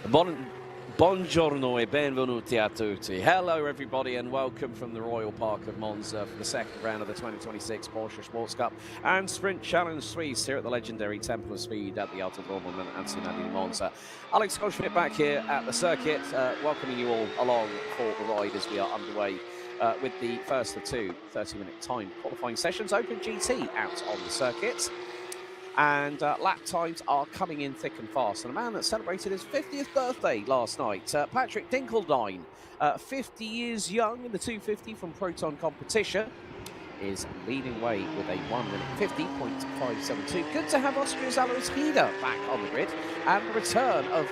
Buongiorno e benvenuti a tutti. Hello everybody and welcome from the Royal Park of Monza for the second round of the 2026 Porsche Sports Cup and Sprint Challenge Suisse here at the legendary Temple of Speed at the Autodromo Antonelli di Monza. Alex Goldschmidt back here at the circuit, welcoming you all along for the ride as we are underway with the first of two 30-minute time qualifying sessions. Open GT out on the circuit. And lap times are coming in thick and fast. And a man that celebrated his 50th birthday last night, Patrick Dinkeldine, 50 years young in the 250 from Proton competition, is leading away with a 1 minute 50.572. Good to have Austria's Alois Rieder back on the grid. And the return of,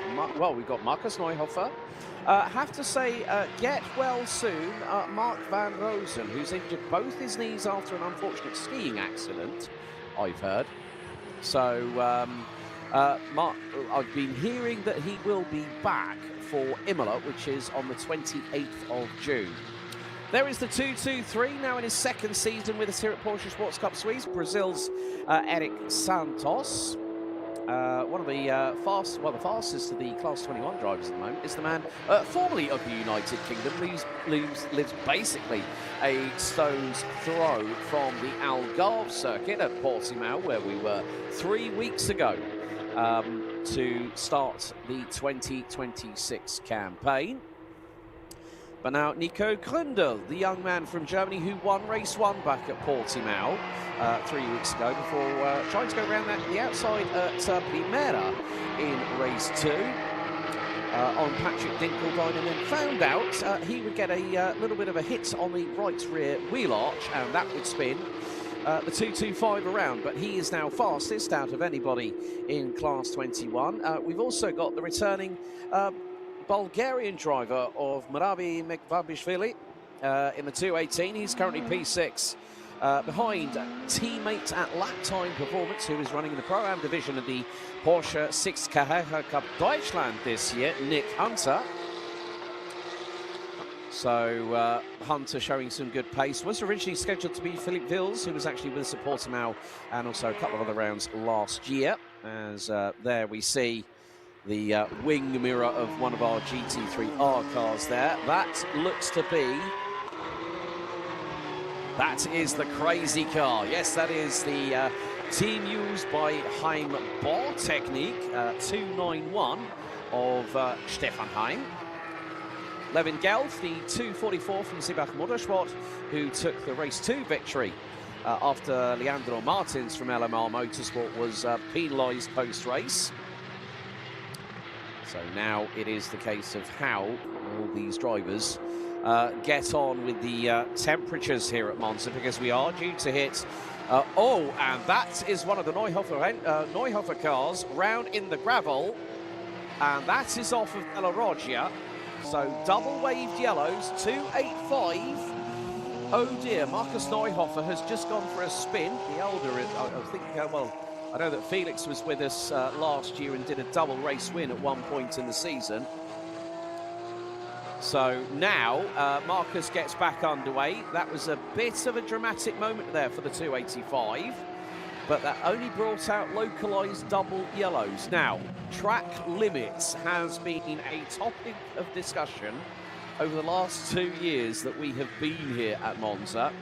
we've got Markus Neuhofer. Have to say, get well soon, Mark van Rosen, who's injured both his knees after an unfortunate skiing accident, I've heard. So, Mark, I've been hearing that he will be back for Imola, which is on the 28th of June. There is the 2-2-3, now in his second season with us here at Porsche Sports Cup Suisse. Brazil's Eric Santos. One of the fastest of the Class 21 drivers at the moment is the man formerly of the United Kingdom, lives basically a stone's throw from the Algarve circuit at Portimao, where we were 3 weeks ago to start the 2026 campaign. But now Nico Gründel, the young man from Germany who won race 1 back at Portimao 3 weeks ago before trying to go around the outside at Primera in race 2 on Patrick Dinkeldine, and then found out he would get a little bit of a hit on the right rear wheel arch, and that would spin the 225 around. But he is now fastest out of anybody in Class 21. We've also got the returning Bulgarian driver of Marabi Mekvabishvili in the 218. He's currently P6 behind teammate at lap time performance, who is running in the Pro-Am division of the Porsche 6 Carrera Cup Deutschland this year, Nick Hunter. So Hunter showing some good pace. Was originally scheduled to be Philippe Vils, who was actually with us at Portimao and also a couple of other rounds last year. As there we see the wing mirror of one of our GT3R cars there. That looks to be... That is the crazy car. Yes, that is the team used by Heim Technique 291 of Stefan Heim. Levin Gelf, the 244 from Sibach Motorsport, who took the race 2 victory after Leandro Martins from LMR Motorsport was penalised post-race. So now it is the case of how all these drivers get on with the temperatures here at Monza, because we are due to hit... and that is one of the Neuhofer cars round in the gravel, and that is off of Della Roggia. So double waved yellows, 285. Oh dear, Markus Neuhofer has just gone for a spin. The elder, I think, I know that Felix was with us last year and did a double race win at one point in the season. So now Marcus gets back underway. That was a bit of a dramatic moment there for the 285, but that only brought out localised double yellows. Now, track limits has been a topic of discussion over the last 2 years that we have been here at Monza.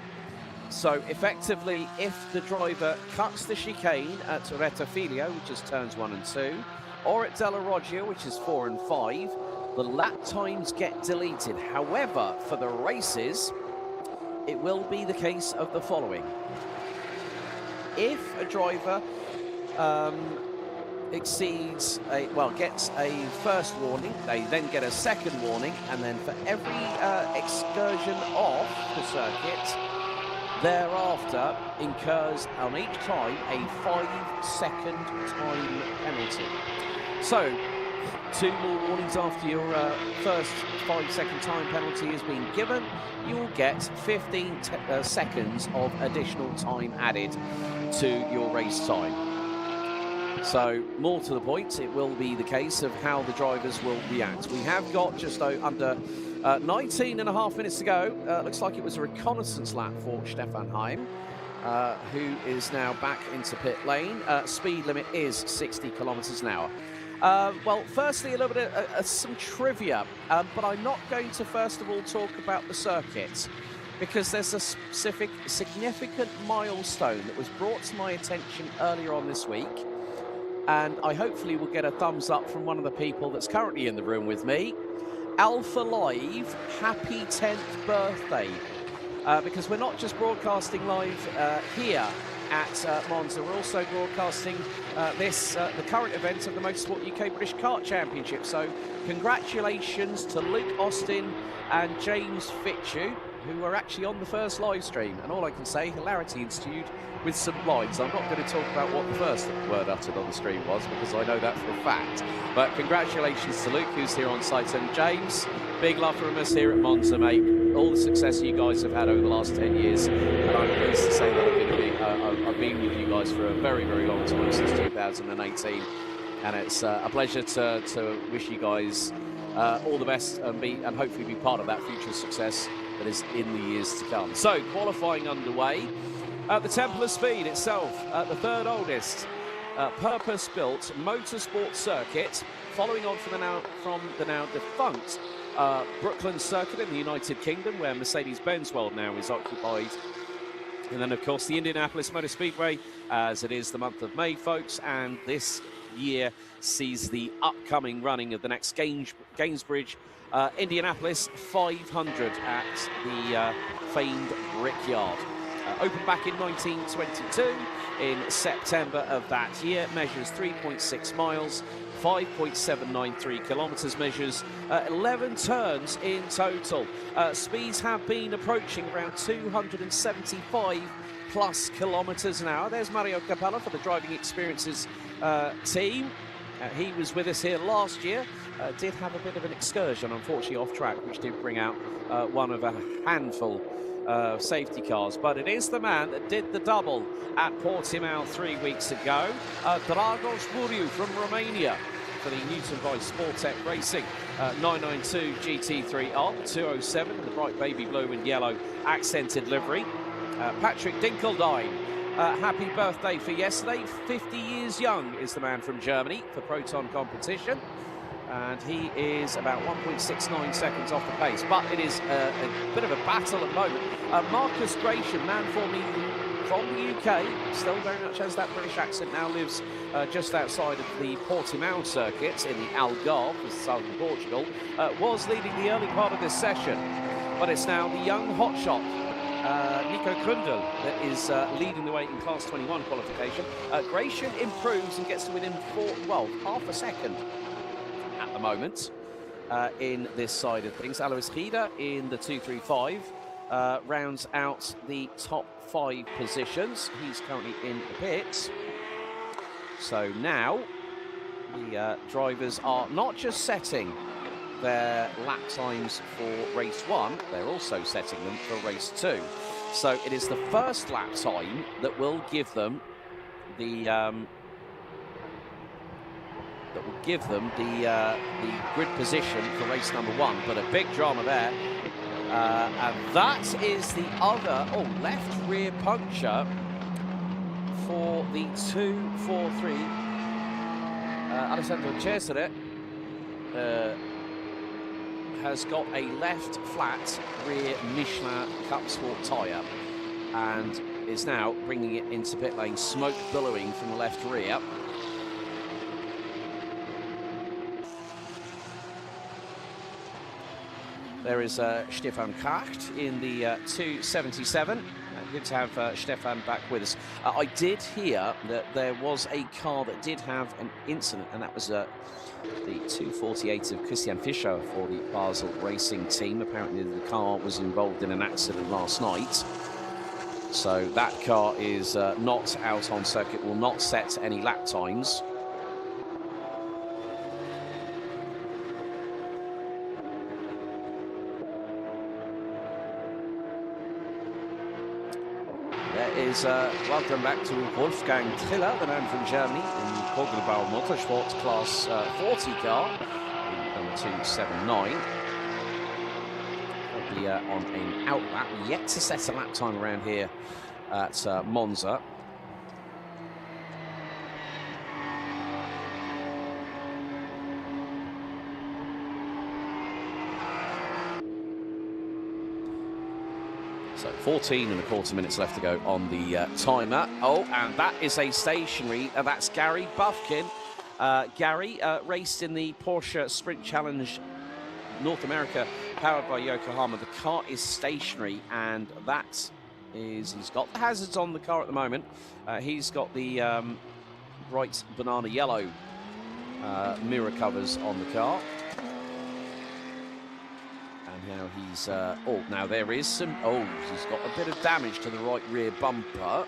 So effectively, if the driver cuts the chicane at Rettifilo, which is turns 1 and 2, or at Della Roggia, which is 4 and 5, the lap times get deleted. However, for the races, it will be the case of the following. If a driver gets a first warning, they then get a second warning, and then for every excursion off the circuit, thereafter incurs on each time a 5-second time penalty. So 2 more warnings after your first 5-second time penalty has been given, you will get 15 seconds of additional time added to your race time. So, more to the point, it will be the case of how the drivers will react. We have got just under 19 and a half minutes to go. Looks like it was a reconnaissance lap for Stefan Heim, who is now back into pit lane. Speed limit is 60 kilometres an hour. Well, firstly, a little bit of some trivia, but I'm not going to first of all talk about the circuit because there's a specific significant milestone that was brought to my attention earlier on this week, and I hopefully will get a thumbs up from one of the people that's currently in the room with me. Alphalive, happy 10th birthday, because we're not just broadcasting live here at Monza, we're also broadcasting the current event of the Motorsport UK British Kart Championship. So congratulations to Luke Austin and James Fitchew, who were actually on the first live stream. And all I can say, hilarity ensued with some lines. I'm not going to talk about what the first word uttered on the stream was, because I know that for a fact. But congratulations to Luke, who's here on site, and James, big love from us here at Monza, mate. All the success you guys have had over the last 10 years, and I'm pleased to say that I've been with you guys for a very, very long time, since 2018, and it's a pleasure to wish you guys all the best and hopefully be part of that future success that is in the years to come. So, qualifying underway. The Temple of Speed itself, the third oldest purpose-built motorsport circuit, following on from the now defunct Brooklyn circuit in the United Kingdom, where Mercedes-Benz World now is occupied. And then, of course, the Indianapolis Motor Speedway, as it is the month of May, folks, and this year sees the upcoming running of the next Gainsbridge Indianapolis 500 at the famed Brickyard. Opened back in 1922, in September of that year, measures 3.6 miles, 5.793 kilometres, measures 11 turns in total. Speeds have been approaching around 275 plus kilometres an hour. There's Mario Capella for the Driving Experiences team. He was with us here last year. Did have a bit of an excursion, unfortunately, off track, which did bring out one of a handful safety cars, but it is the man that did the double at Portimao 3 weeks ago, Dragos Buriu from Romania for the Newton by Sportec Racing 992 GT3R 207 in the bright baby blue and yellow accented livery. Patrick Dinkeldine, happy birthday for yesterday, 50 years young is the man from Germany for Proton competition. And he is about 1.69 seconds off the pace. But it is a bit of a battle at the moment. Marcus Gratian, man formerly from the UK, still very much has that British accent, now lives just outside of the Portimao circuit in the Algarve, southern Portugal, was leading the early part of this session. But it's now the young hotshot, Nico Krundel, that is leading the way in Class 21 qualification. Gratian improves and gets to within half a second at the moment in this side of things. Alois Rieder in the 235 rounds out the top 5 positions. He's currently in the pits. So now the drivers are not just setting their lap times for race 1, they're also setting them for race 2. So it is the first lap time that will give them the grid position for race number 1, but a big drama there. And that is the other, left rear puncture for the 243. Alessandro Cesare has got a left flat rear Michelin Cup Sport tyre and is now bringing it into pit lane, smoke billowing from the left rear. There is Stefan Kracht in the 277. Good to have Stefan back with us. I did hear that there was a car that did have an incident, and that was the 248 of Christian Fischer for the Basel Racing team. Apparently the car was involved in an accident last night. So that car is not out on circuit, will not set any lap times. Is welcome back to Wolfgang Triller, the man from Germany, in the Kogelbau Motorsport Class 40 car, number 279. Probably on an outlap, yet to set a lap time around here at Monza. 14 and a quarter minutes left to go on the timer. Oh, and that is a stationary. That's Gary Buffkin. Gary raced in the Porsche Sprint Challenge North America, powered by Yokohama. The car is stationary, and that is, he's got the hazards on the car at the moment. He's got the bright banana yellow mirror covers on the car. And now he's, oh, now there is some, oh, he's got a bit of damage to the right rear bumper.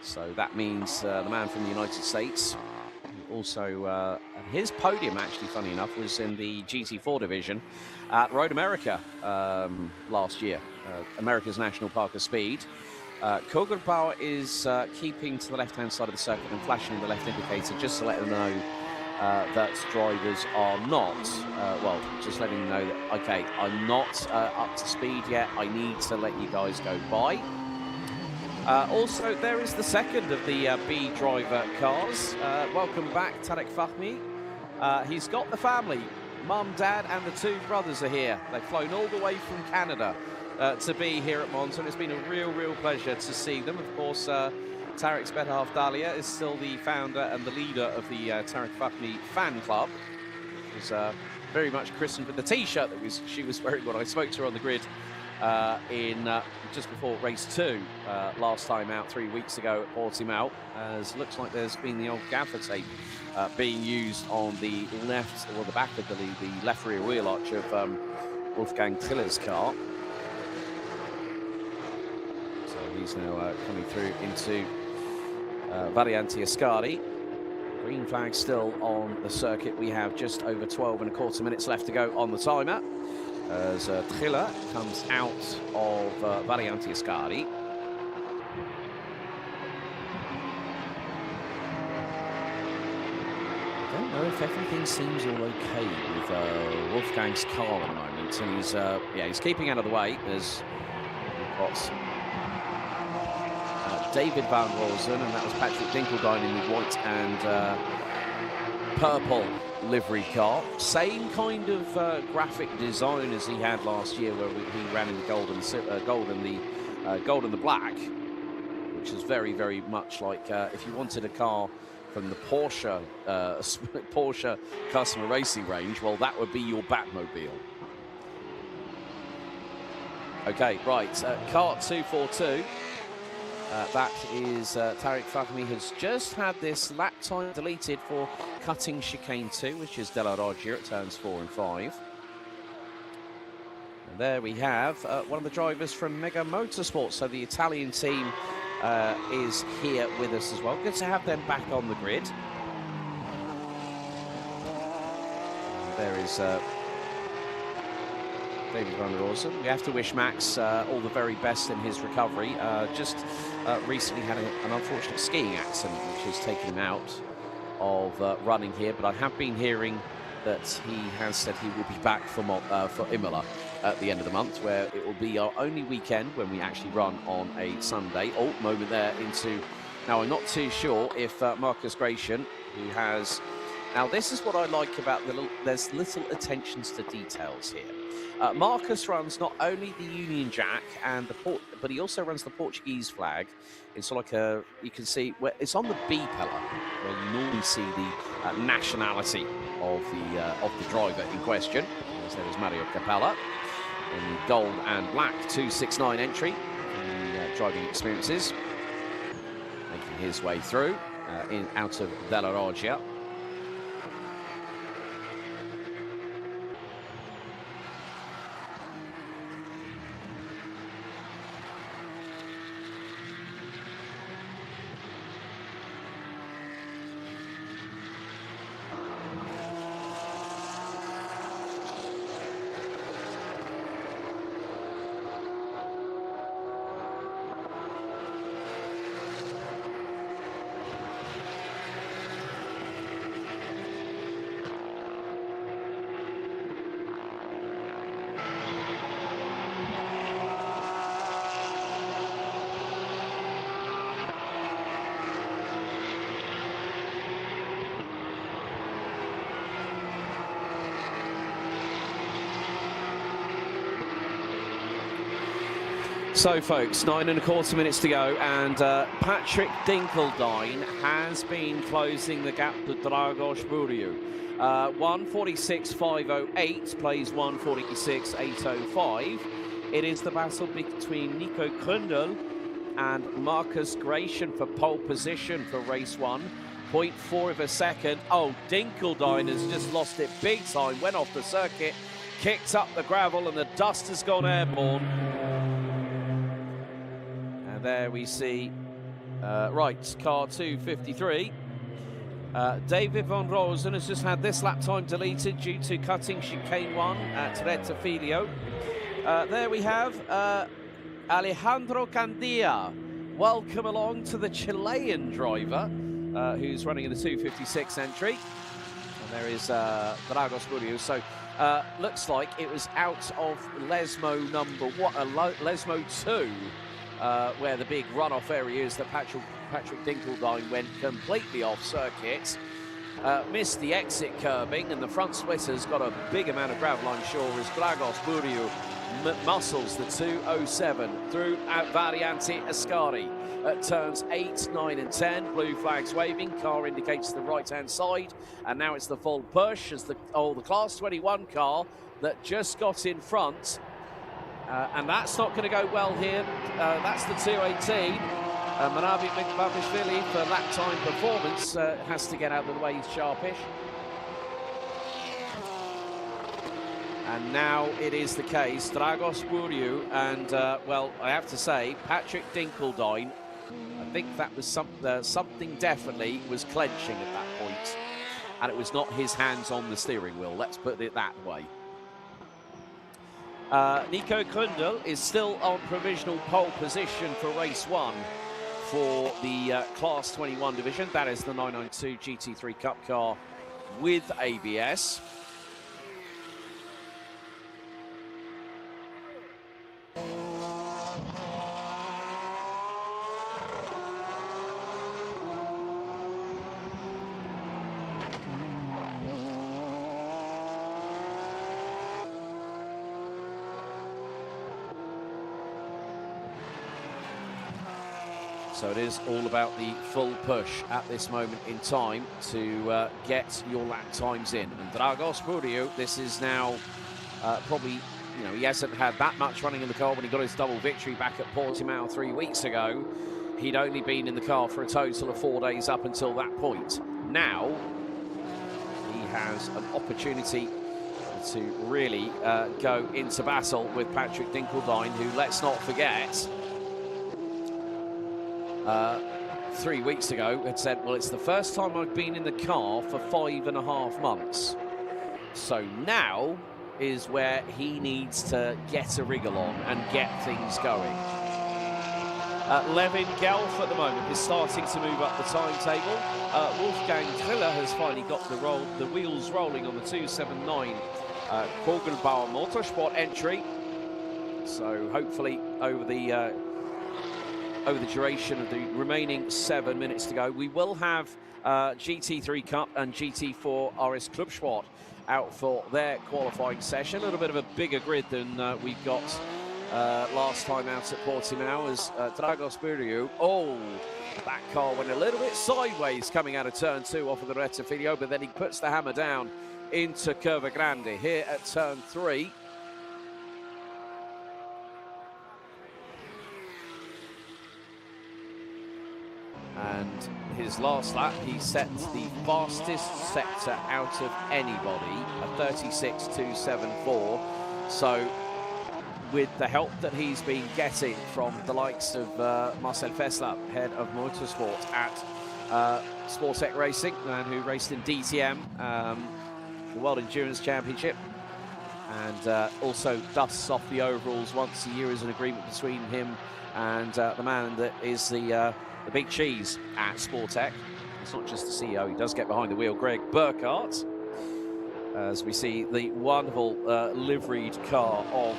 So that means the man from the United States, also his podium, actually, funny enough, was in the GT4 division at Road America last year, America's National Park of Speed. Kogelbauer is keeping to the left-hand side of the circuit and flashing the left indicator just to let them know that drivers are not, well, just letting them know that, okay, I'm not up to speed yet. I need to let you guys go by. Also, there is the second of the B driver cars. Welcome back, Tarek Fahmy. He's got the family. Mum, Dad, and the two brothers are here. They've flown all the way from Canada to be here at Monza, and it's been a real pleasure to see them. Of course, Tarek's better half, Dalia, is still the founder and the leader of the Tarek Fahmy fan club. It was very much christened with the T-shirt that she was wearing when I spoke to her on the grid in just before race 2 last time out 3 weeks ago at Portimao, as looks like there's been the old gaffer tape being used on the left, or the back of the left rear wheel arch of Wolfgang Tiller's car. So he's now coming through into Variante Ascari. Green flag still on the circuit. We have just over 12 and a quarter minutes left to go on the timer as Triller comes out of Variante Ascari. I don't know if everything seems all okay with Wolfgang's car at the moment, and he's yeah, he's keeping out of the way. There's got David Van Rosen, and that was Patrick Dinkeldine in the white and purple livery car. Same kind of graphic design as he had last year, where he ran in the gold and the black, which is very much like if you wanted a car from the Porsche Porsche customer racing range, well, that would be your Batmobile. Okay, right, car 242. That is Tarek Fahmy has just had this lap time deleted for cutting chicane 2, which is Della Roggia at turns 4 and 5. And there we have one of the drivers from Mega Motorsports. So the Italian team is here with us as well. Good to have them back on the grid. There is David Van Rosen. We have to wish Max all the very best in his recovery. Just recently had an unfortunate skiing accident which has taken him out of running here, but I have been hearing that he has said he will be back for Imola at the end of the month, where it will be our only weekend when we actually run on a Sunday. Oh, moment there into, now I'm not too sure if Marcus Gratian, who has, now this is what I like about there's little attentions to details here. Marcus runs not only the Union Jack and but he also runs the Portuguese flag. It's like you can see where it's on the B pillar, where you normally see the nationality of the driver in question. As there is Mario Capella in the gold and black 269 entry in driving experiences, making his way through out of Della Roggia. So, folks, 9¼ minutes to go, and Patrick Dinkeldine has been closing the gap to Dragos Buriu. 1:46.508 plays 1:46.805. It is the battle between Nico Krundel and Marcus Gratian for pole position for race 1. 0.4 of a second. Oh, Dinkeldine has just lost it big time, went off the circuit, kicked up the gravel, and the dust has gone airborne. And there we see, right, car 253. David Van Rosen has just had this lap time deleted due to cutting chicane 1 at Rettifilio. There we have Alejandro Candia. Welcome along to the Chilean driver who's running in the 256 entry. And there is Dragos Buriu. So looks like it was out of Lesmo number 1, Lesmo 2, where the big runoff area is that Patrick Dinkeldine went completely off circuit, missed the exit curbing, and the front splitter's got a big amount of gravel, I'm sure, as Dragos Buriu muscles the 207 through Variante Ascari at turns 8, 9 and 10. Blue flags waving, car indicates the right-hand side, and now it's the full push as the Class 21 car that just got in front, and that's not going to go well here. That's the 218. Manabi Mikbabishvili, for lap time performance, has to get out of the way, he's sharpish. And now it is the case, Dragos Buriu and, well, I have to say, Patrick Dinkeldine, I think that was something definitely was clenching at that point, and it was not his hands on the steering wheel, let's put it that way. Nico Krundel is still on provisional pole position for race 1 for the Class 21 division. That is the 992 GT3 Cup car with ABS. So it is all about the full push at this moment in time to get your lap times in. And Dragos Buriu, this is now probably, you know, he hasn't had that much running in the car when he got his double victory back at Portimao 3 weeks ago. He'd only been in the car for a total of 4 days up until that point. Now he has an opportunity to really go into battle with Patrick Dinkeldine, who, let's not forget, 3 weeks ago had said, well, it's the first time I've been in the car for 5.5 months. So now is where he needs to get a wriggle on and get things going. Levin Gelf at the moment is starting to move up the timetable. Wolfgang Triller has finally got the wheels rolling on the 279 Kogelbauer Motorsport entry. So hopefully over the duration of the remaining 7 minutes to go, we will have GT3 Cup and GT4 RS Clubsport out for their qualifying session. A little bit of a bigger grid than we got last time out at Portimao, as Dragos Buriu, oh, that car went a little bit sideways coming out of turn 2 off of the Rettifilio, but then he puts the hammer down into Curva Grande here at turn 3. And his last lap, he set the fastest sector out of anybody, a 36.274. So with the help that he's been getting from the likes of Marcel Fessler, head of motorsport at Sportec Racing, and who raced in DTM, the World Endurance Championship, and also dusts off the overalls once a year as an agreement between him and the man that is the big cheese at Sportec. It's not just the CEO, he does get behind the wheel, Greg Burkhardt, as we see the wonderful liveried car of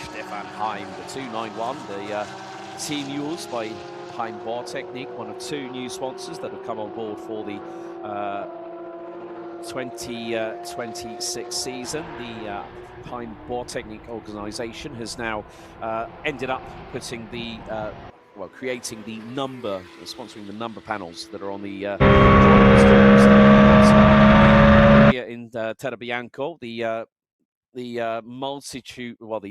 Stefan Heim, the 291, the team used by Heim Technique, one of 2 new sponsors that have come on board for the 2026 season. The Heim Technique organisation has now ended up putting the creating the number, sponsoring the number panels that are on the here in Terra Bianco. The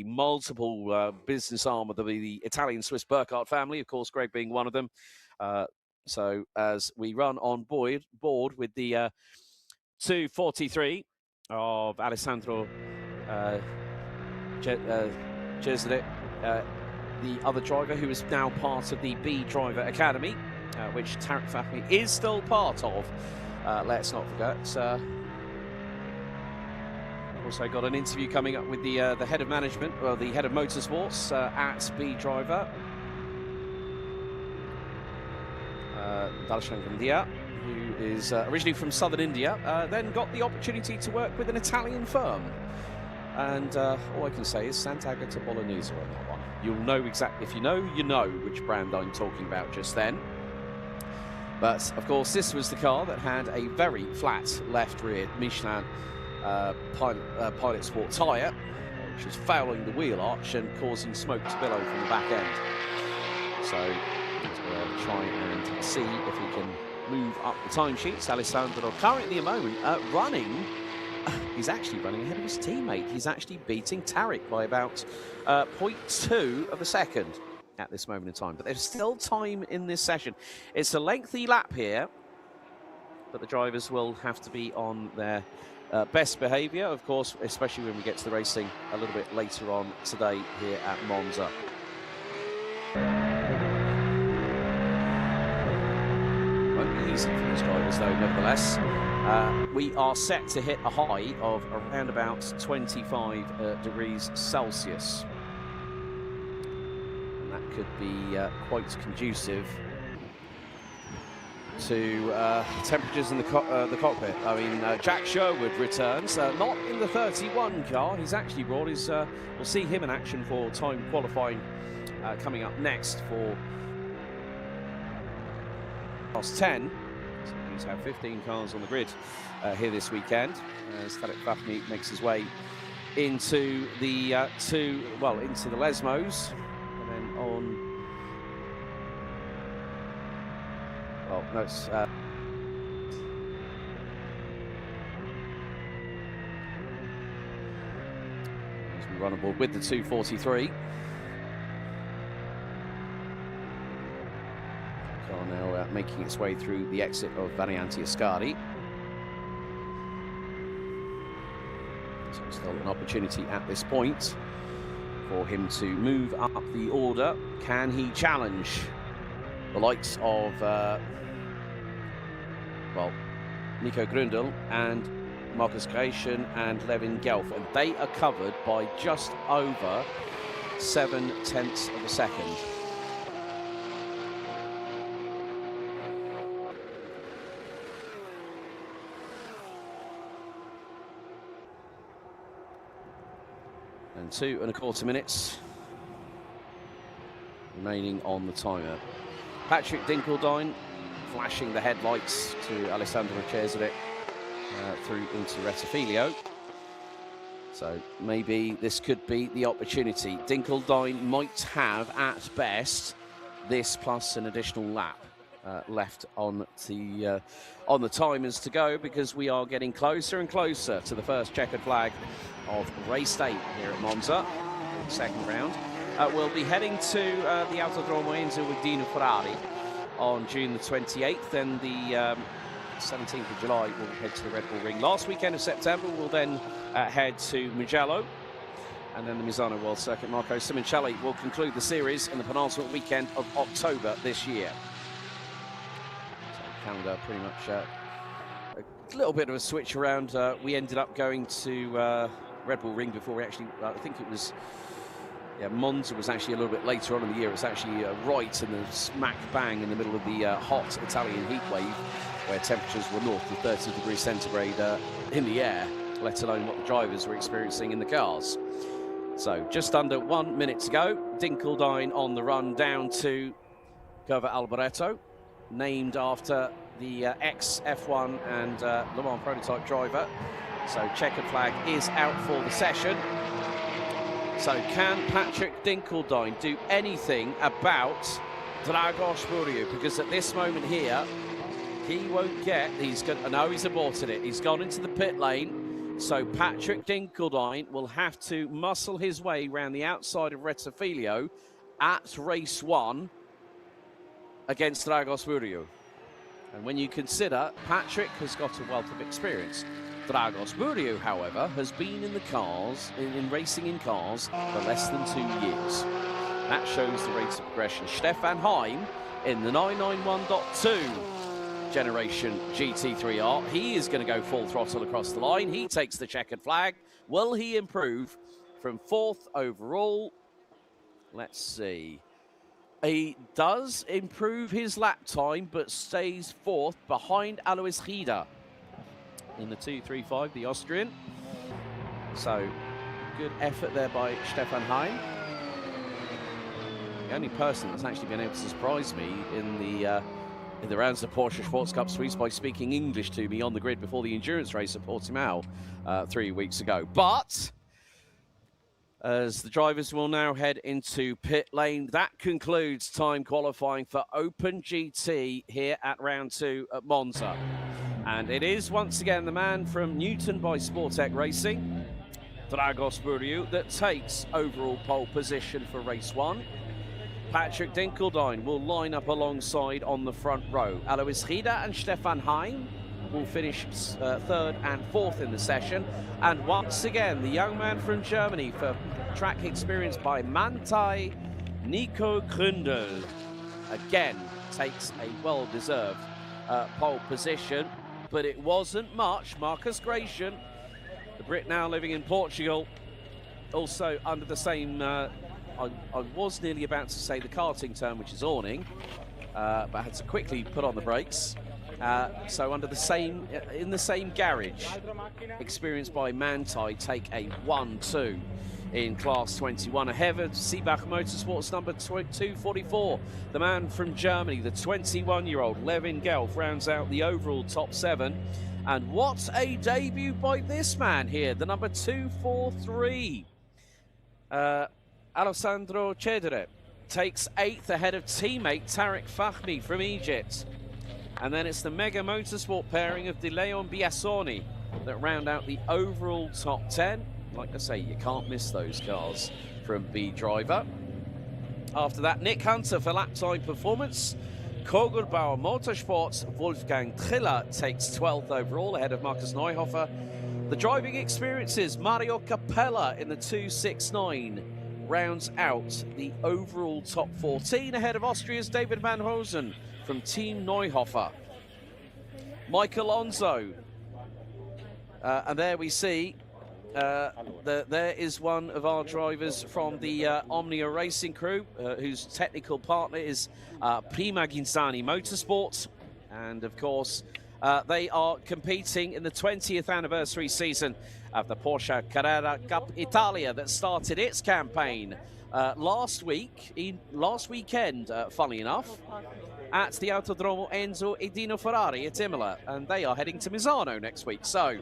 multiple business arm of the Italian-Swiss go-kart family, of course, Greg being one of them. So as we run on board with the 243 of Alessandro Cesare, the other driver who is now part of the B Driver Academy, which Tarek Fahmy is still part of. Let's not forget. Also got an interview coming up with the head of management, or the head of motorsports at B Driver, Darshan Gandia, who is originally from southern India, then got the opportunity to work with an Italian firm. And all I can say is Sant'Agata Bolognese on that one. You'll know exactly, if you know, you know which brand I'm talking about just then. But of course, this was the car that had a very flat left rear Michelin Pilot Sport tyre, which was fouling the wheel arch and causing smoke to billow from the back end. So he's going to try and see if he can move up the timesheets. Alessandro currently at the moment running. He's actually running ahead of his teammate. He's actually beating Tarek by about 0.2 of a second at this moment in time. But there's still time in this session. It's a lengthy lap here, but the drivers will have to be on their best behaviour, of course, especially when we get to the racing a little bit later on today here at Monza. Won't be easy for these drivers, though, nevertheless. We are set to hit a high of around about 25 degrees Celsius. And that could be quite conducive to temperatures in the cockpit. I mean, Jack Sherwood returns, not in the 31 car. He's actually brought his, we'll see him in action for time qualifying coming up next for past 10. So he's had 15 cars on the grid here this weekend as Tarek Fahmy makes his way into the into the Lesmos, and then on. Oh, no, it's as we run aboard with the 243. Car now making its way through the exit of Varianti Ascari. So still an opportunity at this point for him to move up the order. Can he challenge the likes of Nico Grundl and Marcus Creation and Levin Gelf, and they are covered by just over 0.7 of a second. And 2¼ minutes remaining on the timer. Patrick Dinkeldine flashing the headlights to Alessandro Cesare through into Rettifilio. So maybe this could be the opportunity. Dinkeldine might have, at best, this plus an additional lap left on the timers to go, because we are getting closer and closer to the first checkered flag of race day here at Monza, in the second round. We'll be heading to the Autodromo Enzo with Dino Ferrari on June the 28th, and the 17th of July we'll head to the Red Bull Ring. Last weekend of September we'll then head to Mugello, and then the Misano World Circuit. Marco Simoncelli will conclude the series in the penultimate weekend of October this year. So calendar pretty much a little bit of a switch around. We ended up going to Red Bull Ring before we actually, I think it was, yeah, Monza was actually a little bit later on in the year. It's actually right in the smack bang in the middle of the hot Italian heat wave, where temperatures were north of 30 degrees centigrade in the air, let alone what the drivers were experiencing in the cars. So just under 1 minute to go. Dinkeldine on the run down to Curva Alboreto. named after the ex-F1 and Le Mans prototype driver. So checkered flag is out for the session. So can Patrick Dinkelstein do anything about Dragos Buriu? Because at this moment here, he won't get, he's aborted it. He's gone into the pit lane. So Patrick Dinkelstein will have to muscle his way around the outside of Rettifilio at race 1 against Dragos Buriu. And when you consider Patrick has got a wealth of experience, Dragos Buriu, however, has been in the cars, in racing in cars for less than 2 years. That shows the rate of progression. Stefan Heim in the 991.2 generation GT3R. He is going to go full throttle across the line. He takes the checkered flag. Will he improve from 4th overall? Let's see. He does improve his lap time, but stays 4th behind Alois Rieder in the 235, the Austrian. So, good effort there by Stefan Heim. The only person that's actually been able to surprise me in the rounds of Porsche Sports Cup Suisse by speaking English to me on the grid before the endurance race at Portimao 3 weeks ago. But as the drivers will now head into pit lane, that concludes time qualifying for Open GT here at round 2 at Monza. And it is once again the man from Newton by Sportec Racing, Dragos Buriu, that takes overall pole position for race 1. Patrick Dinkelstein will line up alongside on the front row. Alois Rieder and Stefan Heim will finish 3rd and 4th in the session. And once again, the young man from Germany for track experience by Manthey, Nico Gründel, again takes a well-deserved pole position. But it wasn't much. Marcus Gratian, the Brit now living in Portugal, also under the same, I was nearly about to say the karting term, which is awning, but I had to quickly put on the brakes. So under the same, in the same garage, experienced by Manthey, take a 1-2 in Class 21. Ahead of Seebach Motorsports number 244. The man from Germany, the 21-year-old Levin Gelf, rounds out the overall top 7. And what a debut by this man here, the number 243. Alessandro Cedere takes 8th ahead of teammate Tarek Fahmy from Egypt. And then it's the Mega Motorsport pairing of De Leon Biasoni that round out the overall top 10. Like I say, you can't miss those cars from B Driver. After that, Nick Hunter for lap time performance. Kogelbauer Motorsports, Wolfgang Triller takes 12th overall ahead of Markus Neuhofer. The driving experiences, Mario Capella in the 269 rounds out the overall top 14 ahead of Austria's David Van Hosen from Team Neuhofer. Mike Alonso, and there we see there is one of our drivers from the Omnia Racing crew, whose technical partner is Prima Ginzani Motorsports. And of course, they are competing in the 20th anniversary season of the Porsche Carrera Cup Italia that started its campaign last weekend, funnily enough, at the Autodromo Enzo e Dino Ferrari at Imola, and they are heading to Misano next week. So,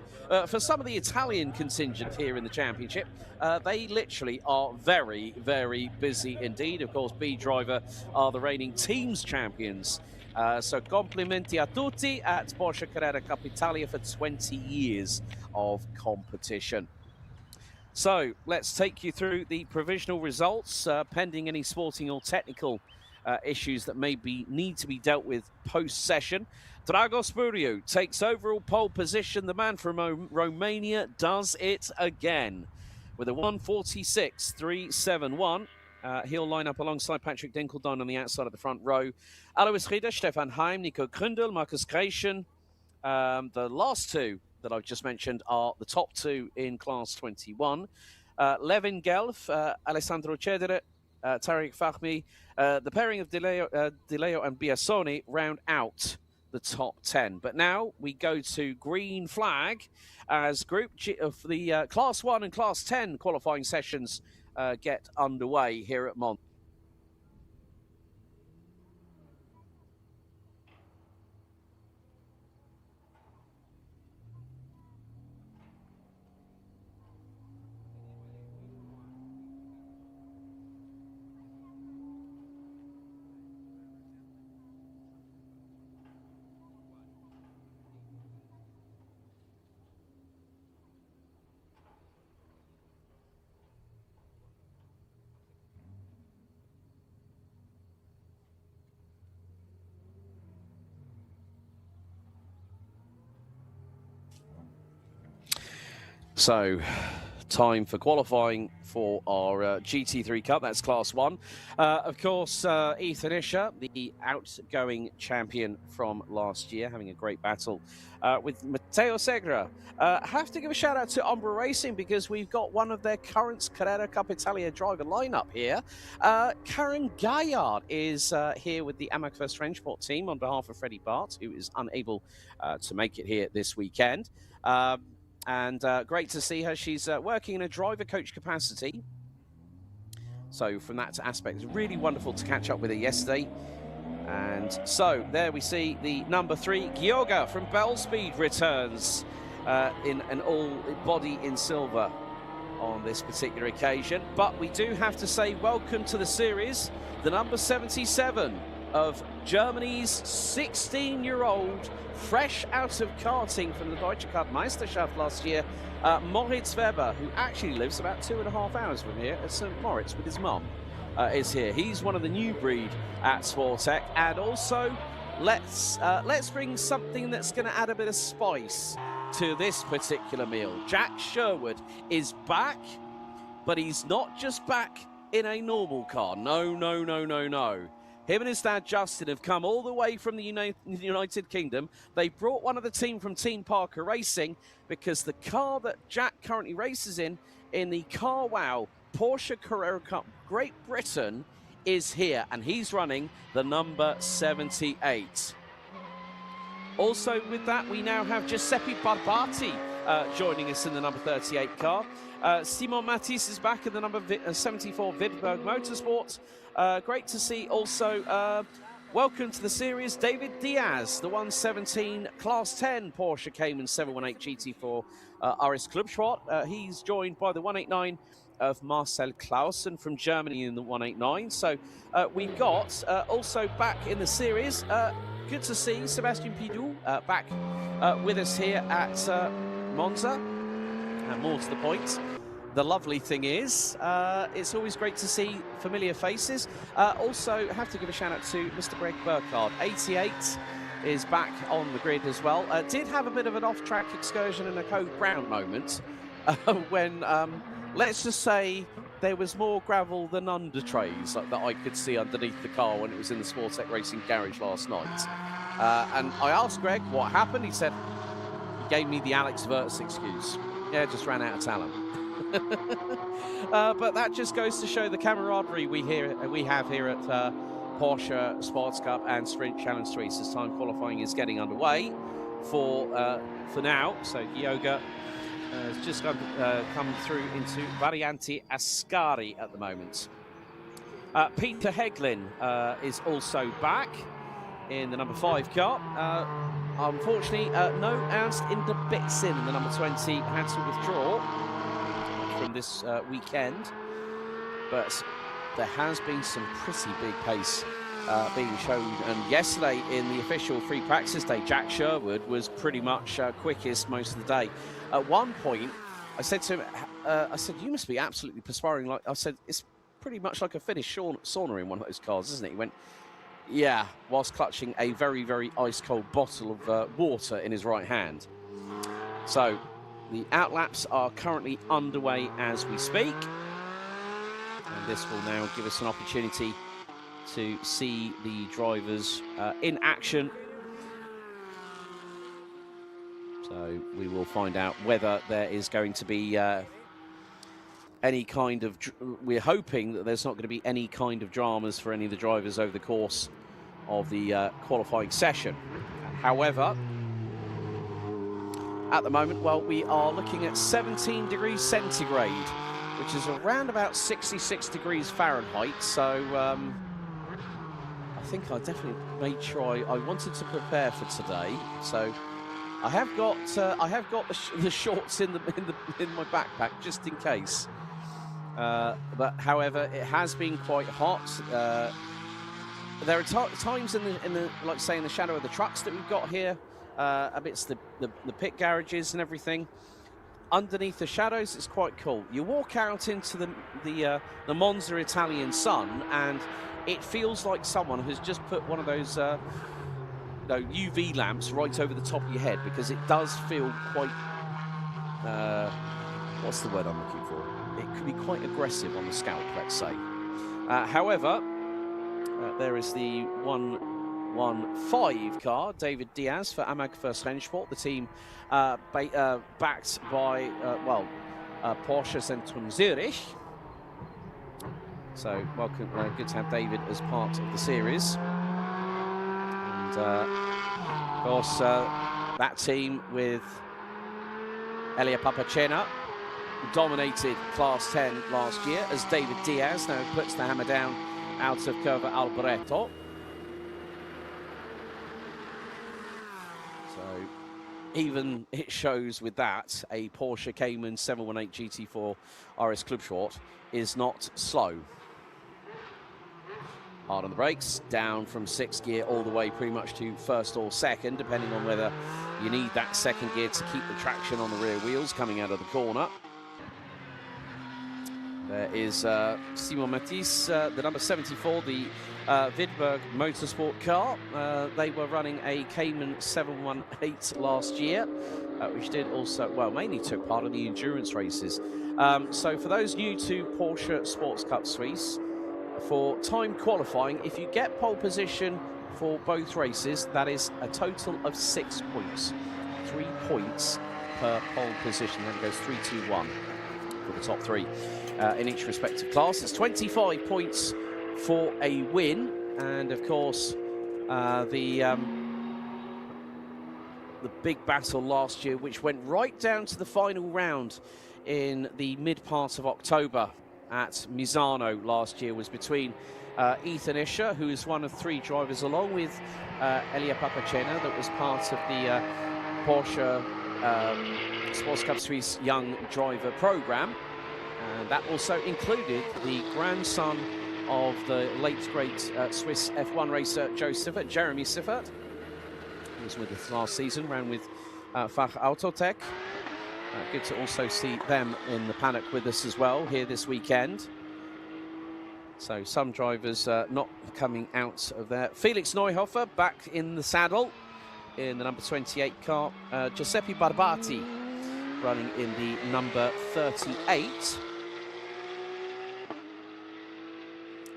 for some of the Italian contingent here in the championship, they literally are very, very busy indeed. Of course, B Driver are the reigning teams champions. So, complimenti a tutti at Porsche Carrera Cup Italia for 20 years of competition. So, let's take you through the provisional results, pending any sporting or technical issues that need to be dealt with post-session. Dragos Buriu takes overall pole position. The man from Romania does it again with a 1:46.371. He'll line up alongside Patrick Dinkelstein on the outside of the front row. Alois Rieder, Stefan Heim, Nico Gründel, Marcus Gratian. The last two that I've just mentioned are the top 2 in Class 21. Levin Gelf, Alessandro Cedere, Tarek Fahmy. The pairing of De Leo and Biasoni round out the top 10. But now we go to green flag as Group G of the Class 1 and Class 10 qualifying sessions get underway here at Monza. So, time for qualifying for our GT3 Cup. That's Class 1. Of course, Ethan Isher, the outgoing champion from last year, having a great battle with Matteo Segre. Have to give a shout out to Umbra Racing because we've got one of their current Carrera Cup Italia driver lineup here. Karen Gaillard is here with the Amacfest Transport team on behalf of Freddie Bart, who is unable to make it here this weekend. And great to see her. She's working in a driver coach capacity. So from that aspect, it's really wonderful to catch up with her yesterday. And so there we see the number 3, Gyoga from Bellspeed returns in an all body in silver on this particular occasion. But we do have to say welcome to the series, the number 77 of Germany's 16-year-old, fresh out of karting from the Deutsche Kartmeisterschaft last year, Moritz Weber, who actually lives about 2.5 hours from here at St. Moritz with his mum, is here. He's one of the new breed at Sportec, and also let's bring something that's going to add a bit of spice to this particular meal. Jack Sherwood is back, but he's not just back in a normal car. No, no, no, no, no. Him and his dad, Justin, have come all the way from the United Kingdom. They brought one of the team from Team Parker Racing because the car that Jack currently races in the Car Wow Porsche Carrera Cup Great Britain, is here, and he's running the number 78. Also with that, we now have Giuseppe Barbati joining us in the number 38 car. Simon Matisse is back in the number 74 Vidberg Motorsports. Great to see also, welcome to the series, David Diaz, the 117 Class 10 Porsche Cayman 718 GT4 RS Clubsport. He's joined by the 189 of Marcel Clausen from Germany in the 189. So we've got also back in the series, good to see Sebastian Pidou back with us here at Monza. And more to the point, the lovely thing is, it's always great to see familiar faces. Also, have to give a shout out to Mr. Greg Burkhardt. 88 is back on the grid as well. Did have a bit of an off-track excursion and a Code Brown moment when, let's just say, there was more gravel than under trays that I could see underneath the car when it was in the Sportec Racing garage last night. And I asked Greg what happened. He said he gave me the Alex Verts excuse. Yeah, just ran out of talent. But that just goes to show the camaraderie we have here at Porsche Sports Cup and Sprint Challenge Suisse as time qualifying is getting underway for now. So Yoga has just come through into Variante Ascari at the moment. Peter Heglin is also back in the number 5 car. Unfortunately, no Ernst in the bits in the number 20 had to withdraw from this weekend, but there has been some pretty big pace being shown, and yesterday in the official free practice day, Jack Sherwood was pretty much quickest most of the day. At one point, I said to him, I said, you must be absolutely perspiring. Like I said, it's pretty much like a Finnish sauna in one of those cars, isn't it? He went, yeah, whilst clutching a very, very ice-cold bottle of water in his right hand. So the outlaps are currently underway as we speak. And this will now give us an opportunity to see the drivers in action. So we will find out whether there is going to be any kind of... We're hoping that there's not going to be any kind of dramas for any of the drivers over the course of the qualifying session. However, at the moment, well, we are looking at 17 degrees centigrade, which is around about 66 degrees Fahrenheit. So I think I definitely made sure I wanted to prepare for today. So I have got the shorts in my backpack just in case. But however, it has been quite hot. There are times in the like say in the shadow of the trucks that we've got here, amidst the pit garages and everything. Underneath the shadows, it's quite cool. You walk out into the Monza Italian sun, and it feels like someone has just put one of those UV lamps right over the top of your head, because it does feel quite what's the word I'm looking for? It could be quite aggressive on the scalp, let's say. However, there is the 115 car, David Diaz for Amag First Rennsport, the team backed by, Porsche Zentrum Zurich. So, welcome, good to have David as part of the series. And, of course, that team with Elia Papacena dominated Class 10 last year as David Diaz now puts the hammer down out of Curva Alboreto. So even it shows with that, a Porsche Cayman 718 GT4 RS Club Short is not slow. Hard on the brakes, down from 6th gear all the way pretty much to 1st or 2nd, depending on whether you need that 2nd gear to keep the traction on the rear wheels coming out of the corner. There is Simon Matisse, the number 74, the Vidberg Motorsport car. They were running a Cayman 718 last year, which did also, well, mainly took part in the endurance races. So for those new to Porsche Sports Cup Suisse, for time qualifying, if you get pole position for both races, that is a total of 6 points. 3 points per pole position. Then it goes 3, 2, 1 for the top 3 in each respective class. It's 25 points for a win, and of course the big battle last year, which went right down to the final round in the mid part of October at Misano last year, was between Ethan Isher, who is one of 3 drivers, along with Elia Papacena, that was part of the Porsche Sports Cup Suisse Young Driver Programme. And that also included the grandson of the late great Swiss F1 racer Joe Siffert, Jeremy Siffert. He was with us last season, ran with Fach Autotech. Good to also see them in the paddock with us as well here this weekend. So some drivers not coming out of there. Felix Neuhofer back in the saddle in the number 28 car. Giuseppe Barbati running in the number 38.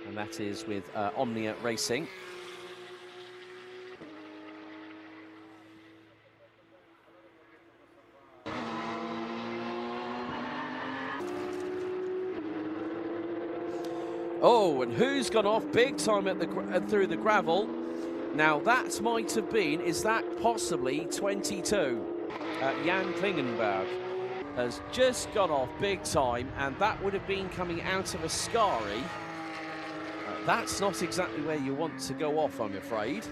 And that is with Omnia Racing. Oh, and who's gone off big time at the through the gravel? Now that might have been, is that possibly 22? Jan Klingenberg has just got off big time, and that would have been coming out of Ascari. That's not exactly where you want to go off, I'm afraid.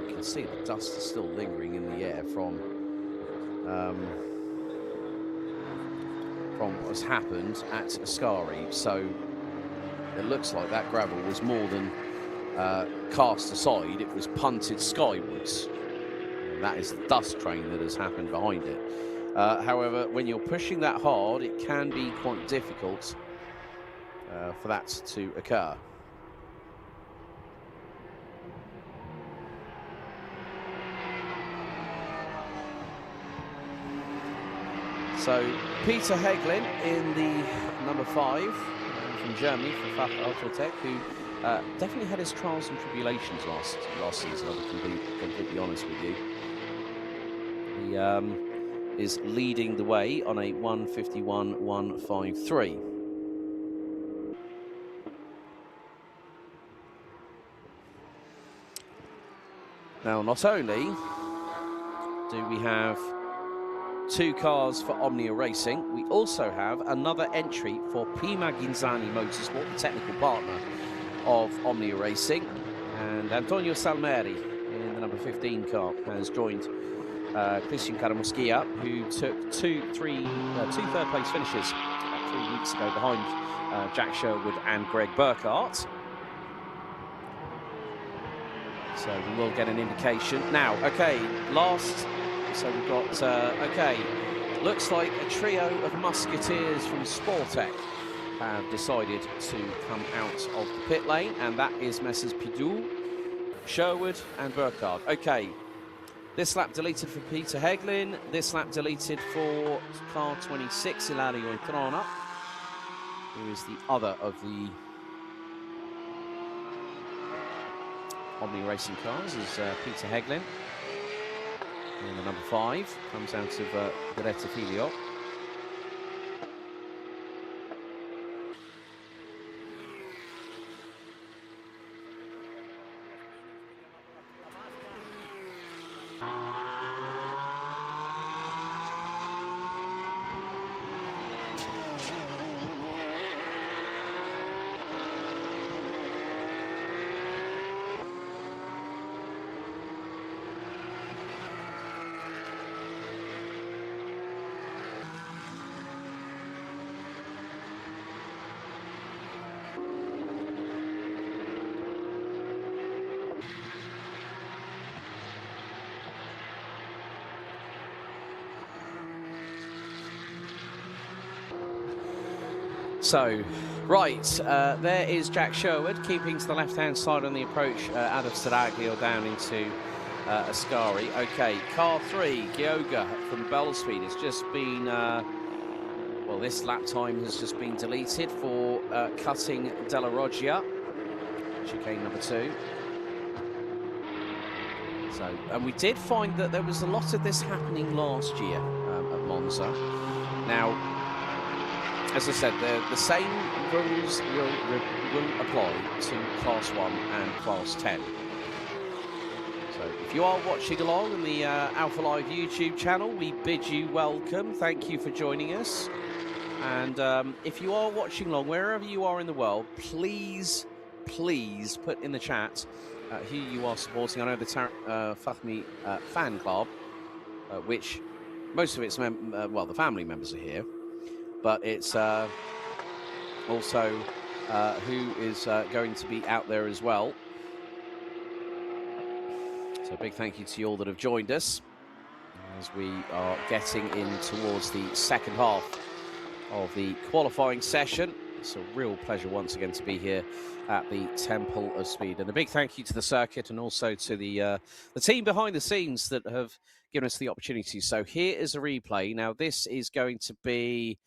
You can see the dust is still lingering in the air from what has happened at Ascari, so it looks like that gravel was more than cast aside, it was punted skywards. And that is the dust train that has happened behind it. However, when you're pushing that hard, it can be quite difficult for that to occur. So Peter Heglin in the number 5 from Germany for Fach Autotech, who definitely had his trials and tribulations last season, I'll be completely honest with you. He is leading the way on a 151.153. Now, not only do we have 2 cars for Omnia Racing, we also have another entry for Pima Ghinzani Motorsport, the technical partner of Omnia Racing. And Antonio Salmeri in the number 15 car has joined Christian Caramuschia, who took two third place finishes 3 weeks ago behind Jack Sherwood and Greg Burkhardt. So we will get an indication. Now, okay, last So we've got, okay, looks like a trio of musketeers from Sportec have decided to come out of the pit lane, and that is Messrs Pidou, Sherwood and Burkhardt. Okay, this lap deleted for Peter Heglin, this lap deleted for car 26, Ilario Trona, who is the other of the Omni Racing cars, is Peter Heglin. And the number 5 comes out of Greta Filio. So, right, there is Jack Sherwood keeping to the left-hand side on the approach out of Saraglio down into Ascari. Okay, car 3, Gioga from Bellspeed has just been, well, this lap time has just been deleted for cutting Della Roggia, chicane number 2. So, and we did find that there was a lot of this happening last year at Monza. Now, as I said, the same rules will apply to Class 1 and Class 10. So if you are watching along on the alphalive YouTube channel, we bid you welcome. Thank you for joining us. And if you are watching along, wherever you are in the world, please put in the chat who you are supporting. I know the Fahmi fan club, which most of its well, the family members are here. But it's also who is going to be out there as well. So a big thank you to you all that have joined us as we are getting in towards the second half of the qualifying session. It's a real pleasure once again to be here at the Temple of Speed. And a big thank you to the circuit and also to the team behind the scenes that have given us the opportunity. So here is a replay. Now this is going to be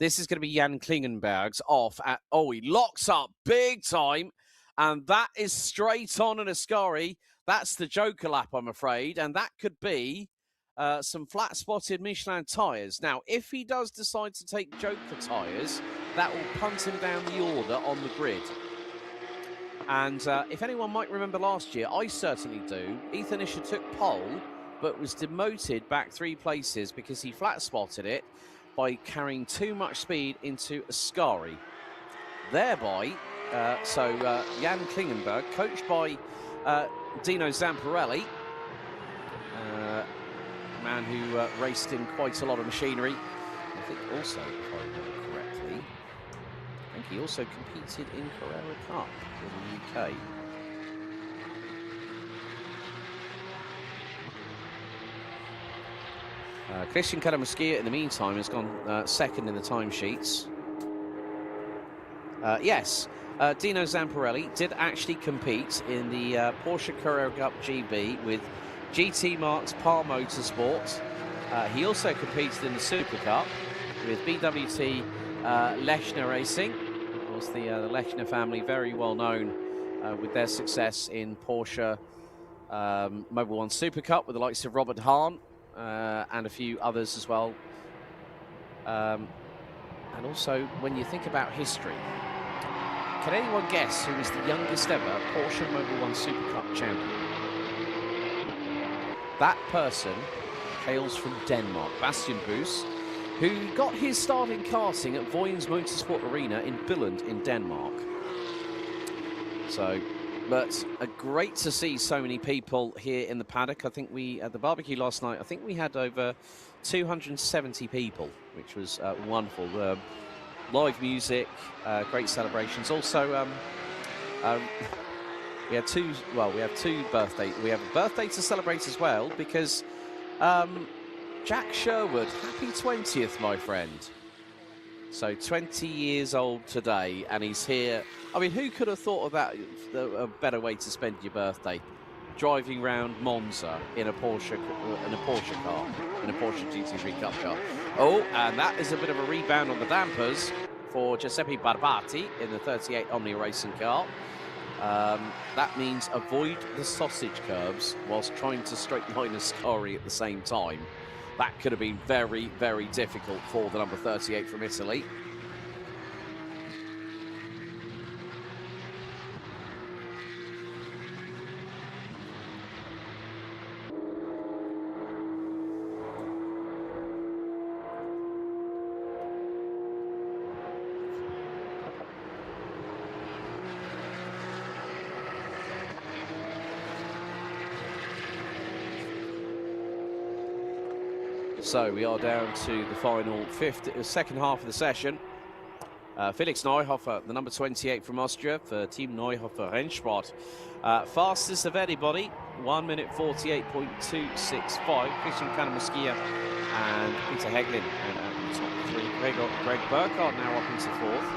Jan Klingenberg's off at, oh, he locks up big time, and that is straight on an Ascari. That's the Joker lap, I'm afraid, and that could be some flat-spotted Michelin tyres. Now, if he does decide to take Joker tyres, that will punt him down the order on the grid. And if anyone might remember last year, I certainly do, Ethan Isher took pole, but was demoted back 3 places because he flat-spotted it by carrying too much speed into Ascari. Thereby, Jan Klingenberg, coached by Dino Zamparelli, a man who raced in quite a lot of machinery. I think also, if I remember correctly, I think he also competed in Carrera Cup in the UK. Christian Karamuskia, in the meantime, has gone second in the timesheets. Yes, Dino Zamparelli did actually compete in the Porsche Carrera Cup GB with GT Mark's Par Motorsport. He also competed in the Super Cup with BWT Lechner Racing. Of course, the Lechner family, very well known with their success in Porsche Mobil 1 Super Cup with the likes of Robert Hahn. And a few others as well. And also, when you think about history, can anyone guess who is the youngest ever Porsche Mobil 1 Super Cup champion? That person hails from Denmark, Bastian Buus, who got his start in karting at Vojens Motorsport Arena in Billund in Denmark. So, but great to see so many people here in the paddock. I think we, at the barbecue last night, I think we had over 270 people, which was wonderful. Live music, great celebrations. Also, we have two birthdays. We have a birthday to celebrate as well, because Jack Sherwood, happy 20th, my friend. So 20 years old today, and he's here. I mean, who could have thought of that, a better way to spend your birthday? Driving around Monza in a Porsche car, in a Porsche GT3 Cup car. Oh, and that is a bit of a rebound on the dampers for Giuseppe Barbati in the 38 Omnia racing car. That means avoid the sausage curves whilst trying to straight line a Scari at the same time. That could have been very, very difficult for the number 38 from Italy. So we are down to the final second half of the session. Felix Neuhofer, the number 28 from Austria for Team Neuhofer Rennsport. Fastest of anybody, 1 minute 48.265. Christian Kanamuskia and Peter Heglin and top three. Greg Burkhardt now up into fourth.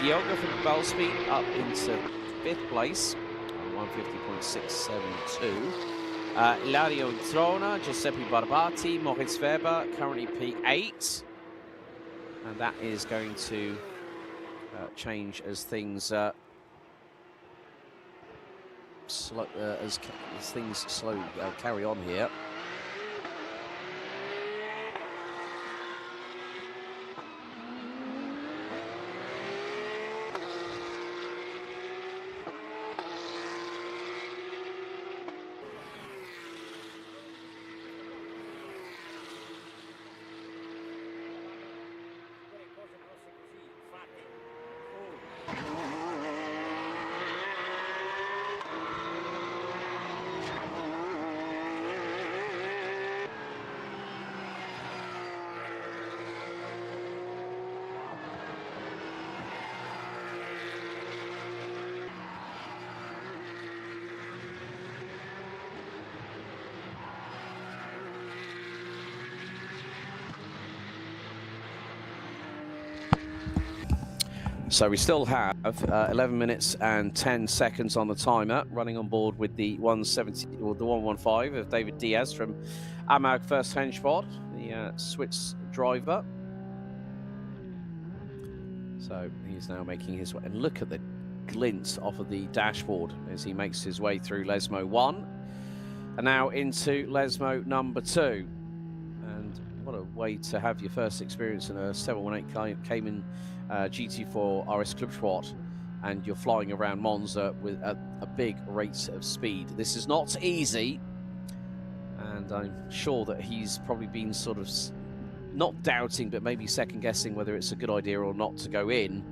Gioga from Bellspeed up into fifth place, 150.672. Ilario Trona, Giuseppe Barbati, Moritz Weber, currently P8. And that is going to change as things slowly carry on here. So we still have 11 minutes and 10 seconds on the timer, running on board with the 170 or the 115 of David Diaz from Amag First Rennsport, the Swiss driver. So he's now making his way, and look at the glints off of the dashboard as he makes his way through Lesmo 1 and now into Lesmo number 2. And what a way to have your first experience in a 718 Cayman GT4 RS Club Sport, and you're flying around Monza with a big rate of speed. This is not easy, and I'm sure that he's probably been sort of not doubting, but maybe second guessing whether it's a good idea or not to go in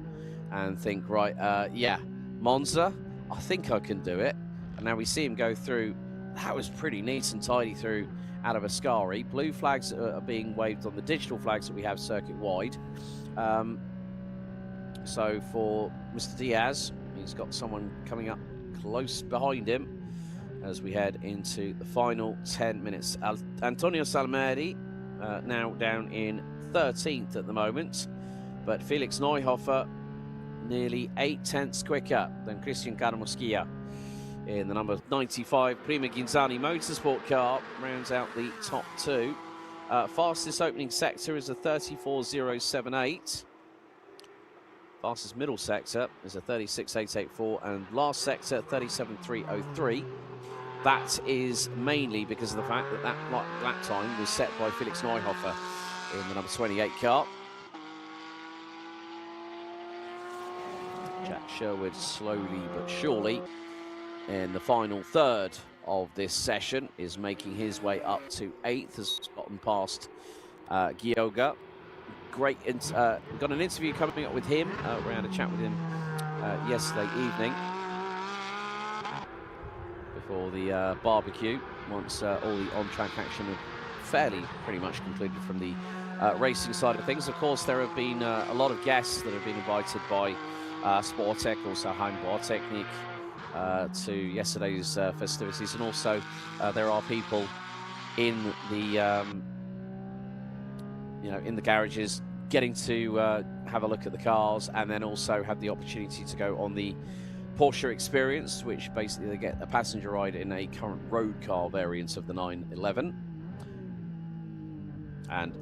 and think, right, yeah, Monza, I think I can do it. And now we see him go through. That was pretty neat and tidy through out of Ascari. Blue flags are being waved on the digital flags that we have circuit wide. So for Mr. Diaz, he's got someone coming up close behind him as we head into the final 10 minutes. Antonio Salmeri now down in 13th at the moment, but Felix Neuhofer nearly 8/10 quicker than Christian Karamuskia in the number 95 Prima Ghinzani Motorsport car, rounds out the top two. Fastest opening sector is a 34.078. Fastest middle sector is a 36.884, and last sector 37.303. That is mainly because of the fact that that time was set by Felix Neuhofer in the number 28 car. Jack Sherwood slowly but surely in the final third of this session is making his way up to 8th, has gotten past Gioga. Great, got an interview coming up with him. We had a chat with him yesterday evening before the barbecue, once all the on-track action had fairly pretty much concluded from the racing side of things. Of course, there have been a lot of guests that have been invited by Sportec, also Heimbauertechnik, to yesterday's festivities, and also there are people in the you know, in the garages, getting to have a look at the cars, and then also have the opportunity to go on the Porsche Experience, which basically they get a passenger ride in a current road car variant of the 911. And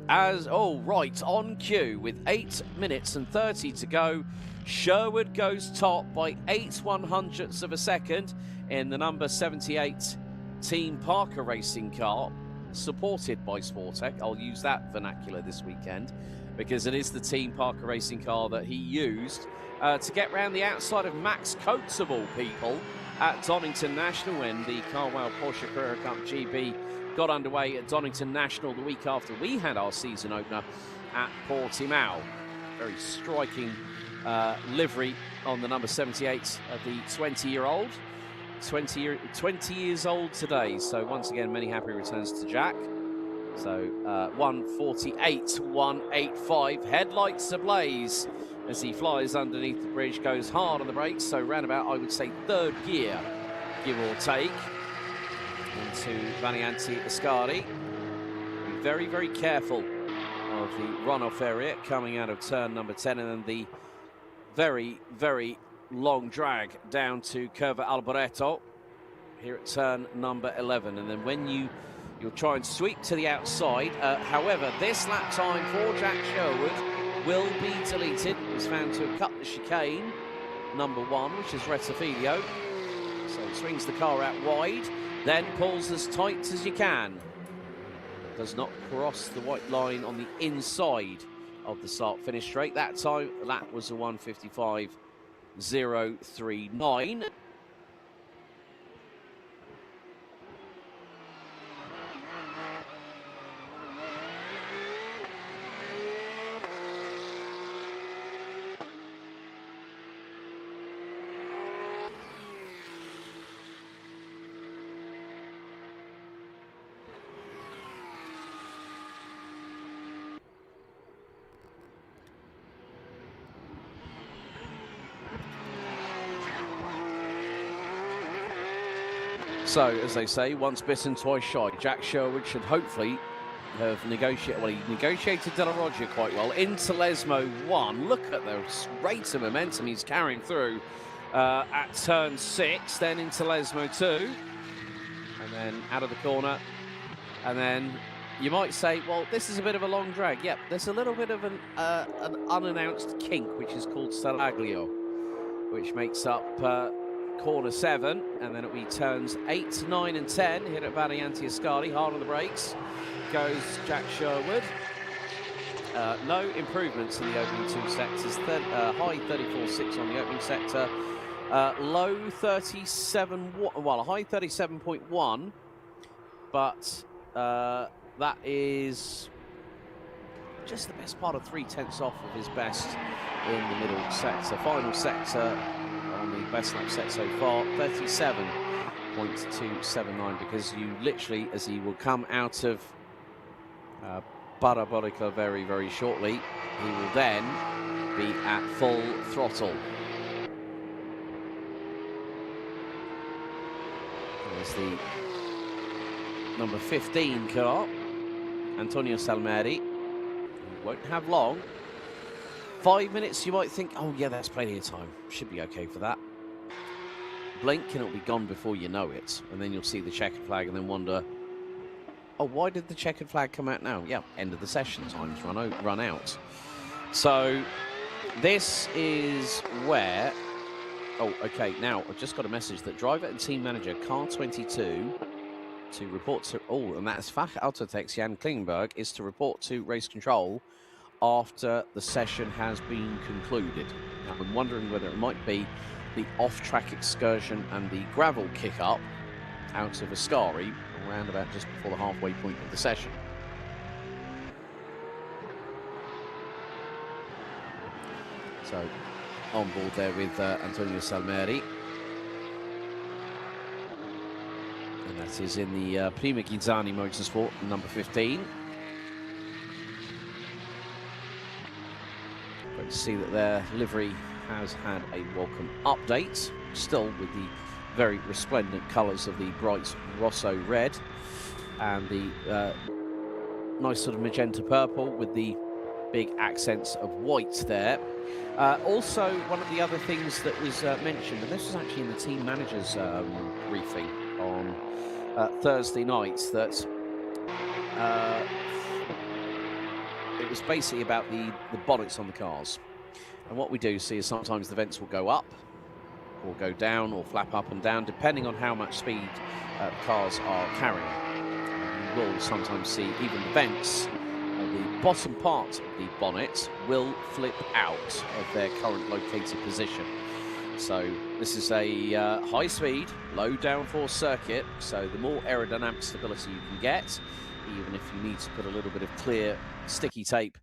right, on cue with 8 minutes and 30 to go, Sherwood goes top by 8/100ths of a second in the number 78 Team Parker racing car, supported by Sportec. I'll use that vernacular this weekend because it is the Team Parker racing car that he used to get round the outside of Max Coates, of all people, at Donington National when the Carwell Porsche Carrera Cup GB got underway at Donington National the week after we had our season opener at Portimao. Very striking livery on the number 78 of the 20-year-old. 20 years old today. So once again, many happy returns to Jack. So 1:48.185, headlights ablaze as he flies underneath the bridge, goes hard on the brakes. So roundabout, I would say third gear, give or take, into Varianti Ascari. Be very, very careful of the runoff area coming out of turn number 10, and then the very, very long drag down to Curva Alboreto here at turn number 11. And then when you'll try and sweep to the outside. However, this lap time for Jack Sherwood will be deleted. It was found to have cut the chicane number 1, which is Rettifilio. So he swings the car out wide, then pulls as tight as you can. Does not cross the white line on the inside of the start-finish straight. That time, that was a 1:55.039. So, as they say, once bitten, twice shy. Jack Sherwood should hopefully have negotiated, well, he negotiated De La Roggia quite well. Into Lesmo 1. Look at the rate of momentum he's carrying through at turn 6. Then into Lesmo 2. And then out of the corner. And then you might say, well, this is a bit of a long drag. Yep, there's a little bit of an unannounced kink, which is called Salaglio, which makes up corner 7, and then it'll be turns 8, 9 and 10. Hit at Varianti Ascari, hard on the brakes goes Jack Sherwood. No improvements in the opening 2 sectors. High 34.6 on the opening sector, low 37, well, a high 37.1, but that is just the best part of 3/10 off of his best in the middle sector. Final sector on the best lap set so far, 37.279, because you literally, as he will come out of Parabolica very, very shortly, he will then be at full throttle. There's the number 15 car, Antonio Salmeri. Won't have long. 5 minutes, you might think, oh yeah, that's plenty of time. Should be okay for that. Blink and it'll be gone before you know it. And then you'll see the checkered flag and then wonder, oh, why did the checkered flag come out now? Yeah, end of the session, time's run out. So this is where, oh, okay, now I've just got a message that driver and team manager car 22 to report to, oh, and that's Fach Autotex Jan Klingenberg, is to report to race control after the session has been concluded. Now, I'm wondering whether it might be the off-track excursion and the gravel kick-up out of Ascari around about just before the halfway point of the session. So, on board there with Antonio Salmeri. And that is in the Prima Ghinzani Motorsport, number 15. Great to see that their livery has had a welcome update, still with the very resplendent colours of the bright Rosso red and the nice sort of magenta purple with the big accents of white there. Also, one of the other things that was mentioned, and this was actually in the team manager's briefing on Thursday night, that it was basically about the bonnets on the cars. And what we do see is sometimes the vents will go up or go down or flap up and down, depending on how much speed the cars are carrying. You will sometimes see even the vents, the bottom part of the bonnet will flip out of their current located position. So this is a high speed, low downforce circuit, so the more aerodynamic stability you can get, even if you need to put a little bit of clear sticky tape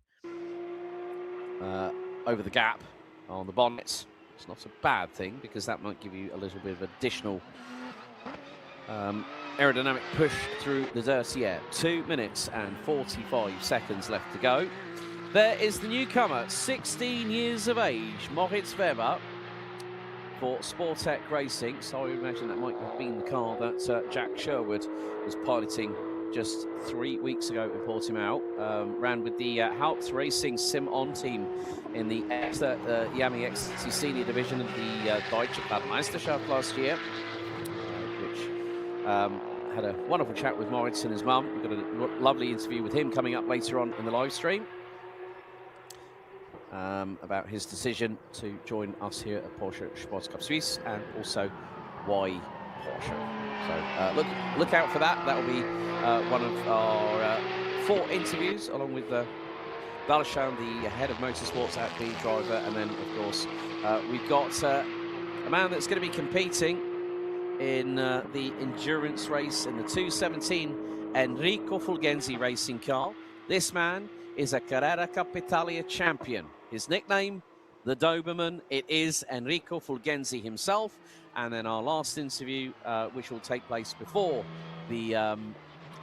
over the gap on the bonnet, it's not a bad thing, because that might give you a little bit of additional aerodynamic push through the dirty air. 2 minutes and 45 seconds left to go. There is the newcomer, 16 years of age, Moritz Weber, for Sportec Racing. So I imagine that might have been the car that Jack Sherwood was piloting just 3 weeks ago in Portimao. Ran with the Haupt Racing Sim-On team in the Yami XC Senior Division of the Deutsche Meisterschaft last year, which had a wonderful chat with Moritz and his mum. We've got a lovely interview with him coming up later on in the live stream about his decision to join us here at Porsche Sports Cup Suisse, and also why Porsche. So look out for that. That will be one of our 4 interviews, along with Balasham, the head of motorsports at the driver. And then, of course, we've got a man that's going to be competing in the endurance race in the 217 Enrico Fulgenzi racing car. This man is a Carrera Cup Italia champion. His nickname, the Doberman, it is Enrico Fulgenzi himself. And then our last interview, which will take place before the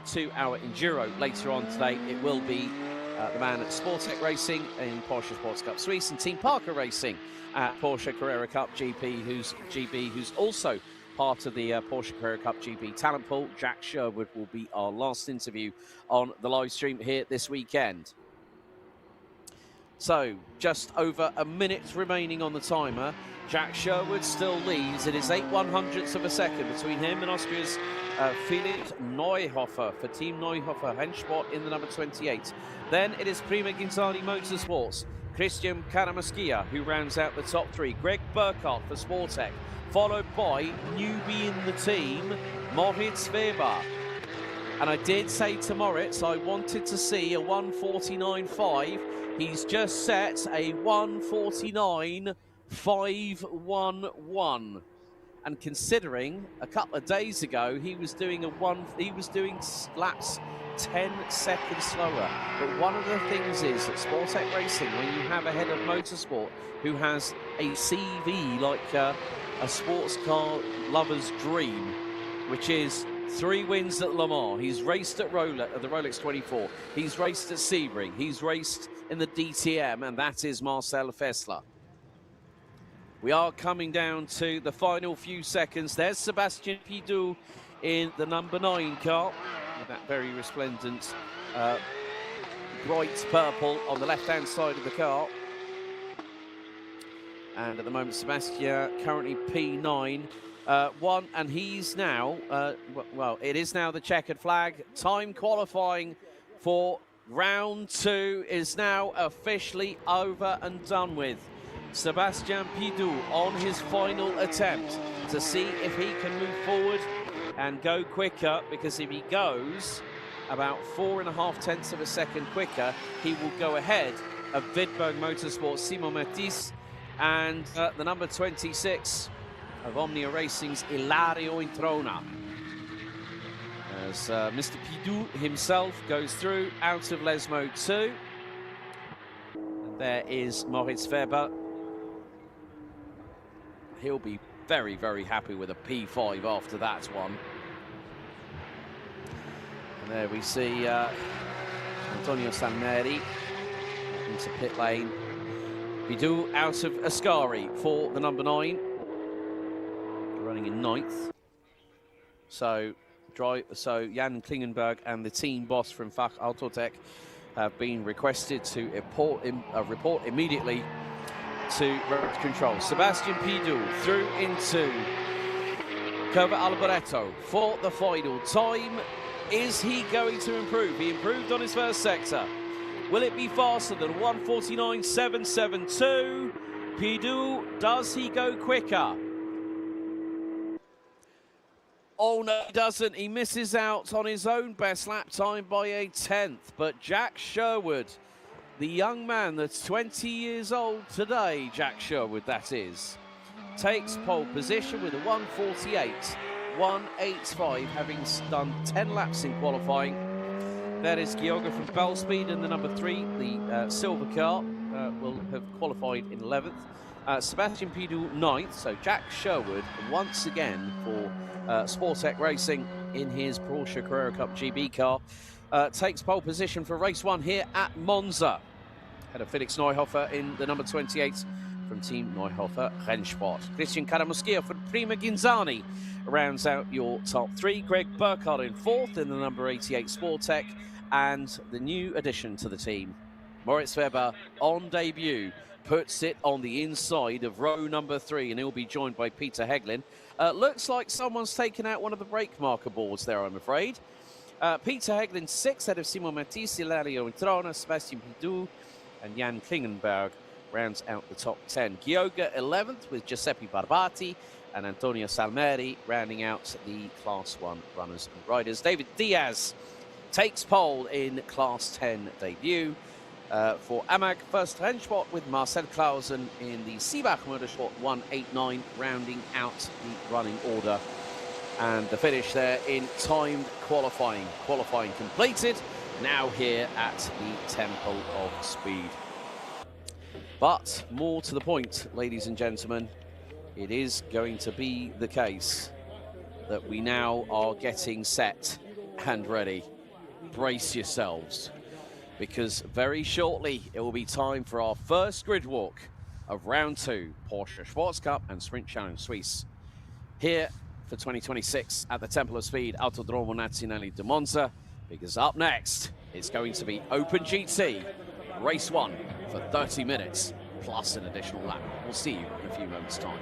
2-hour Enduro later on today, it will be the man at Sportec Racing in Porsche Sports Cup Suisse, and Team Parker Racing at Porsche Carrera Cup GP, who's also part of the Porsche Carrera Cup GP talent pool. Jack Sherwood will be our last interview on the live stream here this weekend. So, just over a minute remaining on the timer. Jack Sherwood still leads. It is 8/100ths of a second between him and Austria's Philipp Neuhofer for Team Neuhofer Rennsport in the number 28. Then it is Prima Ginzali Motorsports, Christian Karamaskia, who rounds out the top 3. Greg Burkhardt for Sportec, followed by newbie in the team, Moritz Weber. And I did say to Moritz I wanted to see a 1:49.5. He's just set a 1:49.511. And considering a couple of days ago he was doing laps 10 seconds slower. But one of the things is that Sportec Racing, when you have a head of motorsport who has a CV like a sports car lover's dream, which is 3 wins at Le Mans. He's raced at the Rolex 24. He's raced at Sebring. He's raced in the DTM, and that is Marcel Fessler. We are coming down to the final few seconds. There's Sebastian Pidou in the number 9 car, with that very resplendent bright purple on the left-hand side of the car. And at the moment, Sebastian currently P9. And he's now, well, it is now the checkered flag. Time qualifying for round 2 is now officially over and done with. Sebastian Pidou on his final attempt to see if he can move forward and go quicker, because if he goes about 4.5 of a second quicker, he will go ahead of Widberg Motorsports Simon Matisse and the number 26 of Omnia Racing's Ilario Introna, as Mr. Pidou himself goes through out of Les Mode 2. And there is Moritz Weber. He'll be very, very happy with a P5 after that one. And there we see Antonio Salneri into pit lane. Pidou out of Ascari for the number 9. Running in 9th. So So Jan Klingenberg and the team boss from Fach Autotech have been requested to report immediately to road control. Sebastian Pidou through into Curva Alboreto for the final time. Is he going to improve? He improved on his first sector. Will it be faster than 1:49.772? Pidou, does he go quicker? Oh, no, he doesn't. He misses out on his own best lap time by a 10th. But Jack Sherwood, the young man that's 20 years old today, Jack Sherwood, that is, takes pole position with a 1:48.185, having done 10 laps in qualifying. That is Georga from Bellspeed in the number 3. The silver car will have qualified in 11th. Sebastian Pidou 9th. So Jack Sherwood once again for Sportec Racing in his Porsche Carrera Cup GB car takes pole position for race 1 here at Monza. Had a Felix Neuhofer in the number 28 from Team Neuhofer Rennsport. Christian Karamuschia for Prima Ginzani rounds out your top 3. Greg Burkhardt in 4th in the number 88 Sportec. And the new addition to the team, Moritz Weber, on debut, puts it on the inside of row number 3, and he'll be joined by Peter Heglin. Looks like someone's taken out one of the brake marker boards there, I'm afraid. Peter Heglin 6th, ahead of Simon Matisse, Ilario Introna, Sebastian Pidou, and Jan Klingenberg rounds out the top 10. Gioga 11th with Giuseppe Barbati and Antonio Salmeri rounding out the Class 1 runners and riders. David Diaz takes pole in Class 10 debut for AMAG. First Rennsport with Marcel Clausen in the Seebach Motorsport 189, rounding out the running order. And the finish there in timed qualifying. Qualifying completed, now here at the Temple of Speed. But more to the point, ladies and gentlemen, it is going to be the case that we now are getting set and ready. Brace yourselves, because very shortly it will be time for our first grid walk of round 2 Porsche Sports Cup and Sprint Challenge Suisse here for 2026 at the Temple of Speed Autodromo Nazionale di Monza, because up next it's going to be Open GT race 1 for 30 minutes plus an additional lap. We'll see you in a few moments' time.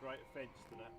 great offence to that.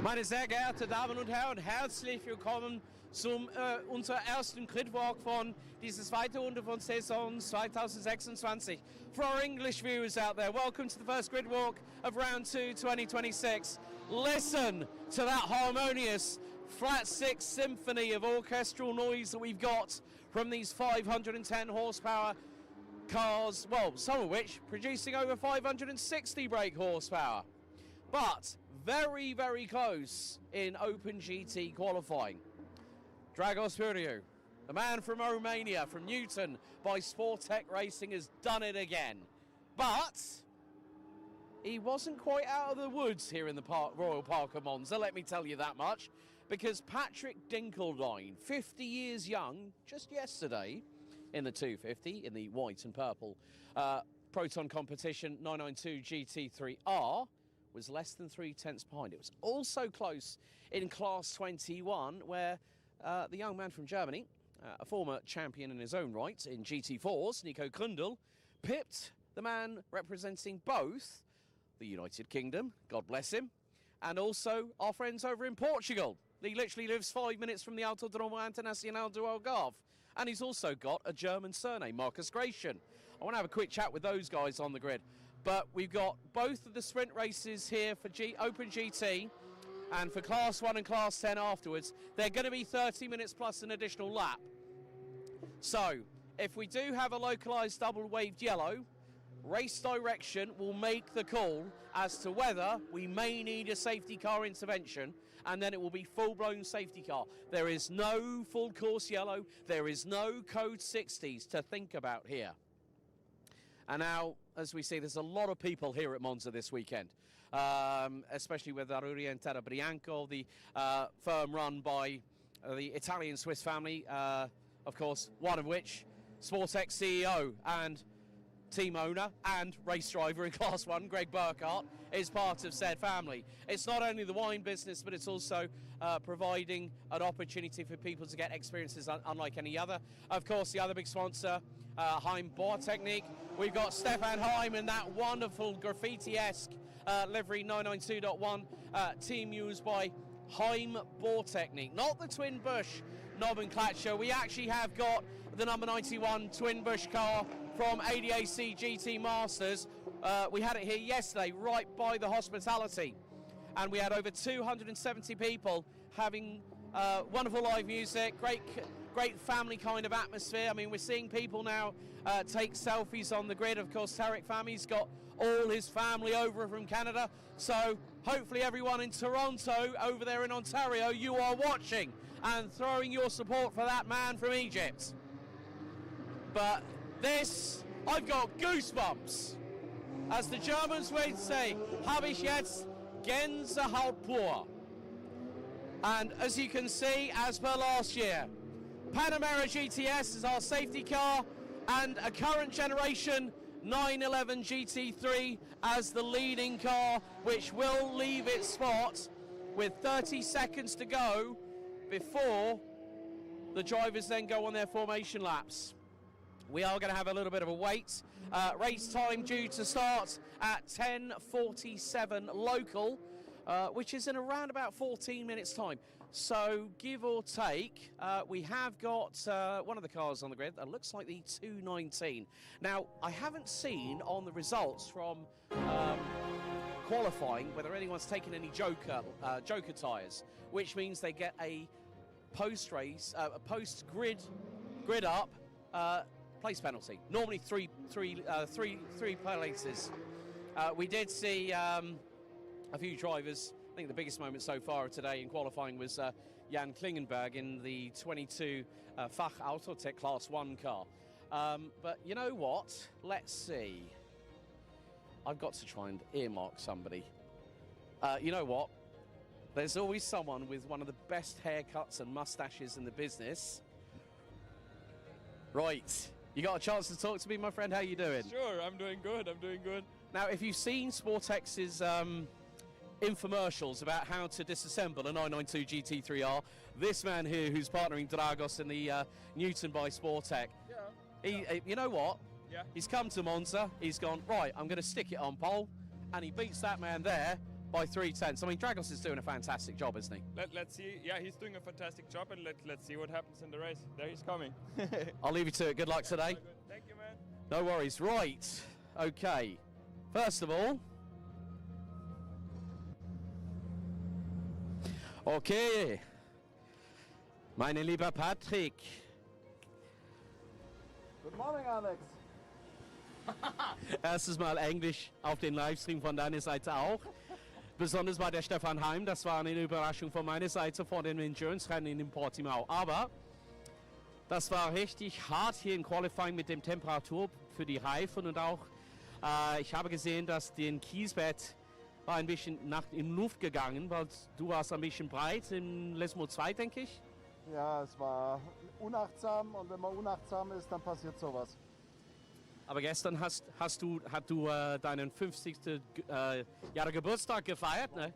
Meine sehr geehrten Damen und Herren, herzlich willkommen zum unser ersten Gridwalk von dieser zweiten Runde von Saison 2026. For our English viewers out there, welcome to the first Gridwalk of Round 2 2026. Listen to that harmonious flat six symphony of orchestral noise that we've got from these 510 horsepower cars, well, some of which producing over 560 brake horsepower. But very, very close in Open GT qualifying. Dragos Puriu, the man from Romania, from Newton by Sportec Racing, has done it again. But he wasn't quite out of the woods here in the Royal Park of Monza, let me tell you that much, because Patrick Dinkeldine, 50 years young, just yesterday in the 250, in the white and purple Proton competition 992 GT3R, was less than 3/10 behind. It was also close in Class 21, where the young man from Germany, a former champion in his own right in GT4s, Nico Kundl, pipped the man representing both the United Kingdom, God bless him, and also our friends over in Portugal. He literally lives 5 minutes from the Autodromo Internacional do Algarve. And he's also got a German surname, Marcus Gratian. I want to have a quick chat with those guys on the grid. But we've got both of the sprint races here for Open GT and for Class 1 and Class 10 afterwards. They're going to be 30 minutes plus an additional lap. So, if we do have a localised double-waved yellow, race direction will make the call as to whether we may need a safety car intervention, and then it will be full-blown safety car. There is no full course yellow, there is no code 60s to think about here. And now, as we see, there's a lot of people here at Monza this weekend, especially with Orientera Bianco, the firm run by the Italian-Swiss family, of course, one of which, Sportec CEO and team owner and race driver in Class 1, Greg Burkhardt, is part of said family. It's not only the wine business, but it's also providing an opportunity for people to get experiences unlike any other. Of course, the other big sponsor, Heim Bohrtechnik. We've got Stefan Heim in that wonderful graffiti-esque livery 992.1 team used by Heim Bohrtechnik, not the Twin Bush nomenclature. We actually have got the number 91 Twin Bush car from ADAC GT Masters. We had it here yesterday, right by the hospitality, and we had over 270 people having wonderful live music, great family kind of atmosphere. I mean, we're seeing people now take selfies on the grid. Of course, Tarek Fami's got all his family over from Canada, so hopefully everyone in Toronto, over there in Ontario, you are watching and throwing your support for that man from Egypt. But this, I've got goosebumps. As the Germans would say, habe ich jetzt Gänsehaut pur. And as you can see, as per last year, Panamera GTS is our safety car, and a current generation 911 GT3 as the leading car, which will leave its spot with 30 seconds to go before the drivers then go on their formation laps. We are going to have a little bit of a wait. Race time due to start at 10:47 local, which is in around about 14 minutes time. So give or take, we have got one of the cars on the grid that looks like the 219. Now, I haven't seen on the results from qualifying whether anyone's taken any Joker tyres, which means they get a post-race, a post-grid up place penalty. Normally three places. We did see a few drivers. I think the biggest moment so far today in qualifying was Jan Klingenberg in the 22 Fach Autotech Class 1 car. But you know what? Let's see. I've got to try and earmark somebody. You know what? There's always someone with one of the best haircuts and mustaches in the business. Right. You got a chance to talk to me, my friend? How you doing? Sure, I'm doing good. Now, if you've seen Sportex's infomercials about how to disassemble a 992 GT3R, this man here who's partnering Dragos in the Newton by Sportec, you know what? Yeah. He's come to Monza, he's gone, right, I'm going to stick it on pole, and he beats that man there by 3/10. I mean, Dragos is doing a fantastic job, isn't he? Let's see. Yeah, he's doing a fantastic job, and let's see what happens in the race. There he's coming. I'll leave you to it. Good luck today. Thank you, man. No worries. Right. Okay. First of all. Okay. Meine lieber Patrick. Good morning, Alex. Erstes Mal Englisch auf den Livestream von deiner Seite auch. Besonders bei der Stefan Heim. Das war eine Überraschung von meiner Seite vor dem Endurance-Rennen in Portimao. Aber das war richtig hart hier im Qualifying mit dem Temperatur für die Reifen und auch ich habe gesehen, dass den Kiesbett war ein bisschen in Luft gegangen, weil du warst ein bisschen breit in Lesmo 2, denke ich. Ja, es war unachtsam und wenn man unachtsam ist, dann passiert sowas. Aber gestern hast du deinen 50. Jahre Geburtstag gefeiert, ne?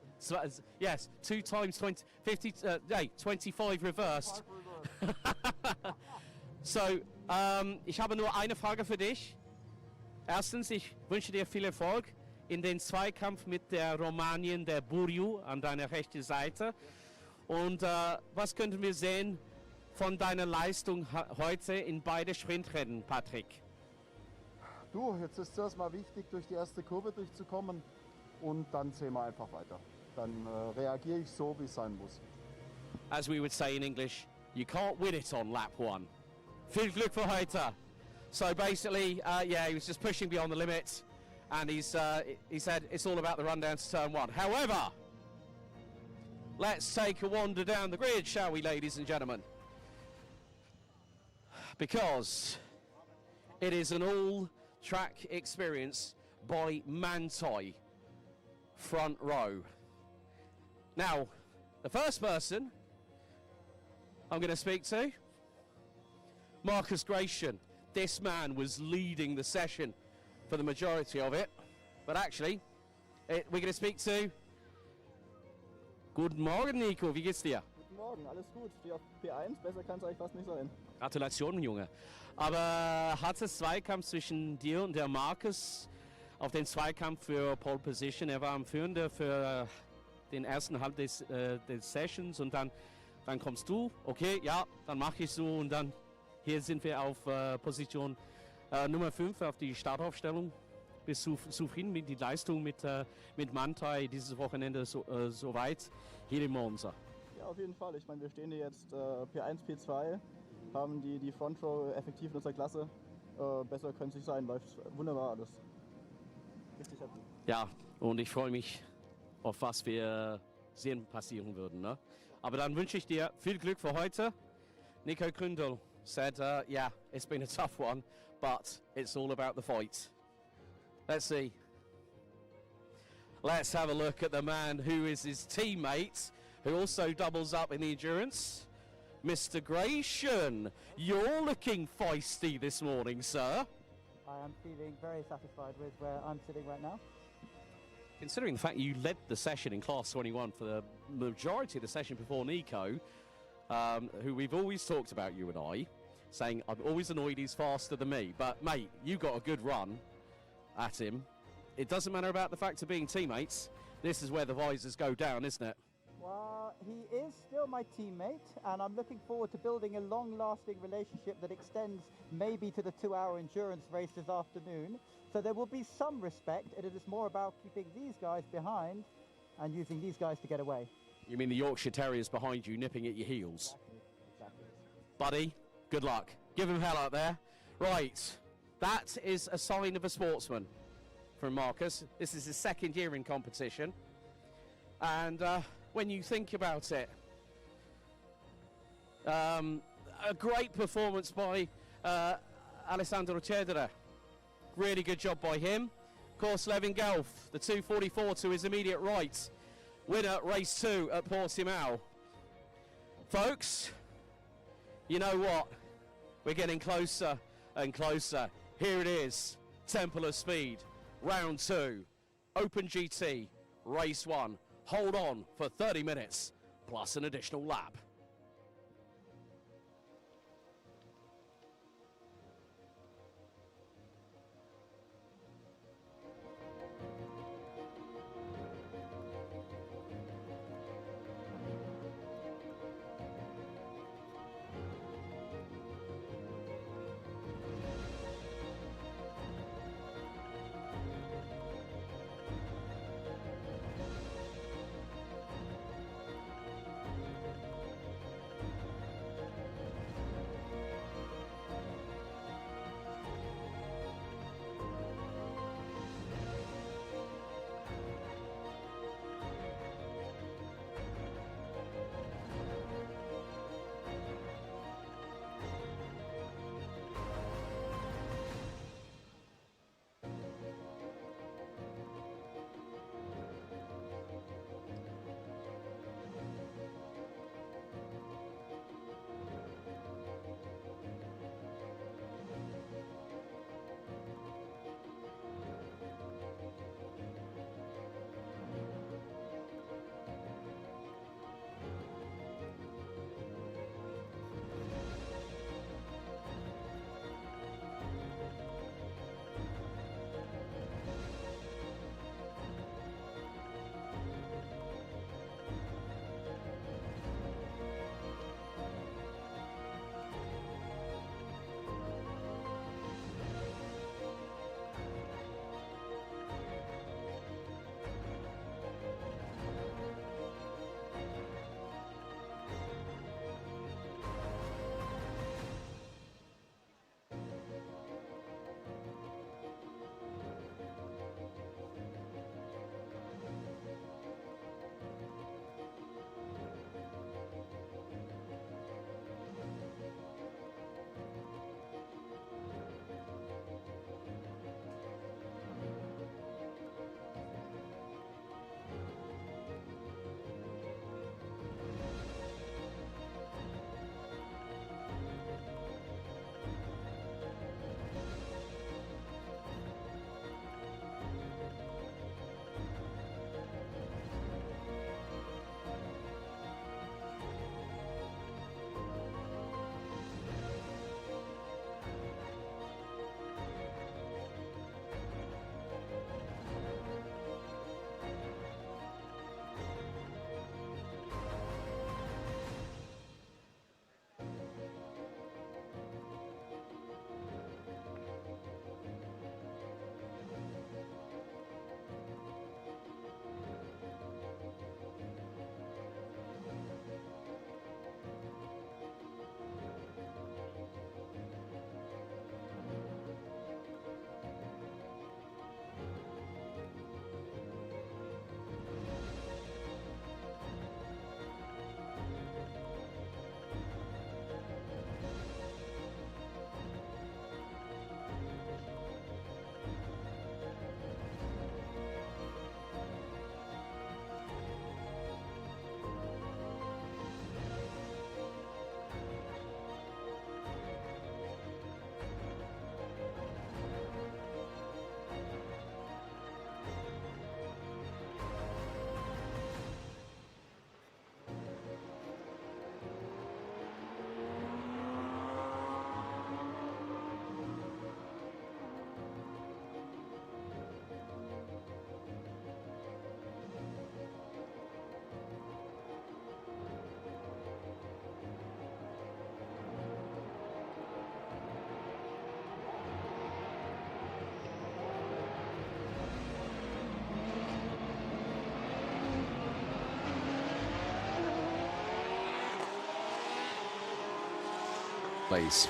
Yes, 2 times 25 reversed. So, ich habe nur eine Frage für dich. Erstens, ich wünsche dir viel Erfolg in den Zweikampf mit der Romanien, der Buriu, an deiner rechten Seite. Und was könnten wir sehen von deiner Leistung heute in beide Sprintrennen, Patrick? Du, jetzt ist es erstmal wichtig, durch die erste Kurve durchzukommen und dann sehen wir einfach weiter. Dann reagiere ich so, wie es sein muss. As we would say in English, you can't win it on lap 1. Viel Glück für heute. So basically, yeah, he was just pushing beyond the limit, and he said it's all about the run down to turn 1. However, let's take a wander down the grid, shall we, ladies and gentlemen? Because it is an all-track experience by Mantoy front row. Now, the first person I'm going to speak to, Marcus Gratian. This man was leading the session for the majority of it, but actually, we're going to speak to. Guten Morgen, Nico, wie geht's dir? Guten Morgen, alles gut. Stehe auf P1, besser kann es eigentlich fast nicht sein. Gratulation, Junge. Aber hat es Zweikampf zwischen dir und der Marcus auf den Zweikampf für Pole Position? Er war am Führender für den ersten Halb des Sessions und dann kommst du, okay, ja, dann mache ich so und dann hier sind wir auf Position Nummer 5 auf die Startaufstellung. Bist du zufrieden mit der Leistung mit Mantai dieses Wochenende soweit hier in Monza? Ja, auf jeden Fall. Ich meine, wir stehen hier jetzt P1, P2, haben die Front Row effektiv in unserer Klasse. Besser könnte es nicht sein, läuft wunderbar alles. Richtig happy. Ja, und ich freue mich auf was wir sehen passieren würden. Ne? Aber dann wünsche ich dir viel Glück für heute. Nico Gründel said, yeah, it's been a tough one, but it's all about the fight. Let's see. Let's have a look at the man who is his teammate, who also doubles up in the endurance. Mr. Gratian, you're looking feisty this morning, sir. I am feeling very satisfied with where I'm sitting right now. Considering the fact you led the session in Class 21 for the majority of the session before Nico, who we've always talked about, you and I, saying I'm always annoyed he's faster than me. But, mate, you got a good run at him. It doesn't matter about the fact of being teammates. This is where the visors go down, isn't it? Well, he is still my teammate, and I'm looking forward to building a long-lasting relationship that extends maybe to the 2-hour endurance race this afternoon. So there will be some respect, and it is more about keeping these guys behind and using these guys to get away. You mean the Yorkshire Terriers behind you nipping at your heels? Exactly. Buddy, good luck. Give him hell out there. Right, that is a sign of a sportsman from Marcus. This is his second year in competition. And when you think about it, a great performance by Alessandro Cedera. Really good job by him. Of course, Levin Gelf, the 244 to his immediate right. Winner, race 2 at Portimao. Folks, you know what? We're getting closer and closer. Here it is, Temple of Speed, round 2, Open GT, race 1. Hold on for 30 minutes, plus an additional lap. please.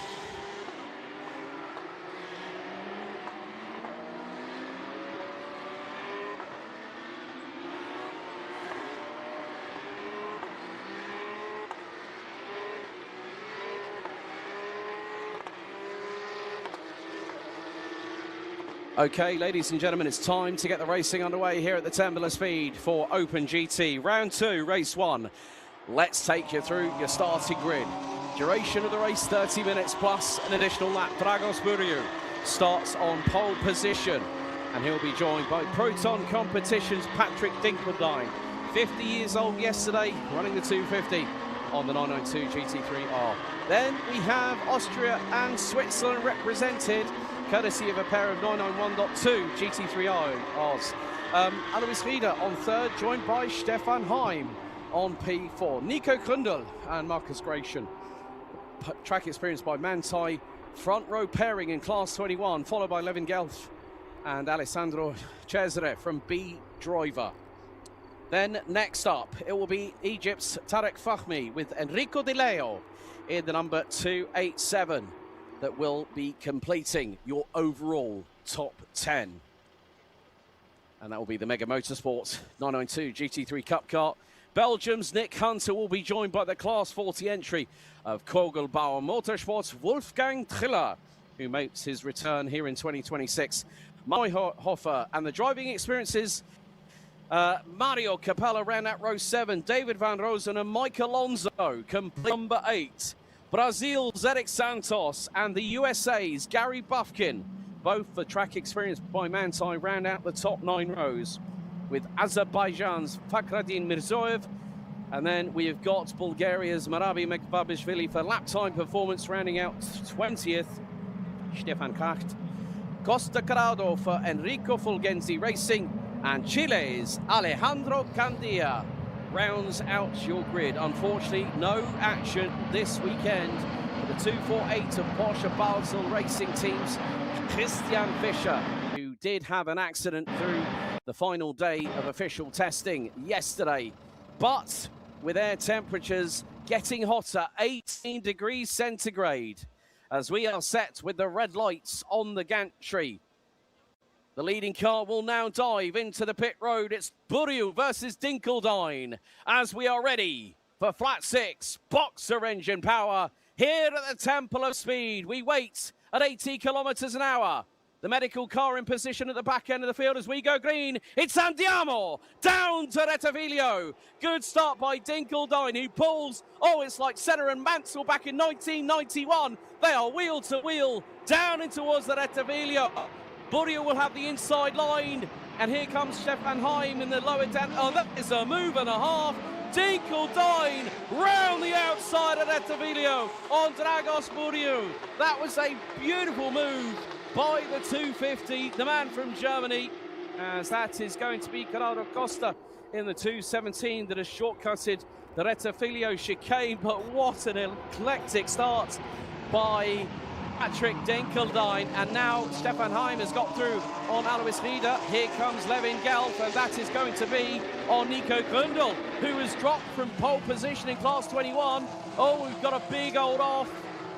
Okay, ladies and gentlemen, it's time to get the racing underway here at the Temple of Speed for Open GT. Round 2, race 1. Let's take you through your starting grid. Duration of the race, 30 minutes plus an additional lap. Dragos Buriu starts on pole position, and he'll be joined by Proton Competitions' Patrick Dinkeldine. 50 years old yesterday, running the 250 on the 992 GT3R. Then we have Austria and Switzerland represented, courtesy of a pair of 991.2 GT3Rs. Alois Rieder on third, joined by Stefan Heim on P4. Nico Grundl and Marcus Gratian. Track experience by Manthey. Front row pairing in class 21, followed by Levin Gelf and Alessandro Cesare from B Driver. Then next up, it will be Egypt's Tarek Fahmy with Enrico Di Leo in the number 287. That will be completing your overall top 10. And that will be the Mega Motorsport 992 GT3 Cup car. Belgium's Nick Hunter will be joined by the Class 40 entry of Kogelbauer Motorsport's Wolfgang Triller, who makes his return here in 2026. Mayhofer and the driving experiences, Mario Capella ran at row 7, David Van Rosen and Mike Alonso complete number 8. Brazil's Eric Santos and the USA's Gary Bufkin, both the track experience by Manthey, round out the top 9 rows, with Azerbaijan's Fakhradin Mirzoev, and then we have got Bulgaria's Marabi Mekbabishvili for lap time performance, rounding out 20th, Stefan Kracht, Costa Corrado for Enrico Fulgenzi Racing, and Chile's Alejandro Candia rounds out your grid. Unfortunately, no action this weekend for the 248 of Porsche Basel Racing teams. Christian Fischer, who did have an accident through the final day of official testing yesterday. But with air temperatures getting hotter, 18 degrees centigrade, as we are set with the red lights on the gantry. The leading car will now dive into the pit road. It's Buriu versus Dinkeldine as we are ready for flat 6, boxer engine power here at the Temple of Speed. We wait at 80 kilometers an hour. The medical car in position at the back end of the field as we go green. It's Andiamo down to Rettavillo. Good start by Dinkeldine, who pulls. Oh, it's like Senna and Mansell back in 1991. They are wheel to wheel down in towards the Rettavillo. Buriu will have the inside line, and here comes Stefan Heim in the lower down. Oh, that is a move and a half. Dinkeldine round the outside of Rettavillo on Dragos Buriu. That was a beautiful move by the 250, the man from Germany, as that is going to be Corrado Costa in the 217 that has shortcutted the Rettavillo chicane. But what an eclectic start by Patrick Dinkeldine, and now Stefan Heim has got through on Alois Rieder. Here comes Levin Gelf, and that is going to be on Nico Grundl, who has dropped from pole position in class 21. Oh, we've got a big old off,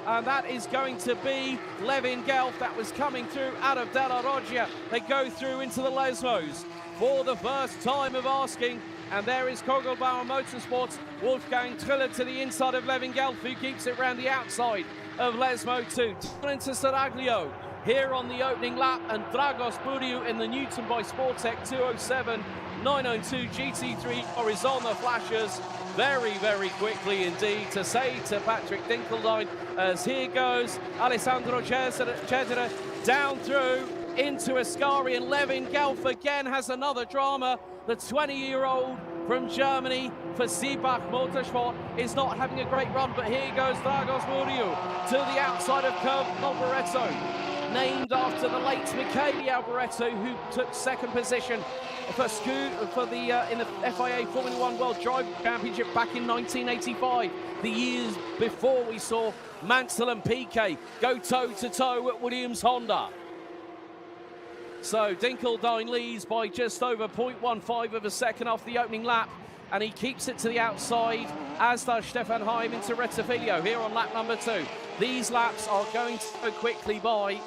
and that is going to be Levin Gelf. That was coming through out of Della Roggia. They go through into the Lesmos for the first time of asking, and there is Kogelbauer Motorsports, Wolfgang Triller to the inside of Levin Gelf, who keeps it round the outside of Lesmo 2. Down into Saraglio here on the opening lap, and Dragos Buriu in the Newton by Sportec 207 902 GT3 is on the flashers very, very quickly indeed, to say to Patrick Dinkeldine, as here goes Alessandro Cesare down through into Ascari, and Levin Gelf again has another drama. The 20-year-old from Germany for Seebach Motorsport is not having a great run, but here goes Dragos Buriu to the outside of Alboreto, named after the late Michele Alboreto, who took second position for the in the FIA Formula One World Driving Championship back in 1985, the years before we saw Mansell and Piquet go toe-to-toe at Williams Honda. So Dinkeldine leads by just over 0.15 of a second off the opening lap and he keeps it to the outside, as does Stefan Heim into Rettifilio here on lap number 2. These laps are going to go quickly by,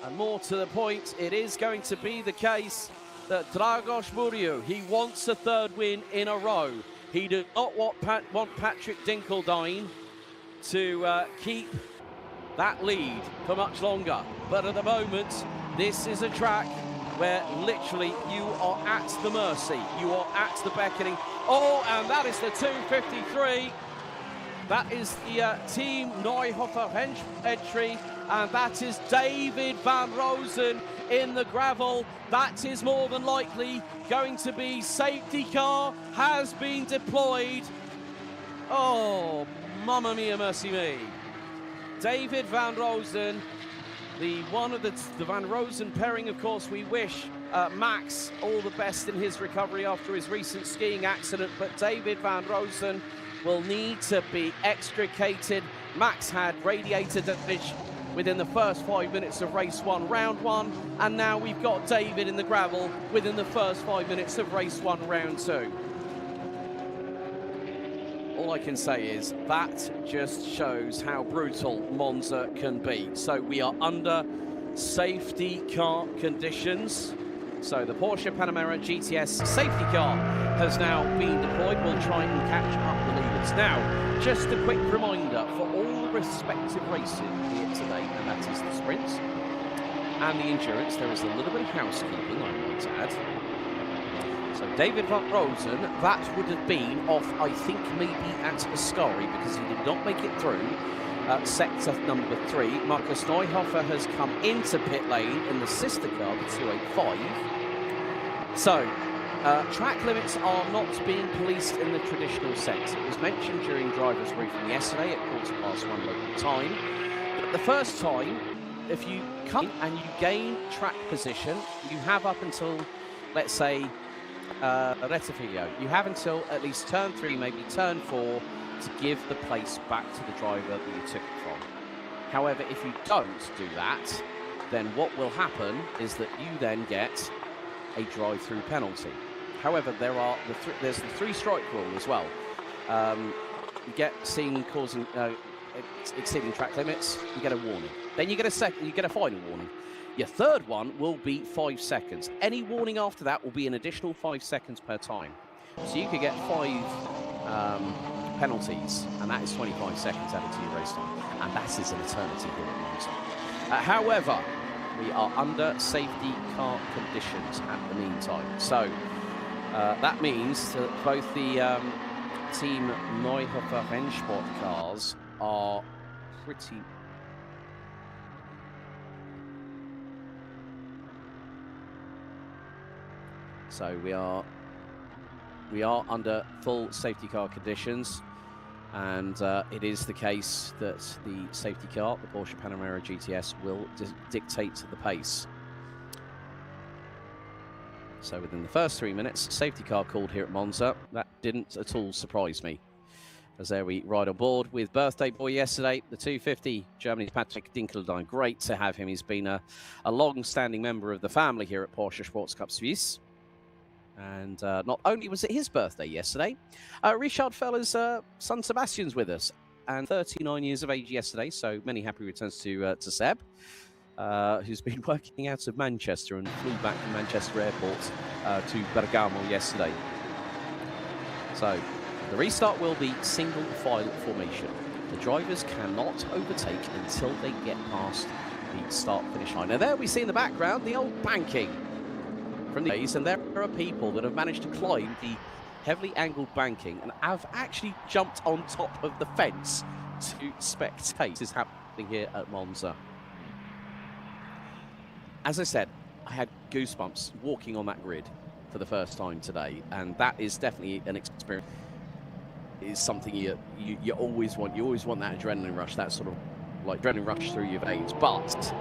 and more to the point, it is going to be the case that Dragos Buriu, he wants a 3rd win in a row. He does not want Patrick Dinkeldine to keep that lead for much longer. But at the moment, this is a track where literally you are at the mercy. You are at the beckoning. Oh, and that is the 2:53. That is the Team Neuhofer entry, and that is David Van Rosen in the gravel. That is more than likely going to be safety car has been deployed. Oh, mamma mia, mercy me. David Van Rosen, one of the Van Rosen pairing, of course. We wish Max all the best in his recovery after his recent skiing accident, but David Van Rosen will need to be extricated. Max had radiator damage within the first 5 minutes of race 1, round 1, and now we've got David in the gravel within the first 5 minutes of race 1, round 2. All I can say is that just shows how brutal Monza can be. So we are under safety car conditions. So the Porsche Panamera GTS safety car has now been deployed. We'll try and catch up the leaders. Now, just a quick reminder for all the respective races here today, and that is the sprints and the endurance. There is a little bit of housekeeping, I might add. So David Van Rosen, that would have been off, I think, maybe at Ascari, because he did not make it through sector number 3. Markus Neuhofer has come into pit lane in the sister car, the 285. So, track limits are not being policed in the traditional sense. It was mentioned during driver's briefing yesterday at 1:15 local time. But the first time, if you come and you gain track position, you have up until, let's say, Rettifilio. You have until at least turn 3, maybe turn 4, to give the place back to the driver that you took it from. However, if you don't do that, then what will happen is that you then get a drive-through penalty. However, there's the 3-strike rule as well. You get seen causing exceeding track limits, you get a warning. Then you get a final warning. Your third one will be 5 seconds. Any warning after that will be an additional 5 seconds per time. So you could get 5 penalties, and that is 25 seconds added to your race time. And that is an eternity here at Monza. However, we are under safety car conditions at the meantime. So that means that both the Team Neuhofer Rennsport cars are pretty... So we are under full safety car conditions, and it is the case that the safety car, the Porsche Panamera GTS, will dictate the pace. So within the first 3 minutes, safety car called here at Monza. That didn't at all surprise me, as there we ride on board with birthday boy yesterday, the 250, Germany's Patrick Dinkeldine. Great to have him. He's been a long-standing member of the family here at Porsche Sports Cup Suisse. And not only was it his birthday yesterday, Richard Feller's son Sebastian's with us, and 39 years of age yesterday, so many happy returns to Seb, who's been working out of Manchester and flew back from Manchester Airport to Bergamo yesterday. So the restart will be single file formation. The drivers cannot overtake until they get past the start-finish line. Now there we see in the background the old banking from the days, and there are people that have managed to climb the heavily angled banking and have actually jumped on top of the fence to spectate. This is happening here at Monza. As I said, I had goosebumps walking on that grid for the first time today, and that is definitely an experience. Is something you always want. You always want that adrenaline rush, that sort of like adrenaline rush through your veins. But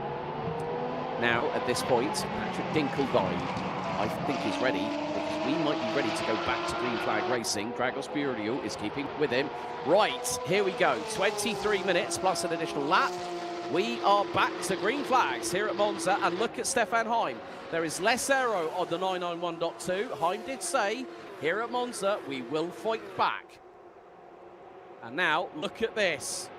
now at this point, Patrick Dinkeldine, I think he's ready, because we might be ready to go back to green flag racing. Dragos Buriu is keeping with him. Right, here we go. 23 minutes plus an additional lap. We are back to green flags here at Monza, and look at Stefan Heim. There is less aero on the 991.2. Heim did say here at Monza, we will fight back. And now, look at this.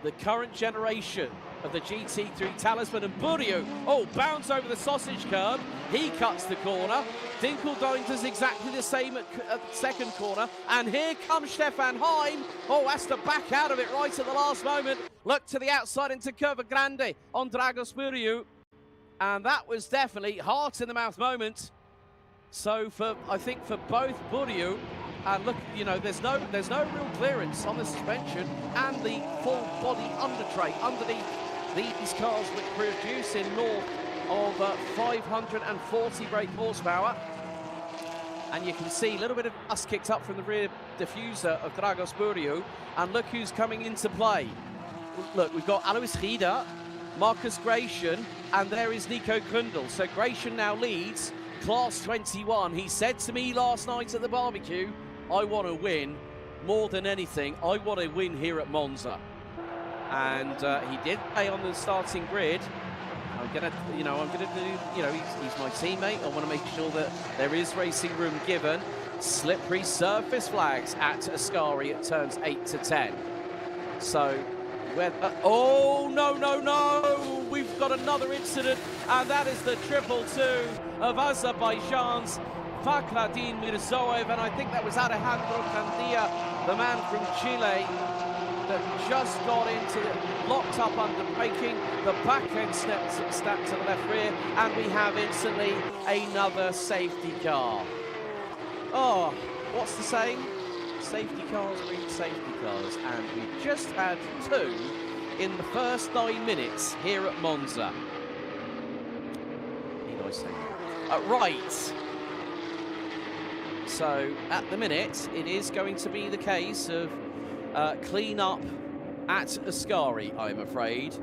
The current generation of the GT3 Talisman and Burio. Oh, bounce over the sausage curb. He cuts the corner. Dinkeldine does exactly the same at second corner. And here comes Stefan Heim. Oh, has to back out of it right at the last moment. Look to the outside into Curva Grande on Dragos Burio. And that was definitely heart in the mouth moment. So I think for both Burio, and look, you know, there's no real clearance on the suspension and the full body under tray underneath these cars, which produce in north of 540 brake horsepower. And you can see a little bit of dust kicked up from the rear diffuser of Dragos Burio. And look who's coming into play. Look, we've got Alois Rieder, Marcus Gratian, and there is Nico Gründel. So Gratian now leads Class 21. He said to me last night at the barbecue, I want to win more than anything. I want to win here at Monza. And he did play on the starting grid. I'm gonna do, you know, he's my teammate. I want to make sure that there is racing room given. Slippery surface flags at Ascari at turns 8 to 10. So, oh, no. We've got another incident, and that is the 222 of Azerbaijan's Fakhradin Mirzoev, and I think that was Alejandro Candia, the man from Chile, that just got into it, locked up under braking. The back end snapped to the left rear, and we have instantly another safety car. Oh, what's the saying? Safety cars breed safety cars, and we just had 2 in the first 9 minutes here at Monza. Need I say that? Right. So at the minute, it is going to be the case of clean up at Ascari, I'm afraid.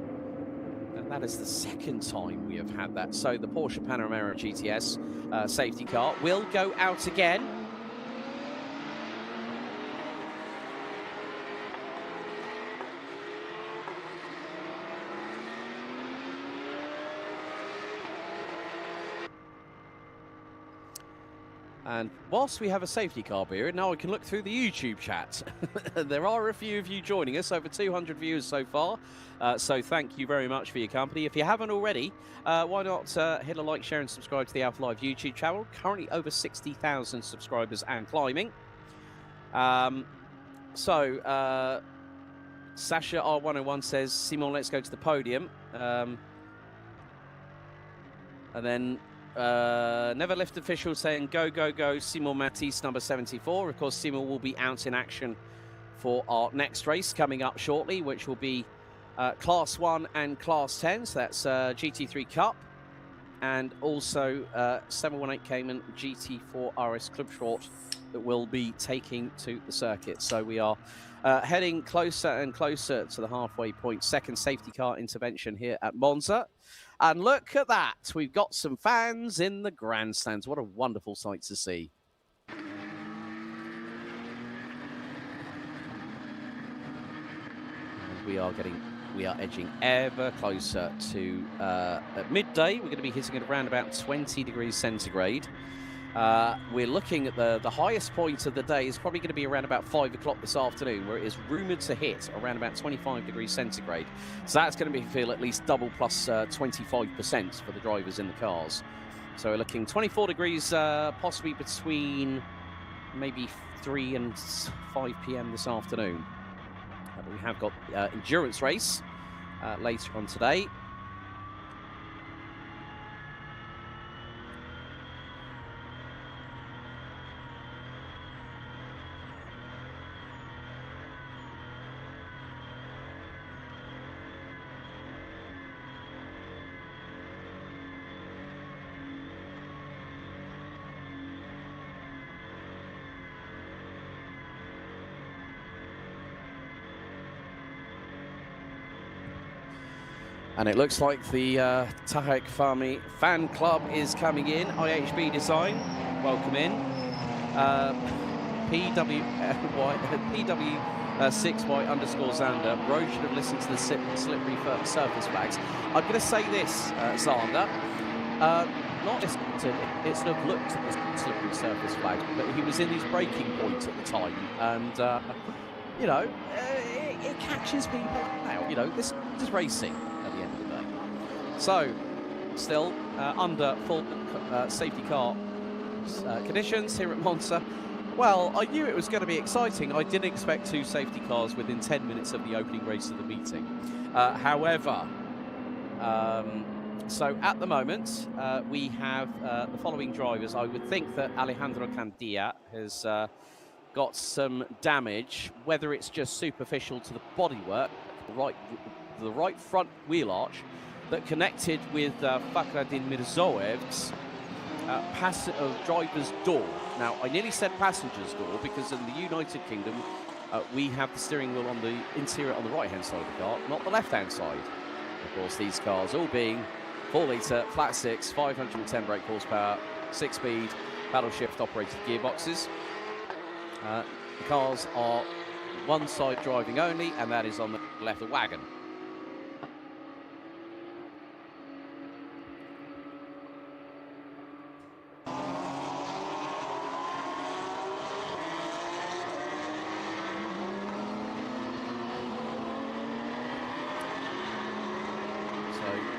And that is the second time we have had that. So the Porsche Panamera GTS safety car will go out again. And whilst we have a safety car period, now I can look through the YouTube chat. There are a few of you joining us, over 200 viewers so far. So thank you very much for your company. If you haven't already, why not hit a like, share and subscribe to the alphalive YouTube channel. Currently over 60,000 subscribers and climbing. Sasha R101 says, Simon, let's go to the podium. And then Never Lift official saying go Simon Matisse number 74. Of course, Simon will be out in action for our next race coming up shortly, which will be Class 1 and Class 10. So that's GT3 Cup and also 718 Cayman GT4 RS Club Short that will be taking to the circuit. So we are heading closer and closer to the halfway point. Second safety car intervention here at Monza. And look at that. We've got some fans in the grandstands. What a wonderful sight to see. And we are edging ever closer to at midday. We're going to be hitting at around about 20 degrees centigrade. We're looking at the highest point of the day is probably going to be around about 5 o'clock this afternoon, where it is rumoured to hit around about 25 degrees centigrade. So that's going to feel at least double plus 25% for the drivers in the cars. So we're looking 24 degrees possibly between maybe 3 and 5 p.m. this afternoon. We have got endurance race later on today. And it looks like the Tahek Fahmy fan club is coming in. IHB Design, welcome in. PW6Y underscore Xander. Bro should have listened to the slippery surface flags. I'm going to say this, Xander. not just it sort of looked at the slippery surface flag, but he was in his braking point at the time, and you know, it catches people out. You know, this is racing at the end of the day. So, still under full safety car conditions here at Monza. Well, I knew it was going to be exciting. I didn't expect 2 safety cars within 10 minutes of the opening race of the meeting. However, so at the moment, we have the following drivers. I would think that Alejandro Candia has got some damage, whether it's just superficial to the bodywork, the right front wheel arch that connected with Fakhreddin Mirzoev's driver's door. Now, I nearly said passenger's door because in the United Kingdom, we have the steering wheel on the interior on the right-hand side of the car, not the left-hand side. Of course, these cars all being 4-litre, flat 6, 510 brake horsepower, 6-speed, paddle shift operated gearboxes. The cars are one side driving only, and that is on the left of the wagon.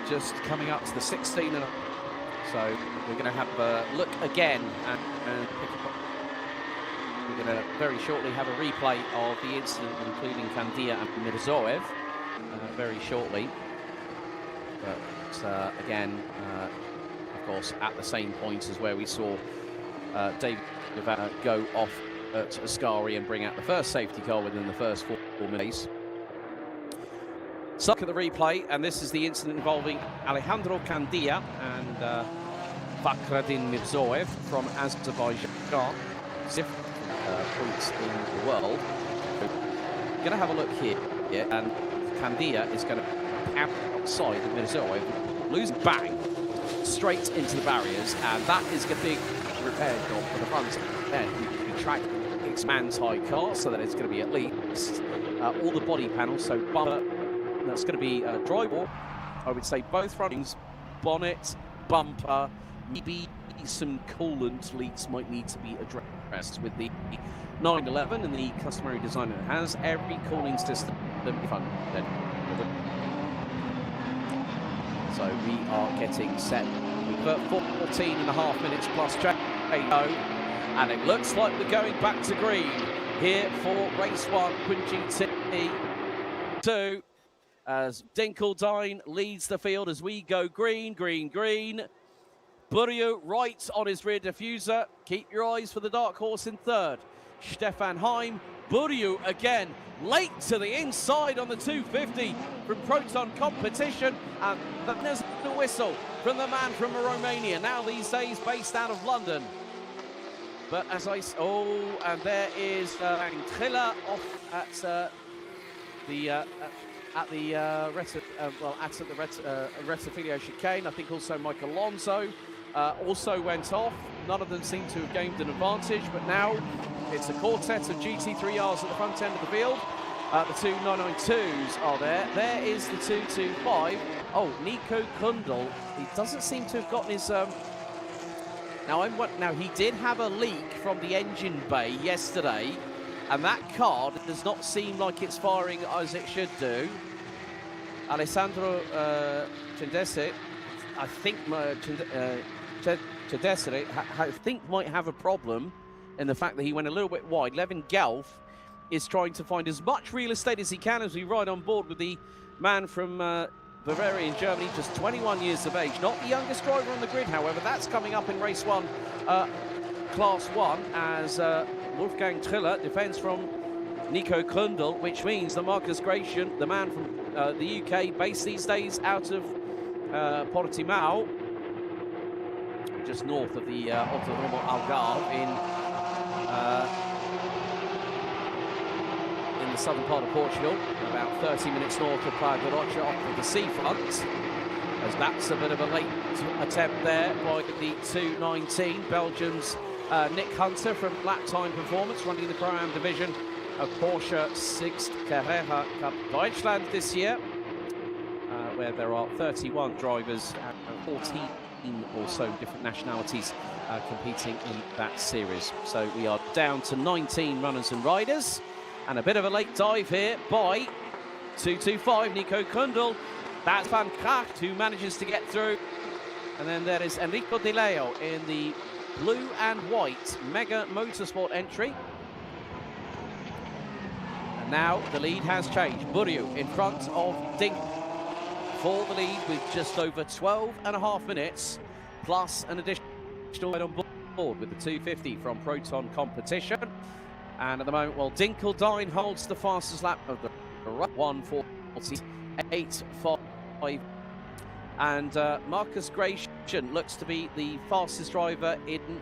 Just coming up to the 16, and so we're going to have a look again and we're going to very shortly have a replay of the incident, including Candia and Mirzoev, very shortly. But again, of course, at the same point as where we saw David go off at Ascari and bring out the first safety car within the first 4 minutes. So look at the replay, and this is the incident involving Alejandro Candia and Fakhreddin Mirzoev from Azerbaijan, different points in the world. We're going to have a look here, and Candia is going to outside of Mirzoev, losing bang straight into the barriers, and that is a big repair job for the front end. We track expands high car, so that it's going to be at least all the body panels, so bumper. That's going to be drywall. I would say both frontings, bonnet, bumper, maybe some coolant leaks might need to be addressed with the 911 and the customary design it has. Every cooling system funded. So we are getting set for 14.5 minutes plus check. And it looks like we're going back to green here for race 1, Punji T2. As Dinkeldine leads the field as we go green, green, green. Burriu right on his rear diffuser. Keep your eyes for the dark horse in third. Stefan Heim. Burriu again, late to the inside on the 250 from Proton Competition. And there's the whistle from the man from Romania, now these days based out of London. But as I... Oh, and there is Triller off at the Rettifilio chicane. I think also Mike Alonso also went off. None of them seem to have gained an advantage, but now it's a quartet of GT3Rs at the front end of the field. The two 992s are there. There is the 225. Oh, Nico Kundl. He doesn't seem to have gotten his... Now he did have a leak from the engine bay yesterday, and that card does not seem like it's firing as it should do. Alessandro Cendesi, I think Cendesi, I think might have a problem in the fact that he went a little bit wide. Levin Gelf is trying to find as much real estate as he can as we ride on board with the man from Bavaria in Germany, just 21 years of age. Not the youngest driver on the grid, however. That's coming up in race 1, class 1, as Wolfgang Triller defends from Nico Kundl, which means that Marcus Gratian, the man from the UK, based these days out of Portimao, just north of the Autodromo Algarve in the southern part of Portugal, about 30 minutes north of Praia da Rocha off of the seafront, as that's a bit of a late attempt there by the 219. Belgium's Nick Hunter from Lap Time Performance, running the Pro-Am division of Porsche 6 Carrera Cup Deutschland this year, where there are 31 drivers and 14 or so different nationalities competing in that series. So we are down to 19 runners and riders, and a bit of a late dive here by 225 Nico Kundel. That's Van Kracht who manages to get through. And then there is Enrico De Leo in the blue and white Mega Motorsport entry. And now the lead has changed. Buriu in front of Dink for the lead with just over 12.5 minutes, plus an additional ride on board with the 250 from Proton Competition. And at the moment, well, Dinkeldine holds the fastest lap of the 1:48.85. And Marcus Gratian looks to be the fastest driver in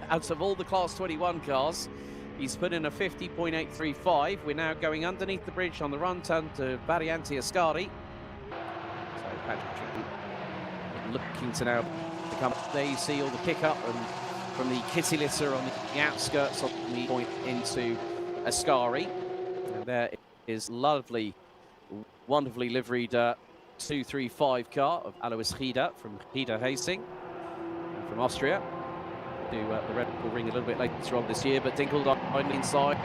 out of all the Class 21 cars. He's put in a 50.835. We're now going underneath the bridge on the run turn to Variante Ascari. So Patrick looking to now become. There you see all the pickup and from the kitty litter on the outskirts of the point into Ascari. And there is lovely, wonderfully liveried 235 car of Alois Rieder from Rieder Racing from Austria. Do the Red Bull Ring a little bit later on this year, but Dinkeldine inside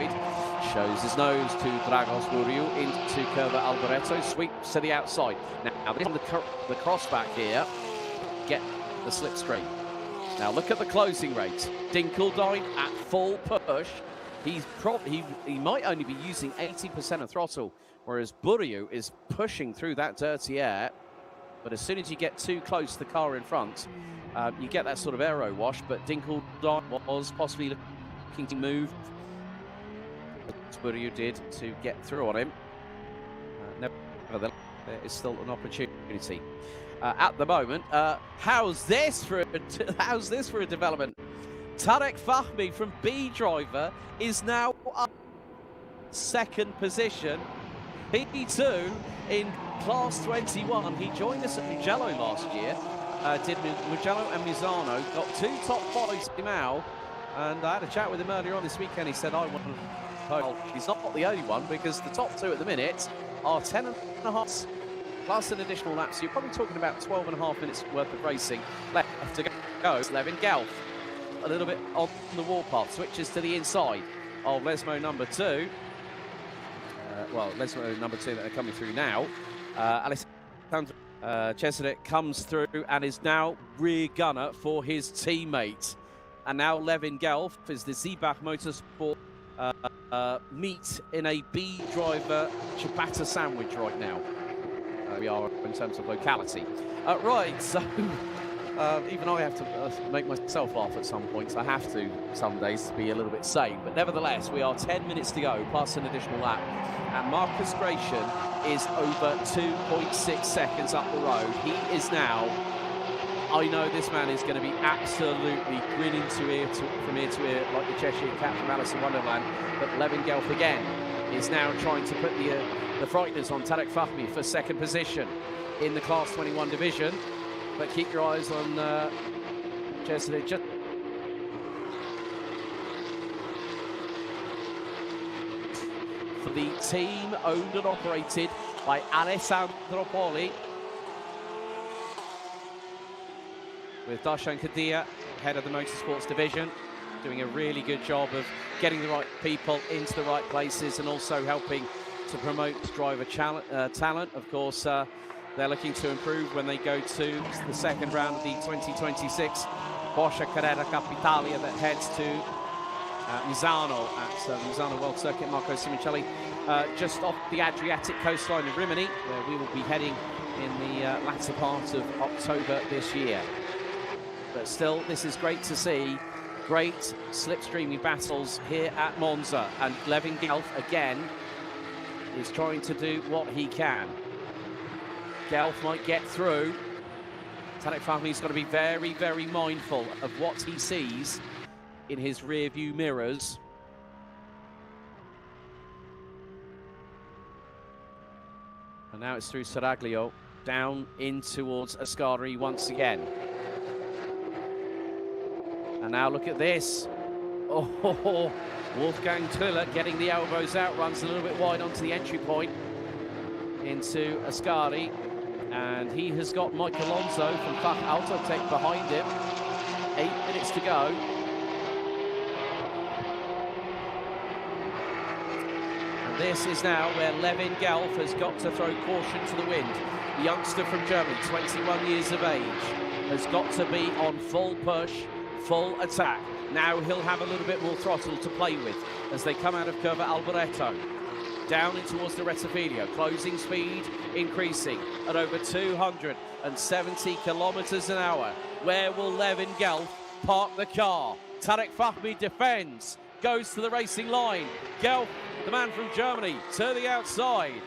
shows his nose to Dragos Buriu into Curva Alboreto, sweeps to the outside. Now this on the crossback here, get the slipstream. Now look at the closing rate. Dinkeldine at full push. He might only be using 80% of throttle, whereas Buriu is pushing through that dirty air. But as soon as you get too close to the car in front, you get that sort of aero wash. But Dinkeldine was possibly looking to move, as Buriu did, to get through on him. Nevertheless, there is still an opportunity. At the moment, how's this for a development? Tarek Fahmy from B driver is now up second position. He too in Class 21. He joined us at Mugello last year. Did Mugello and Misano. Got 2 top fives now. And I had a chat with him earlier on this weekend. He said, I want to. He's not the only one, because the top 2 at the minute are 10.5 plus an additional lap. So you're probably talking about 12.5 minutes worth of racing left to go. Levin Gelf a little bit on the warpath, switches to the inside of Lesmo number 2. Lesmo number 2 that are coming through now. Alessandro Cesare comes through and is now rear gunner for his teammate. And now Levin Gelf is the Ziebach Motorsport meet in a B driver ciabatta sandwich right now. We are in terms of locality. Right, so even I have to make myself laugh at some points. I have to some days to be a little bit sane. But nevertheless, we are 10 minutes to go, plus an additional lap. And Marcus Gratian is over 2.6 seconds up the road. He is now, I know this man is going to be absolutely grinning from ear to ear like the Cheshire Cat from Alice in Wonderland. But Levin Gelf again is now trying to put the frighteners on Tarek Fahmy for second position in the Class 21 division. But keep your eyes on Cesare. For the team owned and operated by Alessandro Poli, with Darshan Kadia, head of the motorsports division, doing a really good job of getting the right people into the right places and also helping to promote driver talent. Of course, they're looking to improve when they go to the second round of the 2026 Porsche Carrera Capitalia that heads to Misano at the Misano World Circuit. Marco Simoncelli just off the Adriatic coastline of Rimini, where we will be heading in the latter part of October this year. But still, this is great to see. Great slipstreamy battles here at Monza, and Levin Gelf again is trying to do what he can. Gelf might get through. Tarek Fahmy's got to be very, very mindful of what he sees in his rear view mirrors. And now it's through Saraglio, down in towards Ascari once again. And now look at this. Oh, Wolfgang Triller getting the elbows out, runs a little bit wide onto the entry point into Ascari. And he has got Mike Alonso from Fach Autotech behind him. 8 minutes to go. And this is now where Levin Gelf has got to throw caution to the wind. The youngster from Germany, 21 years of age, has got to be on full push, full attack. Now he'll have a little bit more throttle to play with as they come out of Curva Alboreto. Down in towards the Rettifiglio, closing speed increasing at over 270 kilometers an hour. Where will Levin Gelf park the car? Tarek Fahmy defends, goes to the racing line. Gelf, the man from Germany, to the outside.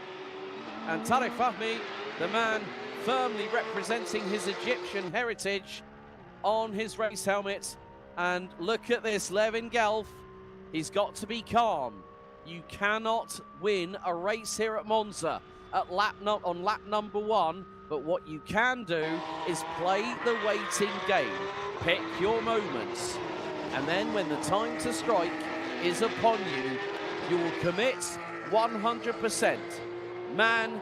And Tarek Fahmy, the man firmly representing his Egyptian heritage on his race helmet. And look at this, Levin Gelf, he's got to be calm. You cannot win a race here at Monza at on lap number 1, but what you can do is play the waiting game. Pick your moments, and then when the time to strike is upon you, you will commit 100%. Man,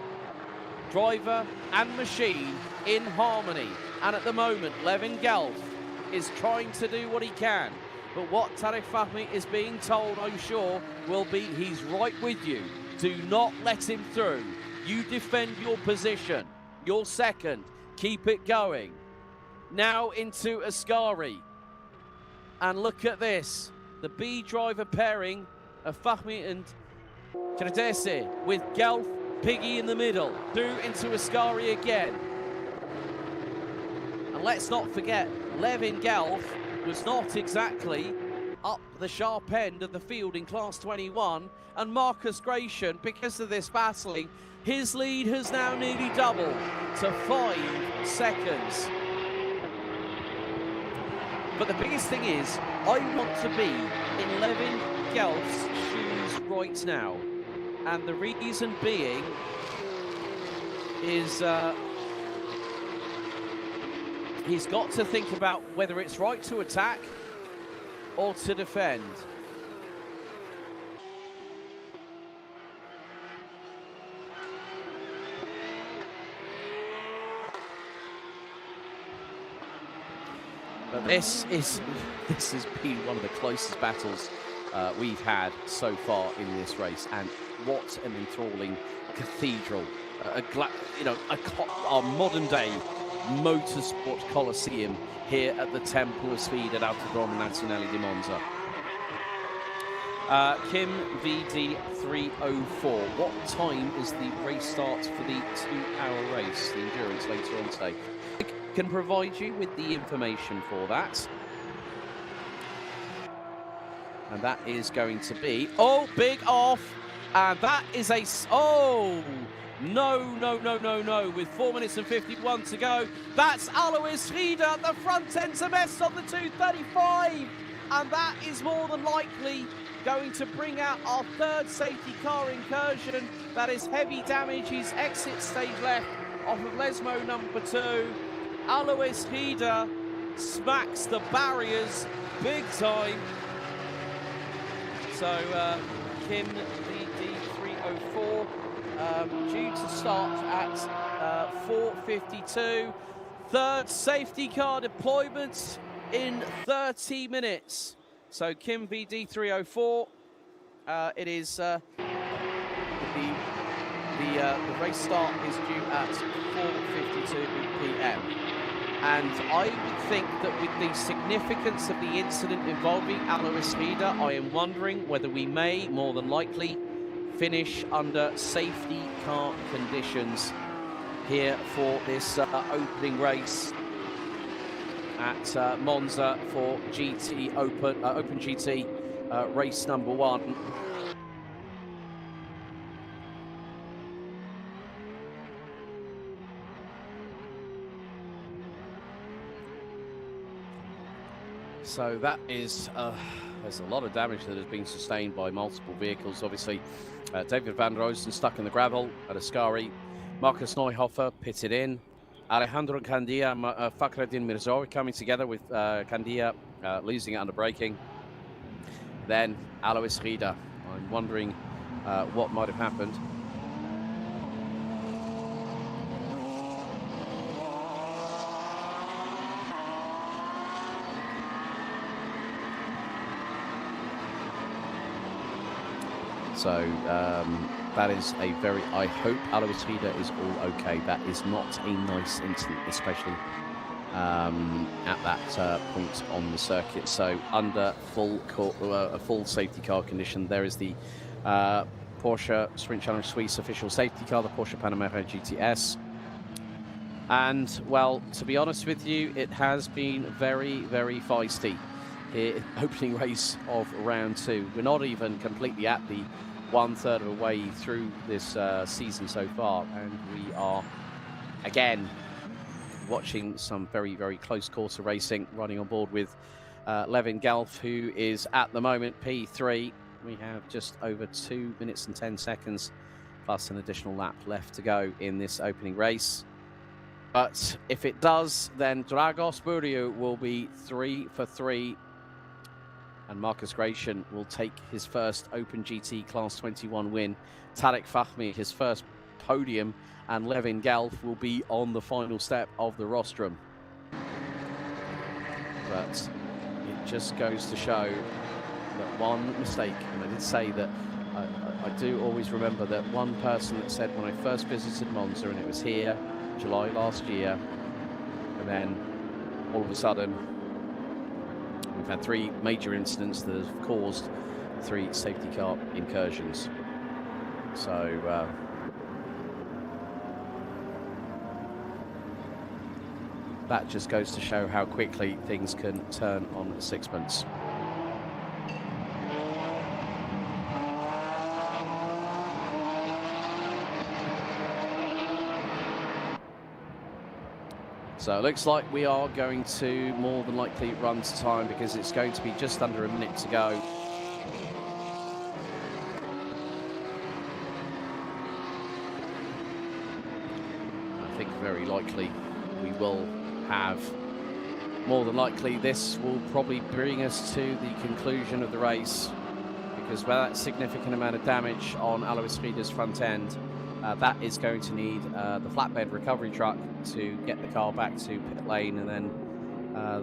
driver and machine in harmony. And at the moment, Levin Gelf is trying to do what he can. But what Tarek Fahmy is being told, I'm sure, will be he's right with you. Do not let him through. You defend your position. You're second. Keep it going. Now into Ascari. And look at this. The B driver pairing of Fahmy and Credese with Gelf, Piggy in the middle. Through into Ascari again. And let's not forget, Levin Gelf was not exactly up the sharp end of the field in Class 21, and Marcus Gratian, because of this battling, his lead has now nearly doubled to 5 seconds. But the biggest thing is, I want to be in Levin Gelf's shoes right now, and the reason being is he's got to think about whether it's right to attack or to defend. But this has been one of the closest battles we've had so far in this race, and what an enthralling cathedral, our modern day motorsport Colosseum here at the Temple of Speed at Autodromo Nazionale di Monza. Kim VD 304. What time is the race start for the 2-hour race, the endurance, later on today? I can provide you with the information for that. And that is going to be, big off. And that is a, no, with 4 minutes and 51 to go. That's Alois Rieder at the front end to mess on the 235. And that is more than likely going to bring out our third safety car incursion. That is heavy damage. He's exit stage left off of Lesmo number 2. Alois Rieder smacks the barriers big time. So Kim VD 304 due to start at 4:52. Third safety car deployment in 30 minutes. So Kim VD 304, it is the race start is due at 4:52 p.m. And I would think that with the significance of the incident involving Alois Rieder, I am wondering whether we may, more than likely, finish under safety car conditions here for this opening race at Monza for GT Open GT race number 1. So that is, there's a lot of damage that has been sustained by multiple vehicles. Obviously, David van Rosen stuck in the gravel at Ascari. Marcus Neuhofer pitted in. Alejandro Candia, Fakhreddin Mirzaoui coming together with Candia losing it under braking. Then Alois Rieder. I'm wondering what might have happened. So that is a very, I hope Alois Rieder is all okay. That is not a nice incident, especially at that point on the circuit. So under full safety car condition, there is the Porsche Sprint Challenge Suisse official safety car, the Porsche Panamera GTS. And, well, to be honest with you, it has been very, very feisty. Opening race of round 2. We're not even completely at the 1/3 of the way through this season so far, and we are, again, watching some very, very close quarter racing, running on board with Levin Gelf, who is at the moment P3. We have just over 2 minutes and 10 seconds, plus an additional lap left to go in this opening race. But if it does, then Dragos Buriu will be 3 for 3. And Marcus Gratian will take his first Open GT Class 21 win. Tarek Fahmy, his first podium. And Levin Gelf will be on the final step of the rostrum. But it just goes to show that one mistake, and I did say that I do always remember that one person that said when I first visited Monza, and it was here, July last year, and then all of a sudden we've had 3 major incidents that have caused 3 safety car incursions. So that just goes to show how quickly things can turn on sixpence. So it looks like we are going to more than likely run to time, because it's going to be just under a minute to go. I think very likely we will have, more than likely this will probably bring us to the conclusion of the race, because with that significant amount of damage on Alois Rieder's front end, that is going to need the flatbed recovery truck to get the car back to pit lane, and then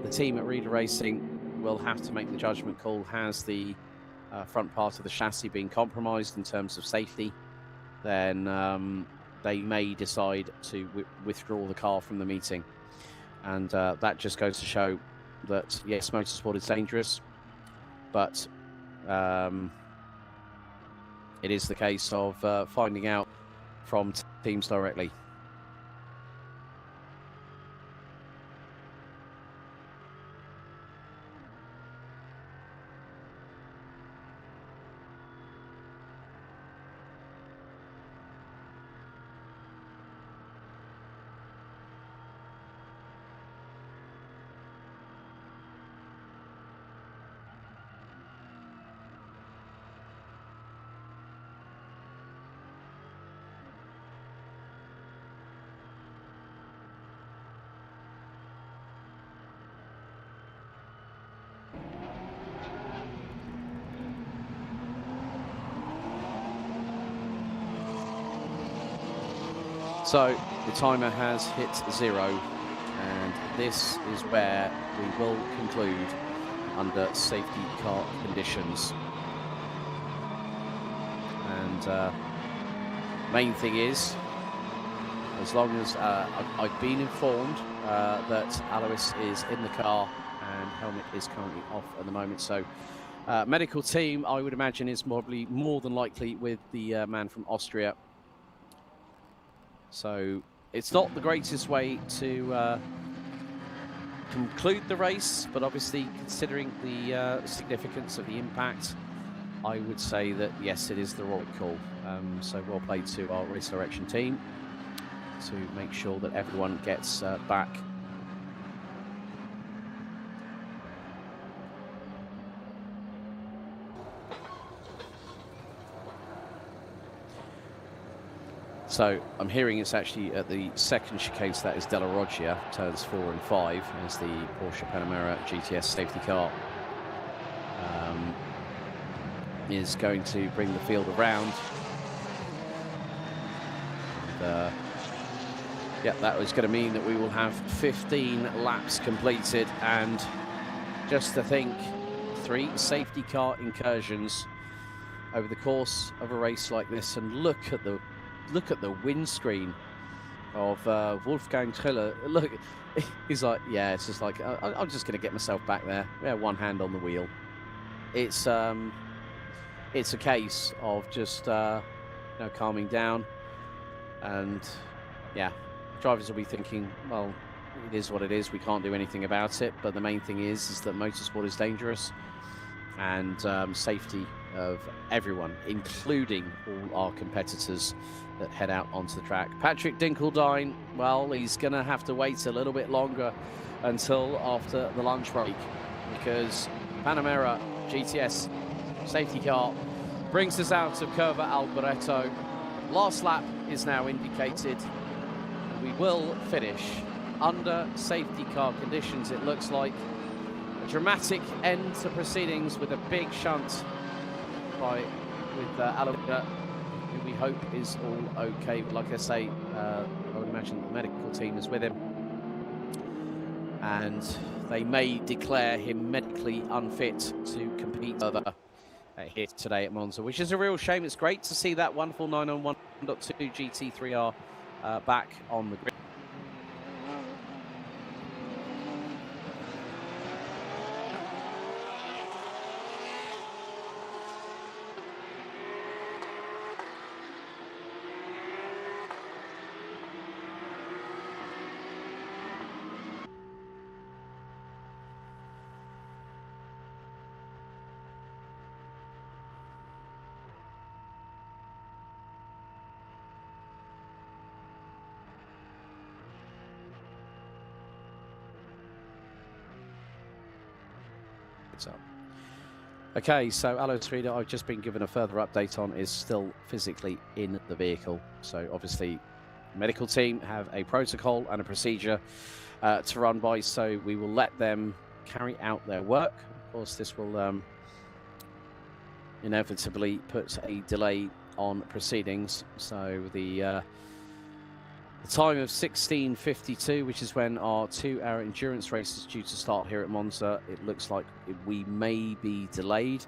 the team at Rieder Racing will have to make the judgment call. Has the front part of the chassis been compromised in terms of safety? Then they may decide to withdraw the car from the meeting. And that just goes to show that, yes, motorsport is dangerous, but it is the case of finding out from teams directly. So the timer has hit 0, and this is where we will conclude under safety car conditions. And main thing is, as long as I've been informed that Alois is in the car and helmet is currently off at the moment. So medical team, I would imagine, is probably more than likely with the man from Austria. So it's not the greatest way to conclude the race, but obviously considering the significance of the impact, I would say that yes, it is the right call. So well played to our race direction team to make sure that everyone gets back. So I'm hearing it's actually at the second chicane, so that is Della Roggia, turns 4 and 5, as the Porsche Panamera GTS safety car is going to bring the field around. And, yeah, that was going to mean that we will have 15 laps completed, and just to think, 3 safety car incursions over the course of a race like this, and look at the windscreen of Wolfgang Triller. Look, he's like, yeah, it's just like, I'm just going to get myself back there. Yeah, one hand on the wheel. It's a case of just calming down, and yeah, drivers will be thinking, well, it is what it is. We can't do anything about it. But the main thing is that motorsport is dangerous, and safety of everyone, including all our competitors that head out onto the track. Patrick Dinkeldine, well, he's going to have to wait a little bit longer until after the lunch break, because Panamera GTS safety car brings us out of Curva Alboreto. Last lap is now indicated. We will finish under safety car conditions. It looks like a dramatic end to proceedings with a big shunt with Aloha, who we hope is all okay. Like I say, I would imagine the medical team is with him, and they may declare him medically unfit to compete further here today at Monza, which is a real shame. It's great to see that wonderful 991.2 GT3R back on the grid. Okay, so Alois Rieder, I've just been given a further update on, is still physically in the vehicle. So obviously, the medical team have a protocol and a procedure to run by, so we will let them carry out their work. Of course, this will inevitably put a delay on proceedings. So the time of 16:52, which is when our 2-hour endurance race is due to start here at Monza, it looks like we may be delayed.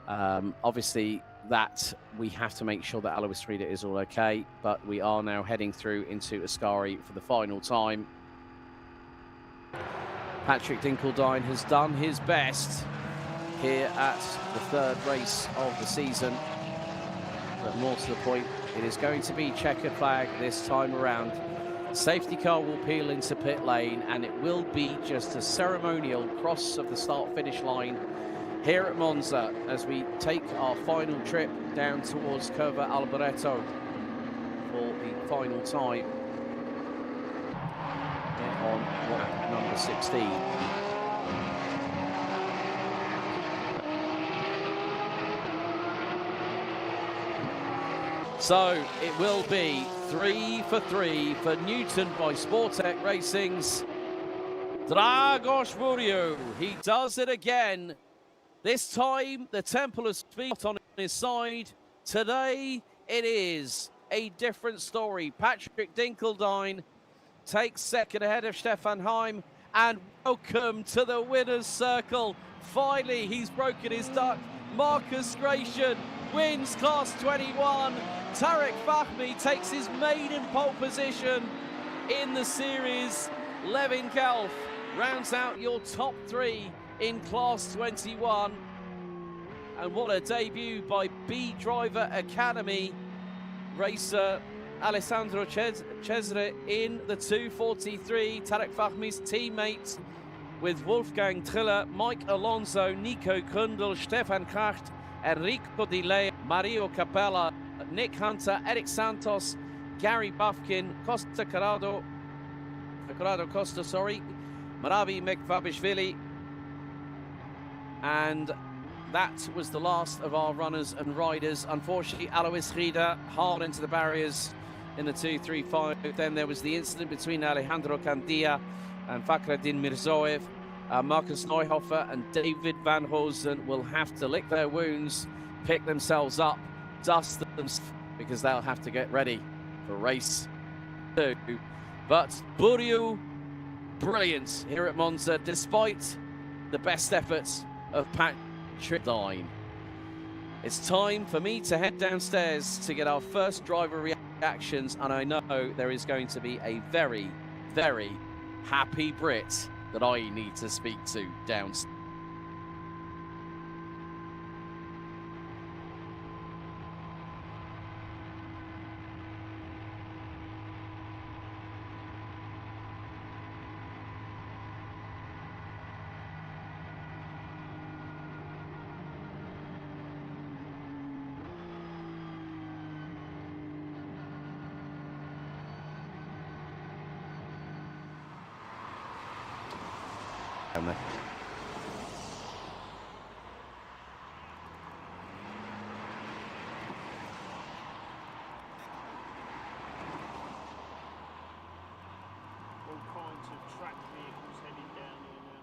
Obviously, that we have to make sure that Alois Rieder is all okay, but we are now heading through into Ascari for the final time. Patrick Dinkeldine has done his best here at the third race of the season, but more to the point, it is going to be checkered flag this time around. Safety car will peel into pit lane, and it will be just a ceremonial cross of the start-finish line here at Monza as we take our final trip down towards Curva Alboreto for the final time on lap number 16. So it will be 3 for 3 for Newton by Sportec Racing's Dragos Buriu. He does it again. This time the Temple of Speed on his side. Today it is a different story. Patrick Dinkeldine takes second ahead of Stefan Heim, and welcome to the winner's circle. Finally, he's broken his duck. Marcus Gratian wins Class 21. Tarek Fahmy takes his maiden pole position in the series. Levin Gelf rounds out your top 3 in Class 21. And what a debut by B Driver Academy racer Alessandro Cesare in the 243. Tarek Fahmy's teammates with Wolfgang Triller, Mike Alonso, Nico Kundl, Stefan Kracht, Enrico Di Leo, Mario Capella, Nick Hunter, Eric Santos, Gary Bufkin, Corrado Costa, Maravi Mekvabishvili. And that was the last of our runners and riders. Unfortunately, Alois Rieder hard into the barriers in the 235. Then there was the incident between Alejandro Candia and Fakhreddin Mirzoev. Marcus Neuhofer and David Van Hosen will have to lick their wounds, pick themselves up, dust themselves, because they'll have to get ready for race 2. But Buriu, brilliant here at Monza, despite the best efforts of Patrick Dinkeldine. It's time for me to head downstairs to get our first driver reactions, and I know there is going to be a very, very happy Brit that I need to speak to downstairs. Down there. All kinds of track vehicles heading down here now.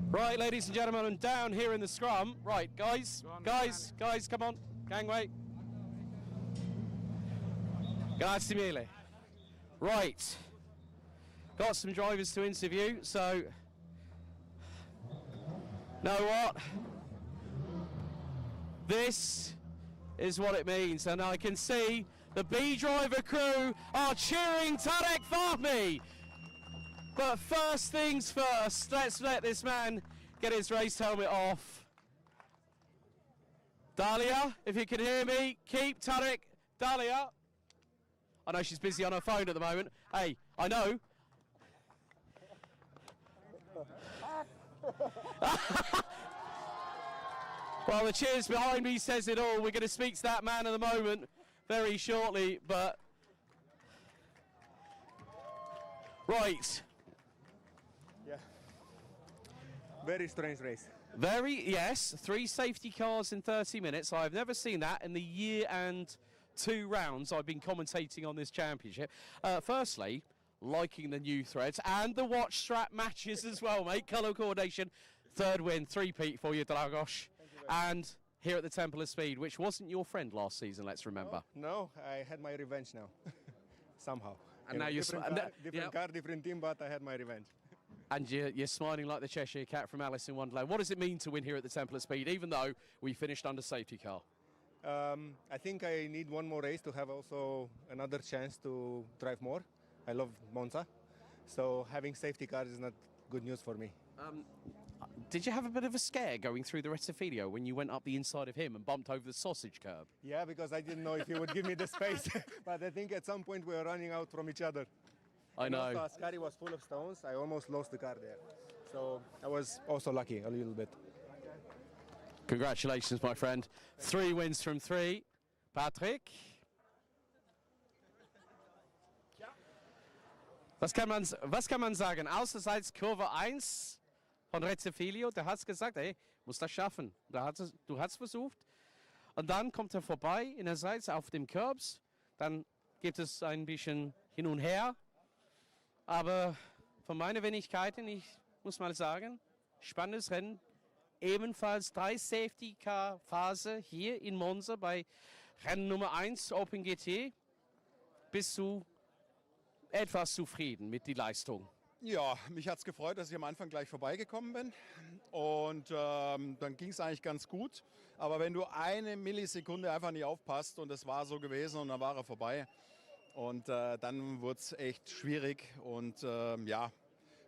Right, ladies and gentlemen, I'm down here in the scrum. Right, guys, come on, gangway. Grazie mille. Right, got some drivers to interview, so, know what? This is what it means, and I can see the B driver crew are cheering Tarek Fahmy. But first things first, let's let this man get his race helmet off. Dahlia, if you can hear me, keep Tarek. Dahlia. I know she's busy on her phone at the moment. Hey, I know. Well, the cheers behind me says it all. We're going to speak to that man at the moment very shortly, but... Right. Yeah. Very strange race. Yes. 3 safety cars in 30 minutes. I've never seen that in the year and 2 rounds I've been commentating on this championship. Firstly, liking the new threads and the watch strap matches as well, mate. Colour coordination. 3rd win, 3-peat for you, Dragos. And here at the Temple of Speed, which wasn't your friend last season, let's remember. No, I had my revenge now. Somehow. And now you're different car, different team, but I had my revenge. And you're smiling like the Cheshire Cat from Alice in Wonderland. What does it mean to win here at the Temple of Speed, even though we finished under safety car? I think I need one more race to have also another chance to drive more. I love Monza, so having safety cars is not good news for me. Did you have a bit of a scare going through the Rettifilio when you went up the inside of him and bumped over the sausage curb? Yeah, because I didn't know if he would give me the space, but I think at some point we were running out from each other. I know. And also, Ascari was full of stones. I almost lost the car there. So I was also lucky a little bit. Congratulations, my friend. 3 wins from 3. Patrick? Was kann man sagen? Außerseits Kurve 1 von Rettifilio, der hat gesagt, ey, muss das schaffen. Du hast versucht. Und dann kommt er vorbei innerseits auf dem Curbs. Dann gibt es ein bisschen hin und her. Aber von meinen Wenigkeiten, ich muss mal sagen, spannendes Rennen. Ebenfalls 3 Safety-Car-Phase hier in Monza bei Rennen Nummer 1 Open GT. Bist du etwas zufrieden mit der Leistung? Ja, mich hat es gefreut, dass ich am Anfang gleich vorbeigekommen bin und dann ging es eigentlich ganz gut. Aber wenn du eine Millisekunde einfach nicht aufpasst und es war so gewesen und dann war er vorbei und dann wurde es echt schwierig und ja,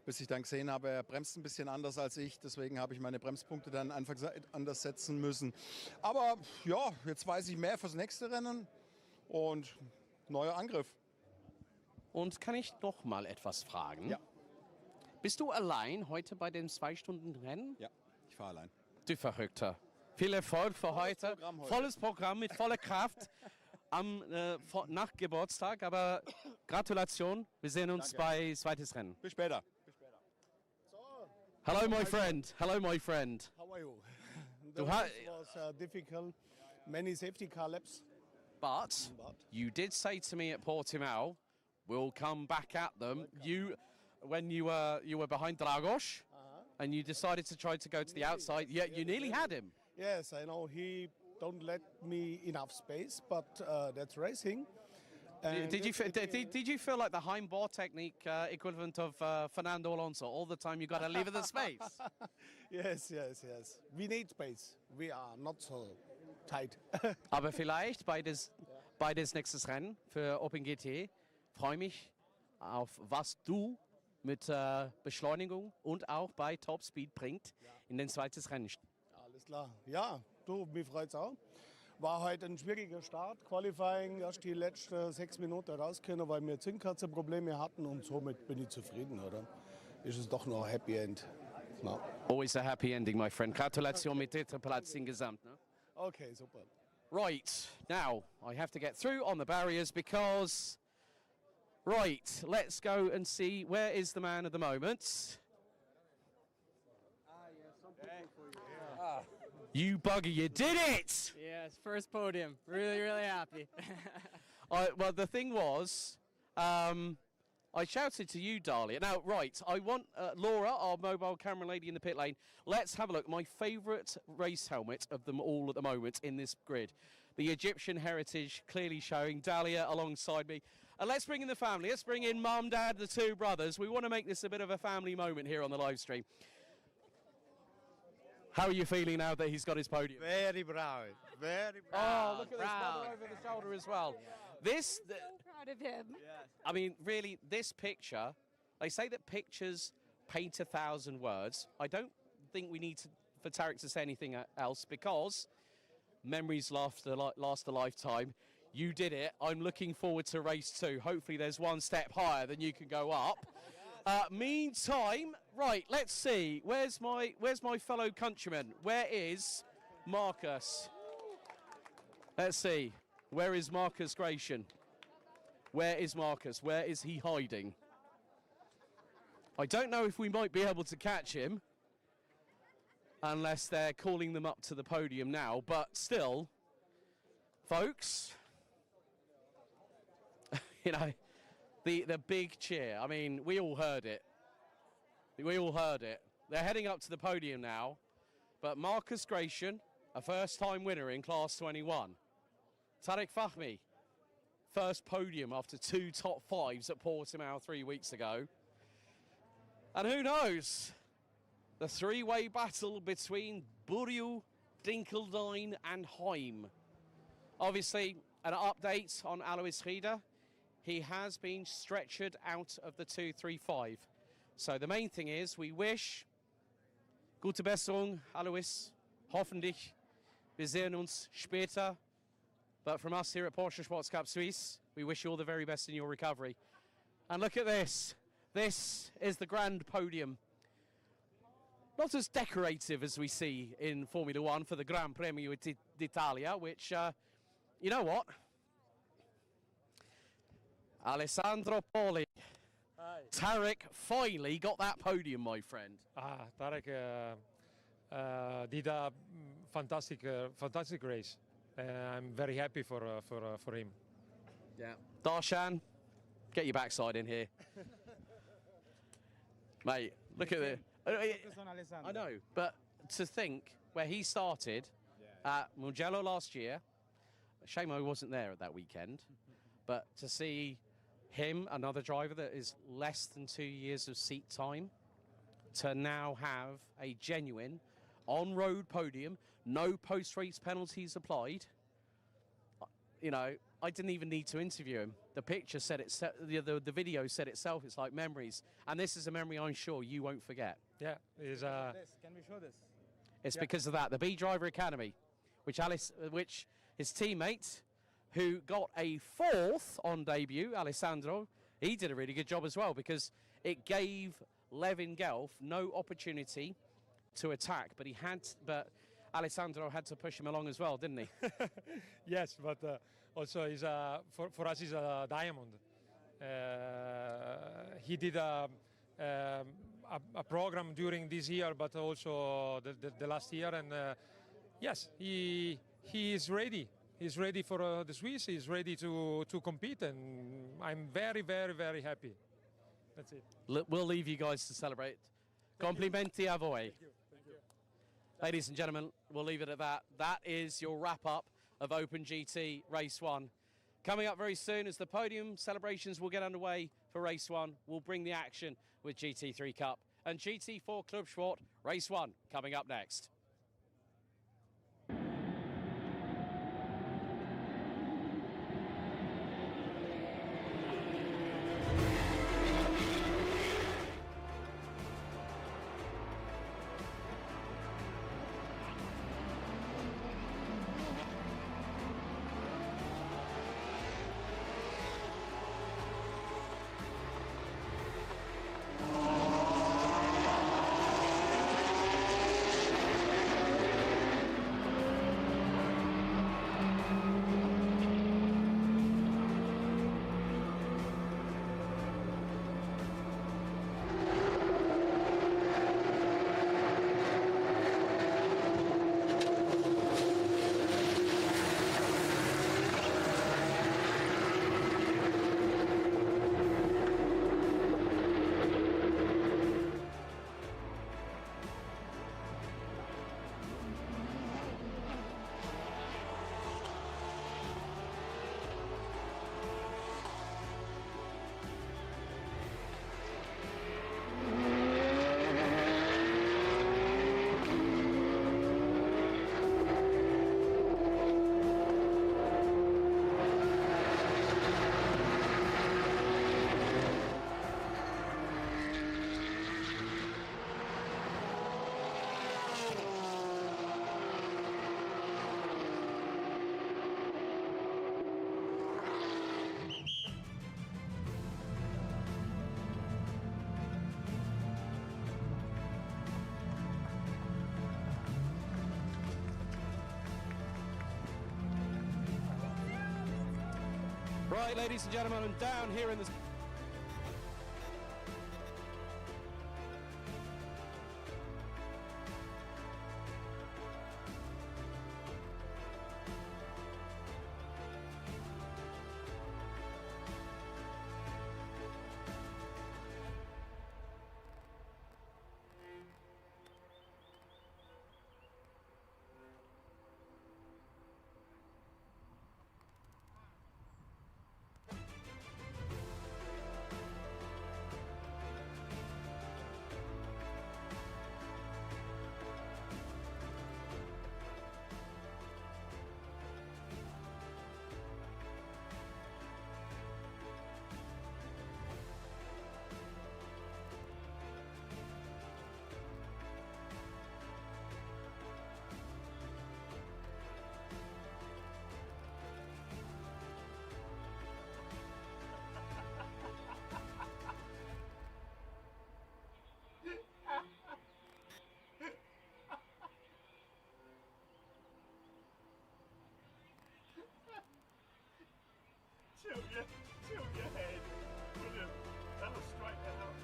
bis ich dann gesehen habe, er bremst ein bisschen anders als ich, deswegen habe ich meine Bremspunkte dann einfach anders setzen müssen. Aber ja, jetzt weiß ich mehr fürs nächste Rennen und neuer Angriff. Und kann ich noch mal etwas fragen? Ja. Bist du allein heute bei dem 2-Stunden-Rennen? Ja, ich fahre allein. Du Verrückter. Viel Erfolg für heute. Programm heute. Volles Programm mit voller Kraft nach Geburtstag. Aber Gratulation. Wir sehen uns bei zweites Rennen. Bis später. Hello, my friend. Hello, my friend. How are you? Du The ha- race was difficult, many safety car laps. But you did say to me at Portimao, we'll come back at them. When you were behind Dragos, and you decided to try to go to the outside. Yeah, you nearly had him. Yes, I know he don't let me enough space, but that's racing. And Did you feel like the Heimbor technique equivalent of Fernando Alonso? All the time you got to leave the space. Yes. We need space. We are not so tight. Aber vielleicht beides nächstes Rennen für Open GT. Freue mich auf was du mit Beschleunigung und auch bei Top Speed bringt in den zweites Rennen. Alles klar. Ja, du, mich freut's auch. War heute ein schwieriger Start. Qualifying, erst die letzten 6 Minuten raus können, weil wir Zündkerzenprobleme hatten und somit bin ich zufrieden, oder? Ist es doch noch ein Happy End. No. Always a happy ending, my friend. Gratulation mit dritter Platz insgesamt. Ne? Okay, super. Right, now I have to get through on the barriers because... Right, let's go and see where is the man of the moment. You bugger, you did it! Yes, first podium. Really, really happy. Well, the thing was, I shouted to you, Dahlia. Now, right, I want Laura, our mobile camera lady in the pit lane. Let's have a look. My favourite race helmet of them all at the moment in this grid. The Egyptian heritage clearly showing. Dahlia alongside me. And let's bring in the family. Let's bring in Mum, Dad, the two brothers. We want to make this a bit of a family moment here on the live stream. How are you feeling now that he's got his podium? Very proud. Very proud. Oh, look at this mother over the shoulder as well. So proud of him. I mean, really, this picture, they say that pictures paint 1,000 words. I don't think we need for Tarek to say anything else because memories last a lifetime. You did it. I'm looking forward to race 2. Hopefully there's one step higher than you can go up. Meantime, right, let's see. Where's my fellow countryman? Where is Marcus? Let's see. Where is Marcus Gratian? Where is Marcus? Where is he hiding? I don't know if we might be able to catch him unless they're calling them up to the podium now, but still, folks, you know, the big cheer. I mean, we all heard it. We all heard it. They're heading up to the podium now, but Marcus Gratian, a first-time winner in Class 21. Tarek Fahmy, first podium after 2 top 5s at Portimao 3 weeks ago. And who knows? The 3-way battle between Buriu, Dinkeldine and Heim. Obviously, an update on Alois Rieder. He has been stretchered out of the 235. So the main thing is we wish gute Besserung, Alois. Hoffentlich. Wir sehen uns später. But from us here at Porsche Sports Cup Suisse, we wish you all the very best in your recovery. And look at this. This is the grand podium. Not as decorative as we see in Formula One for the Gran Premio d'Italia, which, you know what? Alessandro Poli. Hi. Tarek finally got that podium, my friend. Tarek did a fantastic race. I'm very happy for him. Yeah. Darshan, get your backside in here. Mate, look at it. I know, but to think where he started at Mugello last year, shame I wasn't there at that weekend, but to see him, another driver that is less than 2 years of seat time, to now have a genuine on-road podium, no post-race penalties applied. You know, I didn't even need to interview him. The picture said it. The video said itself. It's like memories, and this is a memory I'm sure you won't forget. Yeah, is Can we show this? It's Yeah. because of that. The B Driver Academy, which his teammate, who got a 4th on debut, Alessandro, he did a really good job as well, because it gave Levin Gelf no opportunity to attack, but Alessandro had to push him along as well, didn't he? yes, but also is for us is a diamond. He did a program during this year, but also the last year, and yes, he is ready. He's ready for the Swiss. He's ready to compete, and I'm very, very, very happy. That's it. We'll leave you guys to celebrate. Complimenti a voi. Ladies and gentlemen, we'll leave it at that. That is your wrap-up of Open GT Race 1. Coming up very soon, as the podium celebrations will get underway for Race 1, we'll bring the action with GT3 Cup and GT4 Club Sport Race 1 coming up next. Right, ladies and gentlemen, and down here in the... Tilt your head. Brilliant. That was straight out.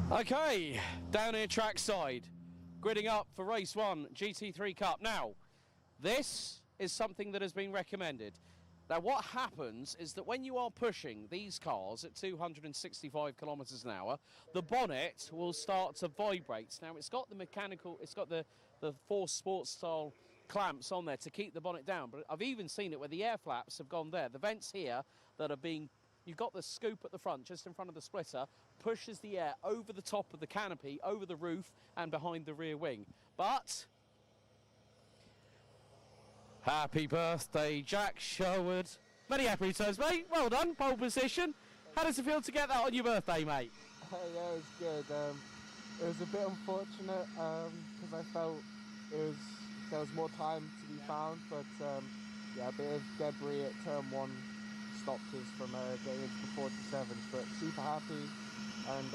Okay, down here trackside, gridding up for race 1, GT3 Cup. Now, this is something that has been recommended. Now, what happens is that when you are pushing these cars at 265 kilometers an hour, the bonnet will start to vibrate. Now, it's got the mechanical, it's got the Porsche Sports style clamps on there to keep the bonnet down, but I've even seen it where the air flaps have gone there. The vents here that are being, you've got the scoop at the front, just in front of the splitter, pushes the air over the top of the canopy, over the roof, and behind the rear wing. But happy birthday, Jack Sherwood. Many happy returns, mate. Well done, pole position. How does it feel to get that on your birthday, mate? Yeah, it was good. It was a bit unfortunate because I felt there was more time to be found, but yeah, a bit of debris at turn 1 stopped us from getting into the 47s, but super happy and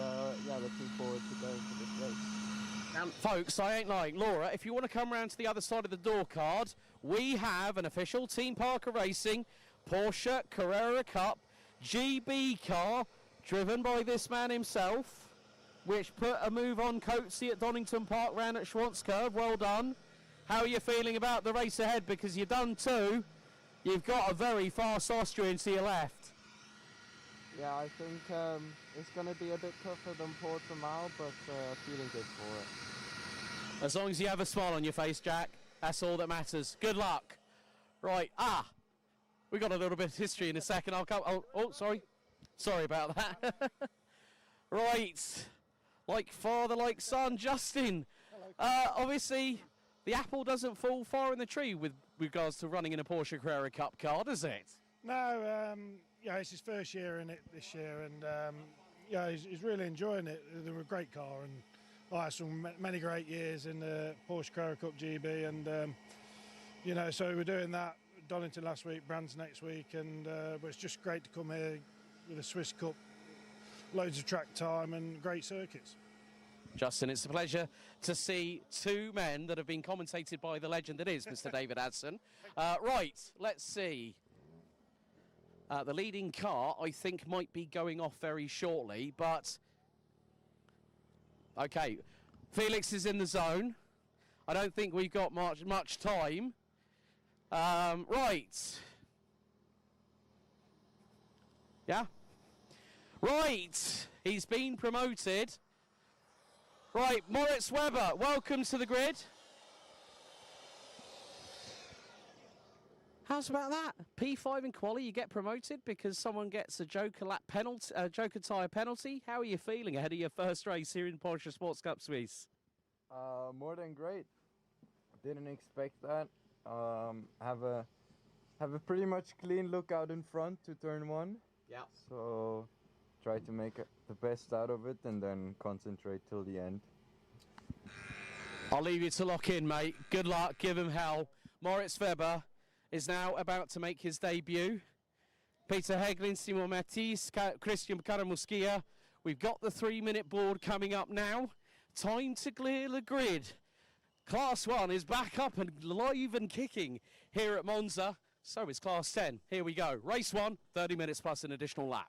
yeah, looking forward to going for this race. Folks, I ain't lying. Laura, if you want to come round to the other side of the door card, we have an official Team Parker Racing Porsche Carrera Cup GB car driven by this man himself, which put a move on Coatsy at Donington Park round at Schwarzkopf. Well done. How are you feeling about the race ahead? Because you've done 2. You've got a very fast Austrian to your left. Yeah, I think it's going to be a bit tougher than Portimao, but feeling good for it. As long as you have a smile on your face, Jack, that's all that matters. Good luck. Right, we got a little bit of history in a second. I'll come. Oh, sorry. Sorry about that. Right, like father, like son, Justin. Obviously, the apple doesn't fall far in the tree with regards to running in a Porsche Carrera Cup car, does it? No, yeah, it's his first year in it this year, and yeah, he's really enjoying it. They're a great car, and I had some many great years in the Porsche Carrera Cup GB, and you know, so we're doing that. Donington last week, Brands next week, and but it's just great to come here with a Swiss Cup, loads of track time and great circuits. Justin, it's a pleasure to see 2 men that have been commentated by the legend that is Mr. David Adson. Right, let's see. The leading car, I think, might be going off very shortly, but okay, Felix is in the zone. I don't think we've got much time. Right. Yeah. Right. He's been promoted. Right, Moritz Weber, welcome to the grid. How's about that? P5 in quali, you get promoted because someone gets a Joker lap penalty, Joker tyre penalty. How are you feeling ahead of your first race here in Porsche Sports Cup Suisse? More than great. Didn't expect that. Have a pretty much clean look out in front to turn 1. Yeah. So try to make the best out of it and then concentrate till the end. I'll leave you to lock in, mate. Good luck, give him hell. Moritz Weber is now about to make his debut. Peter Heglin, Simon Matisse, Christian Karamuskia. We've got the 3-minute board coming up now. Time to clear the grid. Class 1 is back up and live and kicking here at Monza. So it's class 10. Here we go. Race 1, 30 minutes plus an additional lap.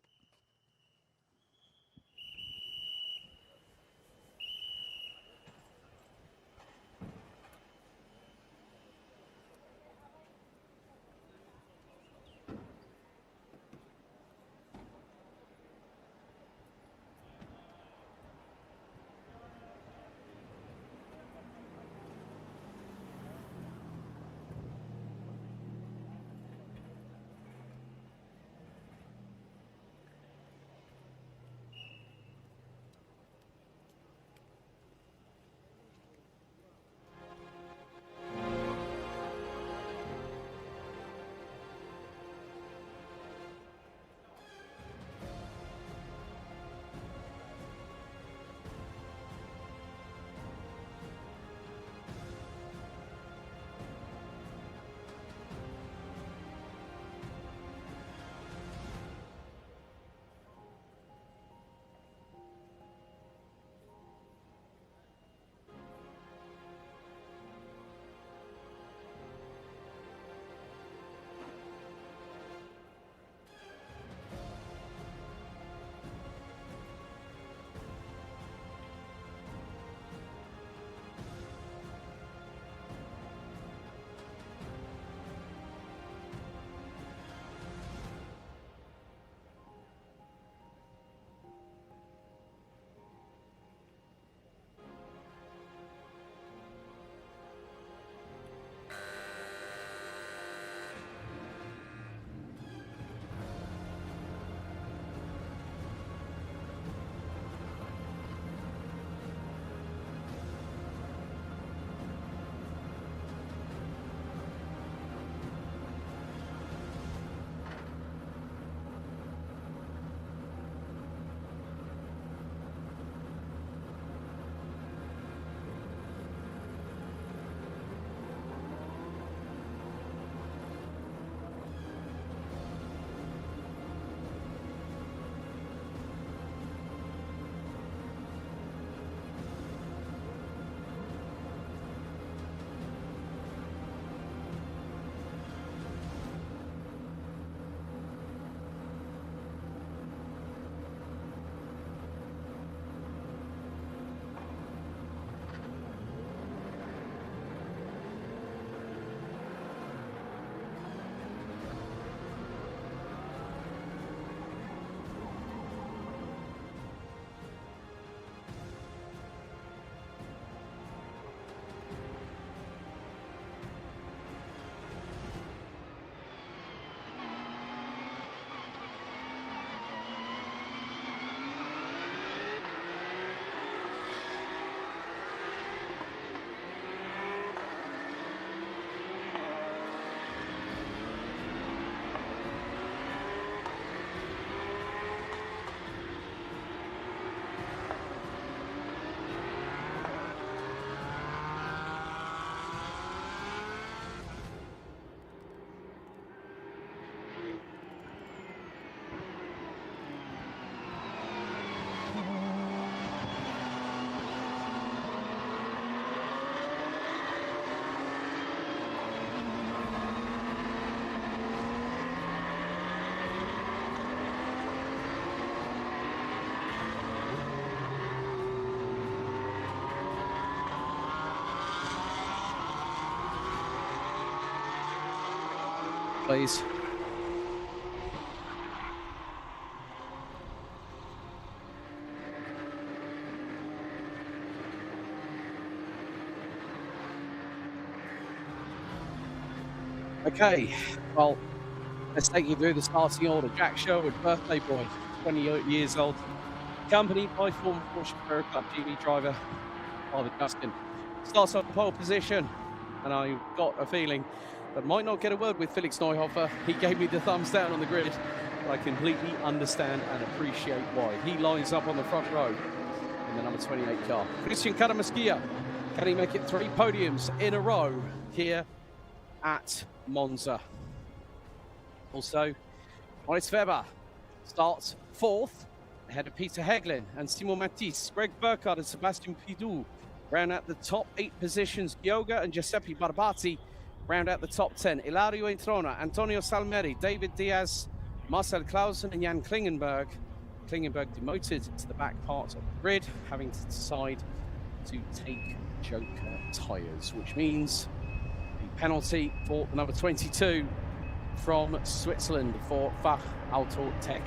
Please. Okay, well, let's take you through the starting order. Jack Sherwood, birthday boy, 28 years old, accompanied by former Porsche Sports Cup GB driver, Father Justin. Starts on pole position, and I got a feeling that might not get a word with Felix Neuhofer. He gave me the thumbs down on the grid, but I completely understand and appreciate why. He lines up on the front row in the number 28 car. Christian Karamaskia, can he make it 3 podiums in a row here at Monza? Also, Moritz Weber starts 4th, ahead of Peter Heglin and Simon Matisse. Greg Burkhardt and Sebastian Pidou round at the top 8 positions. Gioga and Giuseppe Barbati round out the top 10. Ilario Introna, Antonio Salmeri, David Diaz, Marcel Clausen and Jan Klingenberg. Klingenberg demoted to the back part of the grid, having to decide to take Joker tyres, which means a penalty for the number 22 from Switzerland for Fach Auto Tech.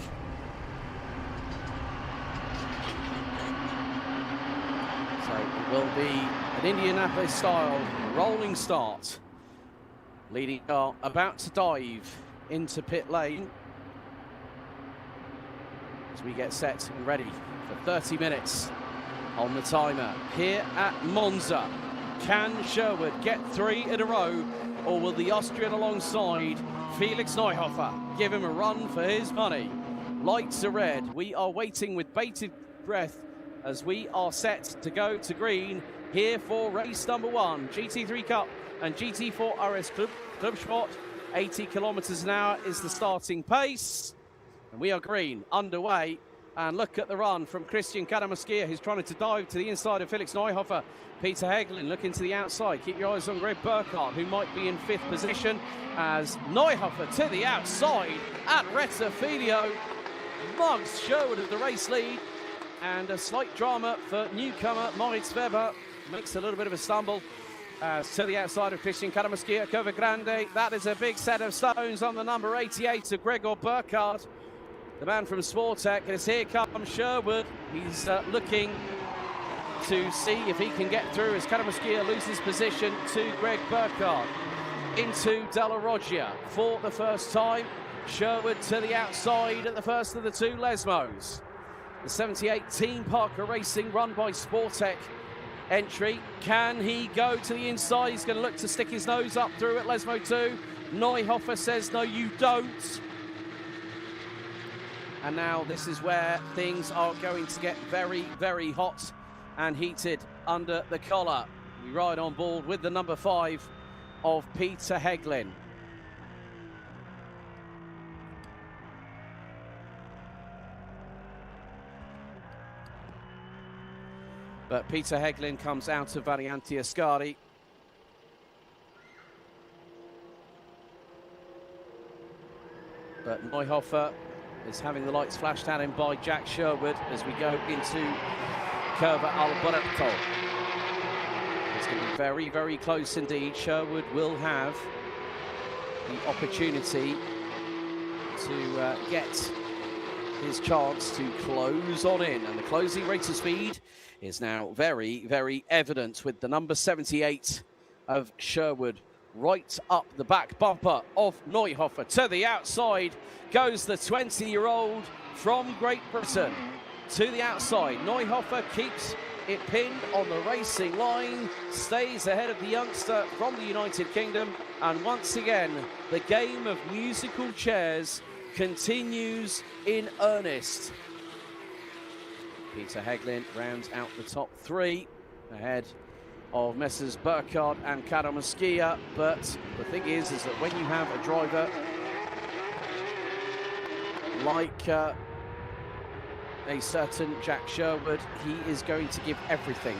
So it will be an Indianapolis-style rolling start. Leading car about to dive into pit lane as we get set and ready for 30 minutes on the timer here at Monza. Can Sherwood get 3 in a row, or will the Austrian alongside Felix Neuhofer give him a run for his money? Lights are red. We are waiting with bated breath as we are set to go to green here for race number 1, GT3 Cup and GT4 RS Club Sport. 80 kilometers an hour is the starting pace. And we are green, underway. And look at the run from Christian Karamaskia, who's trying to dive to the inside of Felix Neuhofer. Peter Heglin looking to the outside. Keep your eyes on Greg Burkhardt, who might be in 5th position, as Neuhofer to the outside at Rettifilio mugs Sherwood of the race lead. And a slight drama for newcomer Moritz Weber. Makes a little bit of a stumble. To the outside of Christian Karamaskia, Curva Grande. That is a big set of stones on the number 88 of Gregor Burkhardt, the man from Sportec. As here comes Sherwood. He's looking to see if he can get through as Karamaskia loses position to Greg Burkhardt. Into Della Roggia for the first time. Sherwood to the outside at the first of the 2 Lesmos. The 78 Team Parker Racing, run by Sportec, entry. Can he go to the inside? He's going to look to stick his nose up through at Lesmo 2. Neuhofer says, no, you don't. And now this is where things are going to get very, very hot and heated under the collar. We ride on board with the number 5 of Peter Heglin. But Peter Heglin comes out of Variante Ascari. But Neuhofer is having the lights flashed at him by Jack Sherwood as we go into Curva Alberto. It's going to be very, very close indeed. Sherwood will have the opportunity to get his chance to close on in. And the closing rate of speed is now very, very evident with the number 78 of Sherwood right up the back bumper of Neuhofer. To the outside goes the 20-year-old from Great Britain. To the outside, Neuhofer keeps it pinned on the racing line, stays ahead of the youngster from the United Kingdom, and once again, the game of musical chairs continues in earnest. Peter Heglin rounds out the top 3 ahead of Messrs Burkhardt and Karamaskia. But the thing is that when you have a driver like a certain Jack Sherwood, he is going to give everything.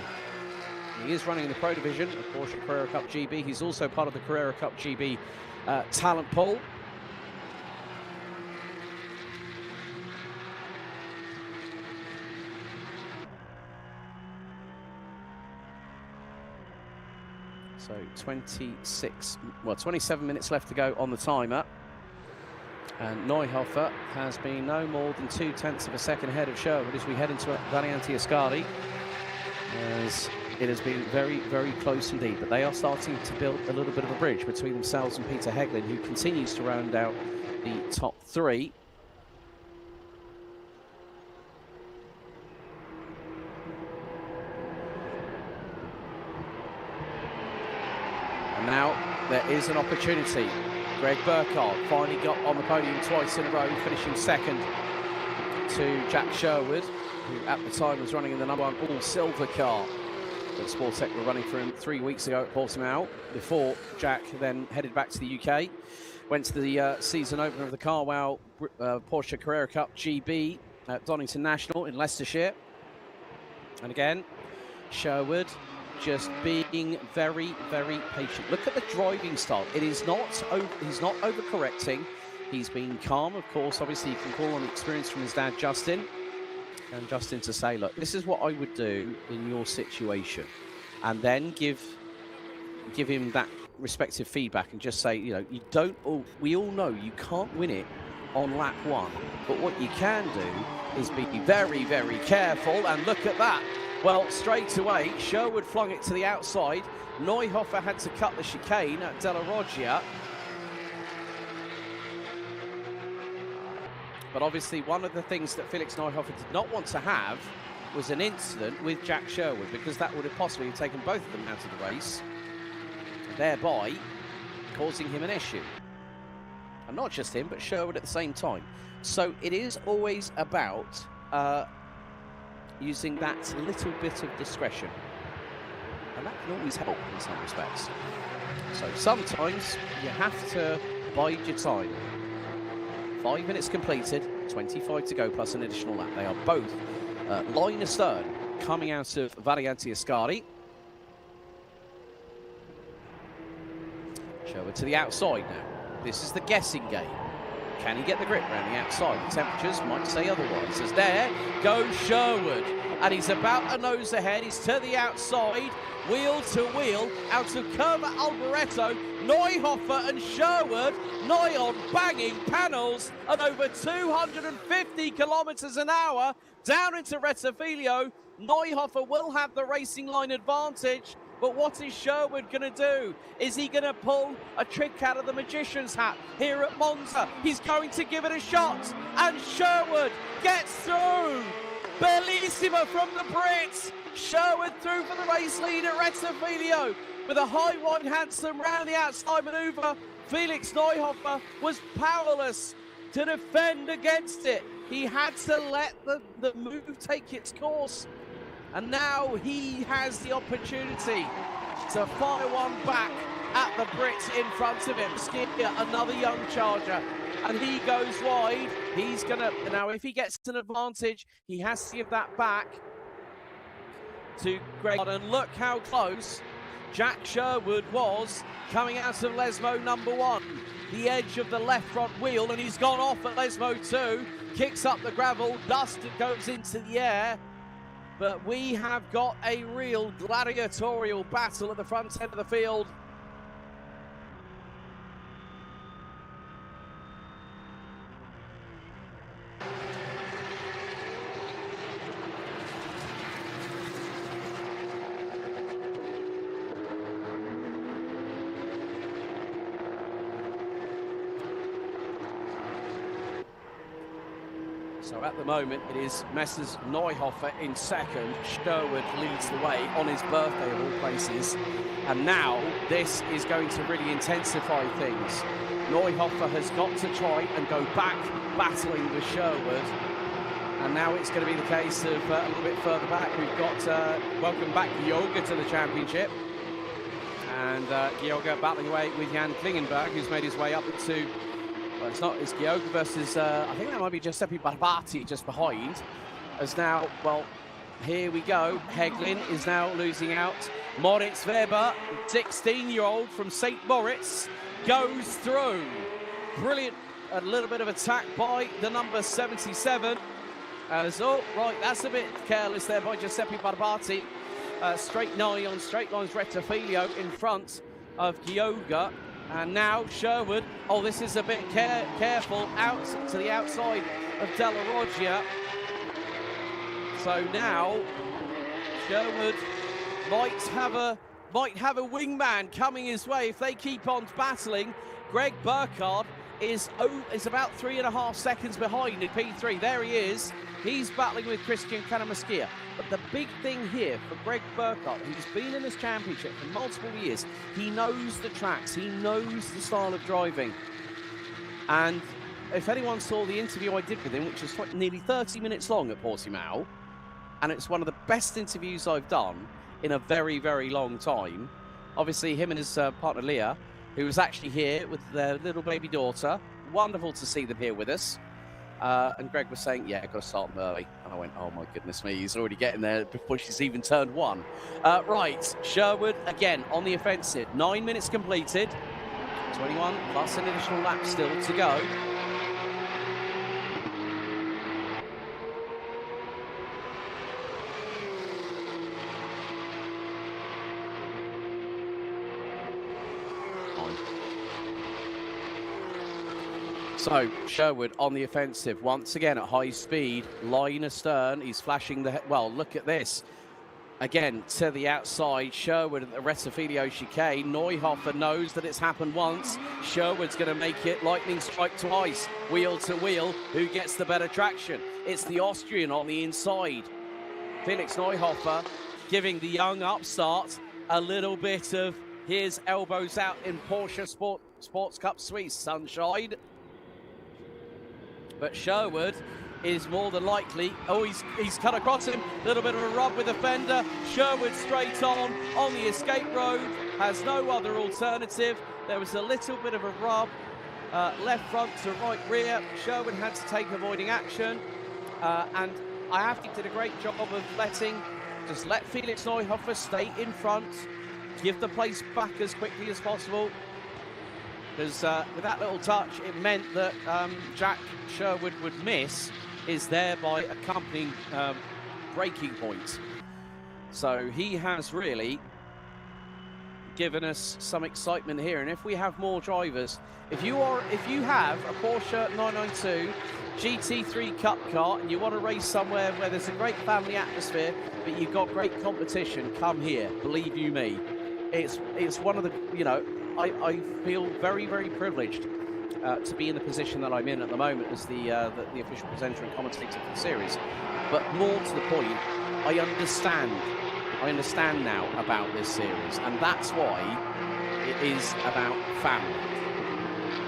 He is running in the Pro Division of Porsche Carrera Cup GB. He's also part of the Carrera Cup GB talent pool. So 27 minutes left to go on the timer. And Neuhofer has been no more than 0.2 of a second ahead of Sherwood as we head into Variante Ascari. As it has been very, very close indeed. But they are starting to build a little bit of a bridge between themselves and Peter Heglin, who continues to round out the top 3. Now there is an opportunity. Greg Burkhardt finally got on the podium twice in a row, finishing second to Jack Sherwood, who at the time was running in the number 1 all-silver car that Sportec were running for him 3 weeks ago at Portimao, before Jack then headed back to the UK. Went to the season opener of the Carwow Porsche Carrera Cup GB at Donington National in Leicestershire. And again, Sherwood just being very, very patient. Look at the driving style. It is not, he's not overcorrecting. He's been calm, of course. Obviously, you can call on experience from his dad, Justin. And Justin to say, look, this is what I would do in your situation. And then give him that respective feedback and just say, you know, you don't, we all know you can't win it on lap 1. But what you can do is be very, very careful. And look at that. Well, straight away, Sherwood flung it to the outside. Neuhofer had to cut the chicane at Della Roggia. But obviously, one of the things that Felix Neuhofer did not want to have was an incident with Jack Sherwood, because that would have possibly taken both of them out of the race, thereby causing him an issue. And not just him, but Sherwood at the same time. So it is always about using that little bit of discretion. And that can always help in some respects. So sometimes you have to bide your time. 5 minutes completed, 25 to go plus an additional lap. They are both line astern coming out of Variante Ascari. Sherwood to the outside now. This is the guessing game. Can he get the grip around the outside? The temperatures might say otherwise. As there goes Sherwood. And he's about a nose ahead. He's to the outside, wheel to wheel, out of Curva Alboreto, Neuhofer and Sherwood, nigh on banging panels at over 250 kilometers an hour, down into Rettifilo. Neuhofer will have the racing line advantage, but what is Sherwood going to do? Is he going to pull a trick out of the magician's hat here at Monza? He's going to give it a shot, and Sherwood gets through. Bellissima from the Brits. Sherwood through for the race lead at Rettifilo with a high wide handsome round the outside manoeuvre. Felix Neuhofer was powerless to defend against it. He had to let the move take its course. And now he has the opportunity to fire one back at the Brits in front of him. Skia, another young charger. And he goes wide. He's going to... Now, if he gets an advantage, he has to give that back to Greg. And look how close Jack Sherwood was coming out of Lesmo number 1. The edge of the left front wheel, and he's gone off at Lesmo 2. Kicks up the gravel. Dust goes into the air. But we have got a real gladiatorial battle at the front end of the field. So at the moment, it is Messrs Neuhofer in second. Sherwood leads the way on his birthday of all places. And now this is going to really intensify things. Neuhofer has got to try and go back battling with Sherwood. And now it's going to be the case of a little bit further back. We've got welcome back Georga to the championship. And Georga battling away with Jan Klingenberg, who's made his way up to... Well, it's Georga versus, I think that might be Giuseppe Barbati just behind. As now, well, here we go. Heglin is now losing out. Moritz Weber, 16-year-old from St. Moritz, goes through. Brilliant, a little bit of attack by the number 77. As, oh, right, that's a bit careless there by Giuseppe Barbati. Straight 9 on straight lines, Rettifilo in front of Georga. And now Sherwood, oh, this is a bit careful, out to the outside of Della Roggia. So now Sherwood might have a wingman coming his way if they keep on battling. Greg Burkhardt is about 3.5 seconds behind in P3. There he is. He's battling with Christian Canamaskia. But the big thing here for Greg Burkhardt, who's been in this championship for multiple years, he knows the tracks, he knows the style of driving. And if anyone saw the interview I did with him, which was nearly 30 minutes long at Portimao, and it's one of the best interviews I've done in a very, very long time. Obviously, him and his partner Leah, who was actually here with their little baby daughter. Wonderful to see them here with us. And Greg was saying, yeah, I've got to start them early. And I went, oh my goodness me, he's already getting there before she's even turned one. Right, Sherwood again on the offensive. 9 minutes completed. 21 plus an additional lap still to go. So Sherwood on the offensive once again at high speed, line astern. He's flashing the, well, look at this. Again, to the outside, Sherwood at the Rettifilio chicane. Neuhofer knows that it's happened once. Sherwood's going to make it lightning strike twice. Wheel to wheel, who gets the better traction? It's the Austrian on the inside. Felix Neuhofer giving the young upstart a little bit of his elbows out in Porsche Sports Cup Suisse sunshine. But Sherwood is more than likely, oh, he's cut across him, a little bit of a rub with the fender. Sherwood straight on the escape road, has no other alternative. There was a little bit of a rub, left front to right rear. Sherwood had to take avoiding action, and I have to did a great job of just let Felix Neuhofer stay in front, give the place back as quickly as possible. Because with that little touch, it meant that Jack Sherwood would miss his thereby accompanying braking point. So he has really given us some excitement here. And if we have more drivers, if you have a Porsche 992 GT3 Cup car and you want to race somewhere where there's a great family atmosphere, but you've got great competition, come here. Believe you me, it's one of the, you know, I feel very, very privileged to be in the position that I'm in at the moment as the official presenter and commentator for the series. But more to the point, I understand now about this series, and that's why it is about family.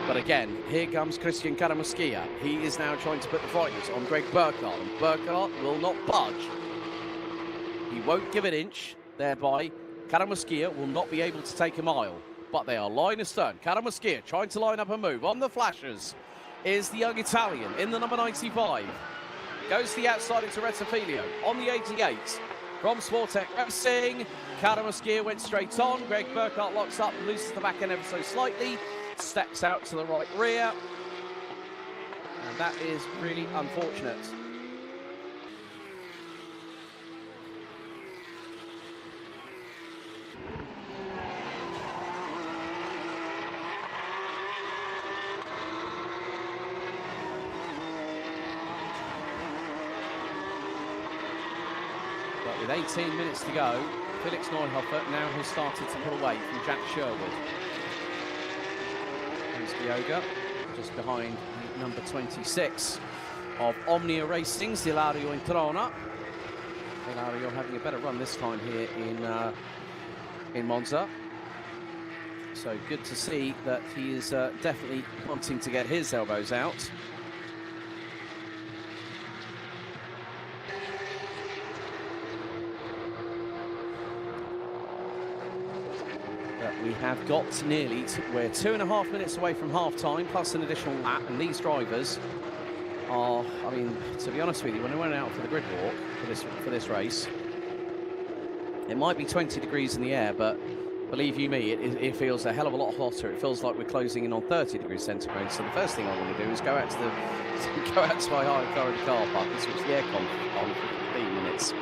But again, here comes Christian Karamuskia. He is now trying to put the frighteners on Greg Burkhardt, and Burkhardt will not budge. He won't give an inch, thereby Karamuskia will not be able to take a mile. But they are line astern. Karamuskia trying to line up a move. On the flashers is the young Italian in the number 95. Goes to the outside into Rettifilio on the 88 from Sportec Racing. Karamuskia went straight on. Greg Burkhardt locks up and loses the back end ever so slightly. Steps out to the right rear. And that is really unfortunate. With 18 minutes to go, Felix Neuhofer now has started to pull away from Jack Sherwood. There's Gioga, just behind number 26 of Omnia Racing's Ilario Introna. Ilario having a better run this time here in Monza. So good to see that he is definitely wanting to get his elbows out. We have got nearly, we're 2.5 minutes away from half-time, plus an additional lap, and these drivers are, I mean, to be honest with you, when I went out for the grid walk for this race, it might be 20 degrees in the air, but believe you me, it feels a hell of a lot hotter. It feels like we're closing in on 30 degrees centigrade, so the first thing I want to do is go out to my high authority car park and switch the aircon on for 15 minutes.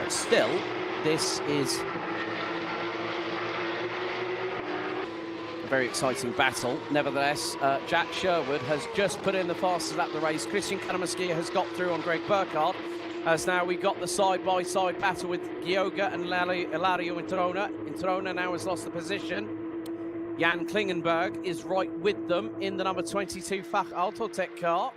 Still, this is a very exciting battle. Nevertheless, Jack Sherwood has just put in the fastest lap of the race. Christian Karamuskia has got through on Greg Burkhardt. As now we've got the side-by-side battle with Gioga and Ilario Introna. Introna now has lost the position. Jan Klingenberg is right with them in the number 22 Fach Autotech car.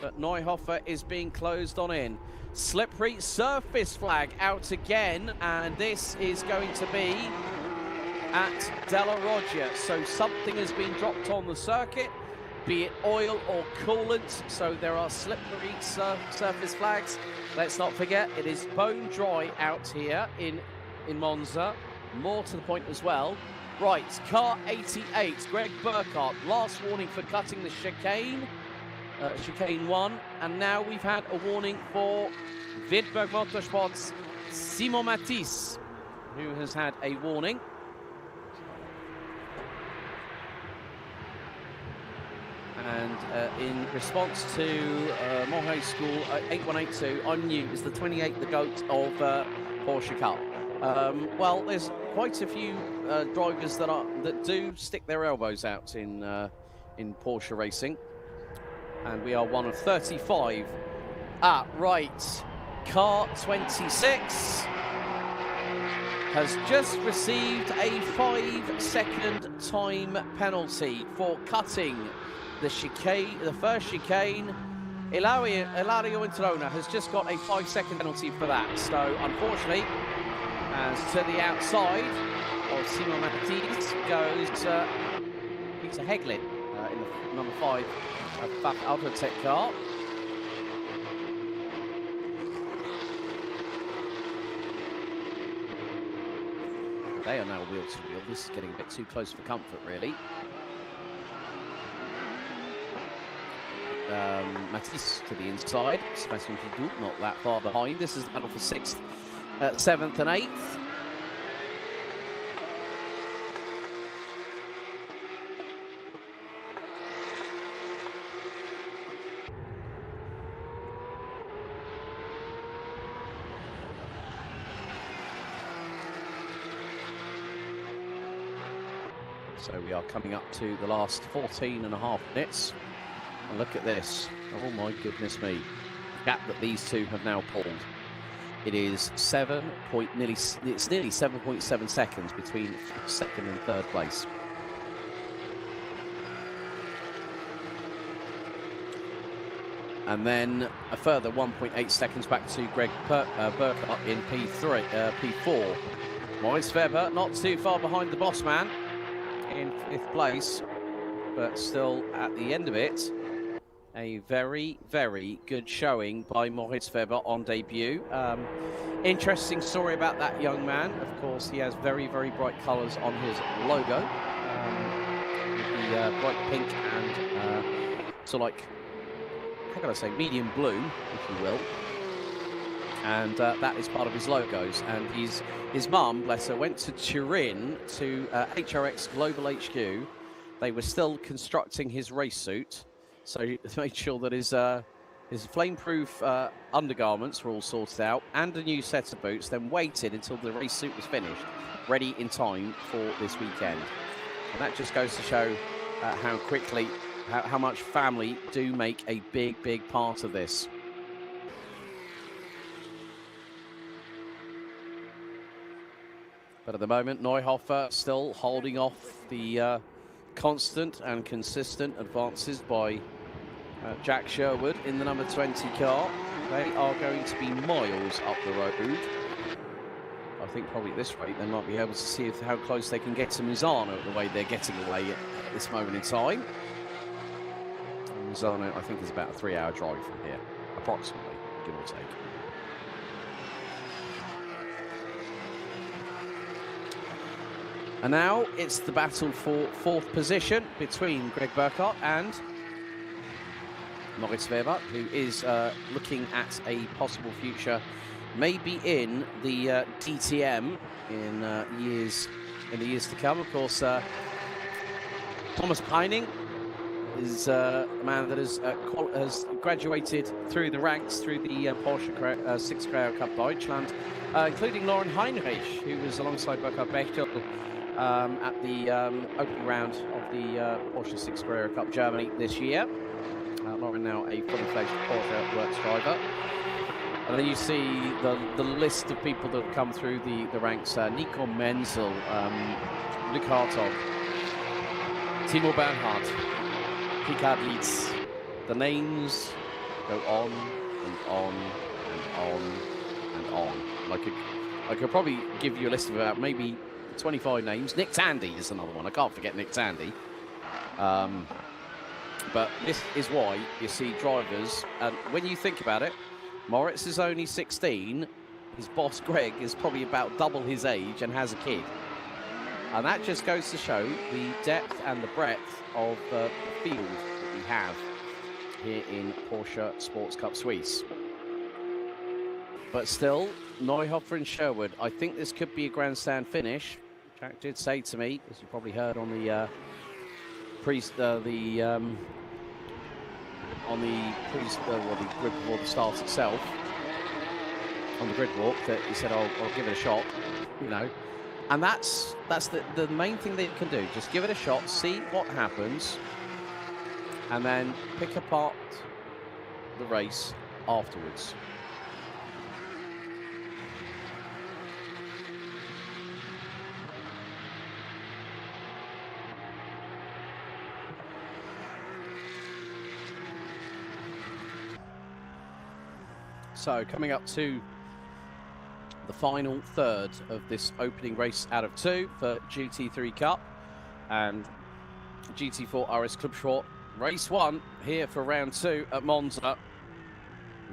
But Neuhofer is being closed on in. Slippery surface flag out again, and this is going to be at Della Roggia. So something has been dropped on the circuit, be it oil or coolant. So there are slippery surface flags. Let's not forget, it is bone dry out here in Monza. More to the point as well, Right, car 88, Greg Burkhardt, last warning for cutting the chicane, chicane 1, and now we've had a warning for Wittberg Motorsports' Simon Matisse, who has had a warning. And in response to Mohe School 8182, on you is the 28, the GOAT of Porsche Cup. Well, there's quite a few drivers that do stick their elbows out in Porsche racing, and we are one of 35. Right, car 26 has just received a 5-second time penalty for cutting the chicane, the first chicane. Ilario Introna has just got a 5-second penalty for that. So unfortunately, as to the outside of Simon Matisse goes Peter Heglin in the number 5 Fab Alphatech car. They are now wheel to wheel. This is getting a bit too close for comfort, really. Matisse to the inside. Sebastian Pidou not that far behind. This is the battle for 6th, 7th and 8th. So we are coming up to the last 14.5 minutes. And look at this. Oh my goodness me. The gap that these two have now pulled. It is it's nearly 7.7 seconds between 2nd and 3rd place. And then a further 1.8 seconds back to Greg Burkhardt in P4. Moritz Weber not too far behind the boss man in 5th place, but still at the end of it, a very, very good showing by Moritz Weber on debut. Interesting story about that young man. Of course, he has very, very bright colours on his logo. With the bright pink and sort of like, how can I say, medium blue, if you will. And that is part of his logos. And his mum, bless her, went to Turin to HRX Global HQ. They were still constructing his race suit. So he made sure that his flame-proof undergarments were all sorted out and a new set of boots, then waited until the race suit was finished, ready in time for this weekend. And that just goes to show how quickly, how much family do make a big, big part of this. But at the moment, Neuhofer still holding off the constant and consistent advances by Jack Sherwood in the number 20 car. They are going to be miles up the road. I think probably at this rate they might be able to see how close they can get to Misano the way they're getting away at this moment in time. And Misano, I think, is about a 3-hour drive from here, approximately, give or take. And now it's the battle for 4th position between Greg Burkhardt and Moritz Weber, who is looking at a possible future, maybe in the DTM in the years to come. Of course, Thomas Peining is a man that has graduated through the ranks through the Porsche 6 Carrera Cup Deutschland, including Lauren Heinrich, who was alongside Burkhard Bechtel at the opening round of the Porsche 6 Carrera Cup Germany this year. Lauren now a fully fledged Porsche works driver. And then you see the list of people that have come through the ranks. Nico Menzel, Luc Hartog, Timo Bernhard, Picard Leeds. The names go on and on and on and on. I could probably give you a list of about maybe 25 names. Nick Tandy is another one. I can't forget Nick Tandy. But this is why you see drivers, and when you think about it, Moritz is only 16. His boss, Greg, is probably about double his age and has a kid. And that just goes to show the depth and the breadth of the field that we have here in Porsche Sports Cup Suisse. But still, Neuhofer and Sherwood, I think this could be a grandstand finish. Jack did say to me, as you probably heard on the grid before the start itself, on the grid walk, that he said, I'll give it a shot, you know. And that's the main thing that you can do. Just give it a shot, see what happens, and then pick apart the race afterwards. So coming up to the final third of this opening race out of 2 for GT3 Cup and GT4 RS Club Sport. Race 1 here for round 2 at Monza.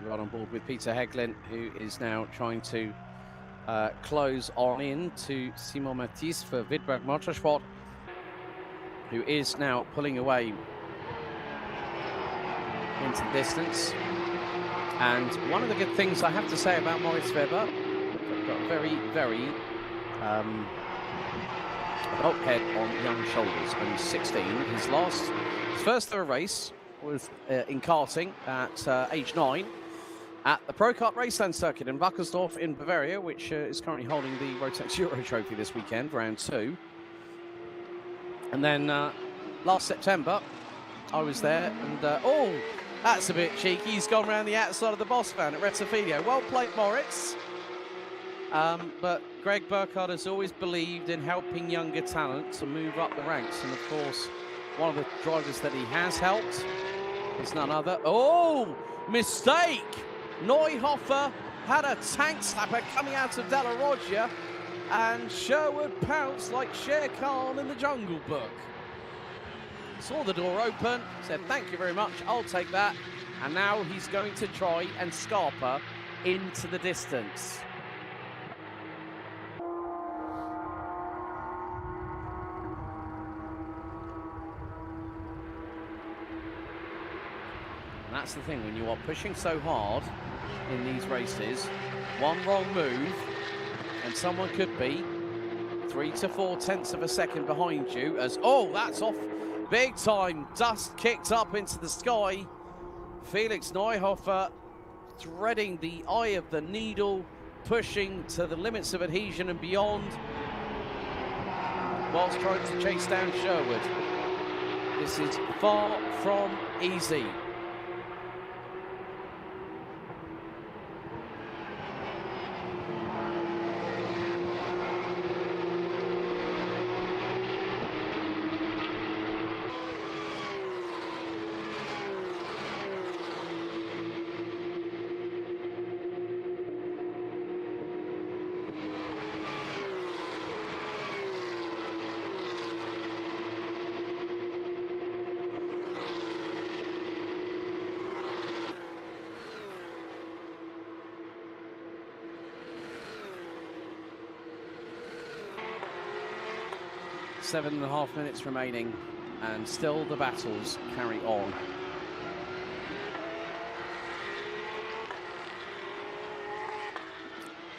We're right on board with Peter Heglin, who is now trying to close on in to Simon Matisse for Widberg Motorsport, who is now pulling away into the distance. And one of the good things I have to say about Maurice Weber, got a very, very adult head on young shoulders, only 16. His first ever race was in karting at age 9 at the Pro Kart Raceland circuit in Wackersdorf in Bavaria, which is currently holding the Rotax Euro Trophy this weekend, round 2. And then last September, I was there, and oh, that's a bit cheeky. He's gone around the outside of the boss van at Rettifilio. Well played, Moritz. But Greg Burkhardt has always believed in helping younger talent to move up the ranks. And, of course, one of the drivers that he has helped is none other. Oh, mistake! Neuhofer had a tank slapper coming out of Della Roggia, and Sherwood pounced like Shere Khan in the Jungle Book. Saw the door open, said, thank you very much, I'll take that. And now he's going to try and scarper into the distance. And that's the thing, when you are pushing so hard in these races, one wrong move, and someone could be 3 to 4 tenths of a second behind you as, oh, that's off. Big time, dust kicked up into the sky. Felix Neuhofer threading the eye of the needle, pushing to the limits of adhesion and beyond, whilst trying to chase down Sherwood. This is far from easy. Seven and a half minutes remaining, and still the battles carry on.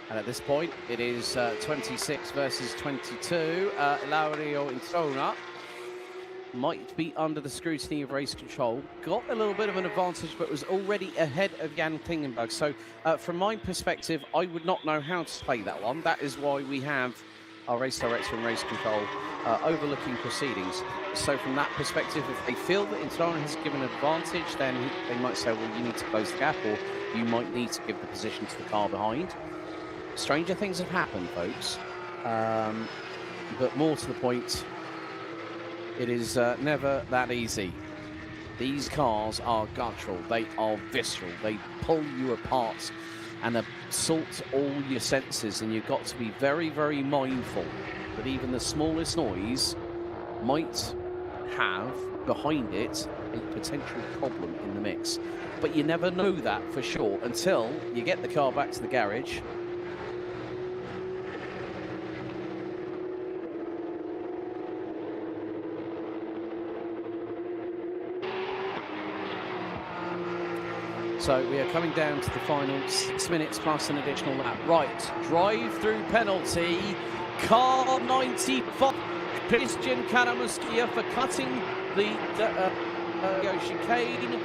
And at this point, it is 26 versus 22. Laurio Introna might be under the scrutiny of race control. Got a little bit of an advantage, but was already ahead of Jan Klingenberg. So from my perspective, I would not know how to play that one. That is why we have our race director and race control overlooking proceedings. So from that perspective, if they feel that Introna has given an advantage, then they might say, well, you need to close the gap, or you might need to give the position to the car behind. Stranger things have happened, folks. But more to the point, it is never that easy. These cars are guttural, they are visceral, they pull you apart and assault all your senses, and you've got to be very, very mindful that even the smallest noise might have behind it a potential problem in the mix. But you never know that for sure until you get the car back to the garage So we are coming down to the final 6 minutes plus an additional lap. Right, drive-through penalty. Car 95. Christian Kanamuskia for cutting the chicane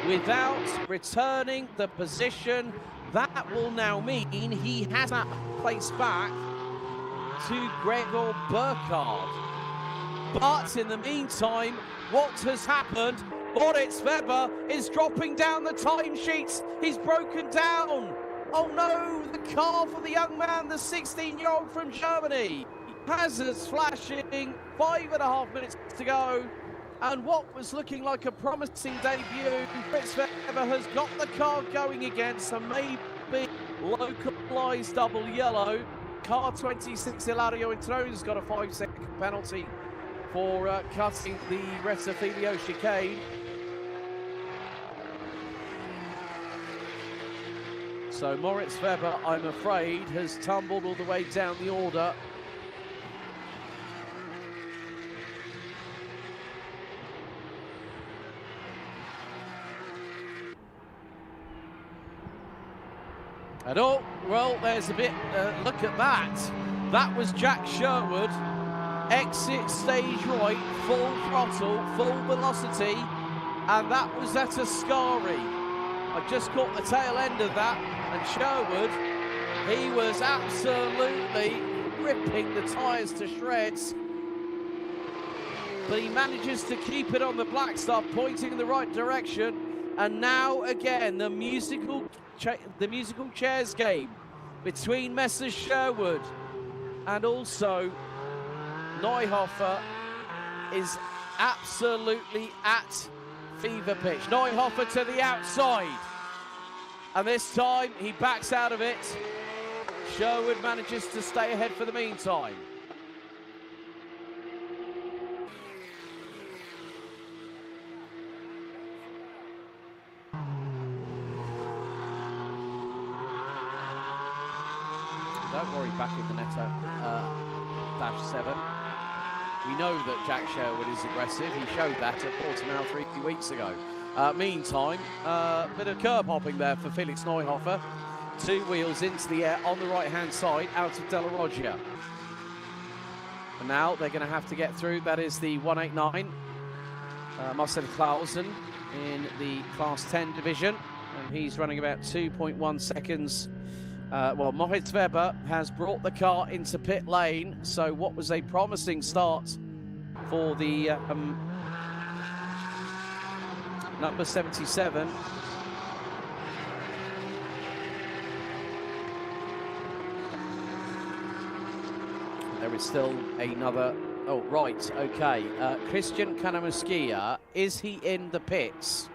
without returning the position. That will now mean he has that place back to Gregor Burkhardt. But in the meantime, what has happened? Moritz Weber is dropping down the timesheets. He's broken down. Oh no, the car for the young man, the 16-year-old from Germany. Hazards flashing, 5.5 minutes to go. And what was looking like a promising debut, Moritz Weber has got the car going again, so maybe localised double yellow. Car 26, Ilario Introne's got a 5-second penalty for cutting the Retafilio chicane. So Moritz Weber, I'm afraid, has tumbled all the way down the order. And oh, well, there's a bit, look at that. That was Jack Sherwood. Exit stage right, full throttle, full velocity. And that was at Ascari. I just caught the tail end of that. And Sherwood, he was absolutely ripping the tyres to shreds. But he manages to keep it on the black stuff, pointing in the right direction. And now again, the musical chairs game between Messrs Sherwood and also Neuhofer is absolutely at fever pitch. Neuhofer to the outside. And this time he backs out of it. Sherwood manages to stay ahead for the meantime. Don't worry, back in the Netto Dash 7. We know that Jack Sherwood is aggressive. He showed that at Portimao 3 weeks ago. Meantime, bit of curb hopping there for Felix Neuhofer. 2 wheels into the air on the right-hand side, out of Della Roggia. And now they're going to have to get through. That is the 189. Marcel Clausen in the Class 10 division. And he's running about 2.1 seconds. Well, Moritz Weber has brought the car into pit lane. So what was a promising start for the number 77. There is still another. Oh, right. OK. Christian Kanamuskia. Is he in the pits?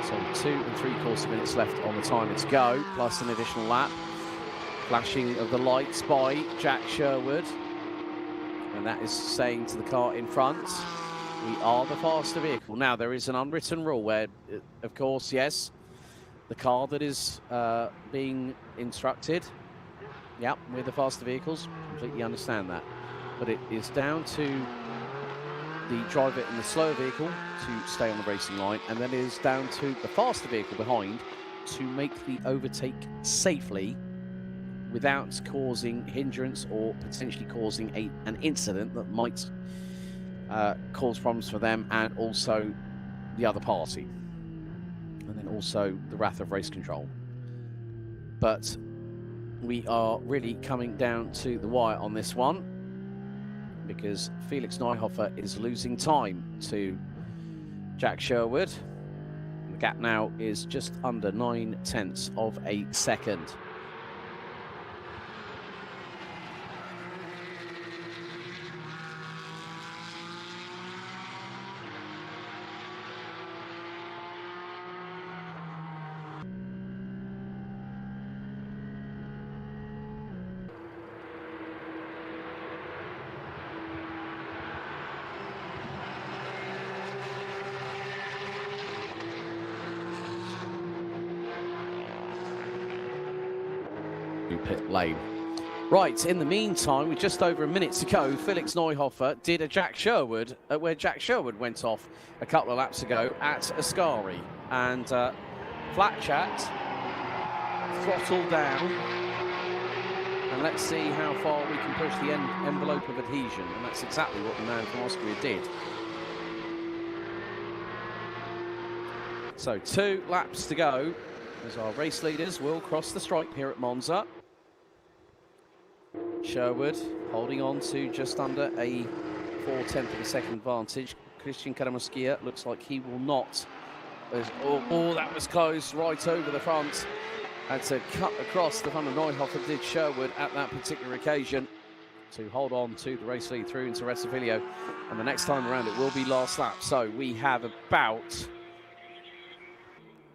So 2 3/4 minutes left on the timer to go, plus an additional lap. Flashing of the lights by Jack Sherwood. And that is saying to the car in front, we are the faster vehicle. Now, there is an unwritten rule where, of course, yes, the car that is being instructed, yep, we're the faster vehicles, completely understand that. But it is down to the driver in the slower vehicle to stay on the racing line, and then it is down to the faster vehicle behind to make the overtake safely without causing hindrance or potentially causing an incident that might cause problems for them and also the other party, and then also the wrath of race control. But we are really coming down to the wire on this one, because Felix Neuhofer is losing time to Jack Sherwood. The gap now is just under 9/10 of a second. Pit lane. Right, in the meantime, with just over a minute to go, Felix Neuhofer did a Jack Sherwood, where Jack Sherwood went off a couple of laps ago at Ascari. And flat chat, throttle down, and let's see how far we can push the envelope of adhesion. And that's exactly what the man from Austria did. So 2 laps to go as our race leaders will cross the stripe here at Monza. Sherwood holding on to just under a 0.4 of a second advantage. Christian Karamuskia looks like he will not. Oh, that was close, right over the front. Had to cut across the front of Neuhofer, did Sherwood at that particular occasion to hold on to the race lead through into Rettifilo. And the next time around it will be last lap. So we have about,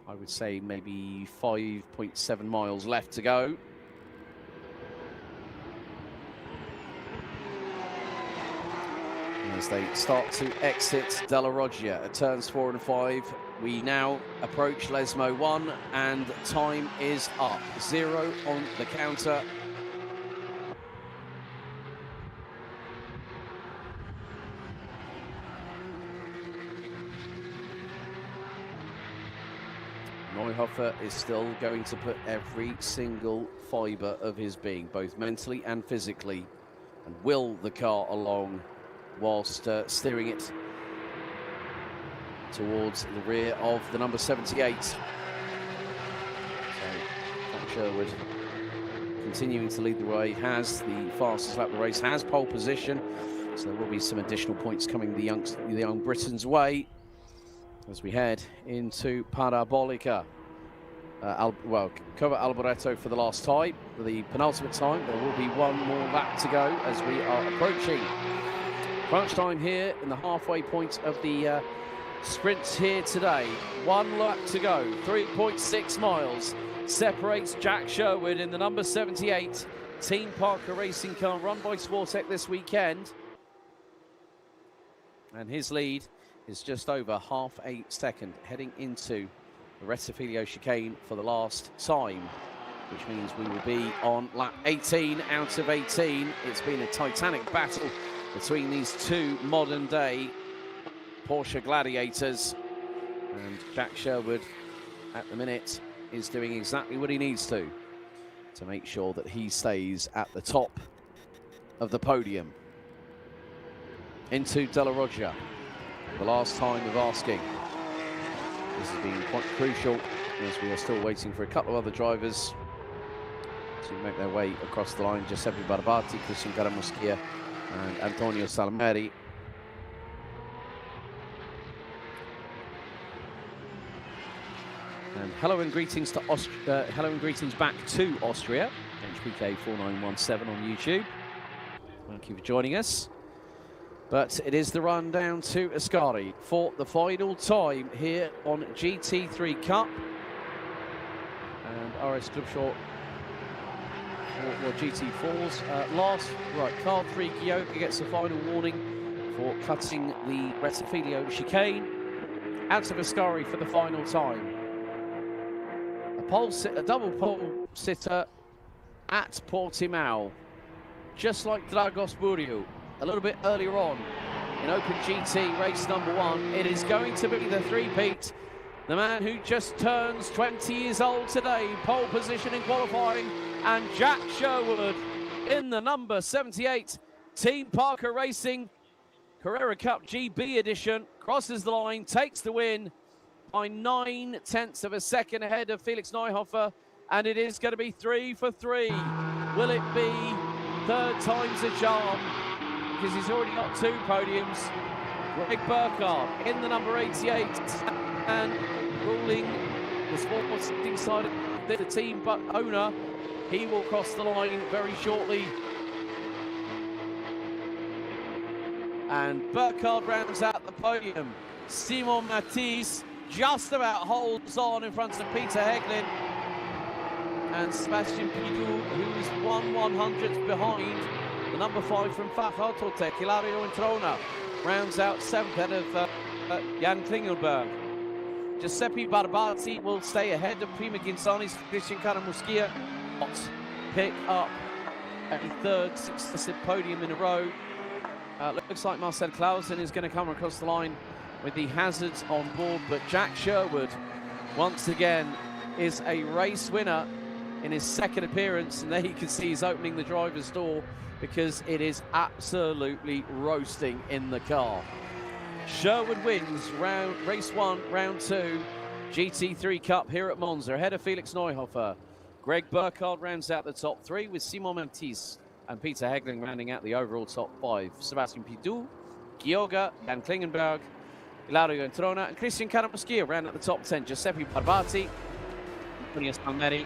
I would say, maybe 5.7 miles left to go. As they start to exit Della Roggia at turns 4 and 5, we now approach Lesmo 1 and time is up. 0 on the counter. Neuhofer is still going to put every single fibre of his being, both mentally and physically, and will the car along whilst steering it towards the rear of the number 78. So, Jack Sherwood continuing to lead the way, has the fastest lap of the race, has pole position, so there will be some additional points coming the young Britain's way as we head into Parabolica. Well, cover Alboreto for the last time, the penultimate time. There will be one more lap to go as we are approaching crunch time here in the halfway point of the sprints here today. 1 lap to go, 3.6 miles separates Jack Sherwood in the number 78 Team Parker racing car run by Sportec this weekend. And his lead is just over half a second heading into the Rettifilo chicane for the last time, which means we will be on lap 18 out of 18. It's been a titanic battle between these 2 modern-day Porsche Gladiators, and Jack Sherwood at the minute is doing exactly what he needs to make sure that he stays at the top of the podium. Into Della Roggia, the last time of asking. This has been quite crucial as we are still waiting for a couple of other drivers to make their way across the line. Giuseppe Barbati, Christian Karamuskia and Antonio Salmeri. And hello and greetings to hello and greetings back to Austria. HPK 4917 on YouTube. Thank you for joining us. But it is the run down to Ascari for the final time here on GT3 Cup. And RS Club Short or GT4s. Last, right, car 3 Gioca gets a final warning for cutting the Rettifilo chicane out of Ascari for the final time. A double pole sitter at Portimao, just like Dragos Buriu a little bit earlier on in Open GT race number 1. It is going to be the three-peat. The man who just turns 20 years old today, pole position in qualifying, and Jack Sherwood in the number 78 Team Parker Racing Carrera Cup GB edition, crosses the line, takes the win by 9/10 of a second ahead of Felix Neuhofer, and it is going to be 3 for 3. Will it be third time's a charm? Because he's already got 2 podiums. Greg Burkhardt in the number 88 and ruling the sports side of the team, but owner, he will cross the line very shortly. And Burkhardt rounds out the podium. Simon Matisse just about holds on in front of Peter Heglin. And Sebastian Pidou, who's 1/100th behind the number 5 from Fach Autotech, Hilario Introna, rounds out 7th ahead of Jan Klingelberg. Giuseppe Barbati will stay ahead of Prima Ginsani's Christian Karamuskia. Pick up a third successive podium in a row. Looks like Marcel Clausen is going to come across the line with the hazards on board, but Jack Sherwood, once again, is a race winner in his second appearance, and there you can see he's opening the driver's door because it is absolutely roasting in the car. Sherwood wins race 1, round 2, GT3 Cup here at Monza, ahead of Felix Neuhofer. Greg Burkhardt rounds out the top 3 with Simon Matisse and Peter Hegling rounding out the overall top 5. Sebastian Pidou, Gioga, Jan Klingenberg, Ilario Entrona and Christian Caramoschia round out the top 10. Giuseppe Parvati, Antonio Spalmeri,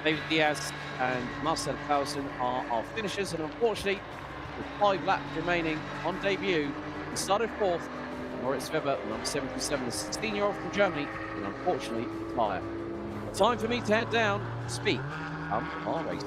David Diaz and Marcel Clausen are our finishers, and unfortunately, with 5 laps remaining on debut, he started 4th. Moritz Weber, number 77, the 16-year-old from Germany, will unfortunately retire. Time for me to head down, speak our racer.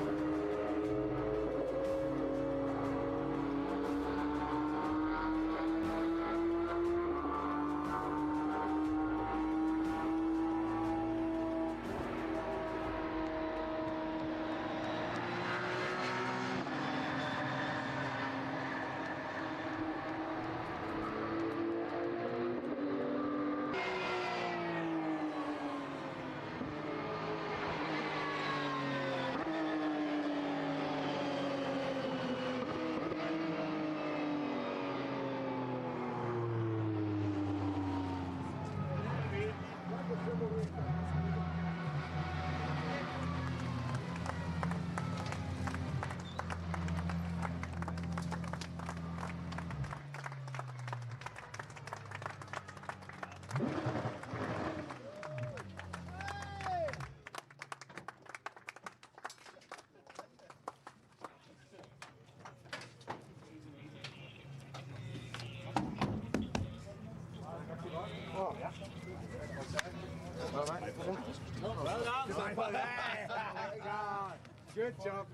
Good job.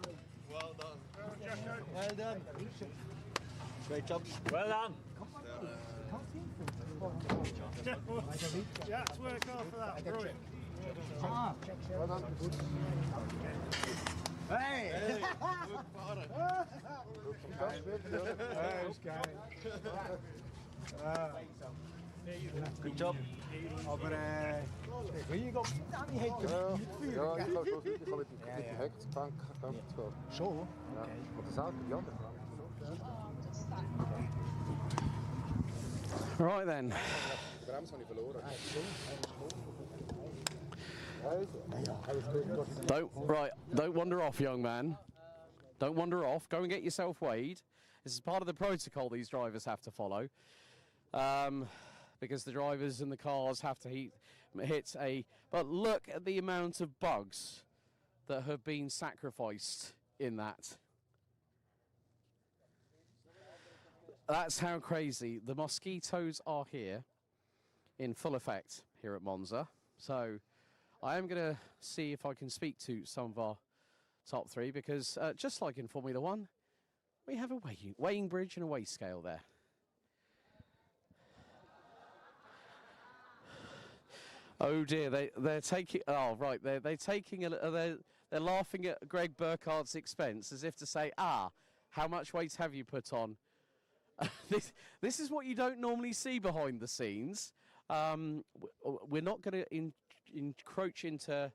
Well done. Well done. Great job. Well done. Yeah, it's work off for that. Brilliant. Well done. Hey! Good job. Aber hier komt niet heen. Ja, ik ga met de hekbank Zo? Ja, want de zaal die andere Right then. Don't wander off, young man. Don't wander off. Go and get yourself weighed. This is part of the protocol these drivers have to follow. Because the drivers and the cars have to hit a... But look at the amount of bugs that have been sacrificed in that. That's how crazy. The mosquitoes are here in full effect here at Monza. So I am going to see if I can speak to some of our top 3 because just like in Formula 1, we have a weighing bridge and a weigh scale there. Oh dear, they're taking. Oh right, they're taking they're laughing at Greg Burkhardt's expense as if to say, how much weight have you put on? This is what you don't normally see behind the scenes. We're not going to encroach into.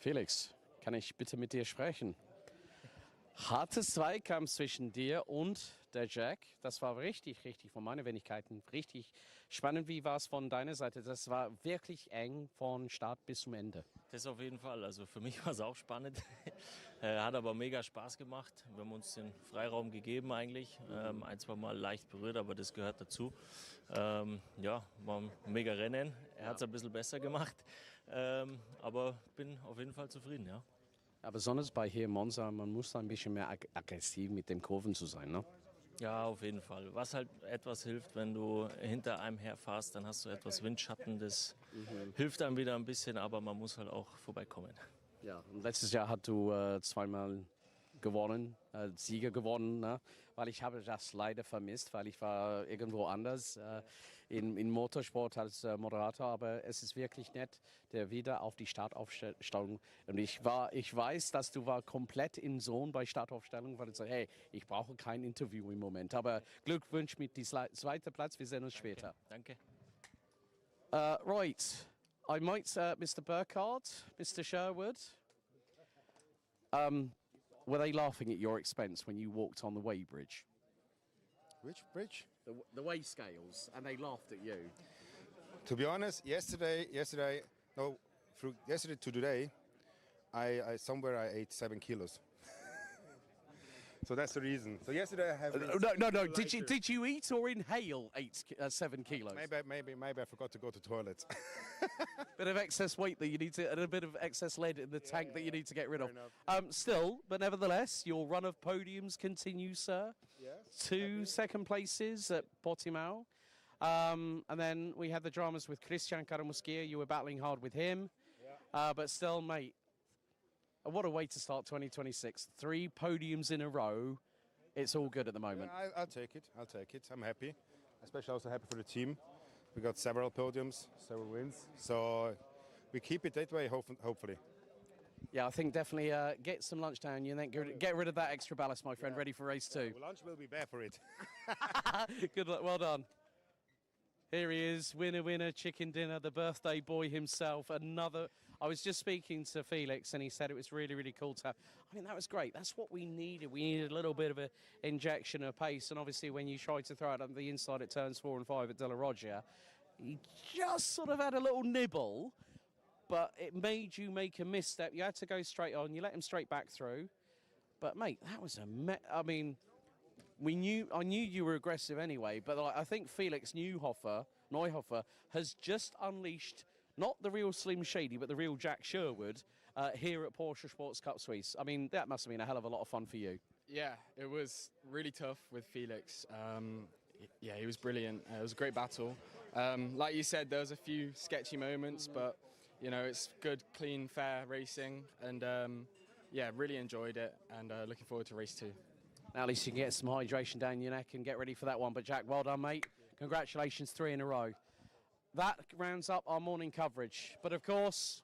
Felix, kann ich bitte mit dir sprechen? Hartes Zweikampf zwischen dir und der Jack. Das war richtig von meinen Wenigkeiten. Richtig spannend. Wie war es von deiner Seite? Das war wirklich eng von Start bis zum Ende. Das auf jeden Fall. Also für mich war es auch spannend. Hat aber mega Spaß gemacht. Wir haben uns den Freiraum gegeben eigentlich. 1-2 Mal leicht berührt, aber das gehört dazu. Ja, war ein mega Rennen. Er hat es ein bisschen besser gemacht. Aber bin auf jeden Fall zufrieden, ja. Ja, besonders bei hier in Monza, man muss ein bisschen mehr aggressiv mit den Kurven zu sein, ne? Ja, auf jeden Fall. Was halt etwas hilft, wenn du hinter einem herfährst, dann hast du etwas Windschatten. Das hilft einem wieder ein bisschen, aber man muss halt auch vorbeikommen. Ja, und letztes Jahr hast du zweimal gewonnen, Sieger gewonnen, ne? Weil ich habe das leider vermisst, weil ich war irgendwo anders in Motorsport als Moderator, aber es ist wirklich nett, der wieder auf die Startaufstellung. Und ich weiß, dass du war komplett in Zone bei Startaufstellung, weil du sagst, hey, ich brauche kein Interview im Moment, aber Glückwunsch mit dem zweiten Platz, wir sehen uns später. Danke. Right, I might, Mr. Burkhardt, Mr. Sherwood, were they laughing at your expense when you walked on the weigh bridge? Which bridge? The weigh scales, and they laughed at you. To be honest, yesterday to today, I ate 7 kilos. So that's the reason. So yesterday I have. No. Did you eat or inhale 7 kilos? Maybe I forgot to go to toilet. Bit of excess weight that you need to, and a bit of excess lead in the tank that you need to get rid of. Still, but nevertheless, your run of podiums continues, sir. Yes. 2 second places at Portimao. And then we had the dramas with Christian Karamuskia. You were battling hard with him. Yeah. But still, mate, what a way to start 2026. 3 podiums in a row. It's all good at the moment. Yeah, I'll take it. I'm happy. Especially also happy for the team. We got several podiums, several wins. So we keep it that way, hopefully. Yeah, I think definitely get some lunch down you and then get rid of that extra ballast, my friend, ready for race 2. Well, lunch will be there for it. Good luck, well done. Here he is, winner, chicken dinner, the birthday boy himself. I was just speaking to Felix and he said it was really, really cool to have. I mean, that was great. That's what we needed. We needed a little bit of an injection of pace. And obviously when you tried to throw it on the inside at turns 4 and 5 at De La Roggia, he just sort of had a little nibble, but it made you make a misstep. You had to go straight on. You let him straight back through. But, mate, that was I mean, I knew you were aggressive anyway, but I think Felix Neuhofer has just unleashed not the real Slim Shady, but the real Jack Sherwood here at Porsche Sports Cup Suisse. I mean, that must have been a hell of a lot of fun for you. Yeah, it was really tough with Felix. Yeah, he was brilliant. It was a great battle. Like you said, there was a few sketchy moments, but, you know, it's good, clean, fair racing. And, yeah, really enjoyed it and looking forward to race 2. Now, at least you can get some hydration down your neck and get ready for that one. But, Jack, well done, mate. Congratulations, 3 in a row. That rounds up our morning coverage. But, of course,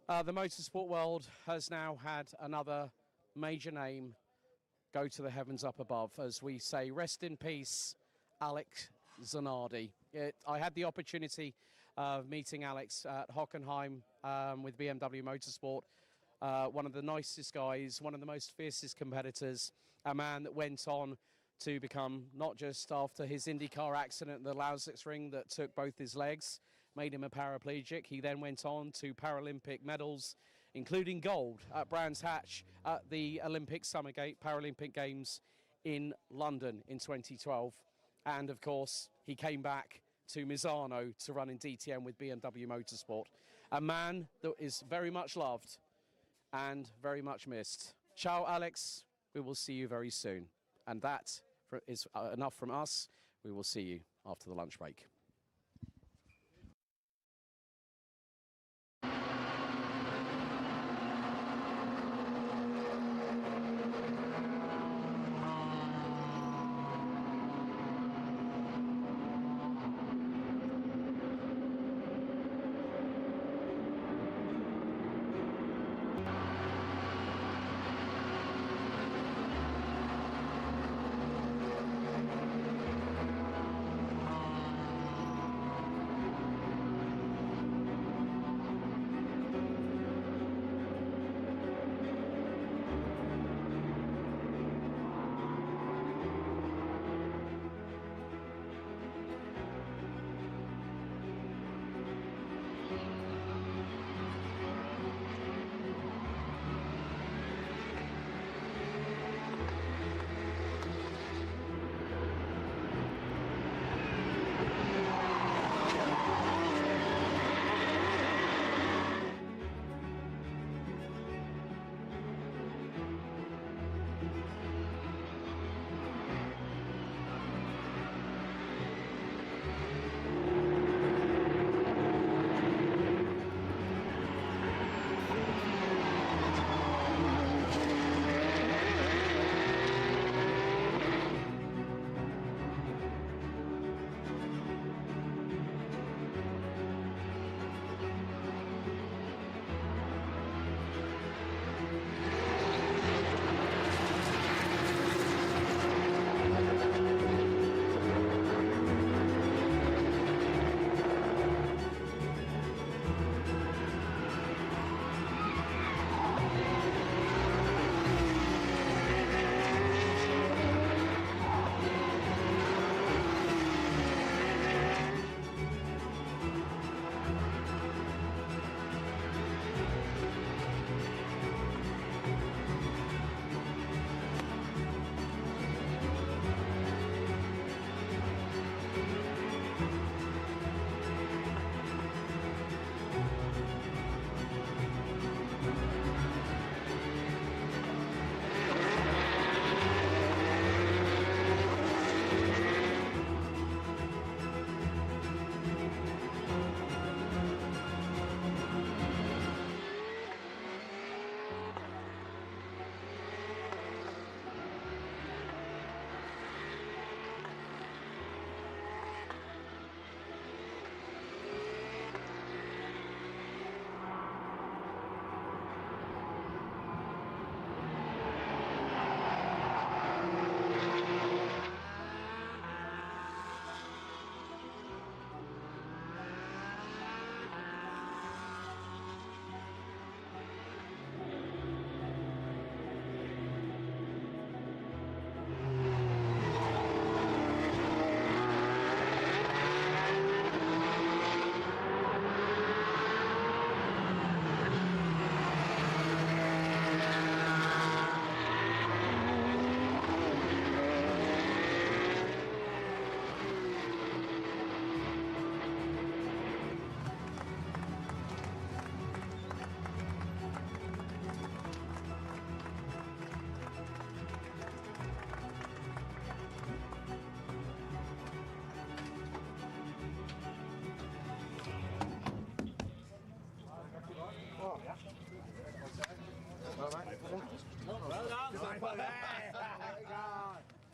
the motorsport world has now had another major name go to the heavens up above. As we say, rest in peace, Alex Zanardi. I had the opportunity of meeting Alex at Hockenheim with BMW Motorsport. One of the nicest guys, one of the most fiercest competitors, a man that went on to become, not just after his IndyCar accident at the Lausitz Ring that took both his legs, made him a paraplegic. He then went on to Paralympic medals, including gold at Brands Hatch at the Olympic Summergate Paralympic Games in London in 2012. And, of course, he came back to Misano to run in DTM with BMW Motorsport. A man that is very much loved and very much missed. Ciao, Alex. We will see you very soon. And that is enough from us. We will see you after the lunch break.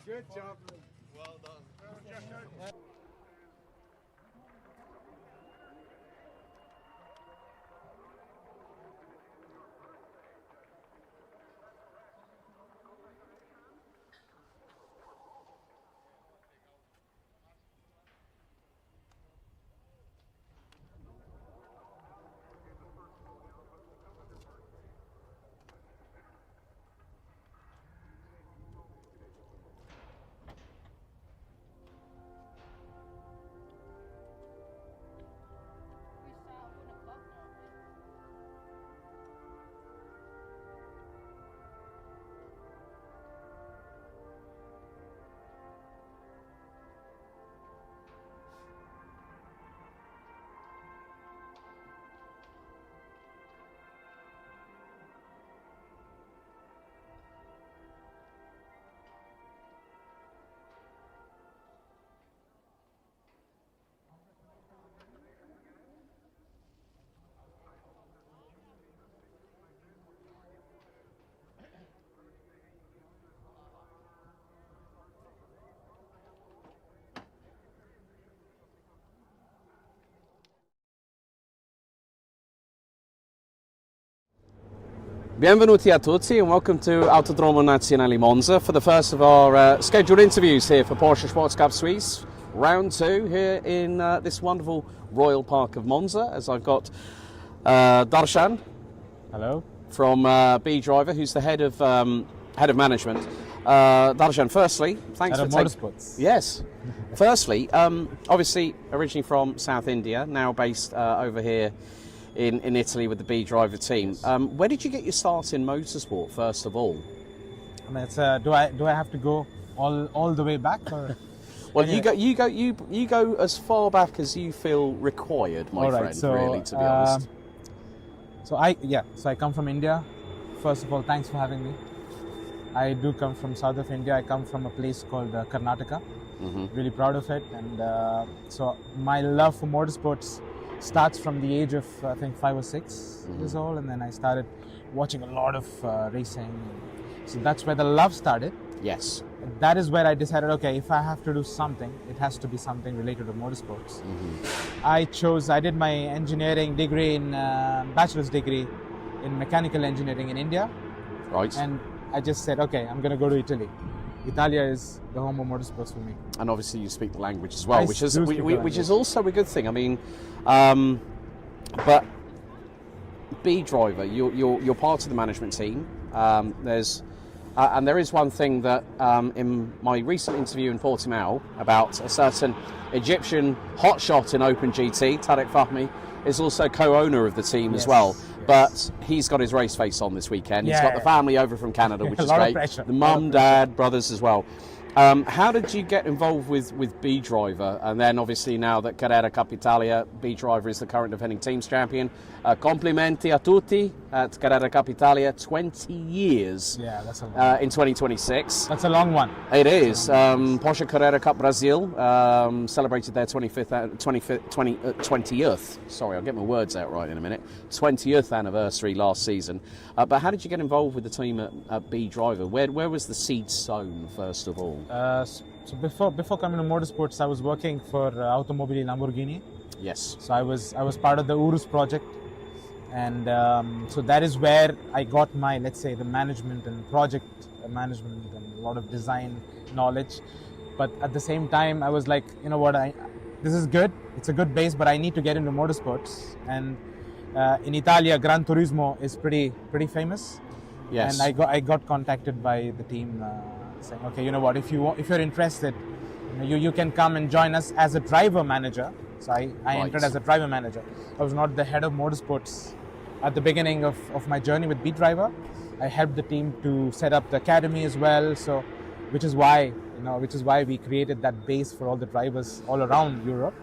Good job. Well done. Benvenuti a tutti and welcome to Autodromo Nazionale Monza for the first of our scheduled interviews here for Porsche Sports Cup Suisse, round 2 here in this wonderful Royal Park of Monza, as I've got Darshan. Hello. From B Driver, who's the head of management. Darshan, firstly, thanks for motorsports. Yes. Firstly, obviously originally from South India, now based over here in Italy with the B Driver team. Where did you get your start in motorsport, first of all? I mean, it's, do I have to go all the way back? Or? Well, anyway. you go as far back as you feel required, my friend. So, really, to be honest. So I come from India. First of all, thanks for having me. I do come from south of India. I come from a place called Karnataka. Mm-hmm. Really proud of it, and so my love for motorsports starts from the age of I think 5 or 6 years old, and then I started watching a lot of racing. So that's where the love started. Yes. That is where I decided, okay, if I have to do something, it has to be something related to motorsports. Mm-hmm. I did my engineering degree in bachelor's degree in mechanical engineering in India. Right. And I just said, okay, I'm going to go to Italy. Italia is the home of motorsports for me. And obviously you speak the language as well, which is also a good thing. I mean, but B Driver, you're part of the management team. And there is one thing that in my recent interview in Portimao about a certain Egyptian hotshot in Open GT, Tarek Fahmy, is also co-owner of the team as well. But he's got his race face on this weekend. He's got the family over from Canada, which is great. The mum, dad, brothers as well. How did you get involved with B Driver? And then obviously now that Carrera Cup Italia, B Driver is the current defending teams champion. Complimenti a tutti at Carrera Cup Italia, 20 years that's a long in 2026. That's a long one. It is. Porsche Carrera Cup Brazil celebrated their 20th. Sorry, I'll get my words out right in a minute. 20th anniversary last season. But how did you get involved with the team at B Driver? Where was the seed sown, first of all? So before coming to motorsports, I was working for Automobili Lamborghini. Yes. So I was part of the Urus project, and so that is where I got my, let's say, the management and project management and a lot of design knowledge. But at the same time, I was like, you know what, this is good. It's a good base, but I need to get into motorsports. And in Italia, Gran Turismo is pretty famous. Yes. And I got contacted by the team saying, okay, you know what, if you're interested, you can come and join us as a driver manager. So I entered as a driver manager. I was not the head of motorsports at the beginning of my journey with B Driver. I helped the team to set up the academy as well. So, which is why we created that base for all the drivers all around Europe.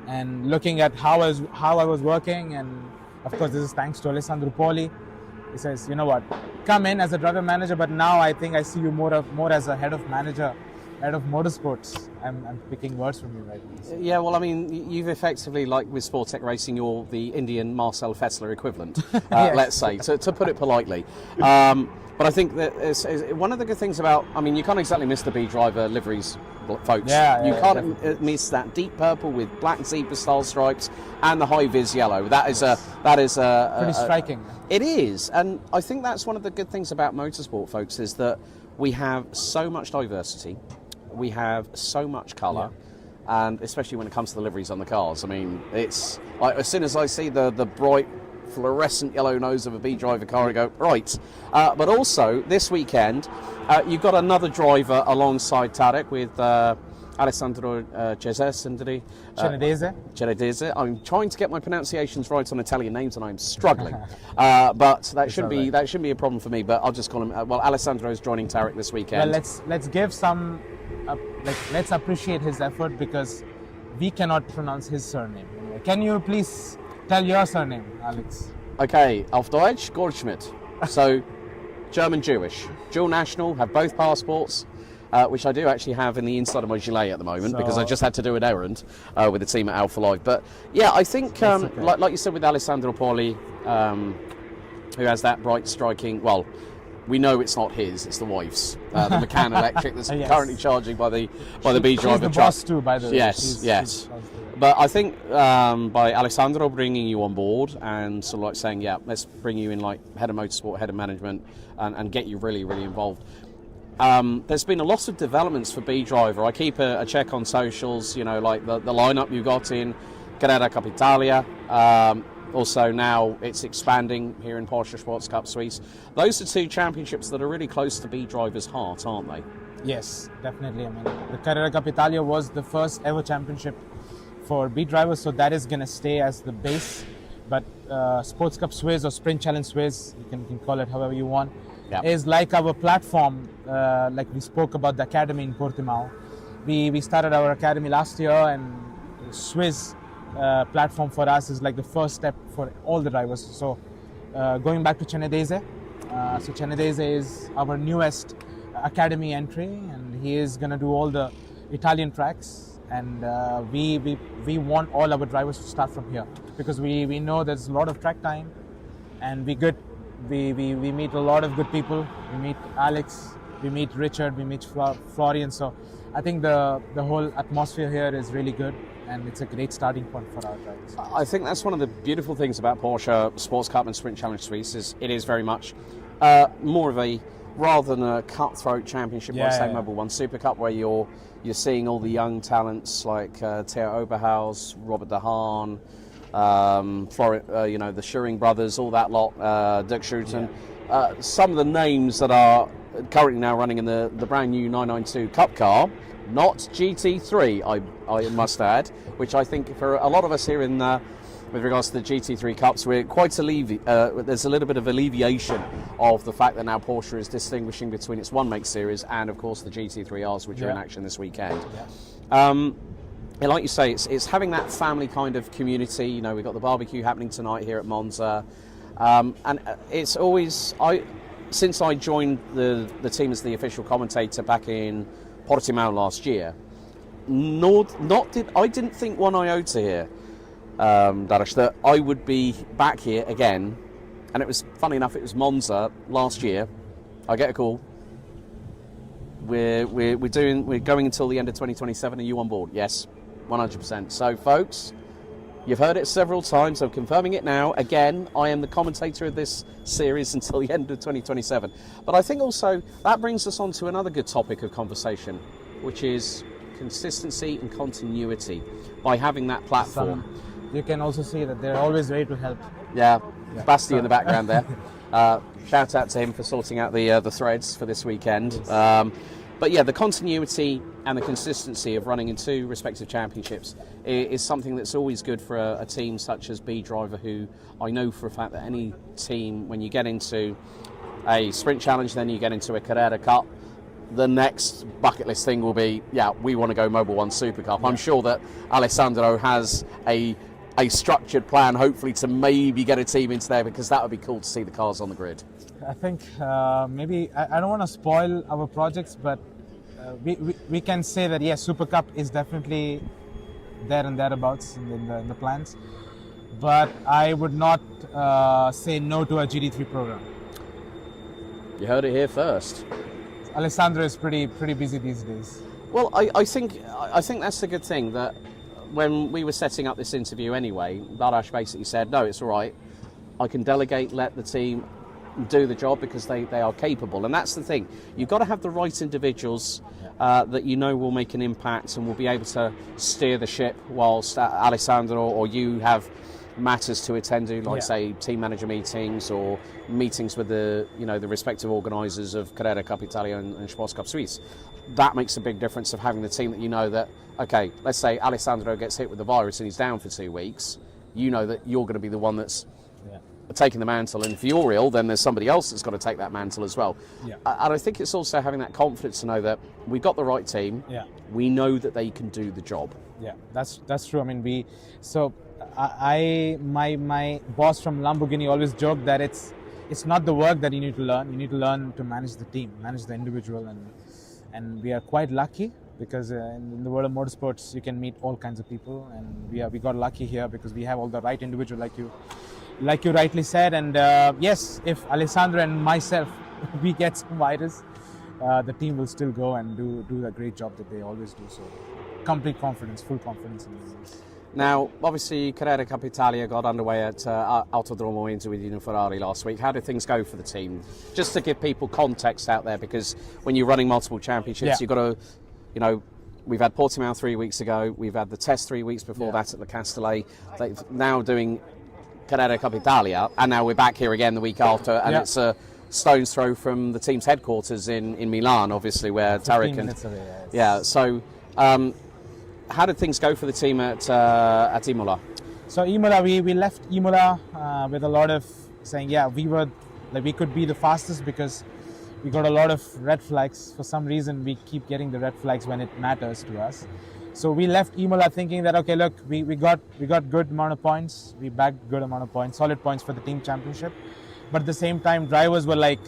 And looking at how I was working, and of course this is thanks to Alessandro Poli. He says, you know what, come in as a driver manager, but now I think I see you more as a head of manager motorsports. I'm picking words from you right now. So. Yeah, well, I mean, you've effectively, like with Sportec Racing, you're the Indian Marcel Fessler equivalent, Yes. let's say, to put it politely. But I think that it's one of the good things about, I mean, you can't exactly miss the B driver liveries, folks. You can't miss that deep purple with black zebra style stripes and the high vis yellow. That is pretty striking. It is, and I think that's one of the good things about motorsport, folks, is that we have so much diversity, we have so much colour, and especially when it comes to the liveries on the cars. I mean, it's like, as soon as I see the bright fluorescent yellow nose of a B driver car, I go, right. But also, this weekend, you've got another driver alongside Tarek with Alessandro Cenedese. I'm trying to get my pronunciations right on Italian names, and I'm struggling. But that shouldn't be a problem for me. But I'll just call him. Well, Alessandro is joining Tarek this weekend. Well, let's give some. Let's appreciate his effort, because we cannot pronounce his surname. Can you please tell your surname, Alex? Okay, auf Deutsch, Goldschmidt. So, German-Jewish, dual national, have both passports. Which I do actually have in the inside of my gilet at the moment, because I just had to do an errand with the team at Alphalive. But yeah, I think, like you said with Alessandro Poli, who has that bright striking, well, we know it's not his, it's the wife's, the McCann Electric that's currently charging by the B driver truck. She's the boss too, by the way. Yes. But I think by Alessandro bringing you on board and sort of like saying, yeah, let's bring you in like head of motorsport, head of management, and get you really, really involved. There's been a lot of developments for B driver. I keep a check on socials, you know, like the lineup you got in Carrera Cup Italia. Also now it's expanding here in Porsche Sports Cup Suisse. Those are two championships that are really close to B driver's heart, aren't they? Yes, definitely. I mean, the Carrera Cup Italia was the first ever championship for B drivers, so that is going to stay as the base. But Sports Cup Suisse or Sprint Challenge Suisse, you can call it however you want, is like our platform. Like we spoke about the academy in Portimao. We started our academy last year, and Swiss platform for us is like the first step for all the drivers. So going back to Cenedese, so Cenedese is our newest academy entry, and he is going to do all the Italian tracks. And we want all our drivers to start from here, because we know there's a lot of track time, and we meet a lot of good people. We meet Alex, we meet Richard, we meet Florian. So I think the whole atmosphere here is really good, and it's a great starting point for our drivers. I think that's one of the beautiful things about Porsche Sports Cup and Sprint Challenge Suisse is it is very much more of a, rather than a cutthroat championship, Mobile One Super Cup, where you're seeing all the young talents like Theo Oberhaus, Robert De Haan, the Schuring brothers, all that lot, Dirk Schuiten. Some of the names that are currently now running in the brand new 992 Cup car, not GT3, I must add, which I think for a lot of us here in with regards to the GT3 Cups, we're quite there's a little bit of alleviation of the fact that now Porsche is distinguishing between its one make series and of course the GT3Rs, which are in action this weekend. And like you say, it's having that family kind of community. You know, we've got the barbecue happening tonight here at Monza, and it's always, since I joined the team as the official commentator back in Portimao last year, I didn't think one iota here, Darish, that I would be back here again. And it was funny enough, it was Monza last year. I get a call. We're going until the end of 2027. Are you on board? Yes, 100%. So, folks, you've heard it several times. I'm confirming it now. Again, I am the commentator of this series until the end of 2027. But I think also that brings us on to another good topic of conversation, which is consistency and continuity by having that platform. You can also see that they're always ready to help. Yeah. Basti in the background there. Shout out to him for sorting out the threads for this weekend. But yeah, the continuity and the consistency of running in two respective championships is something that's always good for a team such as B Driver, who I know for a fact that any team, when you get into a sprint challenge, then you get into a Carrera Cup, the next bucket list thing will be, we want to go Mobile One Super Cup. I'm sure that Alessandro has a structured plan, hopefully, to maybe get a team into there, because that would be cool to see the cars on the grid. I think maybe, I don't want to spoil our projects, but we can say that yes, Super Cup is definitely there and thereabouts in the plans, but I would not say no to a GD3 program. You heard it here first. Alessandro is pretty busy these days. Well, I think that's the good thing, that when we were setting up this interview anyway, Barash basically said, no, it's all right, I can delegate, let the team do the job because they are capable. And that's the thing, you've got to have the right individuals that you know will make an impact and will be able to steer the ship, whilst Alessandro or you have matters to attend to, like say team manager meetings or meetings with the respective organisers of Carrera Cup Italia and Sports Cup Suisse. That makes a big difference of having the team that you know that, okay, let's say Alessandro gets hit with the virus and he's down for 2 weeks, you know that you're going to be the one that's taking the mantle, and if you're ill, then there's somebody else that's got to take that mantle as well. And I think it's also having that confidence to know that we've got the right team. We know that they can do the job. Yeah, that's true. I mean, my boss from Lamborghini always joked that it's not the work that you need to learn. You need to learn to manage the team, manage the individual, and we are quite lucky because in the world of motorsports you can meet all kinds of people, and we got lucky here because we have all the right individual like you rightly said. And yes, if Alessandro and myself we get some virus, the team will still go and do a great job that they always do. So complete confidence, full confidence in this. Now, obviously, Carrera Cup Italia got underway at Autodromo Monza with Ferrari last week. How did things go for the team? Just to give people context out there, because when you're running multiple championships, you've got to, we've had Portimao 3 weeks ago, we've had the test 3 weeks before that at the Castellet. They're now doing Carrera Cup Italia, and now we're back here again the week after, and it's a stone's throw from the team's headquarters in Milan, obviously, where Tarek and so how did things go for the team at Imola? So Imola, we left Imola with a lot of saying, we could be the fastest because we got a lot of red flags. For some reason, we keep getting the red flags when it matters to us. So we left Imola thinking that, okay, look, we got good amount of points. We bagged good amount of points, solid points for the team championship. But at the same time, drivers were like,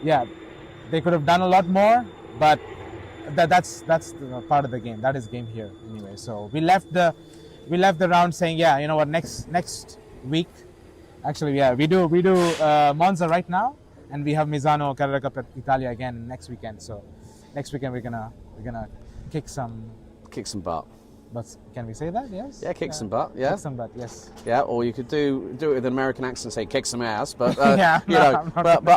they could have done a lot more, but that's the part of the game. That is game here anyway. So we left the round saying, you know what, next week, actually, we do Monza right now, and we have Misano Carrera Cup Italia again next weekend. So next weekend we're gonna kick some butt. But can we say that? Yes. Yeah, kick some butt. Yeah. Kick some butt. Yes. Yeah, or you could do it with an American accent and say kick some ass. But but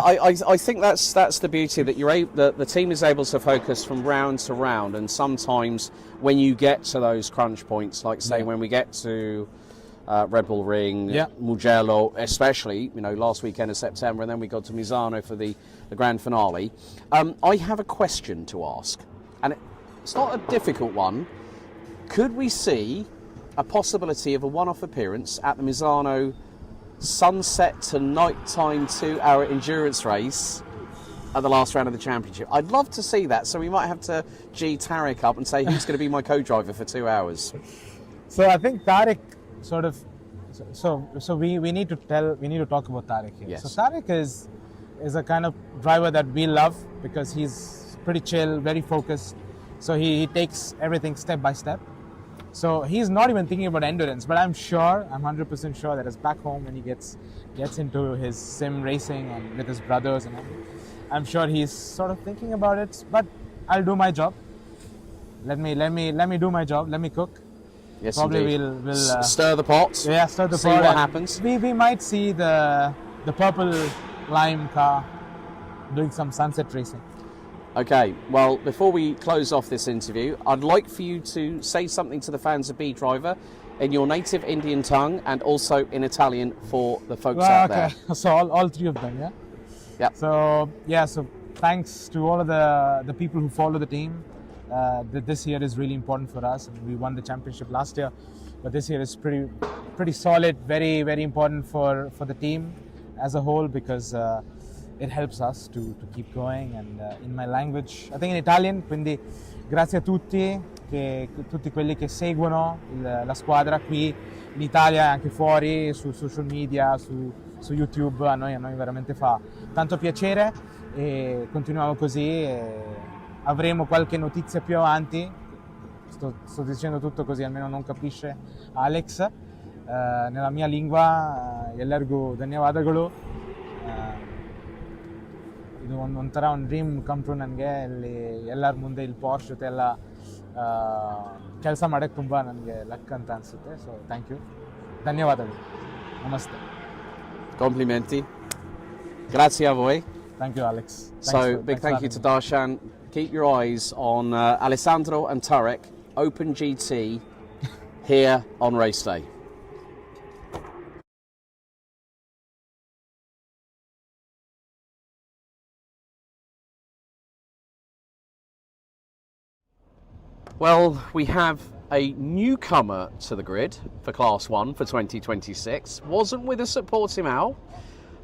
I think that's the beauty, that the team is able to focus from round to round, and sometimes when you get to those crunch points, like say when we get to Red Bull Ring, Mugello, especially last weekend of September, and then we got to Misano for the grand finale. I have a question to ask, and it's not a difficult one. Could we see a possibility of a one-off appearance at the Misano sunset to nighttime 2-hour endurance race at the last round of the championship? I'd love to see that, so we might have to G Tarek up and say who's going to be my co-driver for 2 hours. So I think Tarek sort of. So we need to talk about Tarek here. Yes. So Tarek is a kind of driver that we love because he's pretty chill, very focused. So he takes everything step by step. So he's not even thinking about endurance, but I'm 100% sure that as back home when he gets into his sim racing and with his brothers and everything, I'm sure he's sort of thinking about it. But I'll do my job. Let me do my job. Let me cook. Yes, probably indeed. we'll stir the pot. Yeah, stir the pot. See what happens. We might see the purple lime car doing some sunset racing. Okay, well, before we close off this interview, I'd like for you to say something to the fans of B Driver in your native Indian tongue and also in Italian for the folks out there. So all three of them, yeah? Yep. So thanks to all of the people who follow the team. This year is really important for us. We won the championship last year, but this year is pretty solid, very, very important for the team as a whole because it helps us to keep going. And in my language, I think in Italian, quindi grazie a tutti quelli che seguono la squadra qui in Italia e anche fuori, su social media, su YouTube. A noi veramente fa tanto piacere e continuiamo così. avremo qualche notizia più avanti. Sto dicendo tutto così almeno non capisce Alex. Nella mia lingua ಎಲ್ಲರಿಗೂ ಧನ್ಯವಾದಗಳು. ಇದು ಒಂಥರ ಒಂದು dream come true ನನಗೆ. ಇಲ್ಲಿ ಎಲ್ಲರ ಮುಂದೆ ಇಲ್ಲಿ Porsche ಜೊತೆ ಎಲ್ಲ ಕೆಲಸ ಮಾಡೋಕ್ಕೆ ತುಂಬ ನನಗೆ ಲಕ್ ಅಂತ ಅನಿಸುತ್ತೆ. ಸೊ ಥ್ಯಾಂಕ್ ಯು, ಧನ್ಯವಾದಗಳು, ನಮಸ್ತೆ. Complimenti. Grazie a voi. Thank you, Alex. Big thank you to Darshan. Keep your eyes on Alessandro and Tarek, Open GT, here on race day. Well, we have a newcomer to the grid for Class 1 for 2026. Wasn't with us at Portimao,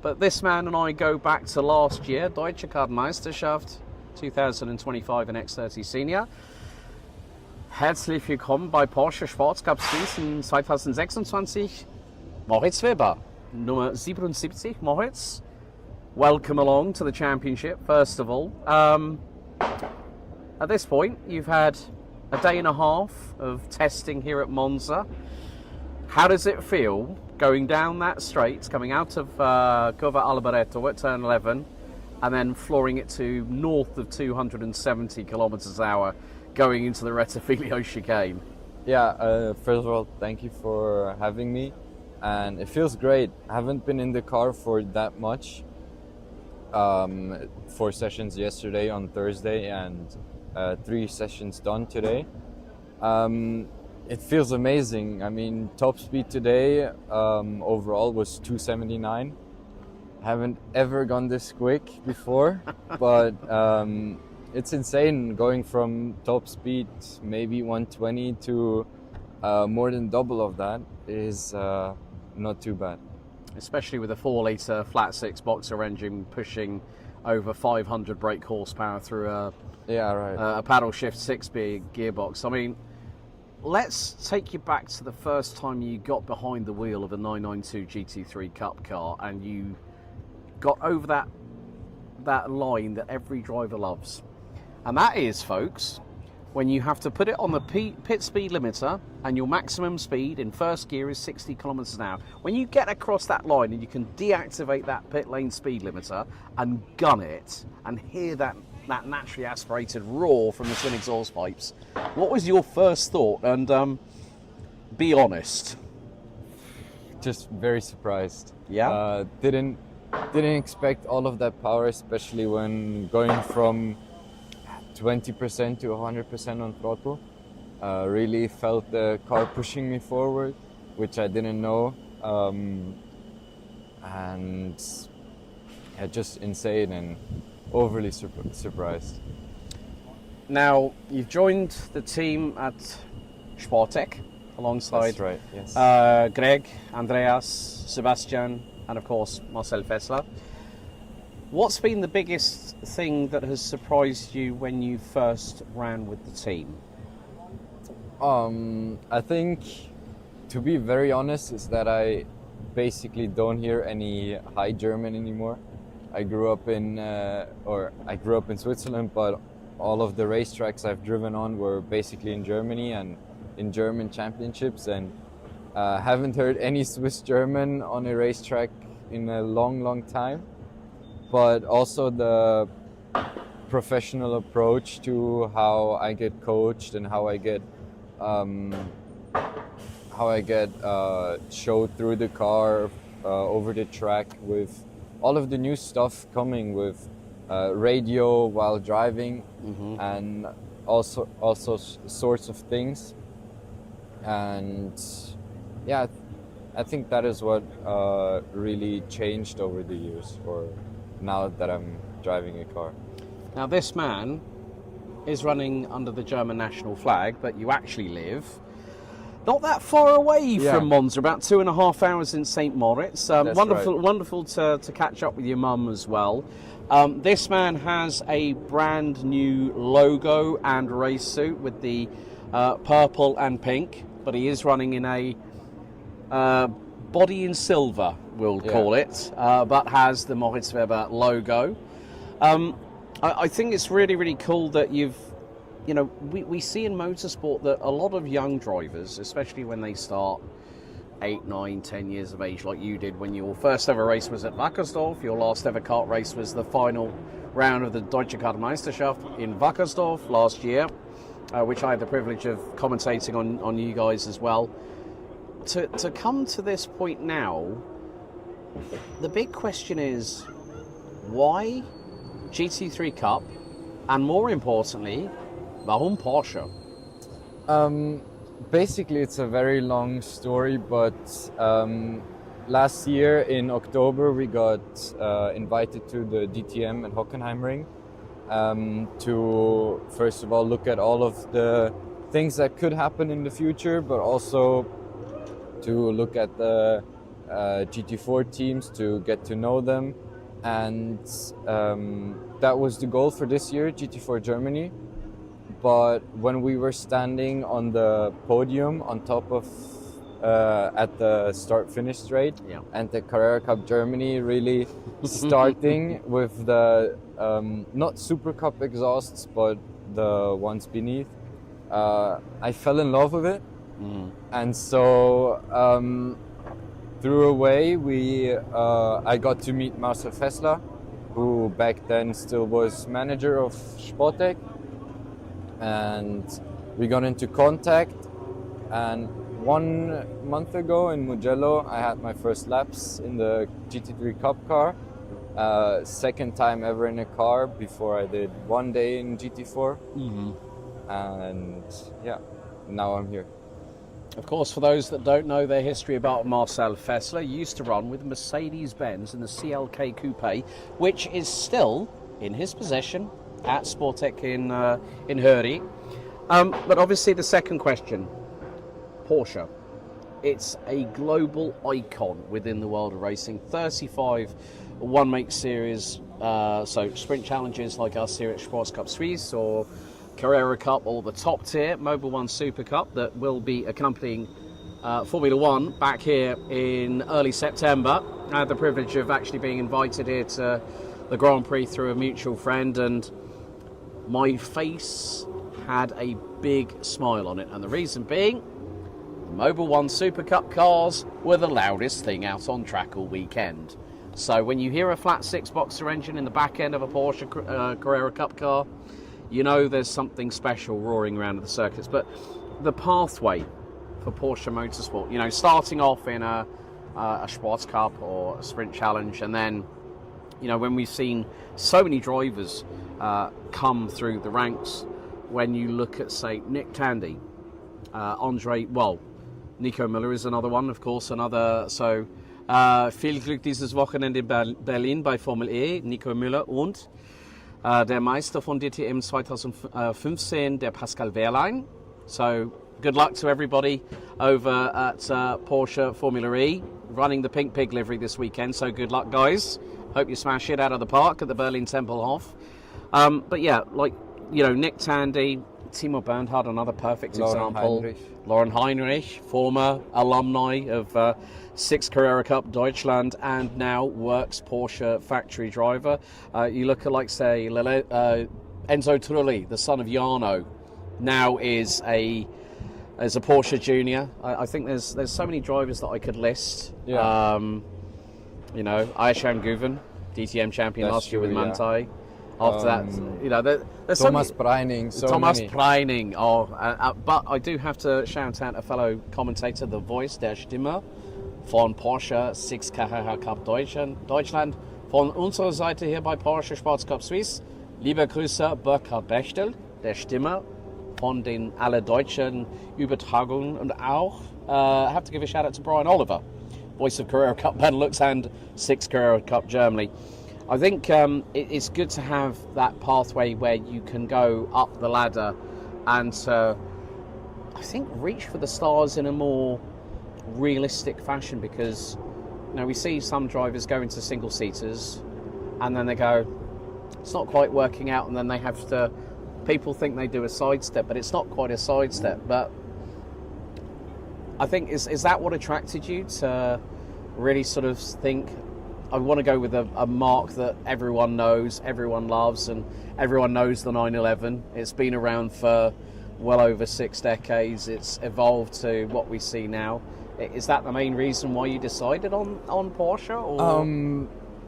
but this man and I go back to last year, Deutsche Kartmeisterschaft 2025 in X30 Senior. Herzlich willkommen bei Porsche Sports Cup Suisse in 2026. Moritz Weber, Nummer 77. Moritz, welcome along to the championship, first of all. At this point, you've had a day and a half of testing here at Monza. How does it feel going down that straight, coming out of Curva Alboreto at turn 11, and then flooring it to north of 270 kilometers an hour, going into the Rettifilio chicane? Yeah, first of all, thank you for having me, and it feels great. I haven't been in the car for that much. 4 sessions yesterday on Thursday, and 3 sessions done today. It feels amazing. I mean, top speed today overall was 279. Haven't ever gone this quick before, but it's insane going from top speed maybe 120 to more than double of that is not too bad. Especially with a 4-litre flat 6 boxer engine pushing over 500 brake horsepower through a paddle shift 6-speed gearbox. I mean, let's take you back to the first time you got behind the wheel of a 992 GT3 Cup car and you got over that line that every driver loves. And that is, folks, when you have to put it on the pit speed limiter and your maximum speed in first gear is 60 kilometers an hour. When you get across that line and you can deactivate that pit lane speed limiter and gun it and hear that naturally aspirated roar from the twin exhaust pipes, what was your first thought? And be honest. Just very surprised. Yeah. Didn't expect all of that power, especially when going from 20% to 100% on throttle. Really felt the car pushing me forward, which I didn't know, and just insane and overly surprised. Now, you've joined the team at Sportec alongside That's right, yes. Greg, Andreas, Sebastian, and of course Marcel Fessler. What's been the biggest thing that has surprised you when you first ran with the team? I think, to be very honest, is that I basically don't hear any high German anymore. I grew up in Switzerland, but all of the racetracks I've driven on were basically in Germany and in German championships, and haven't heard any Swiss German on a racetrack in a long time. But also the professional approach to how I get coached and how I get showed through the car over the track, with all of the new stuff coming with radio while driving, and also sorts of things. And yeah, I think that is what really changed over the years, or now that I'm driving a car. Now, this man is running under the German national flag, but you actually live not that far away from Monza, about 2.5 hours in St. Moritz. Wonderful to catch up with your mum as well. This man has a brand new logo and race suit with the purple and pink, but he is running in a body in silver, we'll call it, but has the Moritz Weber logo. I think it's really, really cool that we see in motorsport that a lot of young drivers, especially when they start 8, 9, 10 years of age, like you did when your first ever race was at Wackersdorf, your last ever kart race was the final round of the Deutsche Kartmeisterschaft in Wackersdorf last year, which I had the privilege of commentating on you guys as well. To come to this point now, the big question is, why GT3 Cup, and more importantly, warum Porsche? Basically, it's a very long story, but last year in October we got invited to the DTM at Hockenheimring to first of all look at all of the things that could happen in the future, but also to look at the GT4 teams, to get to know them. And that was the goal for this year, GT4 Germany. But when we were standing on the podium on top of at the start-finish straight, and the Carrera Cup Germany really starting with the not Super Cup exhausts, but the ones beneath, I fell in love with it. And so through a way I got to meet Marcel Fessler, who back then still was manager of Sportec, and we got into contact. And 1 month ago in Mugello I had my first laps in the GT3 Cup car, second time ever in a car, before I did 1 day in GT4. And yeah, now I'm here. Of course, for those that don't know their history about Marcel Fessler, he used to run with Mercedes-Benz in the CLK Coupe, which is still in his possession at Sportec in Huri. But obviously the second question, Porsche. It's a global icon within the world of racing. 35 one-make series, so sprint challenges like us here at Sports Cup Suisse, or Carrera Cup, or the top tier Mobil 1 Super Cup that will be accompanying Formula 1 back here in early September. I had the privilege of actually being invited here to the Grand Prix through a mutual friend, and my face had a big smile on it, and the reason being, the Mobil 1 Super Cup cars were the loudest thing out on track all weekend. So when you hear a flat six-boxer engine in the back end of a Porsche Carrera Cup car, you know there's something special roaring around the circuits. But the pathway for Porsche Motorsport, starting off in a Sports Cup or a sprint challenge, and then, when we've seen so many drivers come through the ranks, when you look at, say, Nick Tandy, Nico Müller is another one, of course, so viel Glück dieses Wochenende in Berlin bei Formel E, Nico Müller, und der Meister von DTM 2015, der Pascal Wehrlein. So good luck to everybody over at Porsche Formula E, running the Pink Pig livery this weekend. So good luck, guys. Hope you smash it out of the park at the Berlin Tempelhof. But yeah, Nick Tandy, Timo Bernhard, another perfect example. Lauren Heinrich, former alumni of 6 Carrera Cup Deutschland, and now works Porsche factory driver. You look at, say, Enzo Trulli, the son of Jarno, now is a Porsche junior. I think there's so many drivers that I could list. Yeah. Ayeshan Guven, DTM champion last year with Manthey. After that, there's Thomas Preining, Thomas Preining. But I do have to shout out a fellow commentator, the voice, der Stimme von Porsche 6 Carrera Cup Deutschland. Von unserer Seite hier bei Porsche Sports Cup Suisse. Liebe Grüße, Burkhard Bechtel, der Stimme von den alle deutschen Übertragungen. Und auch, I have to give a shout out to Brian Oliver, voice of Carrera Cup Benelux and 6 Carrera Cup Germany. I think it's good to have that pathway where you can go up the ladder and I think reach for the stars in a more realistic fashion, because we see some drivers go into single seaters and then they go, it's not quite working out, and then they have to, people think they do a sidestep, but it's not quite a sidestep. But I think is that what attracted you to really sort of think, I want to go with a mark that everyone knows, everyone loves, and everyone knows the 911. It's been around for well over 6 decades. It's evolved to what we see now. Is that the main reason why you decided on Porsche? Or?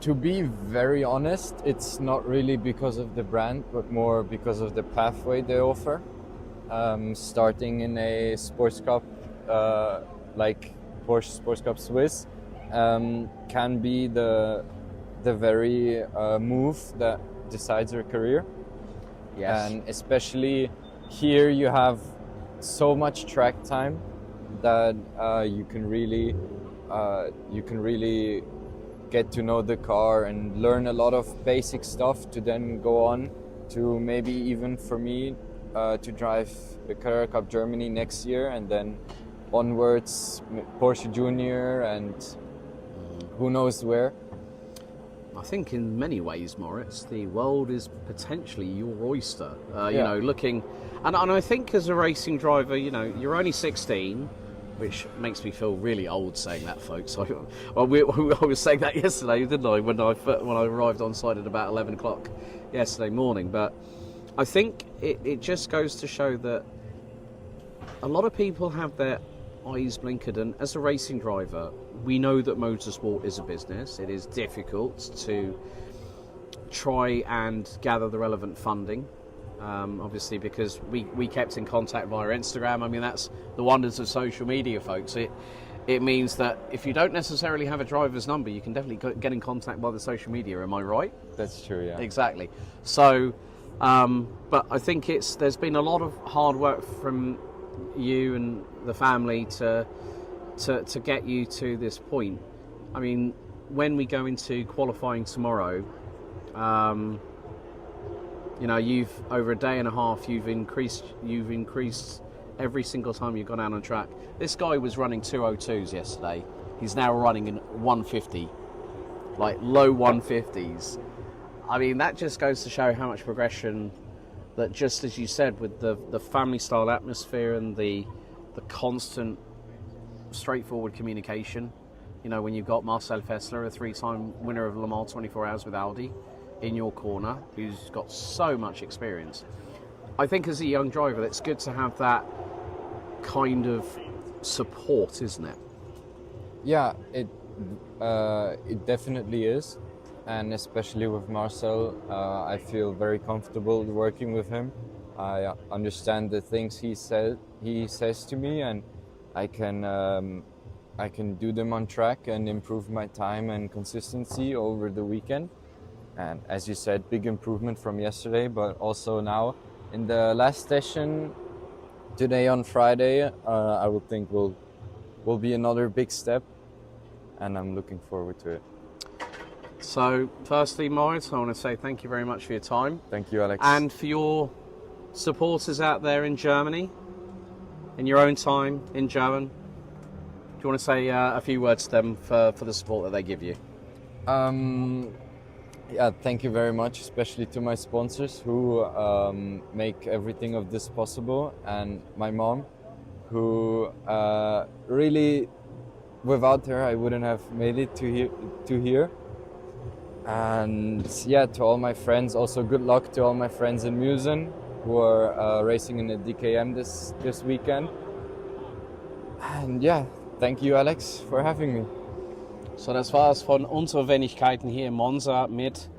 To be very honest, it's not really because of the brand, but more because of the pathway they offer. Starting in a sports cup like Porsche Sports Cup Suisse can be the very move that decides your career. Yes. And especially here you have so much track time that you can really get to know the car and learn a lot of basic stuff to then go on to maybe even for me to drive the Carrera Cup Germany next year and then onwards Porsche Junior and who knows where. I think in many ways, Moritz, the world is potentially your oyster. You Yeah. know, looking, and I think as a racing driver, you know, you're only 16, which makes me feel really old saying that, folks. I was saying that yesterday, didn't I? When I arrived on site at about 11 o'clock yesterday morning. But I think it just goes to show that a lot of people have their eyes blinkered, and as a racing driver, we know that motorsport is a business. It is difficult to try and gather the relevant funding, obviously, because we kept in contact via Instagram. I mean, that's the wonders of social media, folks. It means that if you don't necessarily have a driver's number, you can definitely get in contact by the social media. Am I right? That's true, yeah. Exactly. So, but I think there's been a lot of hard work from you and the family to get you to this point. I mean, when we go into qualifying tomorrow, you know, you've over a day and a half, you've increased every single time you've gone out on track. This guy was running 202s yesterday. He's now running in 150, like low 150s. I mean, that just goes to show how much progression that, just as you said, with the family style atmosphere and the constant straightforward communication. You know, when you've got Marcel Fessler, a 3-time winner of Le Mans 24 Hours with Audi, in your corner, who's got so much experience. I think as a young driver, it's good to have that kind of support, isn't it? Yeah, it definitely is, and especially with Marcel, I feel very comfortable working with him. I understand the things he says to me, and I can do them on track and improve my time and consistency over the weekend. And as you said, big improvement from yesterday, but also now in the last session today on Friday, I would think will be another big step, and I'm looking forward to it. So, firstly, Moritz, I want to say thank you very much for your time. Thank you, Alex. And for your supporters out there in Germany, in your own time, in German, do you want to say a few words to them for the support that they give you? Yeah, thank you very much, especially to my sponsors who make everything of this possible, and my mom, who really, without her, I wouldn't have made it to here. And yeah, to all my friends, also good luck to all my friends in Musen who are racing in the DKM this weekend. And yeah, thank you, Alex, for having me. So, das war es von unseren Wenigkeiten hier in Monza mit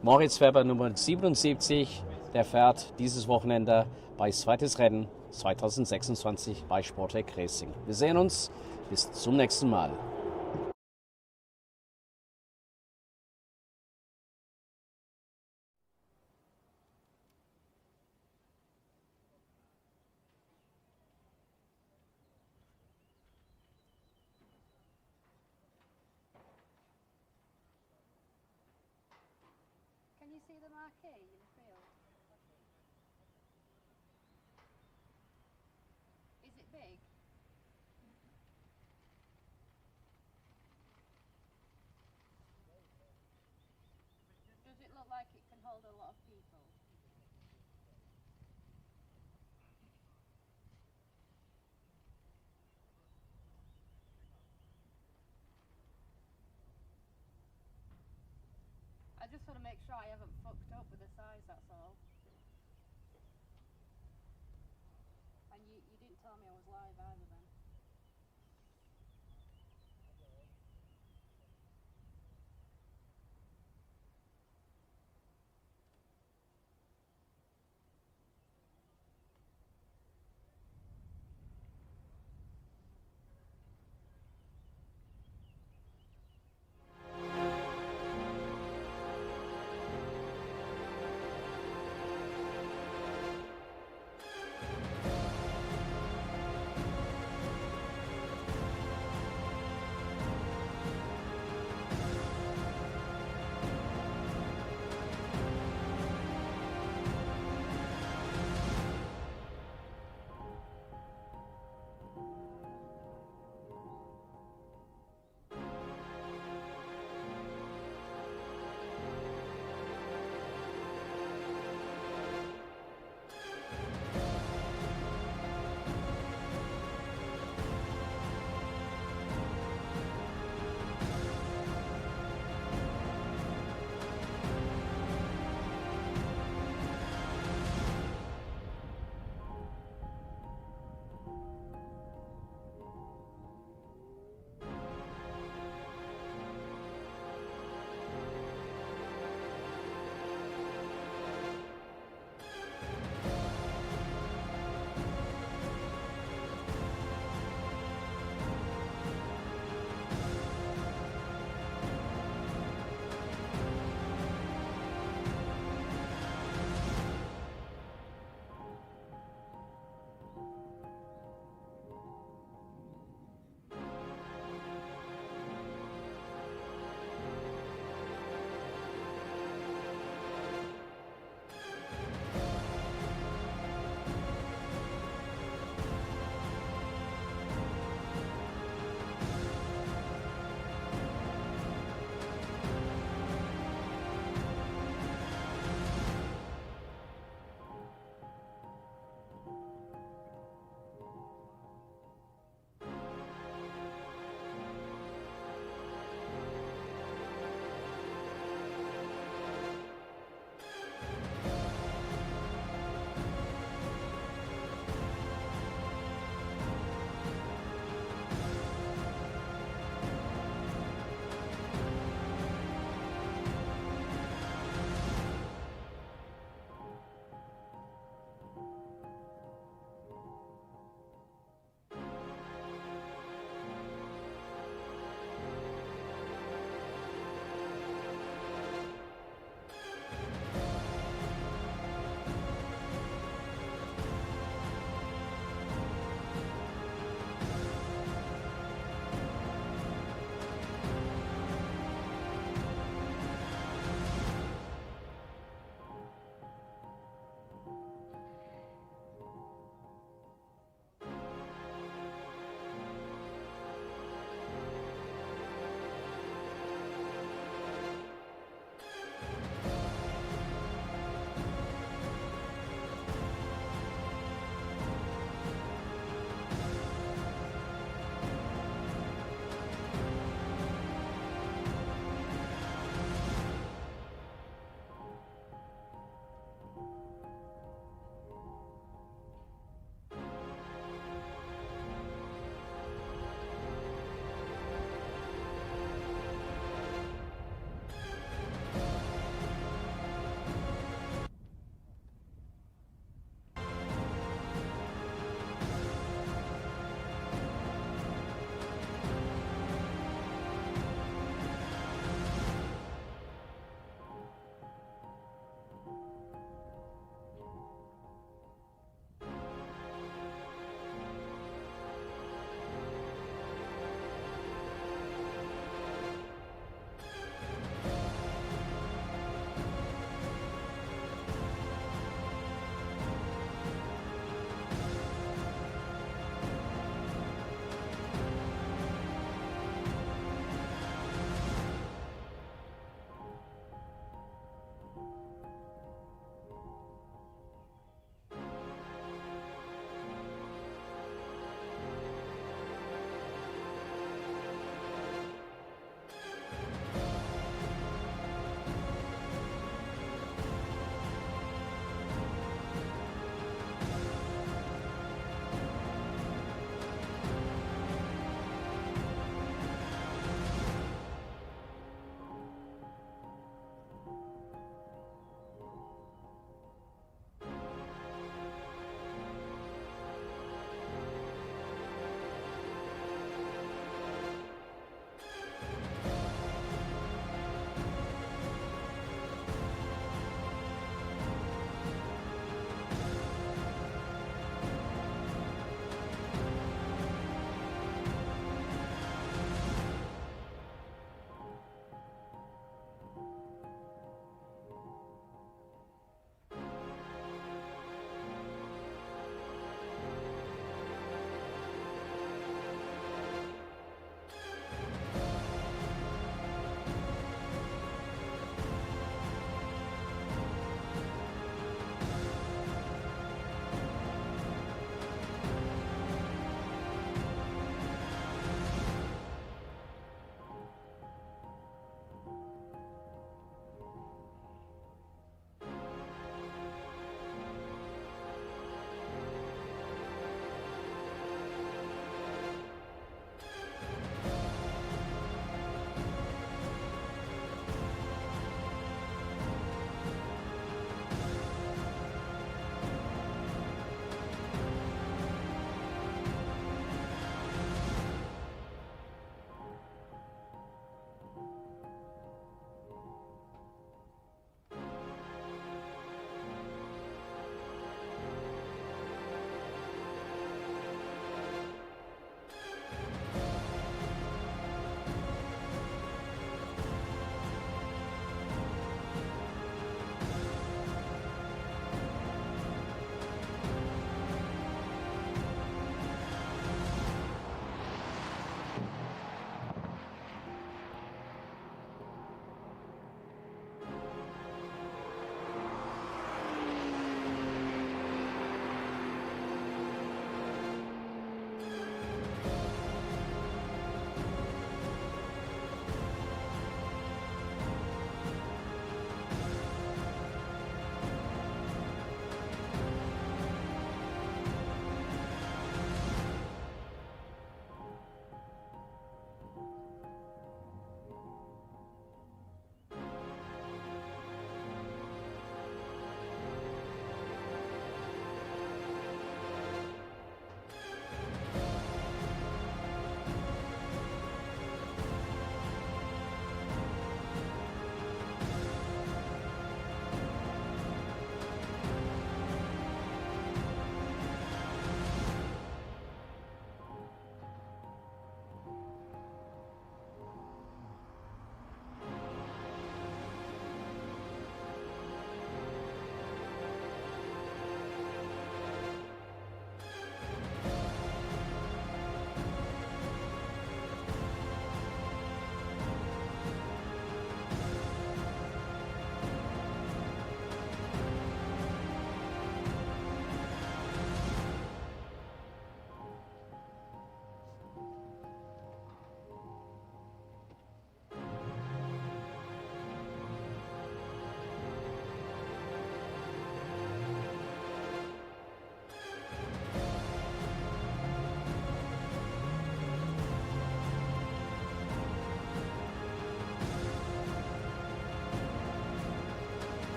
Moritz Weber, Nummer 77. Der fährt dieses Wochenende bei zweites Rennen 2026 bei Sportec Racing. Wir sehen uns. Bis zum nächsten Mal. Can you see the marquee in the field? Is it big? Does it look like it can hold a lot of people? want to make sure I haven't fucked up with the size, that's all. And you didn't tell me I was live either then.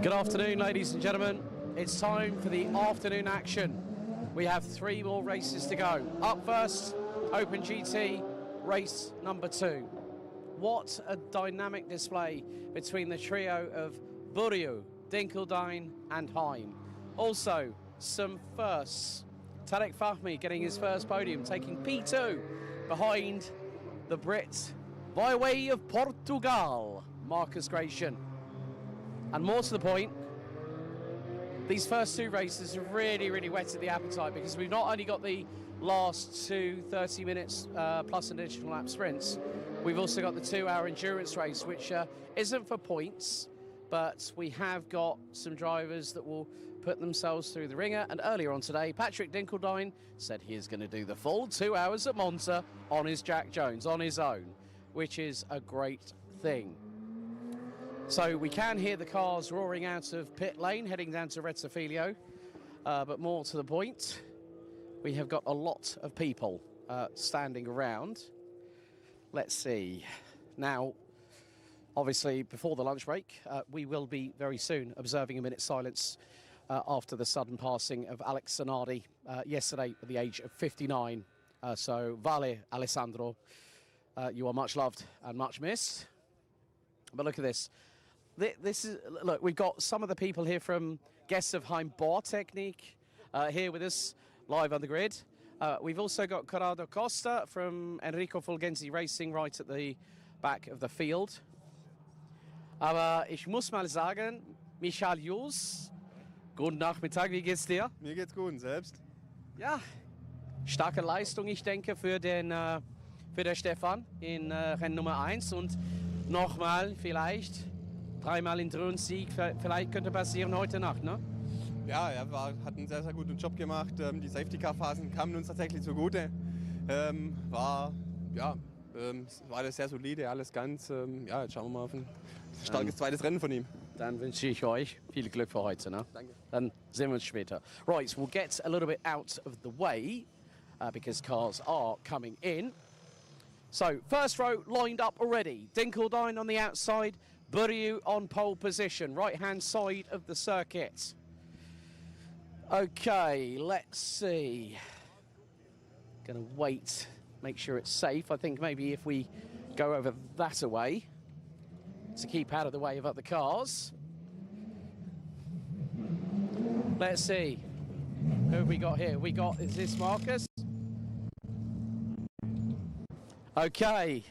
Good afternoon, ladies and gentlemen. It's time for the afternoon action. We have 3 more races to go. Up first, Open GT, race number 2. What a dynamic display between the trio of Buriu, Dinkeldine and Heim. Also, some firsts. Tarek Fahmy getting his first podium, taking P2 behind the Brit by way of Portugal, Marcus Gratian. And more to the point, these first 2 races have really whetted the appetite, because we've not only got the last 2 30 minutes plus an additional lap sprints, we've also got the 2-hour endurance race, which isn't for points, but we have got some drivers that will put themselves through the ringer. And earlier on today, Patrick Dinkeldine said he is going to do the full 2 hours at Monza on his Jack Jones, on his own, which is a great thing. So we can hear the cars roaring out of pit lane, heading down to Red Filio. But more to the point, we have got a lot of people standing around. Let's see. Now, obviously, before the lunch break, we will be very soon observing a minute's silence after the sudden passing of Alex Zanardi yesterday at the age of 59. So, Vale, Alessandro, you are much loved and much missed. But look at this. This is, look, we've got some of the people here from guests of Heim Bar Technique here with us live on the grid. We've also got Corrado Costa from Enrico Fulgenzi Racing right at the back of the field. Aber ich muss mal sagen, Michael Jus, guten Nachmittag, wie geht's dir? Mir geht's gut, und selbst? Ja, starke Leistung, ich denke, für den Stefan in Rennen Nummer 1 und nochmal vielleicht 3-mal Endurance-Sieg, vielleicht könnte passieren heute Nacht, ne? Ja, er hat einen sehr guten Job gemacht. Die Safety-Car-Phasen kamen uns tatsächlich zugute. War alles sehr solide, alles ganz. Ja, jetzt schauen wir mal auf ein starkes zweites Rennen von ihm. Dann wünsche ich euch viel Glück für heute, ne? Danke. Dann sehen wir uns später. Right, we'll get a little bit out of the way because cars are coming in. So, first row lined up already. Dinkeldine on the outside, Buriu on pole position, right-hand side of the circuit. Okay, let's see. Gonna wait, make sure it's safe. I think maybe if we go over that away to keep out of the way of other cars. Let's see. Who have we got here? Is this Marcus? Okay.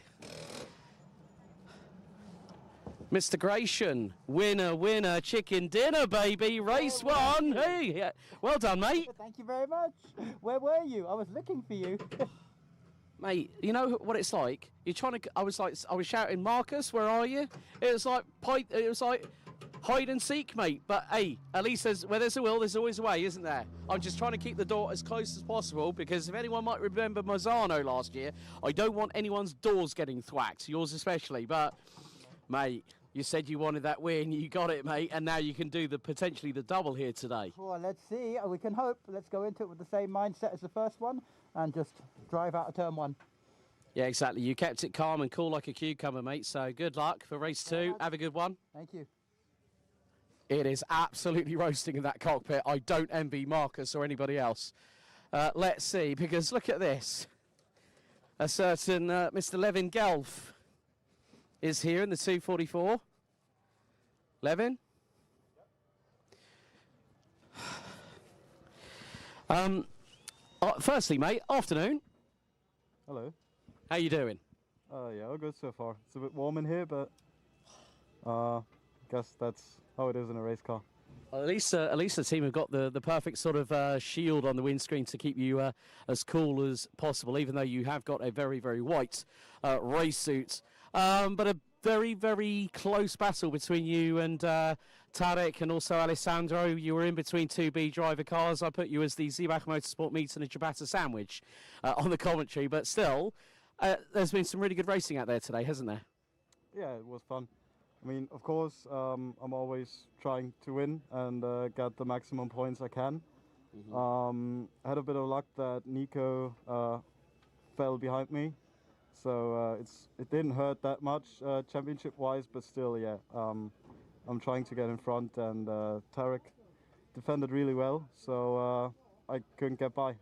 Mr. Gratian, winner, chicken dinner, baby. Race 1. Hey, well done, mate. Thank you very much. Where were you? I was looking for you. Mate, you know what it's like? You're trying to. I was shouting, Marcus, where are you? It was like hide and seek, mate. But hey, at least where there's a will, there's always a way, isn't there? I'm just trying to keep the door as close as possible, because if anyone might remember Mazzano last year, I don't want anyone's doors getting thwacked, yours especially. But, mate, you said you wanted that win, you got it, mate, and now you can do potentially the double here today. Well, let's see. We can hope. Let's go into it with the same mindset as the first one and just drive out of turn 1. Yeah, exactly. You kept it calm and cool like a cucumber, mate. So good luck for race 2. Have a good one. Thank you. It is absolutely roasting in that cockpit. I don't envy Marcus or anybody else. Let's see, because look at this. A certain Mr. Levin Gelf is here in the 244. Levin? Firstly, mate, afternoon. Hello. How you doing? Yeah, all good so far. It's a bit warm in here, but guess that's how it is in a race car. Well, at least the team have got the perfect sort of shield on the windscreen to keep you as cool as possible, even though you have got a very, very white race suit. But a very, very close battle between you and Tarek and also Alessandro. You were in between 2B driver cars. I put you as the Zebach Motorsport meet and a ciabatta sandwich on the commentary, but still, there's been some really good racing out there today, hasn't there? Yeah, it was fun. I mean, of course, I'm always trying to win and get the maximum points I can. I had a bit of luck that Nico fell behind me, so it didn't hurt that much championship-wise, but still, yeah, I'm trying to get in front, and Tarek defended really well, so I couldn't get by.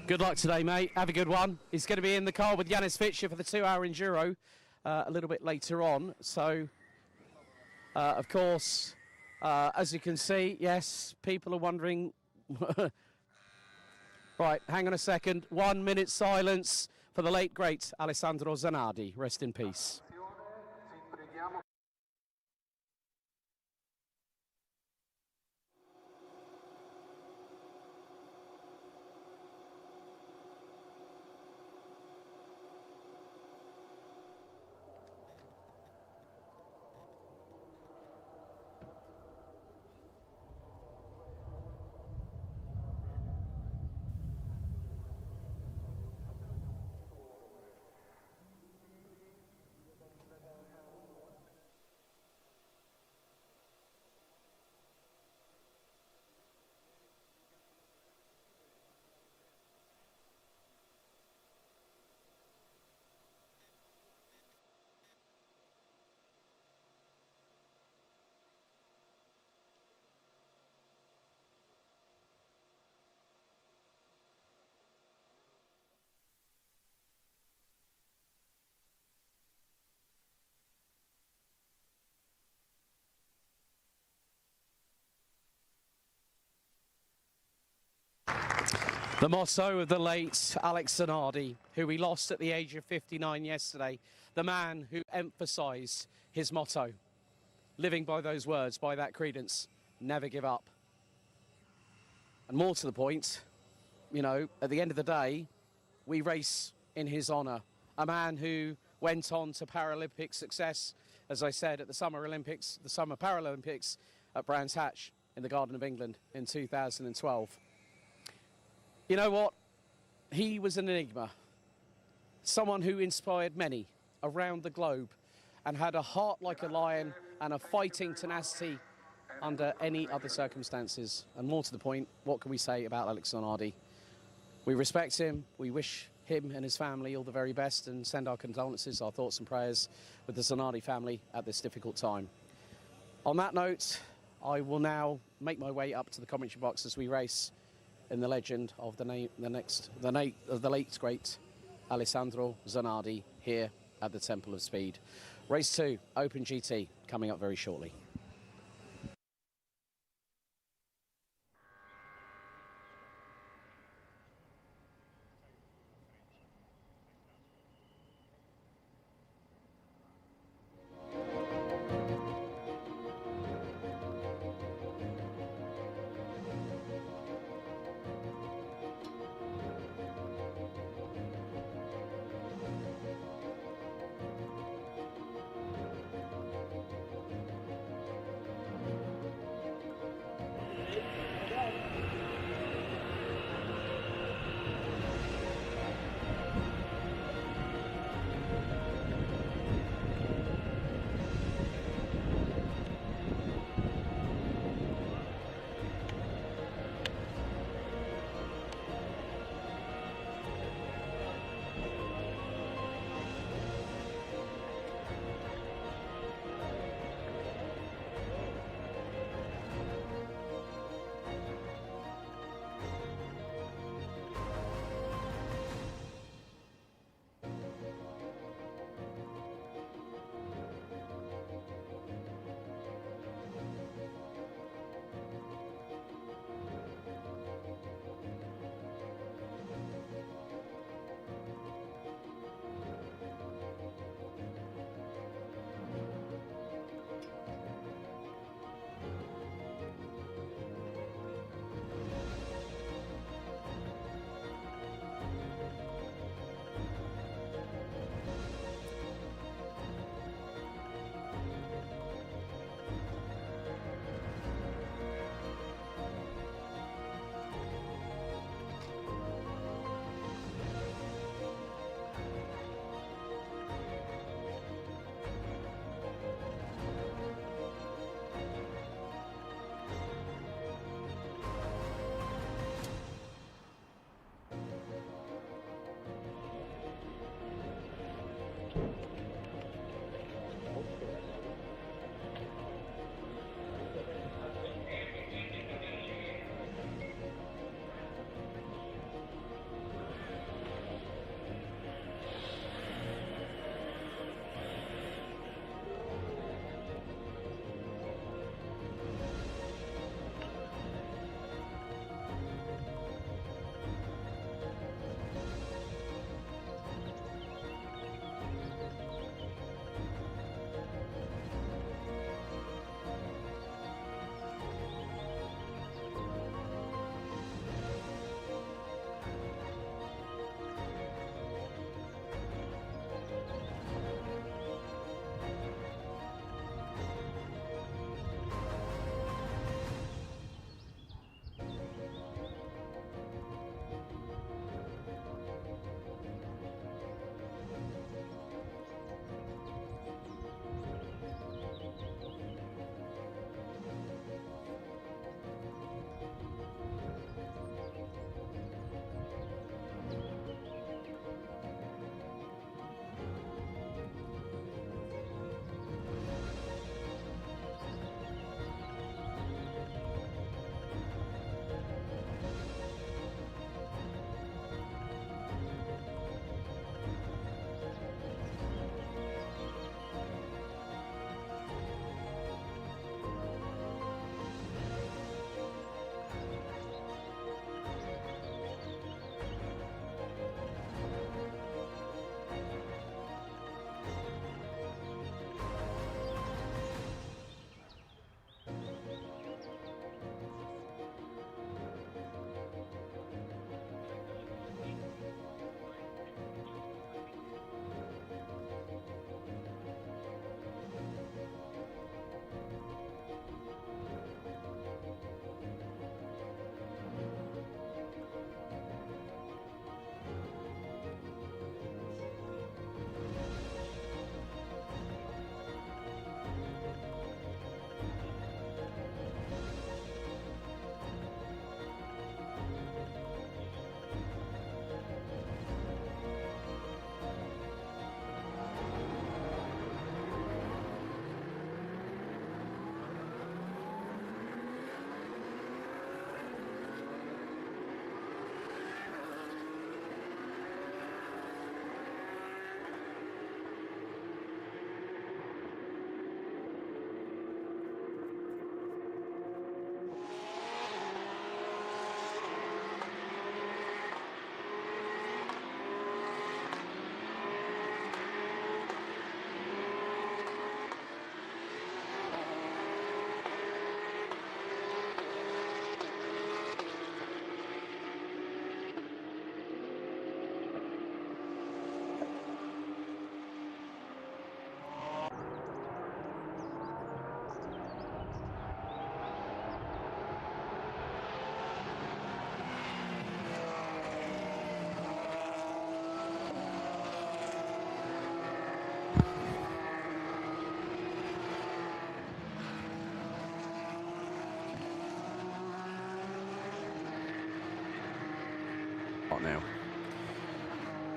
Good luck today, mate. Have a good one. He's going to be in the car with Yannis Fitcher for the 2-hour enduro a little bit later on. So, of course, as you can see, yes, people are wondering. Right, hang on a second. 1 minute silence for the late, great Alessandro Zanardi. Rest in peace. The motto of the late Alex Zanardi, who we lost at the age of 59 yesterday, the man who emphasised his motto, living by those words, by that credence, never give up. And more to the point, you know, at the end of the day, we race in his honour. A man who went on to Paralympic success, as I said, at the Summer Olympics, the Summer Paralympics at Brands Hatch in the Garden of England in 2012. You know what? He was an enigma. Someone who inspired many around the globe and had a heart like a lion and a fighting tenacity under any other circumstances. And more to the point, what can we say about Alex Zanardi? We respect him. We wish him and his family all the very best and send our condolences, our thoughts and prayers with the Zanardi family at this difficult time. On that note, I will now make my way up to the commentary box as we race in the legend of the late great Alessandro Zanardi here at the Temple of Speed. Race 2, Open GT, coming up very shortly. now.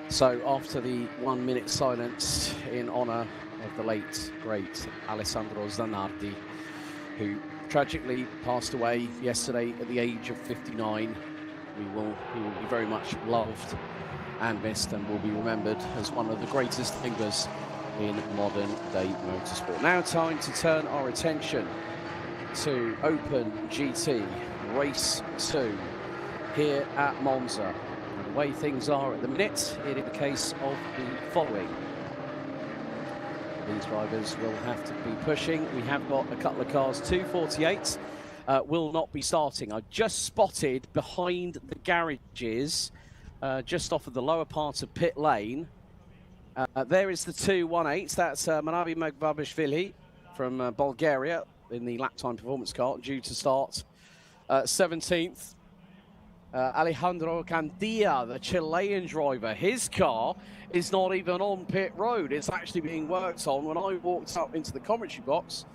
So after the 1 minute silence in honour of the late, great Alessandro Zanardi, who tragically passed away yesterday at the age of 59, he will be very much loved and missed, and will be remembered as one of the greatest thinkers in modern day motorsport. Now time to turn our attention to Open GT Race 2 here at Monza. And the way things are at the minute, it is the case of the following. These drivers will have to be pushing. We have got a couple of cars. 248 will not be starting. I just spotted behind the garages, just off of the lower part of pit lane. There is the 218. That's Manabi Magbabishvili from Bulgaria in the lap time performance car, due to start 17th. Alejandro Candia, the Chilean driver, his car is not even on pit road. It's actually being worked on. When I walked up into the commentary box,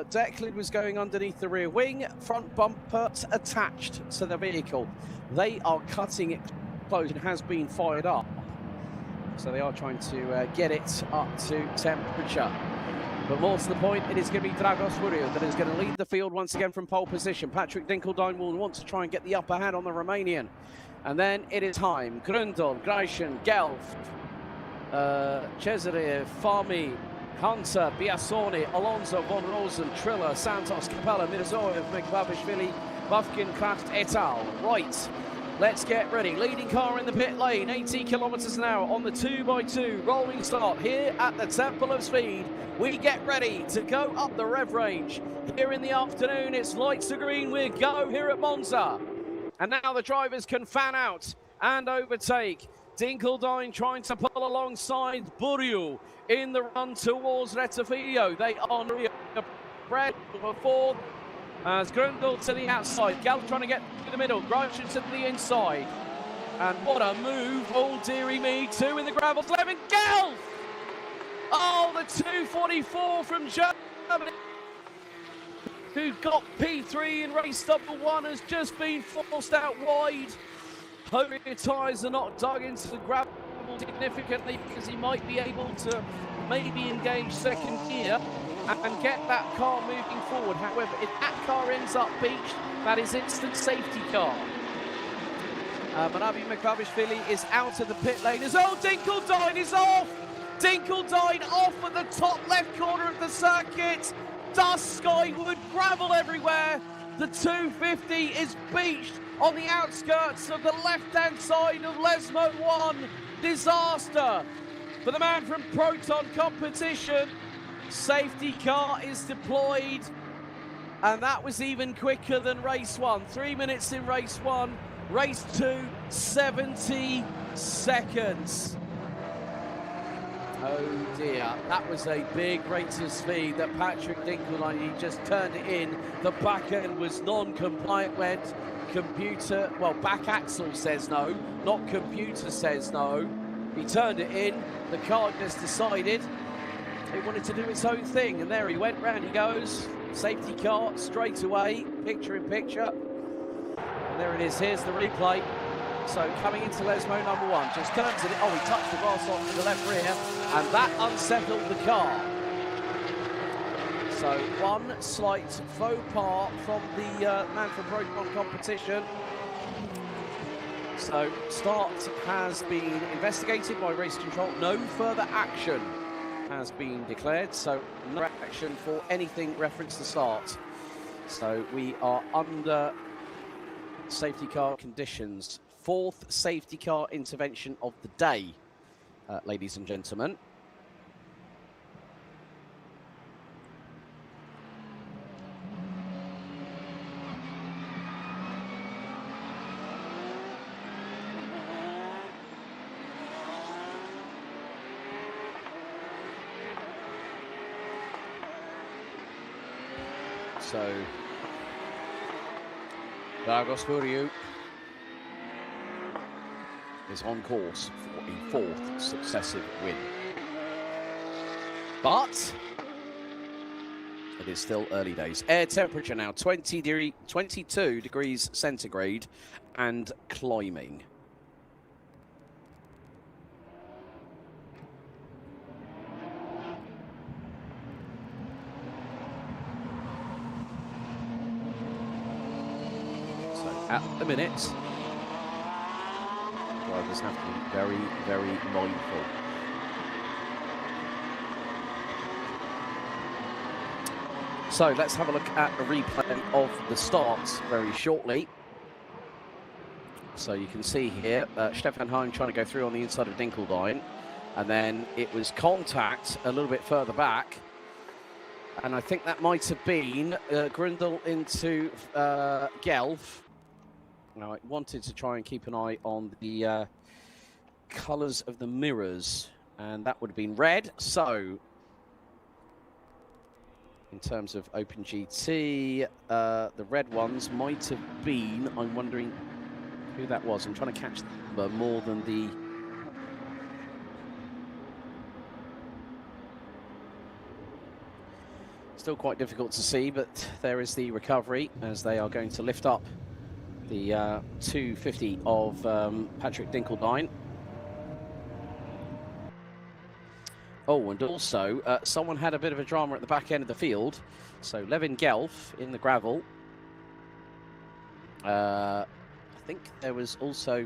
deck lid was going underneath the rear wing, front bumper attached to the vehicle. They are cutting it close. It has been fired up. So they are trying to get it up to temperature. But more to the point, it is going to be Dragos Furio that is going to lead the field once again from pole position. Patrick Dinkeldine will want to try and get the upper hand on the Romanian. And then it is time. Grundle, Greichen, Gelf, Cesare, Fami, Hunter, Biasoni, Alonso, Von Rosen, Triller, Santos, Capella, Mirzoev, Megbabishvili, Bufkin, Kraft, et al. Right. Let's get ready. Leading car in the pit lane, 80 kilometers an hour on the 2x2 rolling start here at the Temple of Speed. We get ready to go up the rev range. Here in the afternoon, it's lights are green. We go here at Monza. And now the drivers can fan out and overtake. Dinkeldine trying to pull alongside Buriu in the run towards Rettifilo. They are Brad for fourth. As Grundle to the outside, Galf trying to get to the middle, Greichen to the inside. And what a move, oh dearie me, two in the gravel, Levin Galf! Oh, the 244 from Germany, who got P3 in race number one, has just been forced out wide. Hoping his tyres are not dug into the gravel significantly, because he might be able to maybe engage second gear and get that car moving forward. However, if that car ends up beached, that is instant safety car. Manabi Megbabishvili is out of the pit lane. Dinkeldine is off! Dinkeldine off at the top left corner of the circuit. Dust skyward, gravel everywhere. The 250 is beached on the outskirts of the left-hand side of Lesmo 1. Disaster for the man from Proton Competition. Safety car is deployed, and that was even quicker than race one. 3 minutes in race one, race two, 70 seconds. Oh dear, that was a big rate of speed that Patrick Dinkeldine, he just turned it in. The back end was non-compliant when computer, well, back axle says no, not computer says no. He turned it in, the car just decided it wanted to do its own thing, and there he went, round he goes. Safety car straight away, picture in picture. And there it is, here's the replay. So coming into Lesmo number one, just turns it, oh, he touched the grass off to the left rear, and that unsettled the car. So one slight faux pas from the man from Proton Competition. So start has been investigated by race control. No further action has been declared, so no action for anything reference to start. So we are under safety car conditions. Fourth safety car intervention of the day, ladies and gentlemen. So, Dragos Furio is on course for a fourth successive win. But it is still early days. Air temperature now 22 degrees centigrade and climbing. at the minute. Drivers have to be very, very mindful. So let's have a look at a replay of the starts very shortly. So you can see here, Stefan Heim trying to go through on the inside of Dinkeldine. And then it was contact a little bit further back. And I think that might have been Grindel into Gelf. Now, I wanted to try and keep an eye on the colours of the mirrors. And that would have been red. So, in terms of OpenGT, the red ones might have been, I'm wondering who that was. I'm trying to catch the more than the... Still quite difficult to see, but there is the recovery as they are going to lift up the 250 of Patrick Dinkeldine. Oh, and also someone had a bit of a drama at the back end of the field. So Levin Gelf in the gravel. I think there was also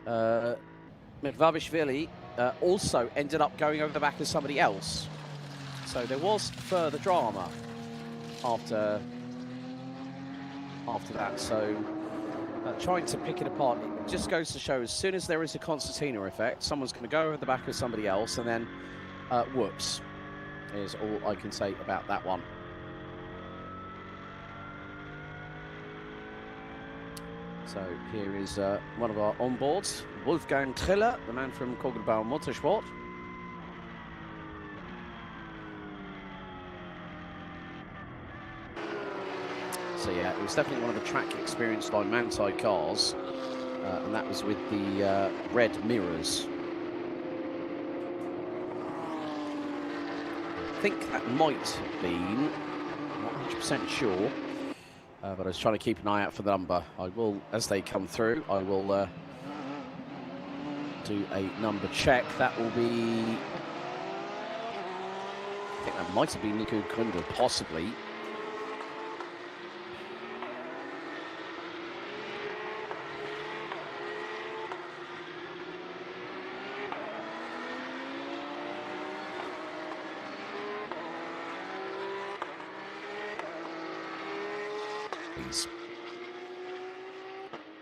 Medvabishvili also ended up going over the back of somebody else. So there was further drama after that. So trying to pick it apart, it just goes to show as soon as there is a concertina effect, someone's going to go over the back of somebody else, and then whoops, is all I can say about that one. So here is one of our onboards, Wolfgang Triller, the man from Kogelbau Motorsport. So yeah, it was definitely one of the track experienced on man-side cars, and that was with the red mirrors. I think that might have been, not 100% sure, but I was trying to keep an eye out for the number. I will, as they come through, I will do a number check. That will be, I think that might have been Nico Grindel, possibly.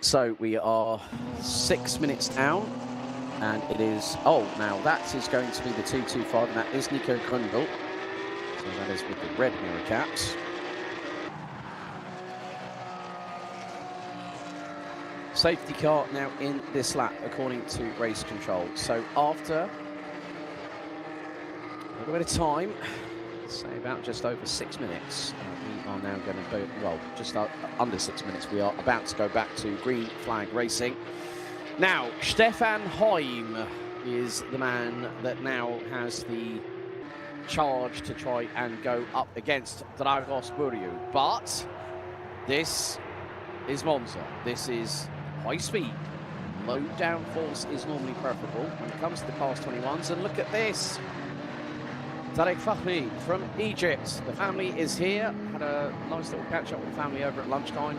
So we are 6 minutes down, and it is, oh, now that is going to be the 225, and that is Nico Grindel. So that is with the red mirror caps. Safety car now in this lap, according to race control. So after a little bit of time, say about just over 6 minutes, we are now going to go, well, just under 6 minutes, we are about to go back to green flag racing. Now, Stefan Heim is the man that now has the charge to try and go up against Dragos Buriu. But this is Monza. This is high speed. Low downforce is normally preferable when it comes to the Class 21s. And look at this. Tarek Fahmy from Egypt. The family is here. Had a nice little catch up with the family over at lunchtime.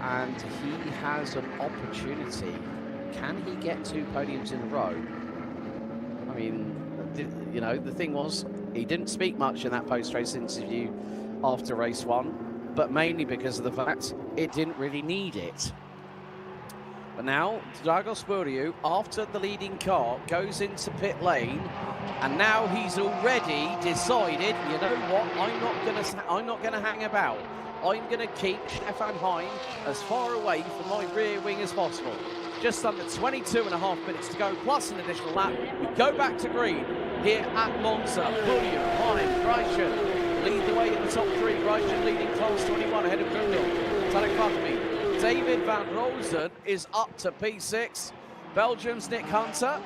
And he has an opportunity. Can he get 2 podiums in a row? I mean, you know, the thing was, he didn't speak much in that post-race interview after race 1, but mainly because of the fact it didn't really need it. But now, Dragos Buriu, after the leading car, goes into pit lane, and now he's already decided, you know what, I'm not gonna hang about. I'm gonna keep Stefan Heim as far away from my rear wing as possible. Just under 22.5 minutes to go, plus an additional lap. We go back to green here at Monza. Buriu, Heim, Greichen lead the way in the top 3. Greichen leading Class 21 ahead of Grindel. Tarek Fahmy. David Van Rosen is up to P6. Belgium's Nick Hunter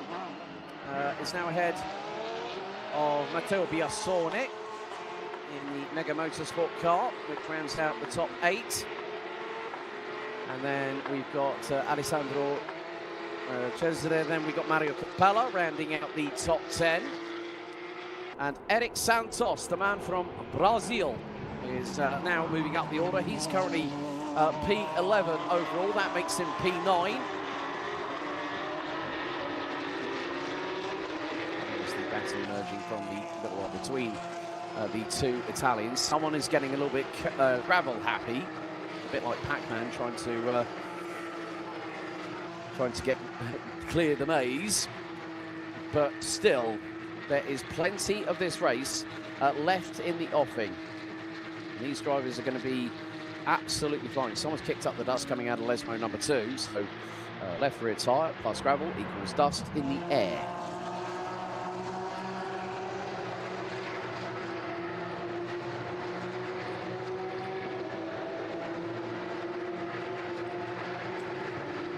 is now ahead of Matteo Biasone in the Mega Motorsport car, which rounds out the top 8. And then we've got Alessandro Cesare, then we've got Mario Capella rounding out the top 10. And Eric Santos, the man from Brazil, is now moving up the order. He's currently P11 overall. That makes him P9. There's the battle emerging from the middle one between the two Italians. Someone is getting a little bit gravel happy, a bit like Pac-Man trying to get clear the maze. But still, there is plenty of this race left in the offing. And these drivers are going to be absolutely flying. Someone's kicked up the dust coming out of Lesmo number 2. So left rear tyre plus gravel equals dust in the air.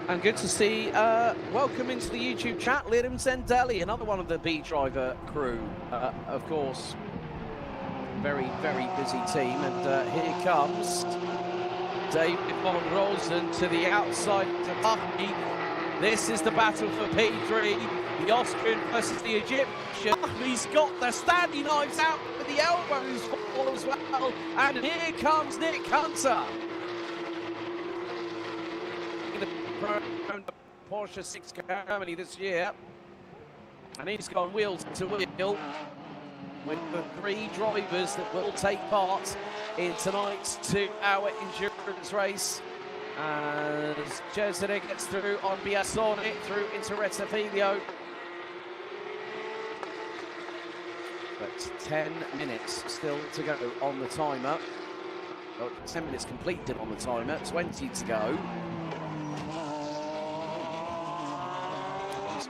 And good to see, welcome into the YouTube chat, Liam Zendelli, another one of the B driver crew. Of course, very, very busy team. And here comes David von Rosen to the outside to Bucky. This is the battle for P3. The Austrian versus the Egyptian. He's got the standing knives out with the elbows fall as well. And here comes Nick Hunter. Porsche 6 Germany this year, and he's gone wheel to wheel with the 3 drivers that will take part in tonight's 2-hour endurance race. As Cesare gets through on Biasone, through into Rettifilio. But 10 minutes still to go on the timer. Well, 10 minutes completed on the timer, 20 to go.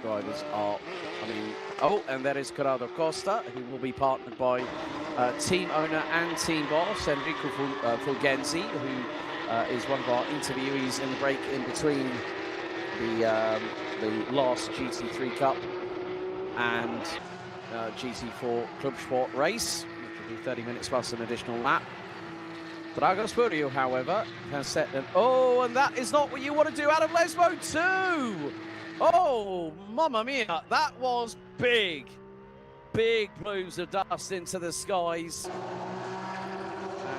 Drivers are coming. Oh, and there is Corrado Costa, who will be partnered by team owner and team boss Enrico Fulgenzi, who is one of our interviewees in the break in between the last GT3 Cup and GT4 Club Sport race, which will be 30 minutes plus an additional lap. Drago Spurio, however, has set an... Oh, and that is not what you want to do out of Lesmo 2! Oh, mamma mia, that was big. Big plumes of dust into the skies.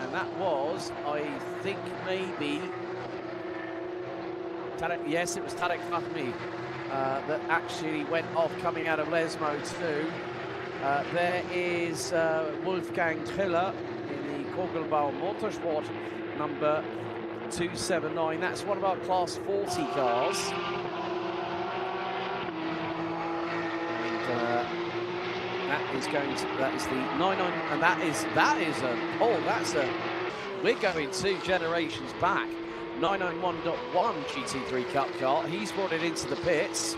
And that was, I think, maybe... Tarek, yes, it was Tarek Fahmy that actually went off coming out of Lesmo 2. There is Wolfgang Triller in the Kogelbau Motorsport number 279. That's one of our Class 40 cars. That is the 99, and we're going 2 generations back. 991.1 GT3 Cup car. He's brought it into the pits.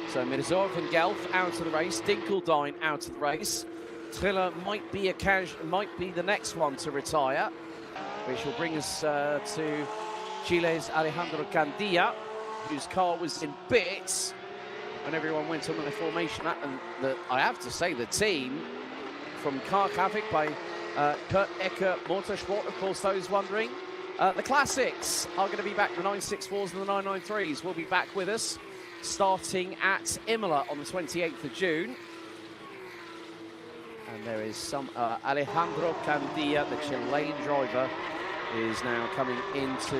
So Mirzorov and Gelf out of the race. Dinkeldine out of the race. Triller might be the next one to retire, which will bring us to Chile's Alejandro Candilla, whose car was in bits when everyone went on their formation. And I have to say, the team from Car Traffic by Kurt Ecker Motorsport, of course, those wondering. The Classics are going to be back. The 964s and the 993s will be back with us, starting at Imola on the 28th of June. And there is some Alejandro Candilla, the Chilean driver, is now coming into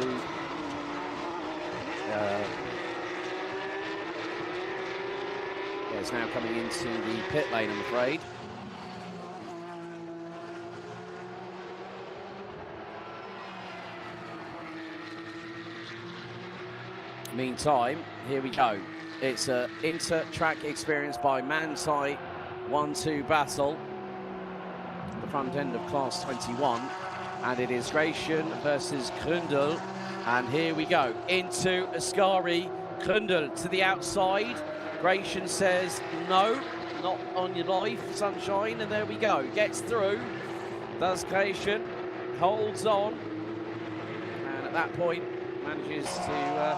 the pit lane, I'm afraid. Meantime, here we go. It's an inter-track experience by Manthey 1-2 battle. The front end of Class 21. And it is Gratian versus Krundel. And here we go. Into Ascari. Krundel to the outside. Gratian says, no, not on your life, sunshine. And there we go. Gets through. Does Gratian. Holds on. And at that point, manages to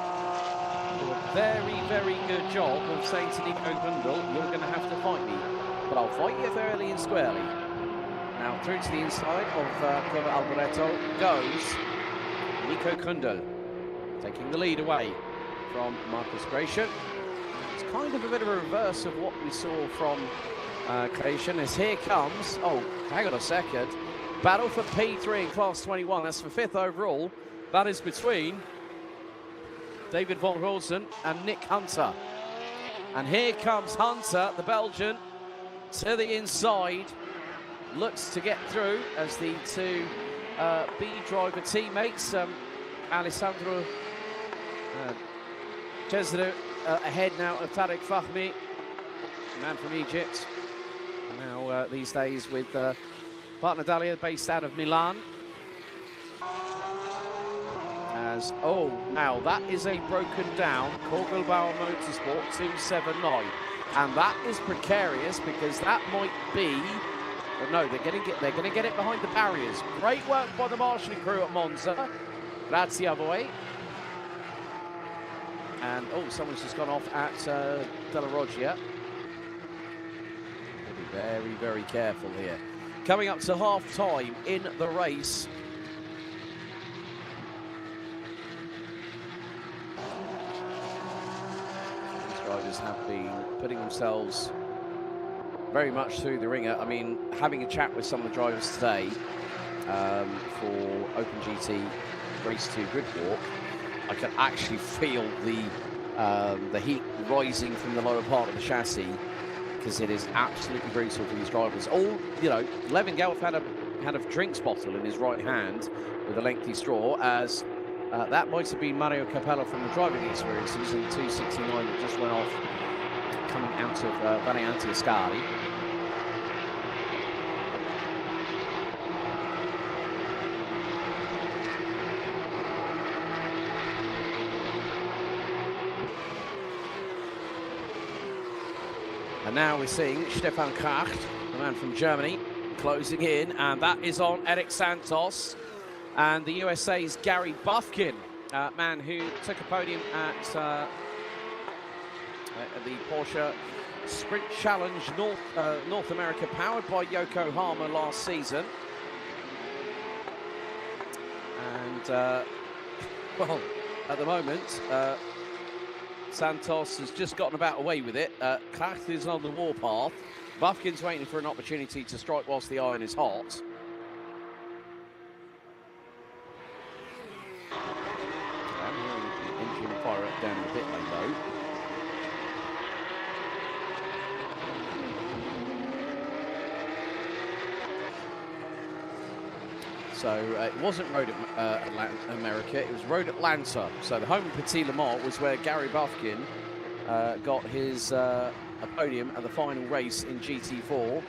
do a very, very good job of saying to Nico Krundel, you're going to have to fight me. But I'll fight you fairly and squarely. Now through to the inside of Clover Alboreto goes Nico Krundel, taking the lead away from Marcus Gratian. It's kind of a bit of a reverse of what we saw from Gratian, as here comes, oh, hang on a second, battle for P3 in Class 21, that's for 5th overall. That is between David van Rosen and Nick Hunter. And here comes Hunter, the Belgian, to the inside. Looks to get through as the two B driver teammates, Alessandro Cesare ahead now of Tariq Fahmy, man from Egypt. Now these days with partner Dalia, based out of Milan. As, oh, now that is a broken down Kogelbauer Motorsport 279. And that is precarious because that might be, but no, they're going to get it behind the barriers. Great work by the marshalling crew at Monza. Grazie a voi. And oh, someone's just gone off at Della Roggia. Be very, very careful here. Coming up to half time in the race. These drivers have been putting themselves very much through the ringer. I mean, having a chat with some of the drivers today for OpenGT Race 2 Grid Walk, I can actually feel the heat rising from the lower part of the chassis, because it is absolutely brutal for these drivers. All, you know, Levin Gelf had a drinks bottle in his right hand with a lengthy straw, as that might have been Mario Capello from the driving experience. He was in 269 that just went off coming out of Variante Ascari. And now we're seeing Stefan Kracht, the man from Germany, closing in, and that is on Eric Santos. And the USA's Gary Bufkin, man who took a podium at the Porsche Sprint Challenge North America, powered by Yokohama last season. And, well, at the moment, Santos has just gotten about away with it. Kracht is on the warpath. Bufkin's waiting for an opportunity to strike whilst the iron is hot. I'm hearing the engine fire up down the pit lane though. So it wasn't Road America, it was Road Atlanta. So the home of Petit Le Mans was where Gary Bufkin got his a podium at the final race in GT4.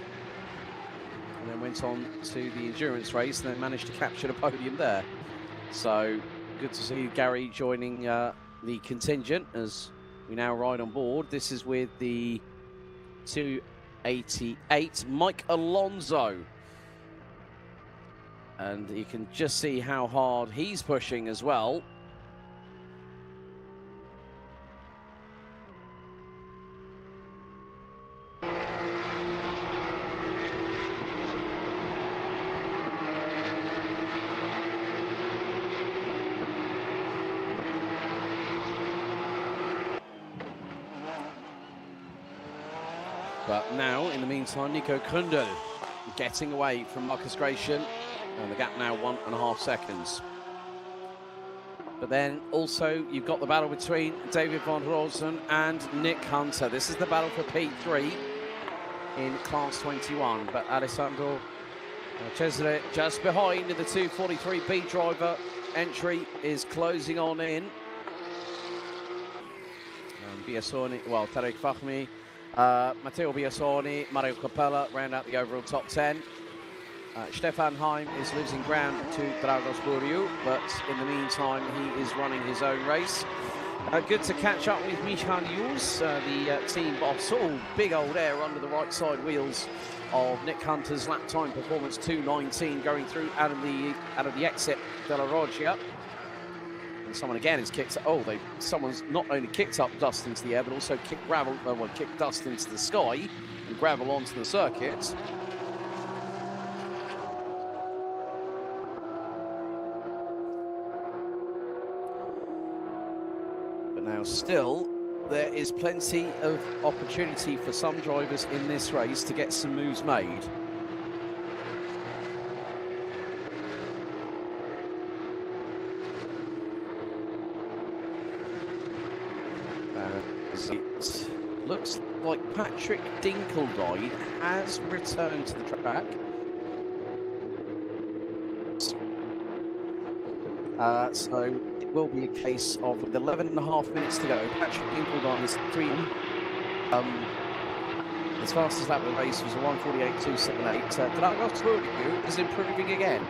And then went on to the endurance race and then managed to capture the podium there. So good to see Gary joining the contingent as we now ride on board. This is with the 288, Mike Alonso. And you can just see how hard he's pushing as well. But now, in the meantime, Nico Kundel getting away from Marcus Gratian. And the gap now 1.5 seconds. But then also you've got the battle between David van Rosen and Nick Hunter. This is the battle for P3 in Class 21. But Alessandro Cesare just behind in the 243B driver. Entry is closing on in. Biasoni, well, Tariq Fahmy, Matteo Biasoni, Mario Capella round out the overall top 10. Stefan Heim is losing ground to Dragos Buriu, but in the meantime, he is running his own race. Good to catch up with Michal Jules, the team boss. Oh, big old air under the right side wheels of Nick Hunter's lap time performance 2:19, going through out of the exit Della Roggia. And someone again has kicked. Oh, someone's not only kicked up dust into the air, but also kicked gravel. Well, kicked dust into the sky and gravel onto the circuit. Now still, there is plenty of opportunity for some drivers in this race to get some moves made. looks like Patrick Dinkelbein has returned to the track. So it will be a case of with 11.5 minutes to go. Patrick Dinkelbein is his fastest lap of the race was a 1:48.278. Dragos Burgu is improving again.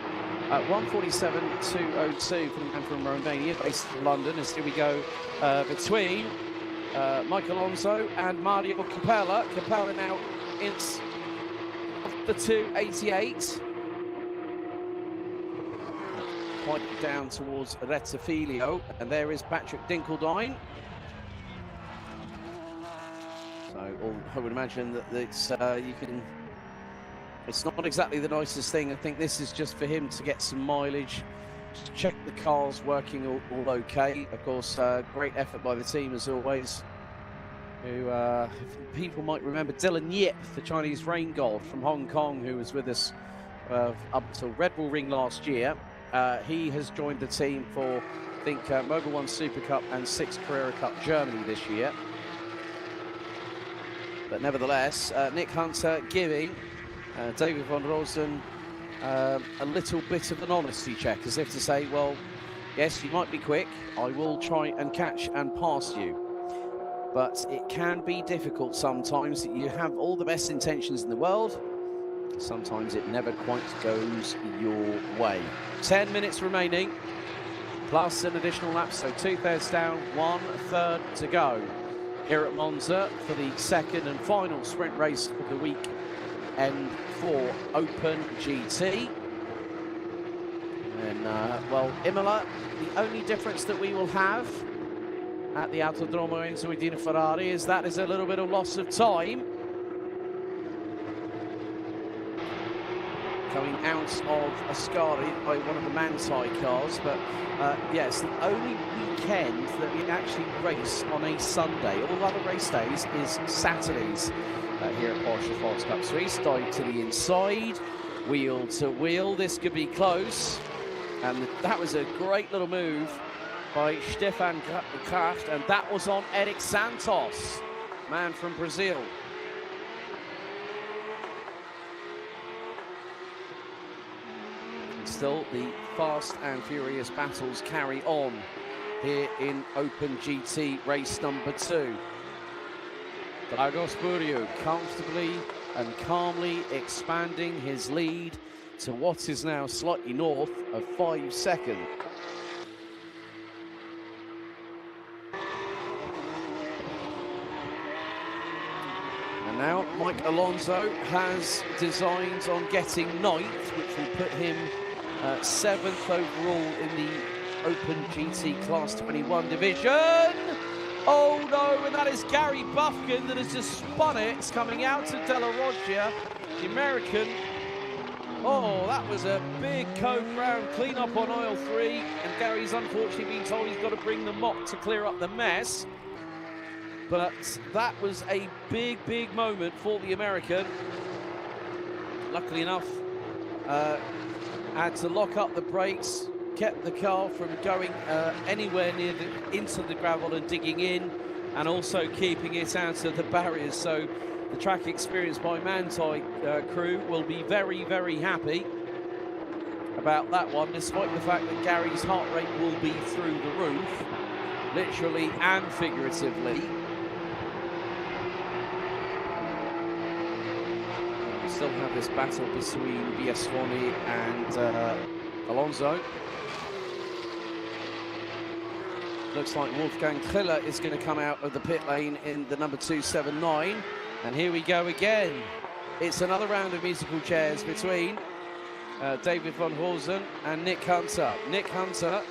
1:47.202 for the man from Romania, based in London. As here we go between Mike Alonso and Mario Capella. Capella now in the 2:88. Quite down towards Rettifilio, and there is Patrick Dinkelbein. So I would imagine that it's it's not exactly the nicest thing. I think this is just for him to get some mileage, to check the car's working all okay. Of course, great effort by the team as always. Who people might remember Dylan Yip, the Chinese rain god from Hong Kong, who was with us up till Red Bull Ring last year. He has joined the team for, I think, Mobil 1 Super Cup and 6 Carrera Cup Germany this year. But nevertheless, Nick Hunter giving David von Rosen a little bit of an honesty check, as if to say, well, yes, you might be quick, I will try and catch and pass you. But it can be difficult sometimes. You have all the best intentions in the world. Sometimes it never quite goes your way. 10 minutes remaining, plus an additional lap, so 2/3 down, 1/3 to go. Here at Monza for the second and final sprint race of the week and for Open GT. And, well, Imola, the only difference that we will have at the Autodromo Enzo Medina Ferrari is that is a little bit of loss of time. Coming out of Ascari by one of the Manthey cars, but yes, the only weekend that we actually race on a Sunday. All other race days is Saturdays here at Porsche Sports Cup Suisse. Dive to the inside, wheel to wheel. This could be close, and that was a great little move by Stefan Kraft, and that was on Eric Santos, man from Brazil. Still, the fast and furious battles carry on here in Open GT race number 2. Dragos Burgu comfortably and calmly expanding his lead to what is now slightly north of 5 seconds. And now Mike Alonso has designs on getting 9th, which will put him 7th overall in the Open GT Class 21 division. Oh no, and that is Gary Buffkin that has just spun it. It's coming out to Della Roggia, the American. Oh, that was a big co-crown clean up on aisle 3, and Gary's unfortunately been told he's got to bring the mop to clear up the mess. But that was a big, big moment for the American. Luckily enough, had to lock up the brakes, kept the car from going anywhere near into the gravel and digging in, and also keeping it out of the barriers. So the track experience by Manthey crew will be very, very happy about that one, despite the fact that Gary's heart rate will be through the roof, literally and figuratively. Still have this battle between Biasconi and Alonso. Looks like Wolfgang Kliller is going to come out of the pit lane in the number 279. And here we go again. It's another round of musical chairs between David von Horsen and Nick Hunter. Nick Hunter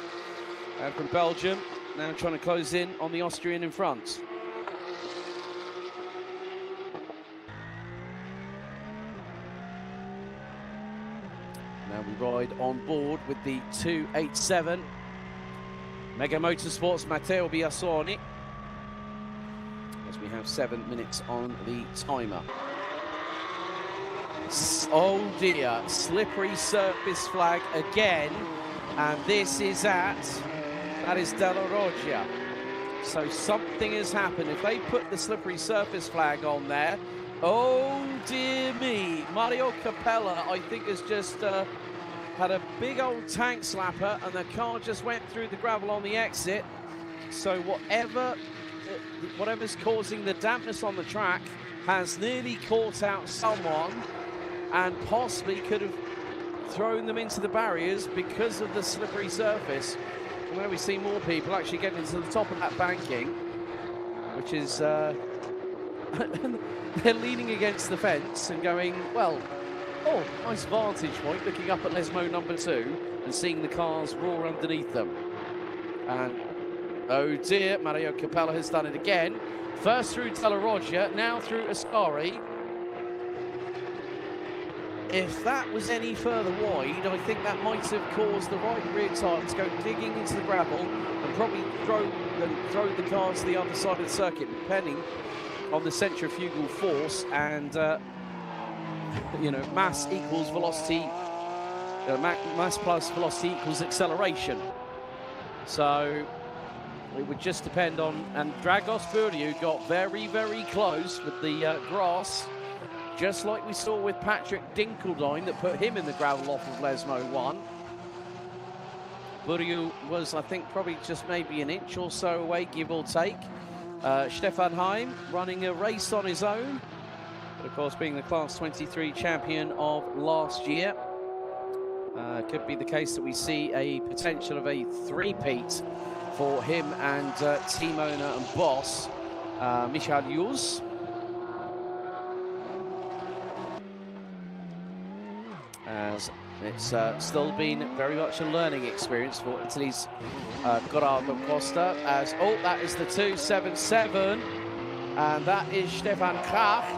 from Belgium, now trying to close in on the Austrian in front. Now we ride on board with the 287 Mega Motorsports Matteo Biasconi, as we have 7 minutes on the timer. Oh dear, slippery surface flag again, and this is that is Della Roggia. So something has happened. If they put the slippery surface flag on there, oh dear me. Mario Capella, I think, has just had a big old tank slapper, and the car just went through the gravel on the exit. So whatever's causing the dampness on the track has nearly caught out someone and possibly could have thrown them into the barriers because of the slippery surface. And now we see more people actually getting into the top of that banking, which is they're leaning against the fence and going, well, oh, nice vantage point, looking up at Lesmo number 2 and seeing the cars roar underneath them. And oh dear, Mario Capella has done it again. First through Della Roggia, now through Ascari. If that was any further wide, I think that might have caused the right rear tyre to go digging into the gravel and probably throw the car to the other side of the circuit, depending on the centrifugal force and, you know, mass equals velocity, mass plus velocity equals acceleration. So it would just depend on, and Dragos Buriu got very, very close with the grass, just like we saw with Patrick Dinkeldine that put him in the gravel off of Lesmo 1. Buriu was, I think, probably just maybe an inch or so away, give or take. Stefan Heim running a race on his own, but of course being the Class 23 champion of last year. Could be the case that we see a potential of a three-peat for him and team owner and boss, Michael Jus. As it's still been very much a learning experience for Italy's Corrado Costa. As, oh, that is the 277, and that is Stefan Kraft,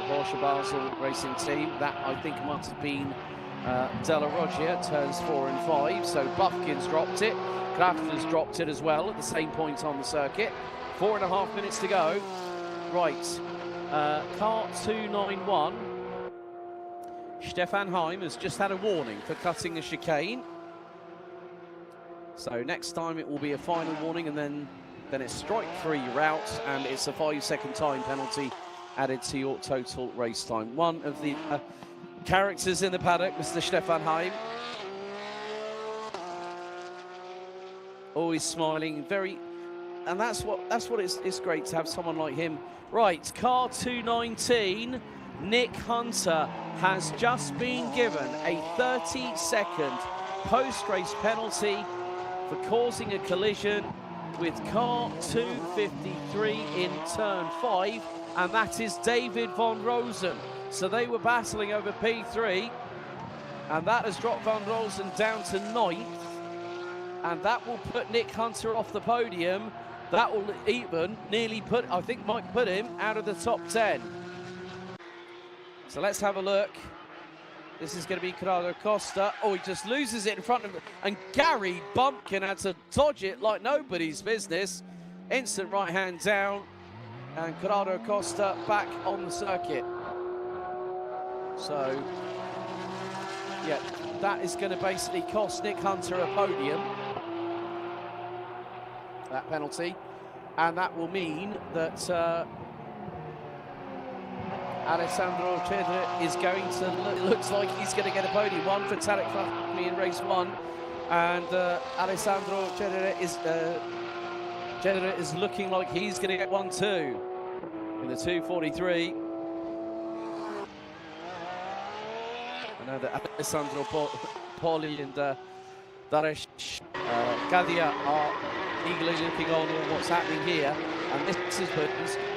the Porsche Basel racing team. That, I think, must have been Della Roggia, turns 4 and 5. So Buffkin's dropped it, Kraft has dropped it as well at the same point on the circuit. 4.5 minutes to go. Right, car 291. Stefan Heim has just had a warning for cutting a chicane. So next time it will be a final warning, and then it's strike-free route, and it's a 5-second time penalty added to your total race time. One of the characters in the paddock, Mr. Stefan Heim. Always smiling, and that's what it's great to have someone like him. Right, car 219. Nick Hunter has just been given a 30-second post-race penalty for causing a collision with car 253 in turn 5, and that is David Von Rosen. So they were battling over P3, and that has dropped Von Rosen down to 9th, and that will put Nick Hunter off the podium. That will even nearly might put him out of the top 10. So let's have a look. This is going to be Corrado Costa. Oh, he just loses it in front of him. And Gary Bumpkin had to dodge it like nobody's business. Instant right hand down. And Corrado Costa back on the circuit. So, yeah, that is going to basically cost Nick Hunter a podium. That penalty. And that will mean that Alessandro Cedere is going to, it looks like he's going to get a podium. One for Tarek Fahmy in race 1, and Alessandro Cedere is looking like he's going to get 1 too in the 243. I know that Alessandro Poli and Daresh Gadia are eagerly looking on what's happening here, and this is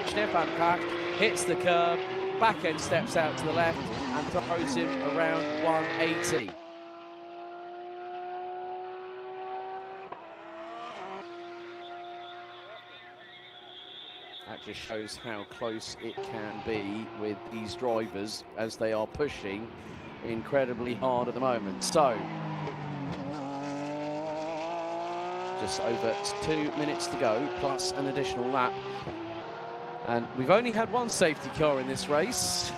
Stefan Kraft hits the curb. Back end steps out to the left and throws him around 180. That just shows how close it can be with these drivers as they are pushing incredibly hard at the moment. So, just over 2 minutes to go, plus an additional lap. And we've only had one safety car in this race.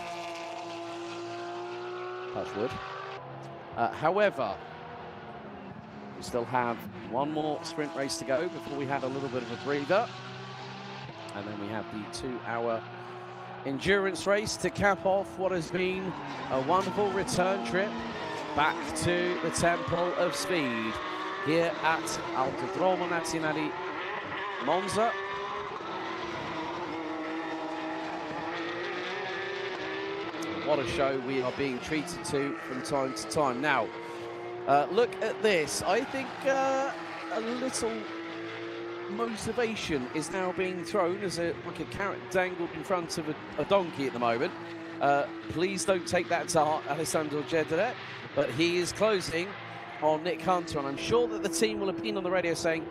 Touch wood. However, We still have one more sprint race to go before we have a little bit of a breather. And then we have the 2-hour endurance race to cap off what has been a wonderful return trip back to the Temple of Speed here at Autodromo Nazionale Monza. What a show we are being treated to from time to time. Now, look at this. I think a little motivation is now being thrown as like a carrot dangled in front of a donkey at the moment. Please don't take that to heart, Alessandro Gedere, but he is closing on Nick Hunter, and I'm sure that the team will have been on the radio saying,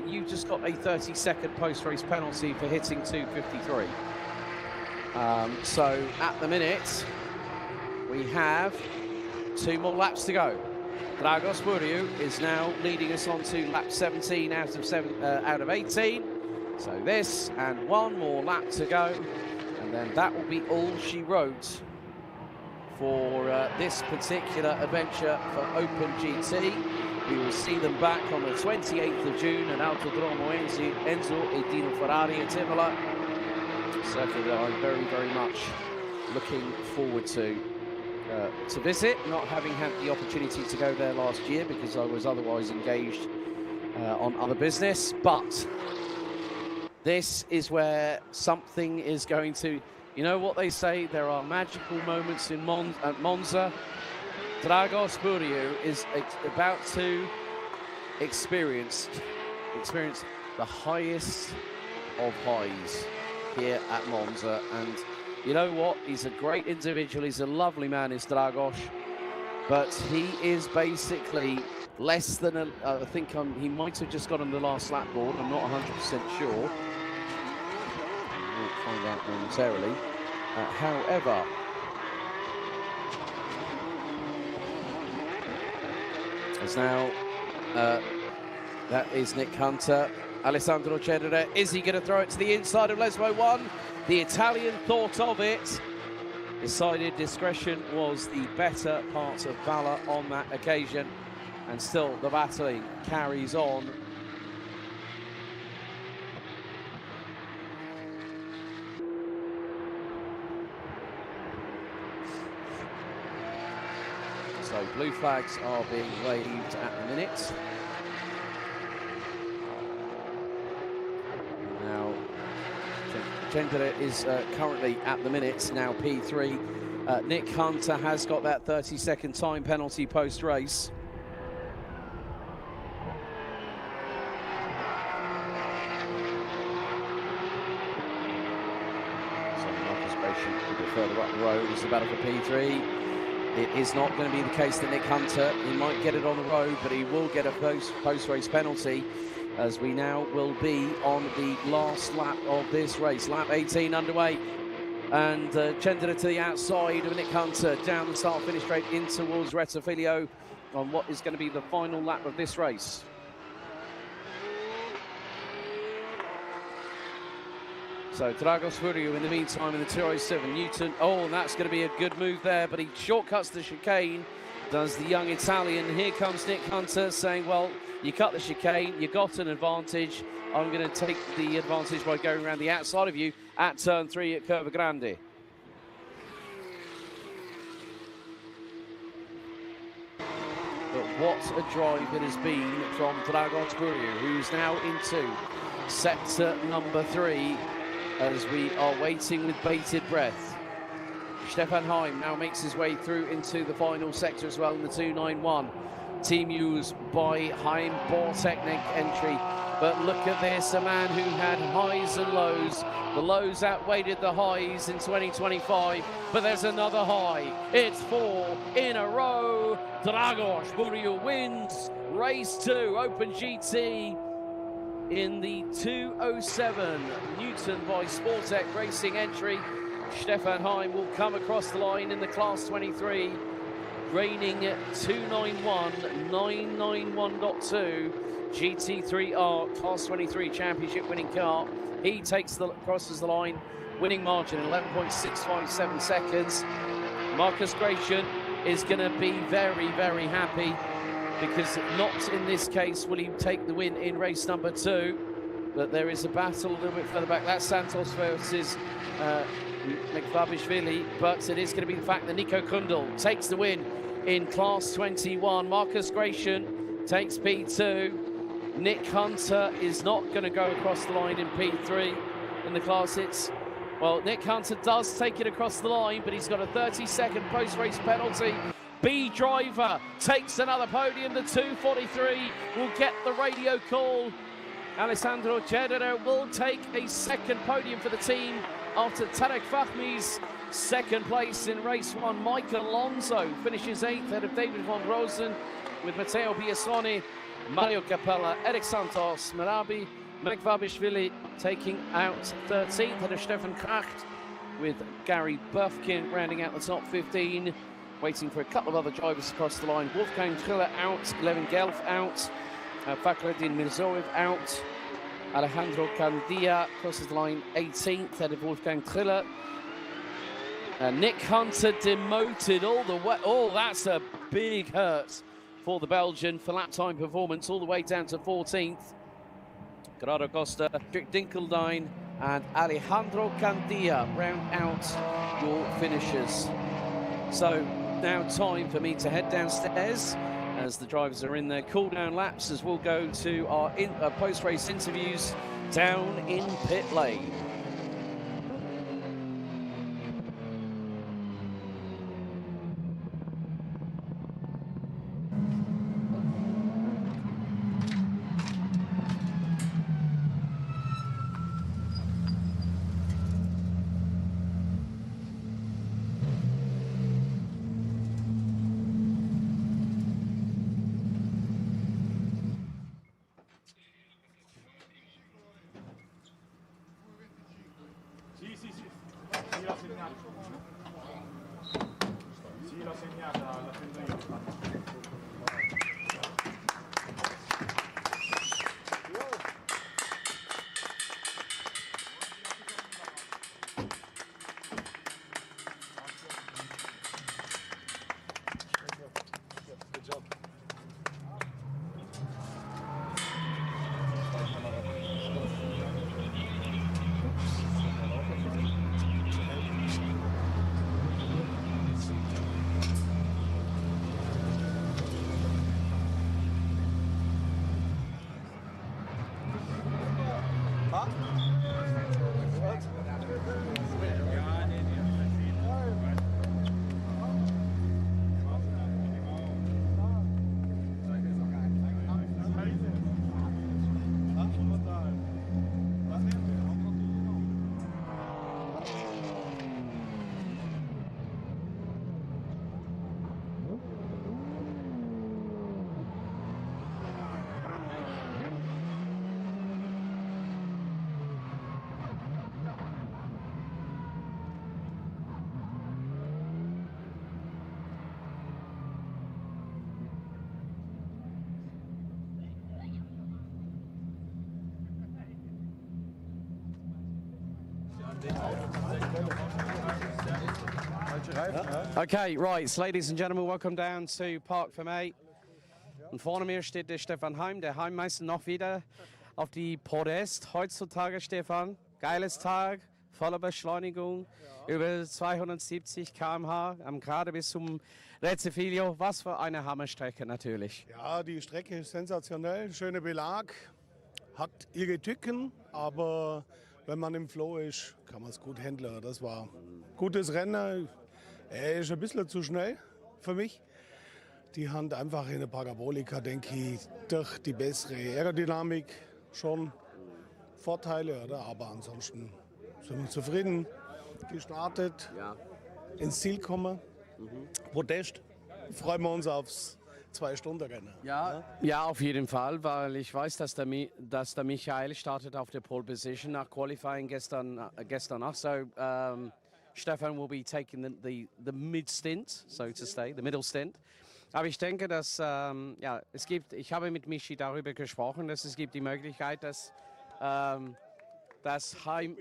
you just got a 30-second post-race penalty for hitting 253. So at the minute, we have 2 more laps to go. Dragos Buriu is now leading us on to lap 17 out of 18. So this and 1 more lap to go, and then that will be all she wrote for this particular adventure for Open GT. We will see them back on the 28th of June at Autodromo Enzo e Dino Ferrari at Imola. Certainly I'm very, very much looking forward to visit, not having had the opportunity to go there last year because I was otherwise engaged on other business. But this is where something is going to, you know what they say, there are magical moments in at Monza. Dragos Buriu is about to experience the highest of highs here at Monza, and you know what? He's a great individual. He's a lovely man, is Dragos. But he is basically less than I think he might have just got on the last lap board. I'm not 100% sure. We'll find out momentarily. However, as now, that is Nick Hunter. Alessandro Gedere, is he going to throw it to the inside of Lesmo 1? The Italian thought of it, decided discretion was the better part of valor on that occasion, and still the battling carries on. So blue flags are being waved at the minute. Now, Gedere is currently at the minute now P3. Nick Hunter has got that 30-second time penalty post-race. So Marcus Gratian a bit further up the road is the battle for P3. It is not going to be the case that Nick Hunter, he might get it on the road, but he will get a post-race penalty, as we now will be on the last lap of this race. Lap 18 underway, and Gedere to the outside of Nick Hunter, down the start-finish straight in towards Rettifilo on what is going to be the final lap of this race. So Dragos Buriu in the meantime in the 207. Newton, oh, and that's going to be a good move there, but he shortcuts the chicane, does the young Italian. Here comes Nick Hunter saying, well, you cut the chicane, you got an advantage. I'm going to take the advantage by going around the outside of you at turn 3 at Curva Grande. But what a drive it has been from Dragos Buriu, who's now into sector number 3, as we are waiting with bated breath. Stefan Heim now makes his way through into the final sector as well in the 291. Team used by Heim Technic entry. But look at this, a man who had highs and lows. The lows outweighed the highs in 2025, but there's another high. It's 4 in a row. Dragos Buriu wins race 2, Open GT. In the 207 Newton by Sportec Racing entry, Stefan Heim will come across the line in the Class 23, reigning 291 991.2 GT3R Class 23 Championship winning car. He crosses the line, winning margin 11.657 seconds. Marcus Gratian is going to be very, very happy. because not in this case will he take the win in race number 2. But there is a battle a little bit further back. That's Santos versus Mekvabishvili, but it is going to be the fact that Nico Kundl takes the win in Class 21. Marcus Gratian takes P2. Nick Hunter is not going to go across the line in P3 in the class. Well, Nick Hunter does take it across the line, but he's got a 30-second post-race penalty. B Driver takes another podium. The 2:43 will get the radio call. Alessandro Cedere will take a second podium for the team after Tarek Fahmi's second place in race 1. Michael Alonso finishes 8th ahead of David von Rosen, with Matteo Biasoni, Mario Capella, Eric Santos, Merabi Mekvabishvili taking out 13th ahead of Stefan Kracht, with Gary Bufkin rounding out the top 15. Waiting for a couple of other drivers across the line. Wolfgang Triller out, Levin Gelf out, Fakhreddin Mirzoev out. Alejandro Candia crosses the line 18th ahead of Wolfgang Triller. Nick Hunter demoted all the way. Oh, that's a big hurt for the Belgian for lap time performance, all the way down to 14th. Gerardo Costa, Dick Dinkeldine and Alejandro Candia round out your finishers. So now time for me to head downstairs as the drivers are in their cool-down laps, as we'll go to our post-race interviews down in pit lane. Okay, right, so ladies and gentlemen, welcome down to Park Vermeer. Und vorne mir steht der Stefan Heim, der Heimmeister, noch wieder auf die Podest. Heutzutage, Stefan, geiles Tag, voller Beschleunigung, über 270 km/h, gerade bis zum Rezzefilio. Was für eine Hammerstrecke natürlich. Ja, die Strecke ist sensationell, schöner Belag, hat ihre Tücken, aber wenn man im Flow ist, kann man es gut handeln. Das war ein gutes Rennen. Er ist ein bisschen zu schnell für mich. Die haben einfach in der Parabolika, denke ich, durch die bessere Aerodynamik schon Vorteile, oder? Aber ansonsten sind wir zufrieden. Gestartet, ins Ziel kommen, Podest. Freuen wir uns aufs 2-Stunden-Rennen. Ja, auf jeden Fall, weil ich weiß, dass der Michael startet auf der Pole Position nach Qualifying gestern Nacht. So Stefan will be taking the mid stint, so to say, the middle stint. Aber ich denke, dass ich habe mit Michi darüber gesprochen, dass es gibt die Möglichkeit, dass Das Heim,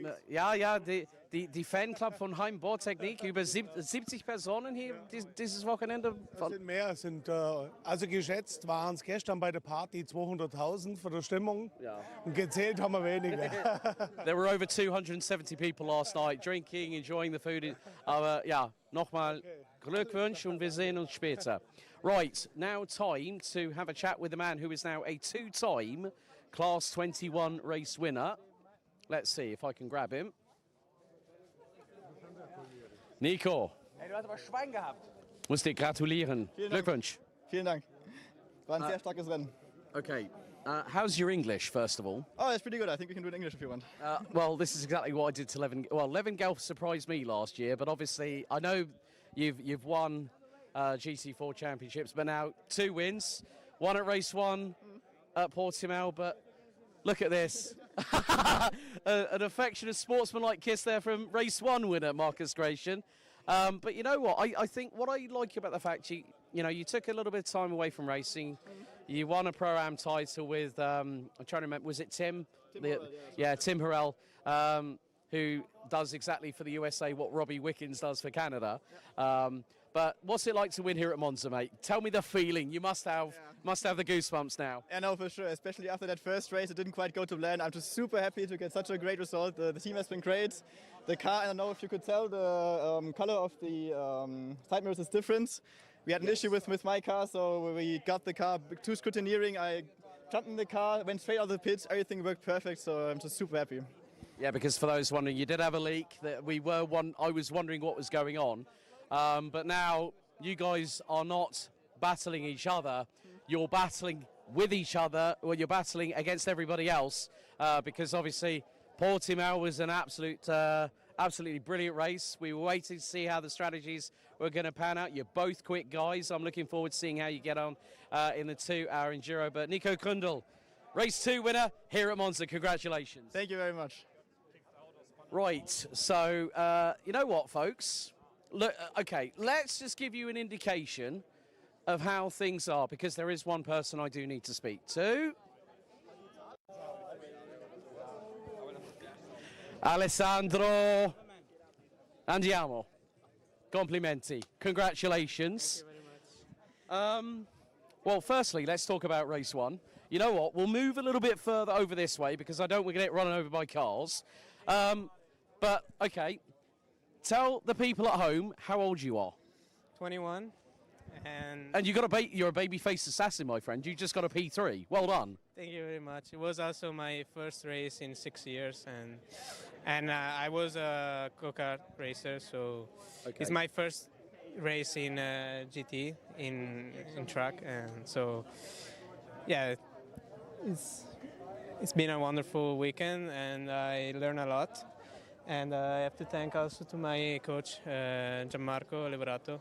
die Fanclub von Heim Bohrtechnik, über 70 Personen hier dieses Wochenende. Es sind mehr, also geschätzt waren es gestern bei der Party 200.000 für die Stimmung. Ja. Und gezählt haben wir weniger. There were over 270 people last night drinking, enjoying the food. Aber ja, nochmal Glückwunsch und wir sehen uns später. Right, now time to have a chat with the man who is now a two-time Class 21 race winner. Let's see if I can grab him. Nico. Hey, du hast aber Schwein gehabt. Muss dir gratulieren. Glückwunsch. Vielen Dank. War ein sehr starkes Rennen. Okay. How's your English, first of all? Oh, it's pretty good. I think we can do it in English if you want. Well, this is exactly what I did to Levin. Well, Levin Gelf surprised me last year, but obviously I know you've won GT4 championships, but now 2 wins. One at race 1 at Portimao, but look at this. An affectionate sportsman-like kiss there from race 1 winner Marcus Gratian. But you know what? I think what I like about the fact you took a little bit of time away from racing. You won a Pro-Am title with I'm trying to remember, was it Tim? Tim Harrell, who does exactly for the USA what Robbie Wickens does for Canada. But what's it like to win here at Monza, mate? Tell me the feeling. You must have the goosebumps now. Yeah, no, for sure. Especially after that first race, it didn't quite go to plan. I'm just super happy to get such a great result. The team has been great. The car, I don't know if you could tell, the color of the side mirrors is different. We had an issue with my car, so we got the car too scrutineering. I jumped in the car, went straight out of the pit. Everything worked perfect, so I'm just super happy. Yeah, because for those wondering, you did have a leak. I was wondering what was going on. But now you guys are not battling each other. You're battling with each other. Well, you're battling against everybody else because obviously Portimao was an absolutely brilliant race. We were waiting to see how the strategies were going to pan out. You're both quick guys. I'm looking forward to seeing how you get on in the 2-hour Enduro. But Nico Kundl, race 2 winner here at Monza. Congratulations. Thank you very much. Right, so you know what, folks? Look, okay, let's just give you an indication of how things are, because there is one person I do need to speak to. Alessandro, andiamo. Complimenti. Congratulations. Thank you very much. Well, firstly, let's talk about race 1. You know what? We'll move a little bit further over this way because I don't want to get run over by cars. But, okay, tell the people at home how old you are. 21. And you're a baby-faced assassin, my friend. You just got a P3. Well done. Thank you very much. It was also my first race in 6 years, and I was a go-kart racer, so it's my first race in GT in track, and so yeah, it's been a wonderful weekend, and I learned a lot. And I have to thank also to my coach, Gianmarco Leverato.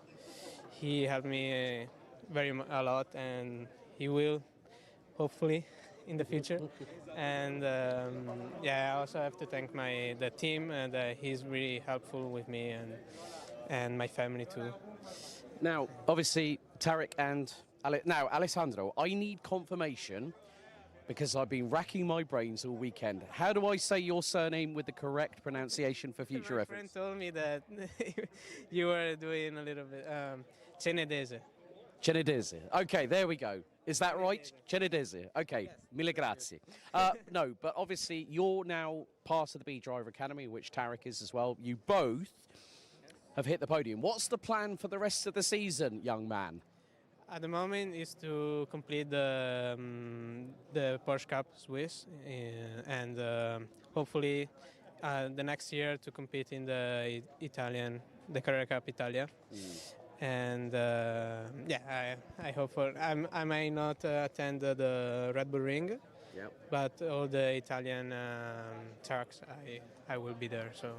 He helped me a lot, and he will, hopefully, in the future. And I also have to thank the team, and he's really helpful with me and my family too. Now, obviously, Tarek and now Alessandro, I need confirmation because I've been racking my brains all weekend. How do I say your surname with the correct pronunciation for future reference? My friend told me that you were doing a little bit Cenedese. Cenedese. Okay, there we go. Is that right? Cenedese. Okay, yes. Mille grazie. No, but obviously you're now part of the B Driver Academy, which Tarek is as well. You both have hit the podium. What's the plan for the rest of the season, young man? At the moment is to complete the Porsche Cup Suisse and hopefully the next year to compete in the Carrera Cup Italia. And I hope I may not attend the Red Bull Ring, but all the Italian tracks I will be there. So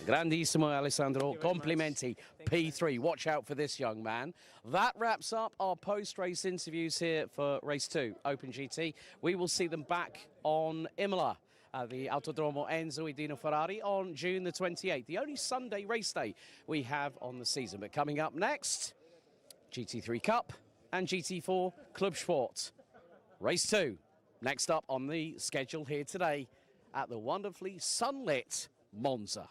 grandissimo, Alessandro. Complimenti. P3. Watch out for this young man. That wraps up our post-race interviews here for Race 2 Open GT. We will see them back on Imola at the Autodromo Enzo e Dino Ferrari on June the 28th. The only Sunday race day we have on the season. But coming up next, GT3 Cup and GT4 Club Sport. Race 2. Next up on the schedule here today at the wonderfully sunlit Monza.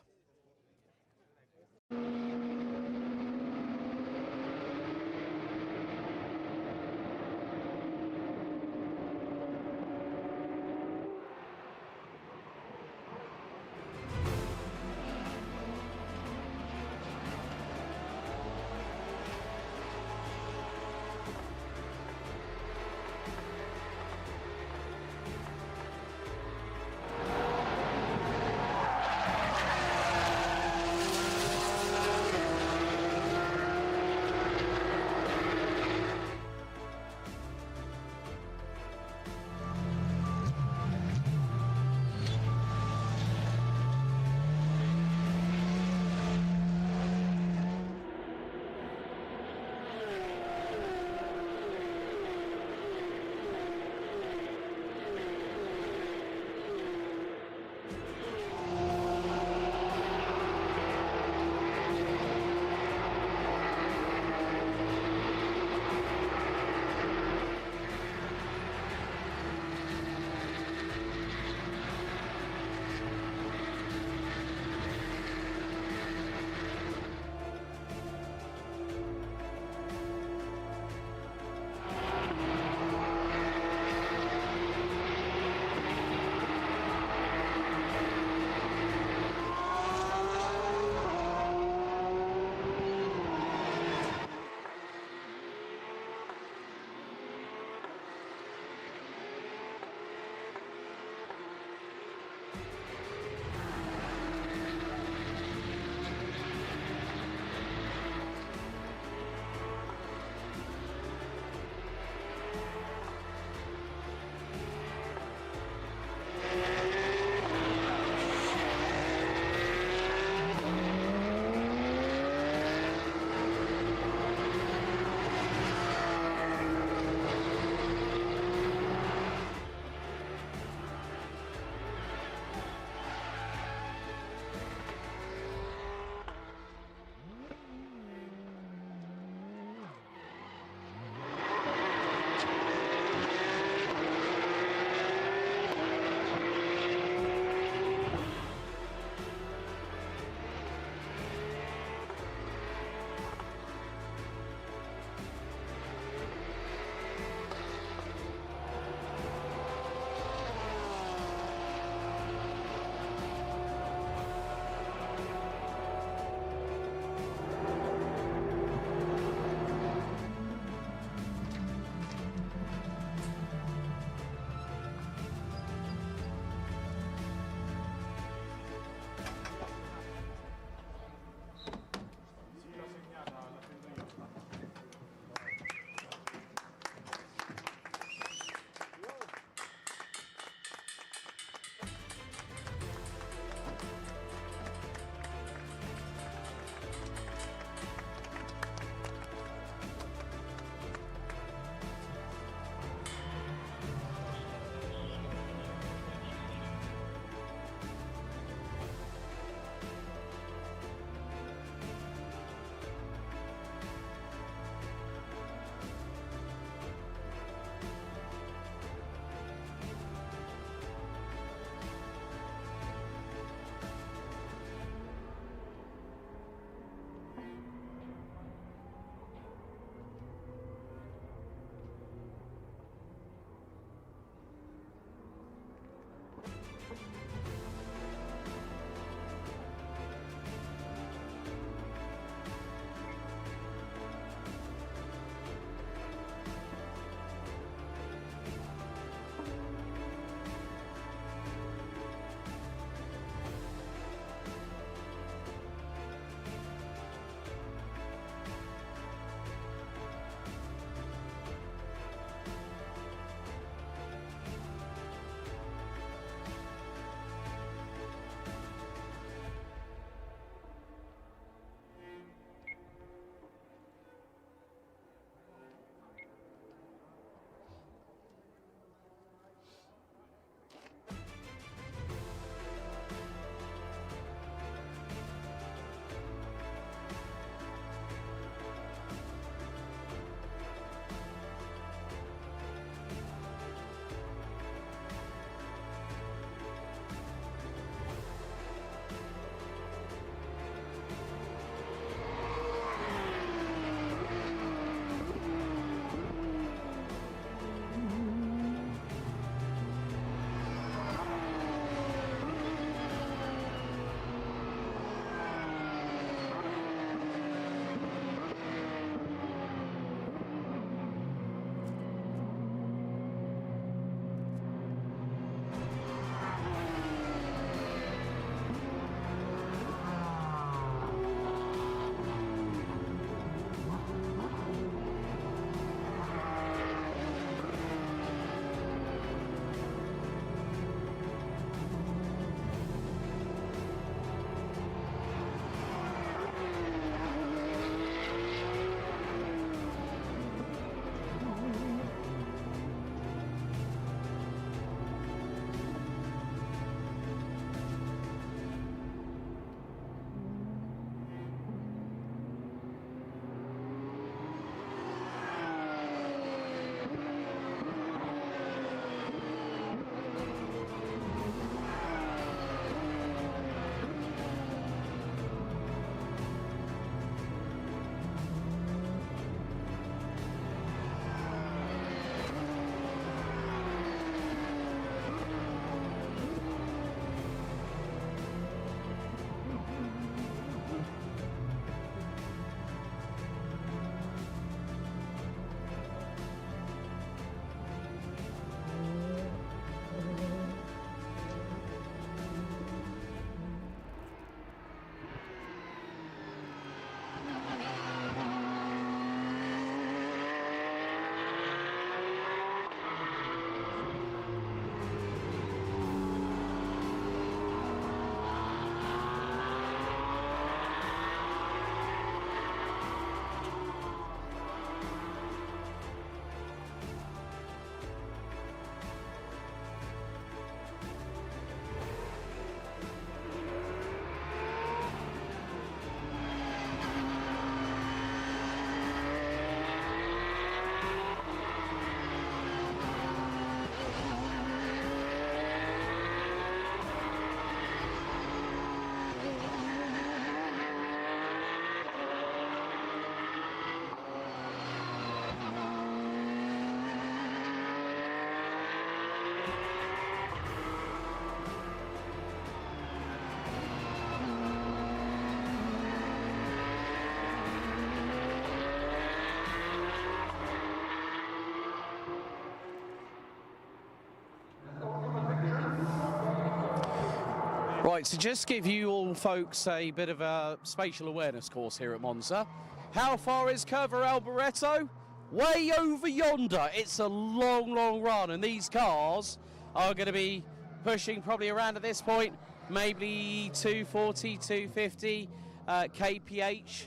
Right, to just give you all folks a bit of a spatial awareness course here at Monza. How far is Curva Alboreto? Way over yonder. It's a long, long run, and these cars are going to be pushing probably around at this point, maybe 240, 250 kph.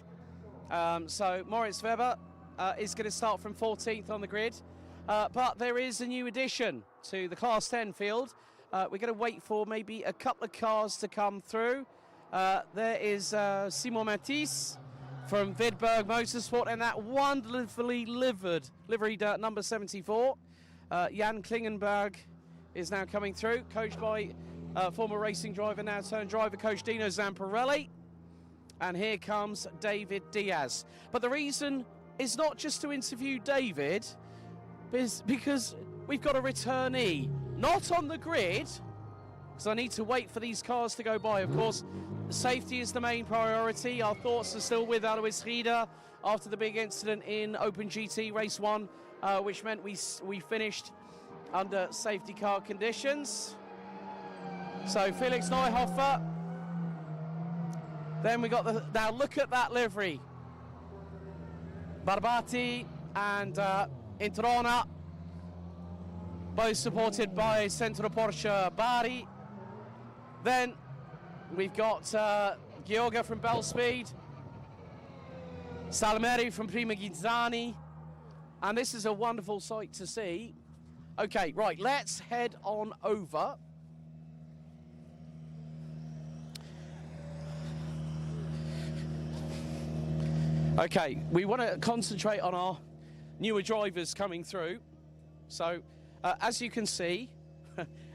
So Moritz Weber is going to start from 14th on the grid, but there is a new addition to the Class 10 field. We're going to wait for maybe a couple of cars to come through. There is Simon Matisse from Vidberg Motorsport, and that wonderfully liveried number 74. Jan Klingenberg is now coming through, coached by former racing driver, now turned driver coach Dino Zamparelli. And here comes David Diaz. But the reason is not just to interview David, because we've got a returnee, not on the grid, because I need to wait for these cars to go by. Of course, safety is the main priority. Our thoughts are still with Alois Rieder after the big incident in Open GT Race 1, which meant we finished under safety car conditions. So Felix Neuhofer. Then we got now look at that livery. Barbati and Introna, both supported by Centro Porsche Bari. Then we've got Gioga from Bell Speed, Salmeri from Prima Ghizzani, and this is a wonderful sight to see. Okay, right, let's head on over. Okay, we want to concentrate on our newer drivers coming through. So, as you can see,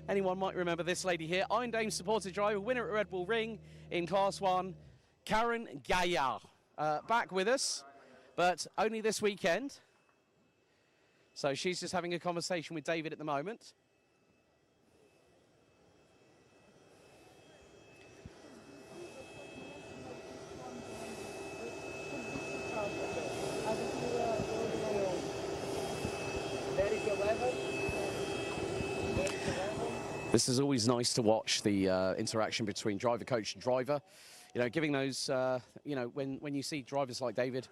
anyone might remember this lady here, Iron Dame supported driver, winner at Red Bull Ring in Class 1, Karen Gaillard. Back with us, but only this weekend. So she's just having a conversation with David at the moment. This is always nice to watch, the interaction between driver, coach and driver. You know, giving those, you know, when you see drivers like David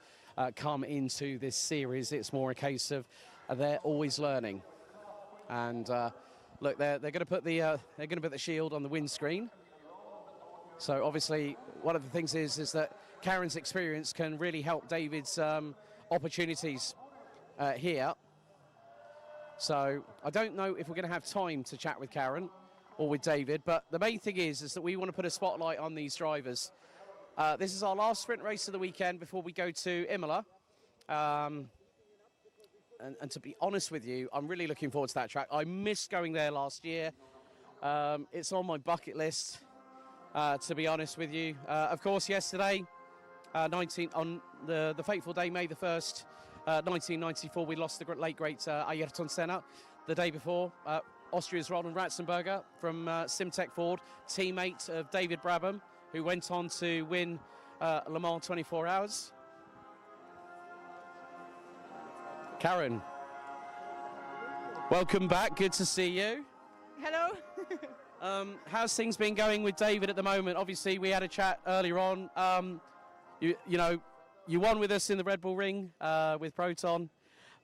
come into this series, it's more a case of they're always learning. And look, they're going to put the shield on the windscreen. So obviously, one of the things is that Karen's experience can really help David's opportunities here. So I don't know if we're going to have time to chat with Karen or with David, but the main thing is that we want to put a spotlight on these drivers. This is our last sprint race of the weekend before we go to Imola. And to be honest with you, I'm really looking forward to that track. I missed going there last year. It's on my bucket list, to be honest with you. Of course, yesterday, on the fateful day, May the 1st, 1994, we lost the late, great Ayrton Senna. The day before, Austria's Roland Ratzenberger from Simtech Ford, teammate of David Brabham, who went on to win Le Mans 24 Hours. Karen, welcome back. Good to see you. Hello. How's things been going with David at the moment? Obviously, we had a chat earlier on. You know, you won with us in the Red Bull Ring with Proton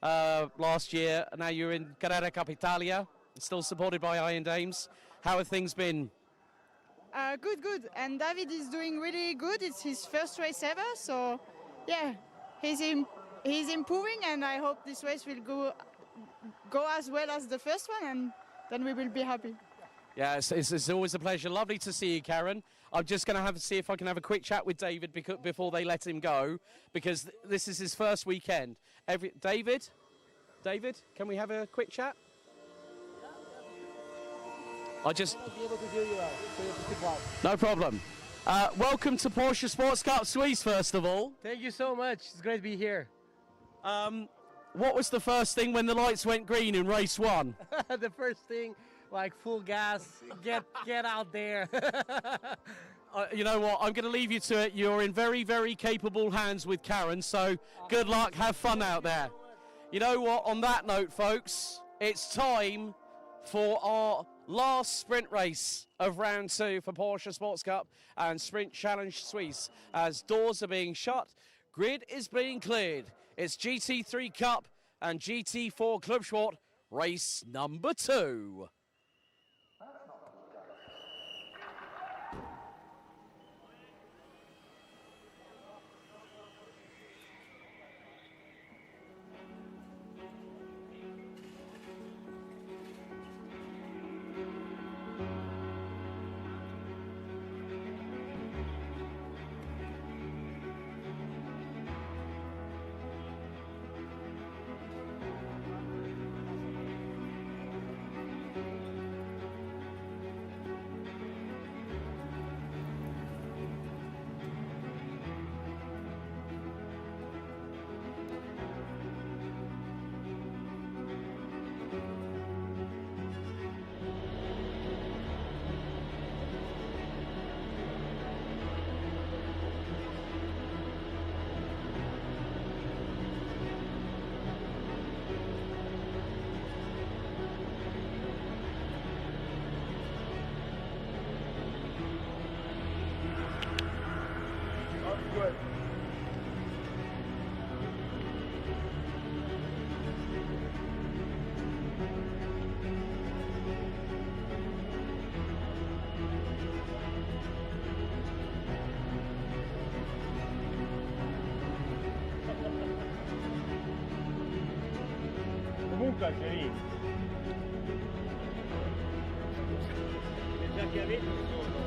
last year. Now you're in Carrera Cup Italia, still supported by Iron Dames. How have things been? Good. And David is doing really good. It's his first race ever, so yeah, he's improving, and I hope this race will go as well as the first one, and then we will be happy. Yeah, it's always a pleasure. Lovely to see you, Karen. I'm just going to see if I can have a quick chat with David before they let him go, because this is his first weekend. David, can we have a quick chat? I just... I'll be able to hear you out, so you have to keep quiet. No problem. Welcome to Porsche Sports Cup Suisse, first of all. Thank you so much. It's great to be here. What was the first thing when the lights went green in race 1? The first thing, like full gas, get out there. You know what, I'm going to leave you to it. You're in very, very capable hands with Karen, so good luck, have fun out there. You know what, on that note, folks, it's time for our last sprint race of round 2 for Porsche Sports Cup and Sprint Challenge Suisse. As doors are being shut, grid is being cleared. It's GT3 Cup and GT4 Club Sport race number 2. Comunque Algeria. Le giacche a vetro sono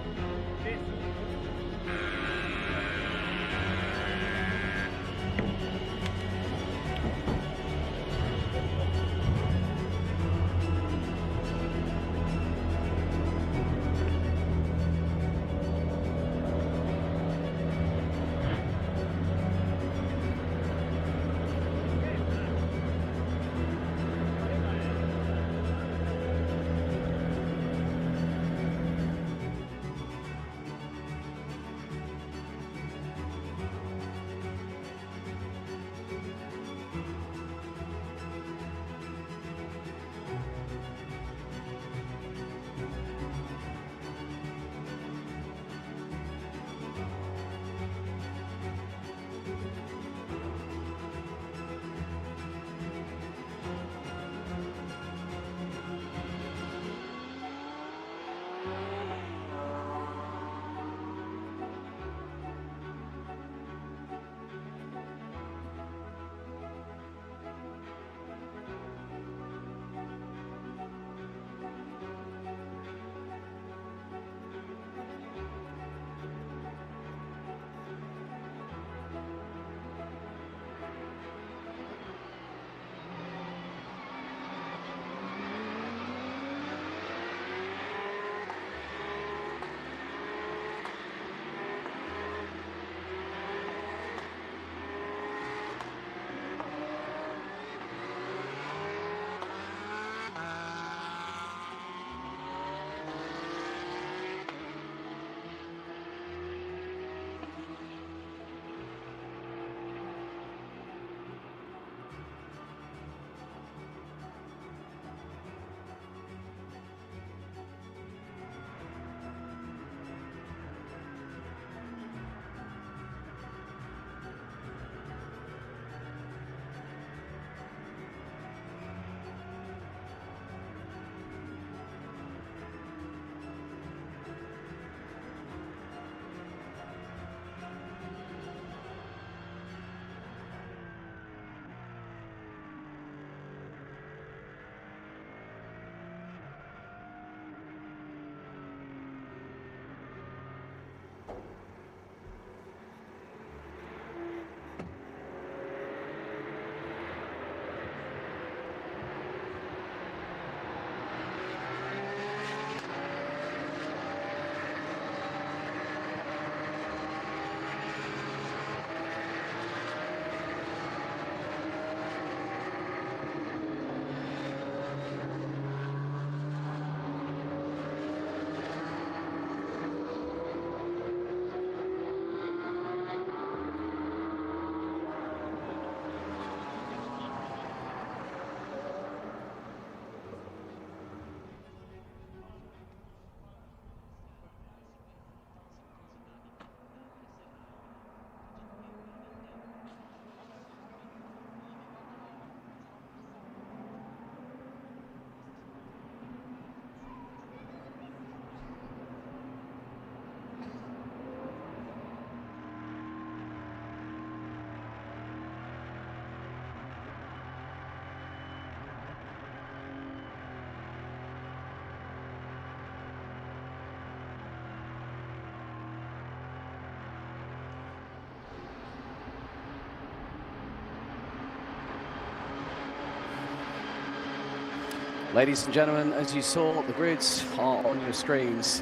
Ladies and gentlemen, as you saw, the grids are on your screens,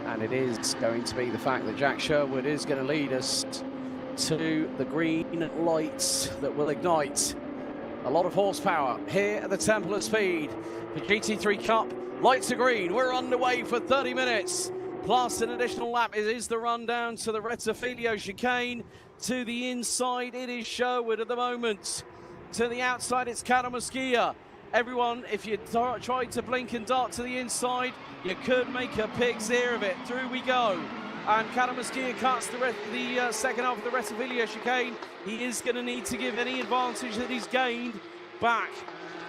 and it is going to be the fact that Jack Sherwood is going to lead us to the green lights that will ignite. A lot of horsepower here at the Temple of Speed for GT3 Cup. Lights are green. We're underway for 30 minutes. Plus an additional lap. It is the run down to the Rettifilio chicane. To the inside, it is Sherwood at the moment. To the outside, it's Karamuskia. Everyone, if you try to blink and dart to the inside, you could make a pig's ear of it. Through we go. And Karamuskia cuts the second half of the Rettifilio chicane. He is going to need to give any advantage that he's gained back.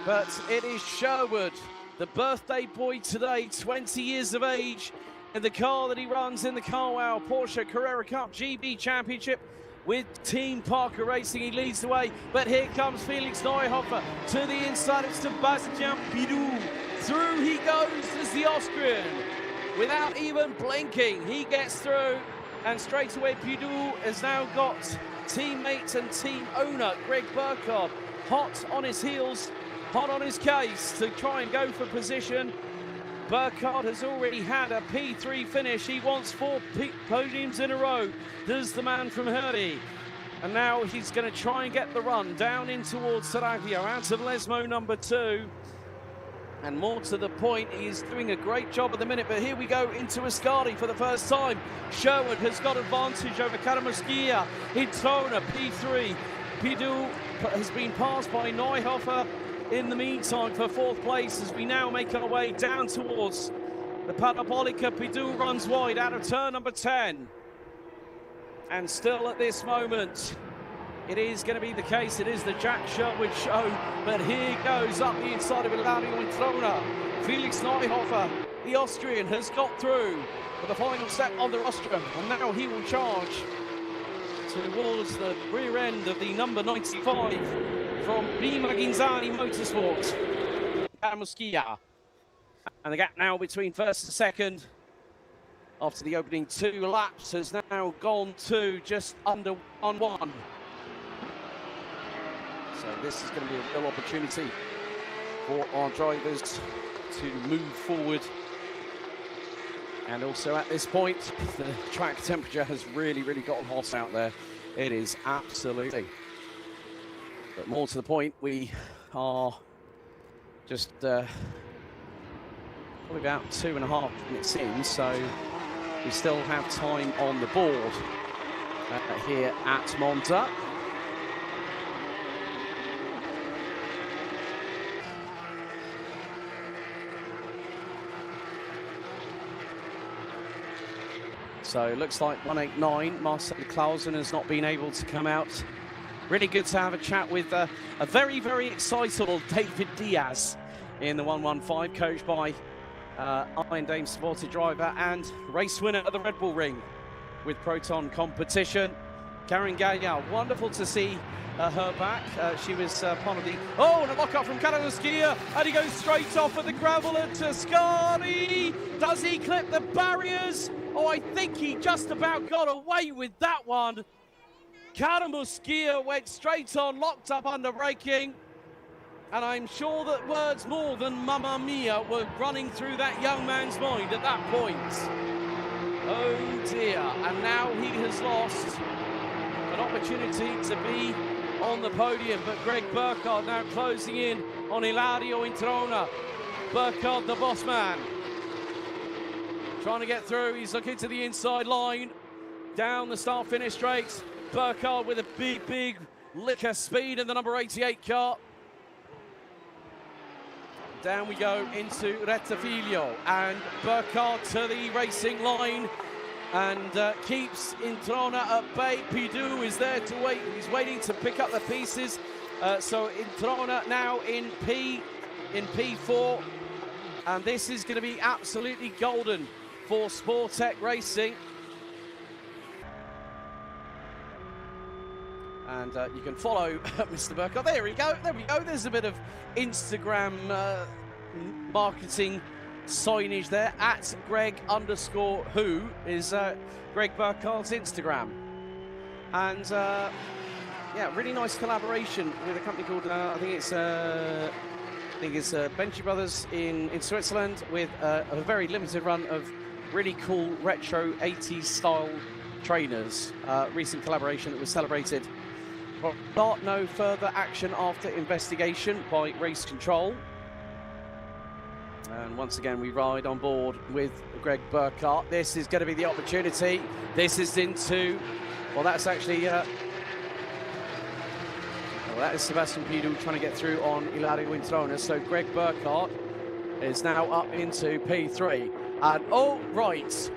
But it is Sherwood, the birthday boy today, 20 years of age, in the car that he runs in the Carwow Porsche Carrera Cup GB Championship with Team Parker Racing. He leads the way, but here comes Felix Neuhofer. To the inside, it's Sebastian Pidou. Through he goes as the Austrian. Without even blinking, he gets through, and straight away Pidou has now got teammate and team owner Greg Burkhardt hot on his heels, hot on his case to try and go for position. Burkhardt has already had a P3 finish. He wants 4 podiums in a row. Does the man from Herdy. And now he's going to try and get the run down in towards Saraglio, out of Lesmo number 2. And more to the point, he's doing a great job at the minute. But here we go into Ascari for the first time. Sherwood has got advantage over Karamuskia. Introna, P3. Pidou has been passed by Neuhofer in the meantime for 4th place as we now make our way down towards the Parabolica. Pidou runs wide out of turn number 10. And still at this moment, it is going to be the case. It is the Jack Sherwood show. But here goes up the inside of Ilario Introna. Felix Neuhofer, the Austrian, has got through for the final step on the rostrum. And now he will charge towards the rear end of the number 95 from Prima Ginzani Motorsport, Karamuskia. And the gap now between first and second after the opening 2 laps has now gone to just under 1-1. So this is going to be a real opportunity for our drivers to move forward. And also at this point, the track temperature has really gotten hot out there. It is absolutely. But more to the point, we are just probably about 2.5 minutes in, so we still have time on the board here at Monza. So it looks like 189, Marcel Clausen has not been able to come out. Really good to have a chat with a very excitable David Diaz in the 115, coached by Iron Dame supported driver and race winner at the Red Bull Ring with Proton competition. Karen Gaillard, wonderful to see her back. She was part of the... Oh, and a lock-up from Karamuskia, and he goes straight off at the gravel at Ascari. Does he clip the barriers? Oh, I think he just about got away with that one. Karamuskia went straight on, locked up under braking. And I'm sure that words more than Mamma Mia were running through that young man's mind at that point. Oh dear, and now he has lost an opportunity to be on the podium. But Greg Burkhardt now closing in on Ilario Introna. Burkhardt, the boss man, trying to get through. He's looking to the inside line, down the start-finish straight. Burkhardt with a big lick of speed in the number 88 car. Down we go into Rettifilio, and Burkhardt to the racing line and keeps Introna at bay. Pidou is there to wait. He's waiting to pick up the pieces. So Introna now in P4, and this is going to be absolutely golden for Sportec Racing. And you can follow Mr. Burkhardt. There we go. There's a bit of Instagram marketing signage there. At Greg_who is Greg Burkhardt's Instagram. And yeah, really nice collaboration with a company called I think it's Benji Brothers in Switzerland, with a very limited run of really cool retro 80s style trainers. Recent collaboration that was celebrated. But no further action after investigation by Race Control. And once again, we ride on board with Greg Burkhardt. This is going to be the opportunity. This is into, well, that's actually, well, that is Sebastian Pidou trying to get through on Ilario Introna. So Greg Burkhardt is now up into P3. And, oh, right.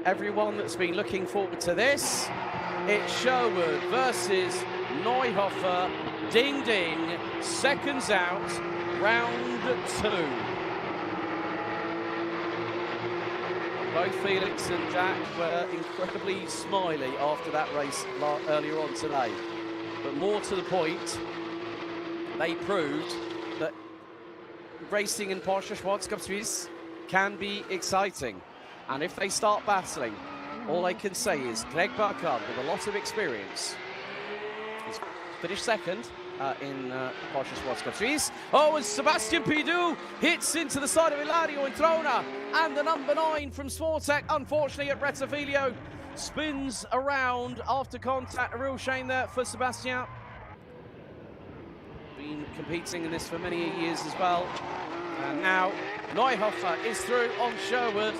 Everyone that's been looking forward to this, it's Sherwood versus Neuhofer. Ding, ding. Seconds out. Round 2. Both Felix and Jack were incredibly smiley after that race earlier on today. But more to the point, they proved that racing in Porsche Sports Cup Suisse can be exciting. And if they start battling, all I can say is Greg Burkhardt, with a lot of experience, he's finished second in Porsche Sports Cup Suisse. Oh, and Sebastian Pidou hits into the side of Ilario Introna, and the number 9 from Sportec, unfortunately at Rettifiglio, spins around after contact. A real shame there for Sebastian. Been competing in this for many years as well. And now Neuhofer is through on Sherwood.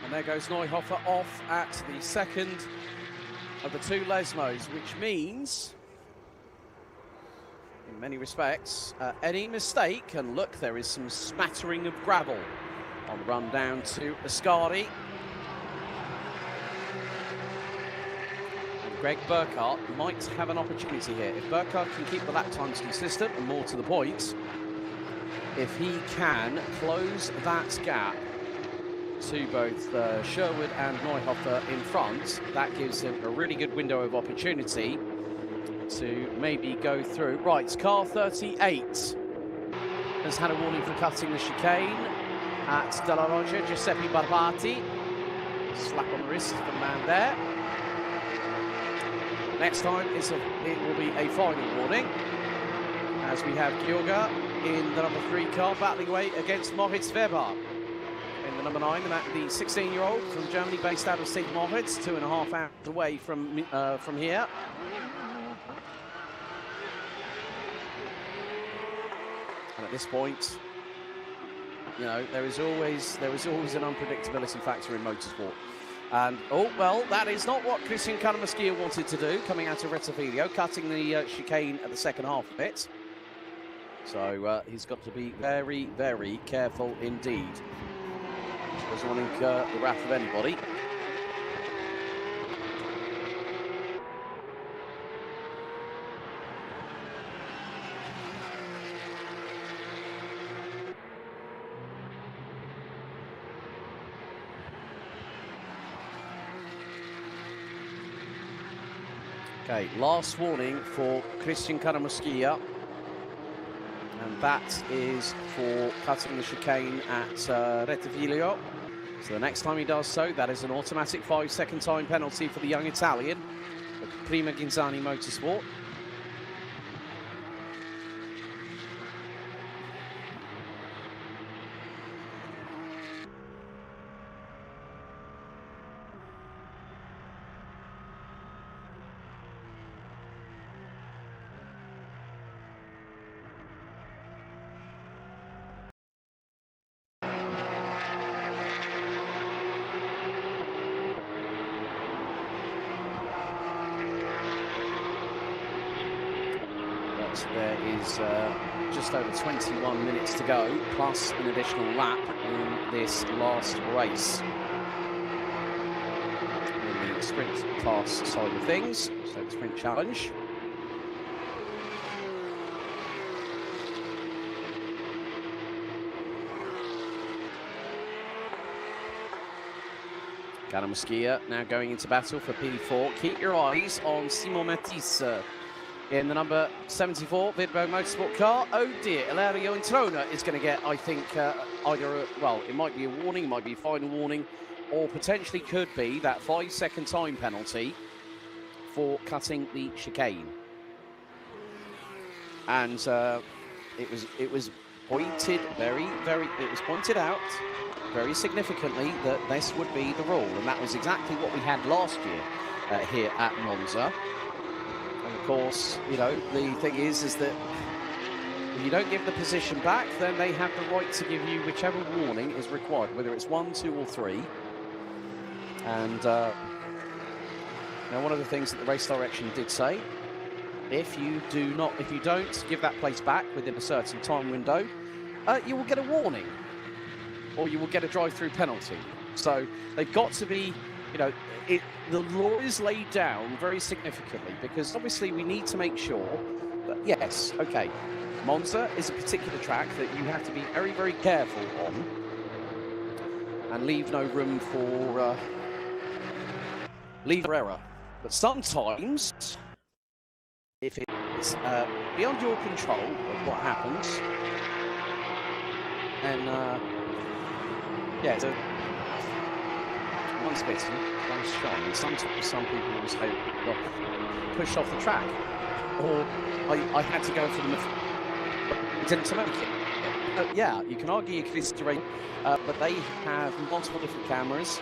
And there goes Neuhofer off at the second of the 2 Lesmos, which means, in many respects, any mistake, and look, there is some smattering of gravel on the run down to Ascari. And Greg Burkhardt might have an opportunity here. If Burkhardt can keep the lap times consistent, and more to the point, if he can close that gap to both Sherwood and Neuhofer in front, that gives him a really good window of opportunity to maybe go through. Right, car 38 has had a warning for cutting the chicane at Della Roggia. Giuseppe Barbati, slap on the wrist for the man there. Next time it will be a final warning, as we have Kyoga in the number 3 car battling away against Moritz Weber. In the number 9, the 16-year-old from Germany, based out of St. Moritz, 2.5 hours away from here. And at this point, you know, there is always an unpredictability factor in motorsport. And oh well, that is not what Christian Canamaskia wanted to do, coming out of Rettifiglio, cutting the chicane at the second half of it. So he's got to be very, very careful indeed. Doesn't want to incur the wrath of anybody. Okay, last warning for Christian Canamaskia, and that is for cutting the chicane at Rettifiglio. So the next time he does so, that is an automatic 5-second time penalty for the young Italian of Prima Ghinzani Motorsport. There is just over 21 minutes to go, plus an additional lap in this last race. In the sprint class side of things, so the sprint challenge. Caramusquilla now going into battle for P4. Keep your eyes on Simon Matisse in the number 74 Vidberg Motorsport car. Oh dear, Ilario Introna is going to get, I think, either, well, it might be a warning, it might be a final warning, or potentially could be that 5-second time penalty for cutting the chicane. And it was pointed pointed out very significantly that this would be the rule, and that was exactly what we had last year here at Monza. And of course, you know, the thing is that if you don't give the position back, then they have the right to give you whichever warning is required, whether it's 1, 2, or 3. And now, one of the things that the race direction did say, if you don't give that place back within a certain time window, you will get a warning, or you will get a drive-through penalty. So they've got to be, you know, the law is laid down very significantly, because obviously we need to make sure that, yes, okay, Monza is a particular track that you have to be very, very careful on and leave no room for error. But sometimes, if it's beyond your control of what happens, and yeah, so one's bitten, one's shot, and sometimes some people will say, well, pushed off the track, or I had to go for the didn't make it. Yeah, you can argue you could history, but they have multiple different cameras,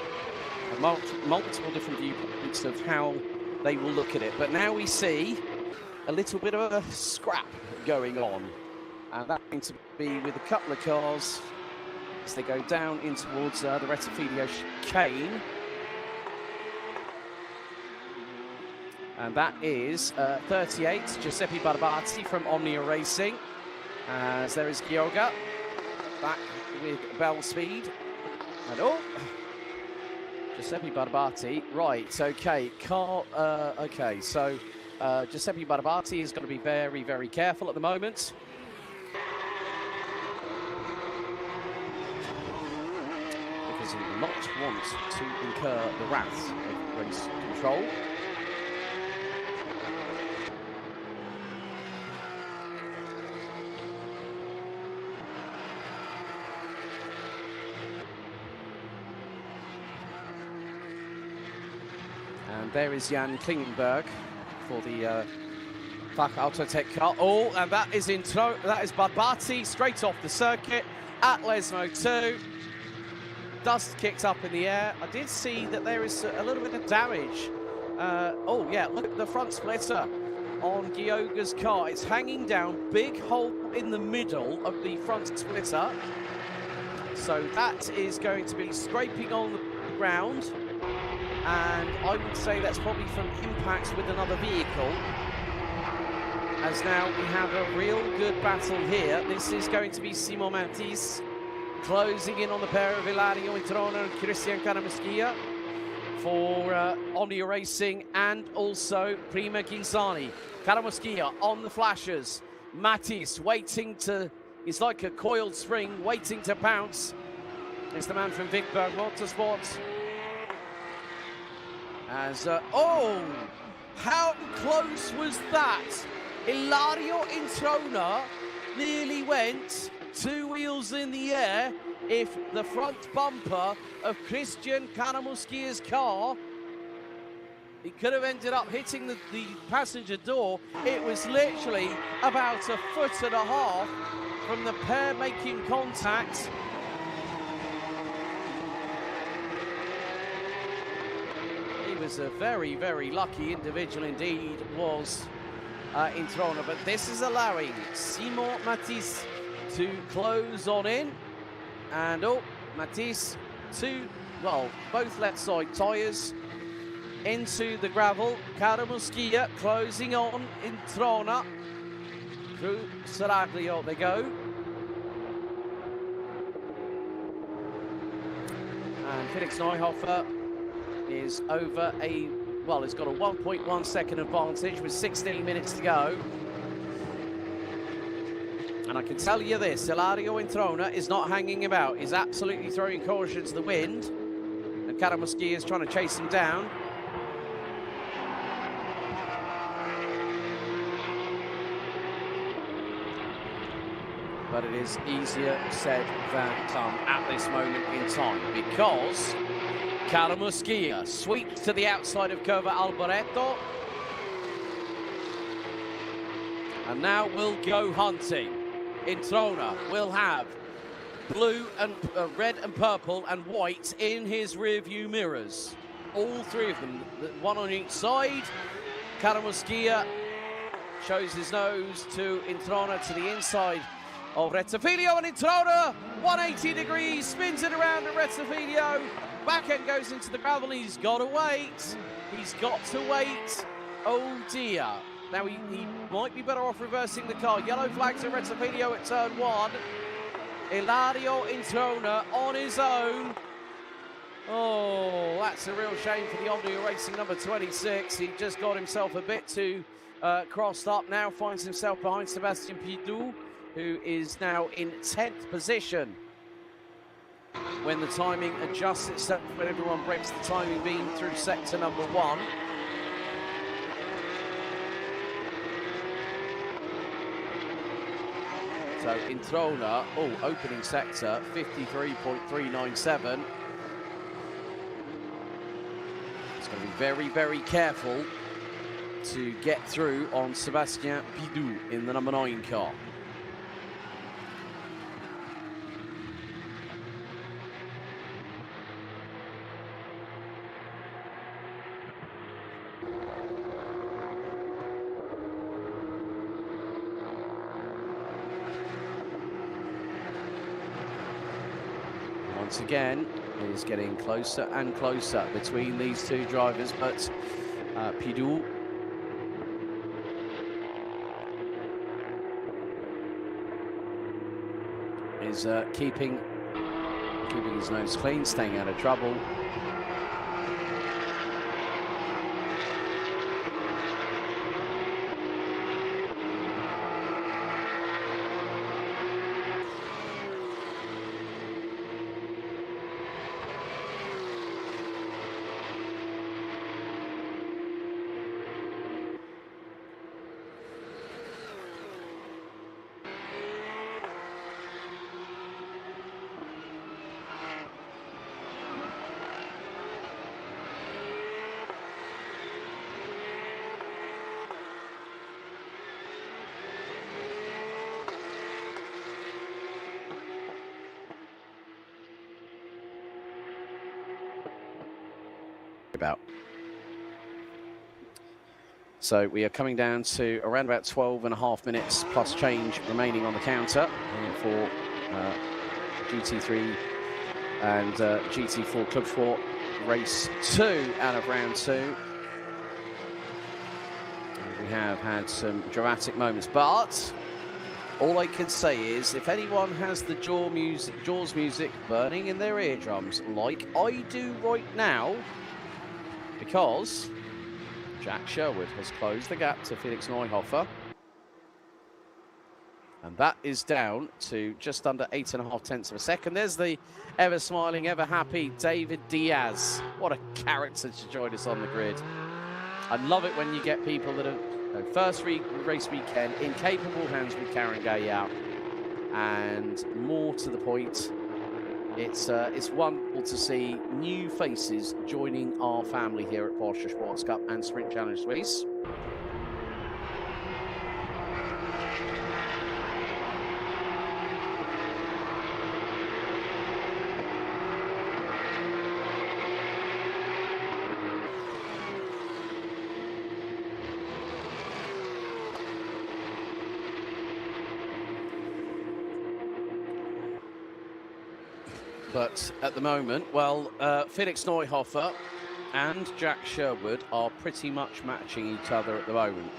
multiple different viewpoints of how they will look at it. But now we see a little bit of a scrap going on, and that's going to be with a couple of cars as they go down in towards the Rettifidio chicane. And that is 38, Giuseppe Barbati from Omnia Racing. As there is Gioga back with Bell Speed. And Giuseppe Barbati, right, okay, okay, so Giuseppe Barbati is going to be very, very careful at the moment. Because he will not want to incur the wrath of race control. And there is Jan Klingenberg for the Fach Autotech car. Oh, and that is that is Barbati straight off the circuit at Lesmo 2. Dust kicked up in the air. I did see that there is a little bit of damage. Oh yeah, look at the front splitter on Gioga's car. It's hanging down, big hole in the middle of the front splitter. So that is going to be scraping on the ground. And I would say that's probably from impacts with another vehicle. As now we have a real good battle here. This is going to be Simon Matisse closing in on the pair of Ilario Introna and Cristian Caramusquilla for Omnia Racing, and also Prima Ghinzani. Caramusquilla on the flashers. Matisse waiting to, he's like a coiled spring waiting to pounce. It's the man from Vidberg Motorsports. As, oh, how close was that? Ilario Introna nearly went 2 wheels in the air if the front bumper of Cristian Caramusquilla's car, it could have ended up hitting the passenger door. It was literally about 1.5 feet from the pair making contact. Was a very, very lucky individual indeed, was Introna, but this is allowing Simon Matisse to close on in, and Matisse both left side tyres into the gravel. Caramusquilla closing on Introna through Seraglio they go, and Felix Neuhofer is over it's got a 1.1 second advantage with 16 minutes to go. And I can tell you this, Ilario Introna is not hanging about. He's absolutely throwing caution to the wind. And Karamuski is trying to chase him down. But it is easier said than done at this moment in time, because Karamuski sweeps to the outside of Curva Alboreto. And now we'll go hunting. Introna will have blue and red and purple and white in his rear view mirrors. All three of them, one on each side. Karamuski shows his nose to Introna to the inside of Rettifilio, and Introna 180 degrees, spins it around at Rettifilio. Back end goes into the gravel. He's got to wait. He's got to wait. Oh dear. Now he might be better off reversing the car. Yellow flag to Rettifilio at turn 1. Ilario Introna on his own. Oh, that's a real shame for the Omnia Racing number 26. He just got himself a bit too crossed up. Now finds himself behind Sebastian Pidou, who is now in 10th position. When the timing adjusts itself, when everyone breaks the timing beam through sector number 1. So Introna, opening sector, 53.397. It's going to be very, very careful to get through on Sebastian Pidou in the number 9 car. Once again, it is getting closer and closer between these two drivers, but Pidou is keeping his nose clean, staying out of trouble. So we are coming down to around about 12.5 minutes plus change remaining on the counter for GT3 and GT4 Club Sport race 2 out of round 2. We have had some dramatic moments, but all I can say is if anyone has the Jaws music burning in their eardrums like I do right now, because Jack Sherwood has closed the gap to Felix Neuhofer. And that is down to just under 8.5 tenths of a second. There's the ever smiling, ever happy David Diaz. What a character to join us on the grid. I love it when you get people that are first race weekend in capable hands with Karen Gaillard. And more to the point, it's wonderful to see new faces joining our family here at Porsche Sports Cup and Sprint Challenge Suisse. But at the moment, well, Felix Neuhofer and Jack Sherwood are pretty much matching each other at the moment.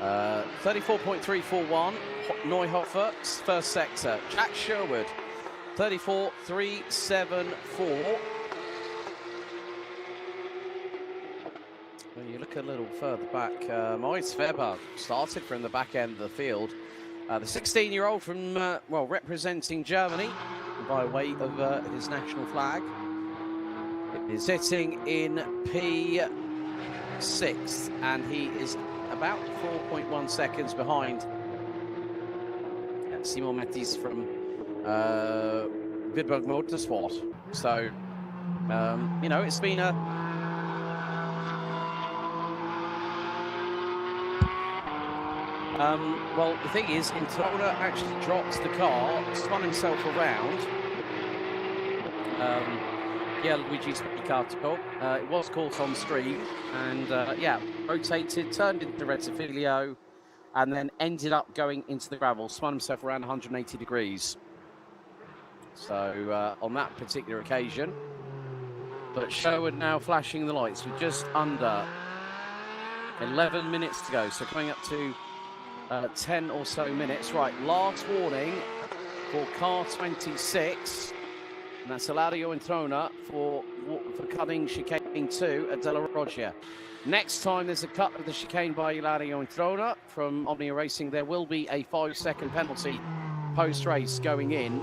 34.341, Neuhofer, first sector. Jack Sherwood, 34.374. When you look a little further back, Moritz Weber started from the back end of the field. The 16-year-old from, representing Germany by way of his national flag. is sitting in P6, and he is about 4.1 seconds behind Simon Matisse from Vidberg Motorsport. So, you know, it's been a well, the thing is, Introna actually dropped the car, spun himself around. Yeah, Luigi's Picato. It was caught on stream, and yeah, rotated, turned into Retifilio, and then ended up going into the gravel, spun himself around 180 degrees. So on that particular occasion, but Sherwood now flashing the lights with just under 11 minutes to go. So coming up to 10 or so minutes. Right, last warning for car 26. And that's Eladio Introna for cutting chicane 2 at Della Roggia. Next time there's a cut of the chicane by Eladio Introna from Omnia Racing, there will be a 5-second penalty post-race going in.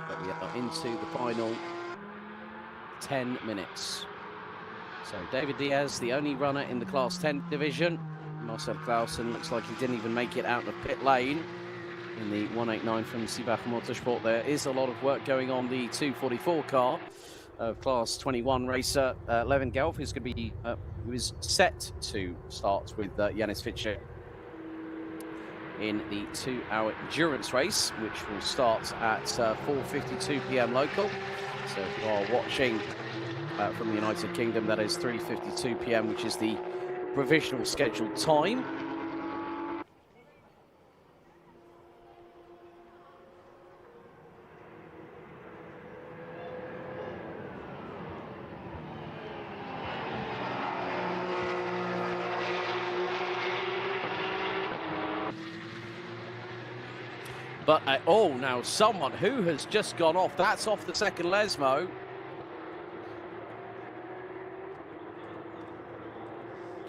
But we are into the final 10 minutes. So David Diaz, the only runner in the Class 10 division. Marcel Clausen looks like he didn't even make it out of pit lane in the 189 from Sibach Motorsport. There is a lot of work going on the 244 car of Class 21 racer Levin Gelf, who's going to be who is set to start with Yanis Fitcher in the 2-hour endurance race, which will start at 4:52 p.m. local. So if you are watching from the United Kingdom, that is 3:52 p.m., which is the provisional scheduled time. But, oh, now someone who has just gone off. That's off the second Lesmo.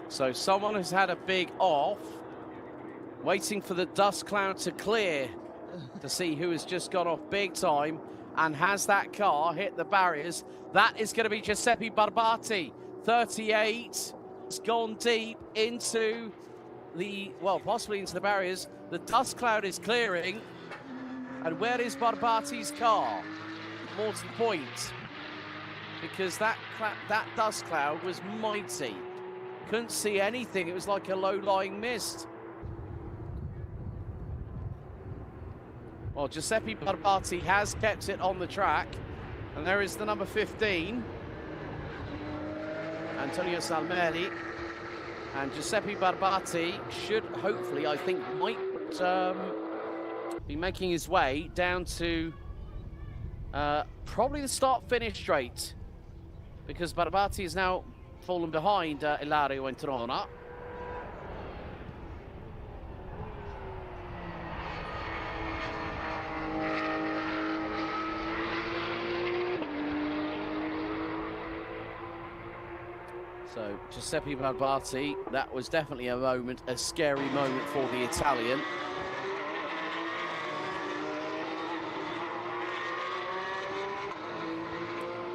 So someone has had a big off, waiting for the dust cloud to clear to see who has just gone off big time. And has that car hit the barriers? That is going to be Giuseppe Barbati, 38. It's gone deep into the, well, possibly into the barriers. The dust cloud is clearing. And where is Barbati's car? More to the point, because that dust cloud was mighty. Couldn't see anything. It was like a low-lying mist. Well, Giuseppe Barbati has kept it on the track. And there is the number 15, Antonio Salmeri. And Giuseppe Barbati should hopefully, I think, might be making his way down to probably the start-finish straight, because Barbati is now fallen behind Ilario Introna. So Giuseppe Barbati, that was definitely a moment, a scary moment for the Italian.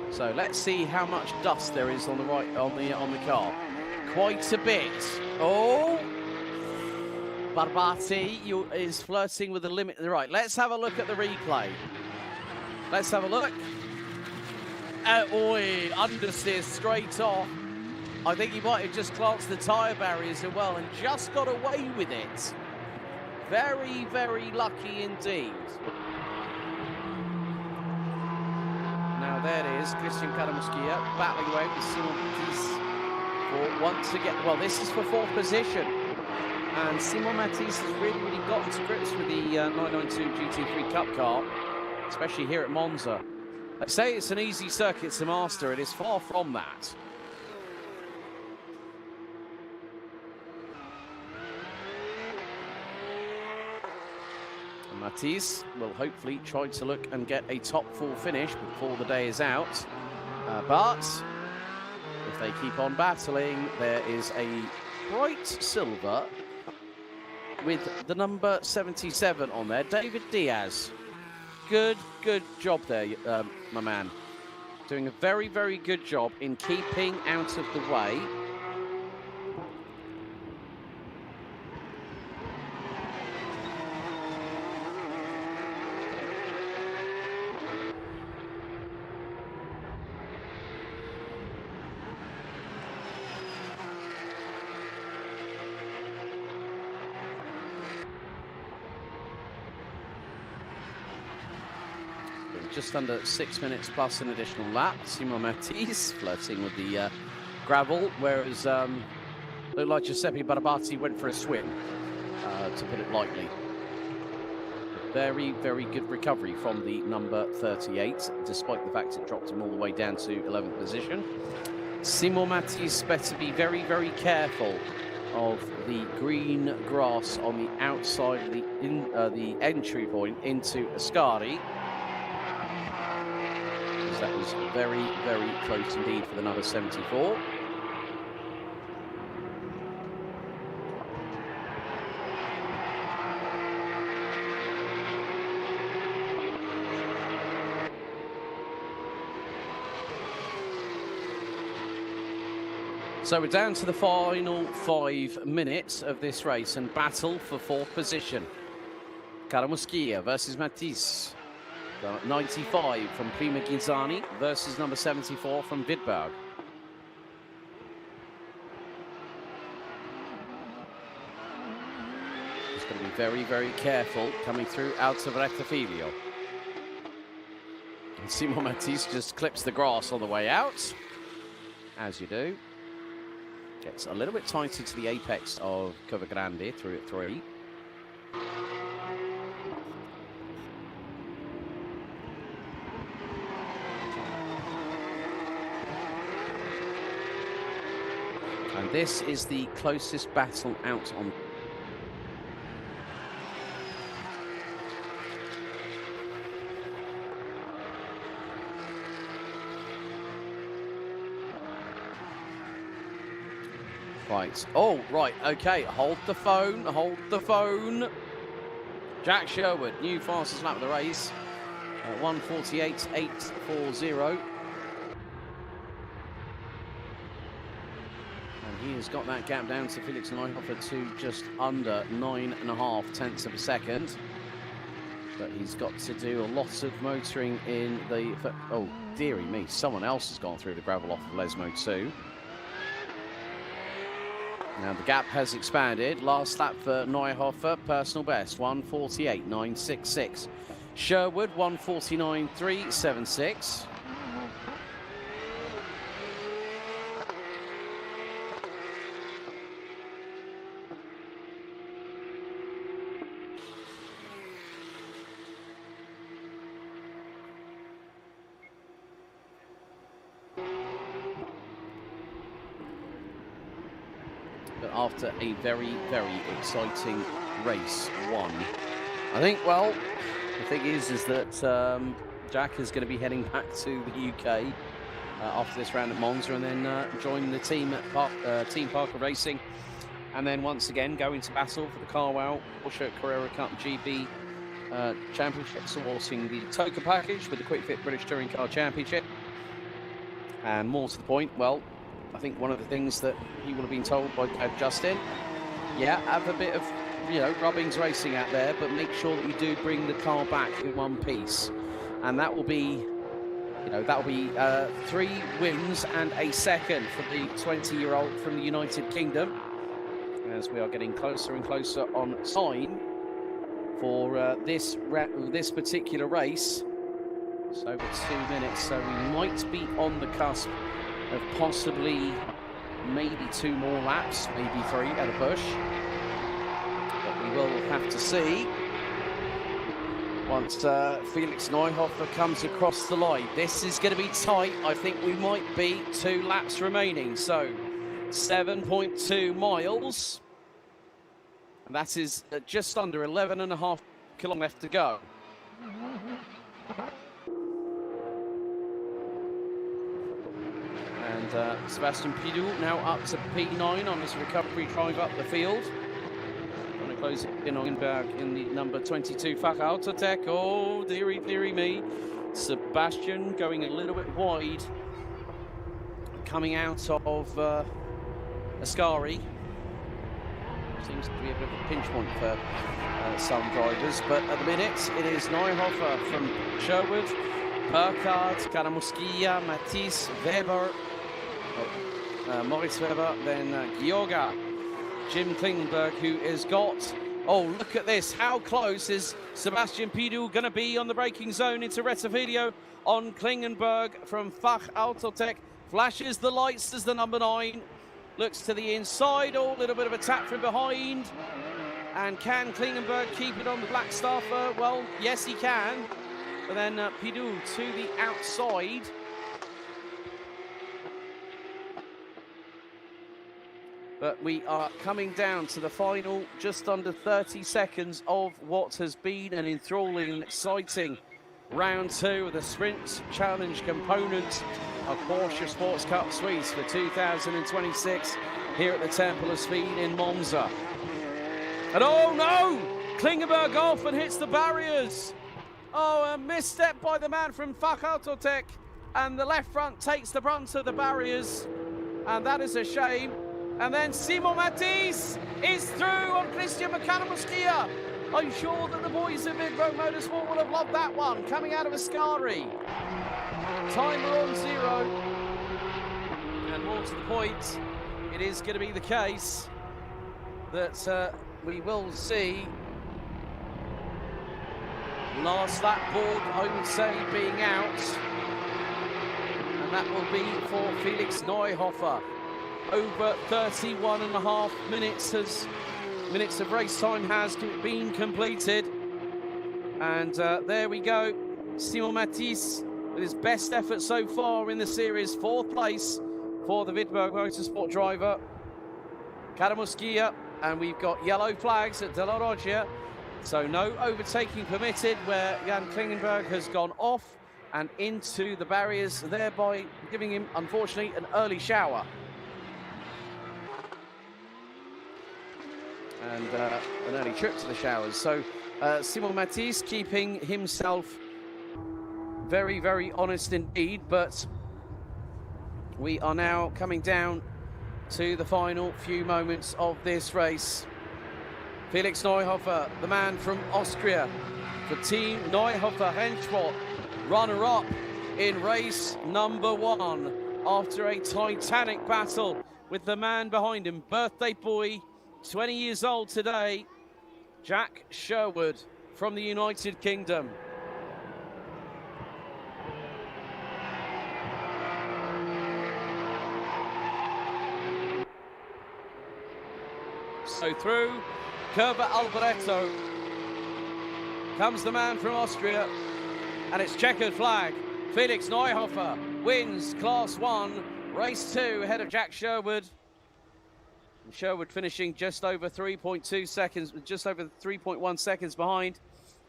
So let's see how much dust there is on the on the car. Quite a bit. Oh, Barbati is flirting with the limit. Right, let's have a look at the replay. Let's have a look. Oi, understeer straight off. I think he might have just glanced the tyre barriers as well and just got away with it. Very, very lucky indeed. Now there it is, Christian Karamuskia battling away with Simon Matisse for once again. Well, this is for 4th position. And Simon Matisse has really, really gotten to grips with the 992 GT3 Cup car, especially here at Monza. They say it's an easy circuit to master. It is far from that. Matisse will hopefully try to look and get a top 4 finish before the day is out. But if they keep on battling, there is a bright silver with the number 77 on there. David Diaz. Good job there, my man. Doing a very, very good job in keeping out of the way. Just under 6 minutes plus an additional lap. Simon Matisse flirting with the gravel, whereas looked like Giuseppe Barabati went for a swim, to put it lightly. Very, very good recovery from the number 38, despite the fact it dropped him all the way down to 11th position. Simon Matisse better be very, very careful of the green grass on the outside of the entry point into Ascari. That was very, very close indeed for the number 74. So we're down to the final 5 minutes of this race and battle for 4th position. Caramuschia versus Matisse. 95 from Prima Ghinzani versus number 74 from Vidberg. Just going to be very, very careful coming through out of Rectifilio. And Simon Matisse just clips the grass on the way out, as you do. Gets a little bit tighter to the apex of Cova Grande through at 3. And this is the closest battle out on. Right. Oh, right. Okay. Hold the phone. Hold the phone. Jack Sherwood, new fastest lap of the race. 1:48.840. He has got that gap down to Felix Neuhofer to just under 9.5 tenths of a second. But he's got to do a lot of motoring in the... Oh, dearie me, someone else has gone through the gravel off of Lesmo 2. Now the gap has expanded. Last lap for Neuhofer, personal best, 1:48.966. Sherwood, 1:49.376. After a very, very exciting race one. I think, well, the thing is that Jack is going to be heading back to the UK after this round at Monza and then join the team at Team Parker Racing. And then once again go into battle for the Carwow Porsche Carrera Cup GB Championship, supporting the Toka package with the Quick Fit British Touring Car Championship. And more to the point, well, I think one of the things that he will have been told by Justin, yeah, have a bit of, you know, rubbings racing out there, but make sure that you do bring the car back in one piece. And that will be, you know, that will be 3 wins and a second for the 20-year-old from the United Kingdom, as we are getting closer and closer on time for this particular race. It's over 2 minutes, so we might be on the cusp of possibly maybe 2 more laps, maybe 3 at a push. But we will have to see once Felix Neuhofer comes across the line. This is going to be tight. I think we might be 2 laps remaining. So 7.2 miles. And that is just under 11.5 kilometers left to go. And And Sebastian Pidou now up to P9 on his recovery drive up the field. Going to close in on Berg in the number 22 Fach Autotech. Oh, dearie, dearie me. Sebastian going a little bit wide. Coming out of Ascari. Seems to be a bit of a pinch point for some drivers, but at the minute it is Neuhofer from Sherwood, Burkhardt, Karamuskia, Matisse, Weber, Moritz Weber, then Gioga, Jim Klingenberg, who has got, oh, look at this, how close is Sebastian Pidou going to be on the braking zone into Rettivillo on Klingenberg from Fach Autotech, flashes the lights as the number 9, looks to the inside, oh, a little bit of a tap from behind, and can Klingenberg keep it on the Black Staffer? Well, yes he can, but then Pidou to the outside. But we are coming down to the final, just under 30 seconds of what has been an enthralling and exciting round 2 of the Sprint Challenge component of Porsche Sports Cup Suisse for 2026 here at the Temple of Speed in Monza. And oh no! Klingenberg off and hits the barriers. Oh, a misstep by the man from Fach Autotech, and the left front takes the brunt of the barriers, and that is a shame. And then Simon Matisse is through on Christian Karamuskia. I'm sure that the boys at Vidro Motorsport will have loved that one, coming out of Ascari. Timer on 0. And more to the point, it is going to be the case that we will see last lap board, I would say, being out. And that will be for Felix Neuhofer. Over 31.5 minutes of race time has been completed. And there we go. Simon Matisse with his best effort so far in the series. 4th place for the Vidberg Motorsport driver. Karamuskia, and we've got yellow flags at De La Roggia. So no overtaking permitted, where Jan Klingenberg has gone off and into the barriers, thereby giving him, unfortunately, an early shower. And an early trip to the showers. So Simon Matisse keeping himself very, very honest indeed, but we are now coming down to the final few moments of this race. Felix Neuhofer, the man from Austria, for Team Neuhofer Rennsport, runner-up in race number 1 after a titanic battle with the man behind him, birthday boy, 20 years old today, Jack Sherwood from the United Kingdom. So through Curva Alboreto comes the man from Austria, and it's checkered flag. Felix Neuhofer wins Class 1, Race 2 ahead of Jack Sherwood. And Sherwood finishing just over 3.2 seconds, just over 3.1 seconds behind.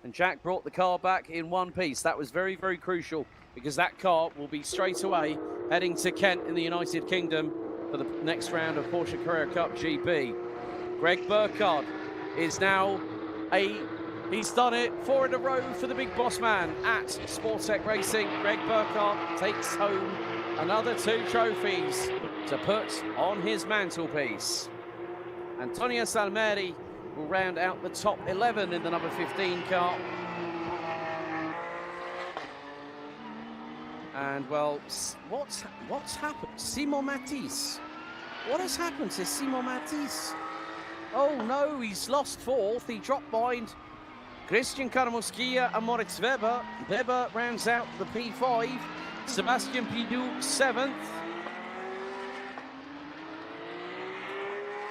And Jack brought the car back in one piece. That was very, very crucial, because that car will be straight away heading to Kent in the United Kingdom for the next round of Porsche Carrera Cup GP. Greg Burkhardt is now he's done it, 4 in a row for the big boss man at Sportec Racing. Greg Burkhardt takes home another 2 trophies to put on his mantelpiece. Antonio Salmeri will round out the top 11 in the number 15 car. And well, what's happened? Simon Matisse. What has happened to Simon Matisse? Oh no, he's lost 4th. He dropped behind Christian Karamuskia and Moritz Weber. Weber rounds out the P5. Sebastian Pidou 7th.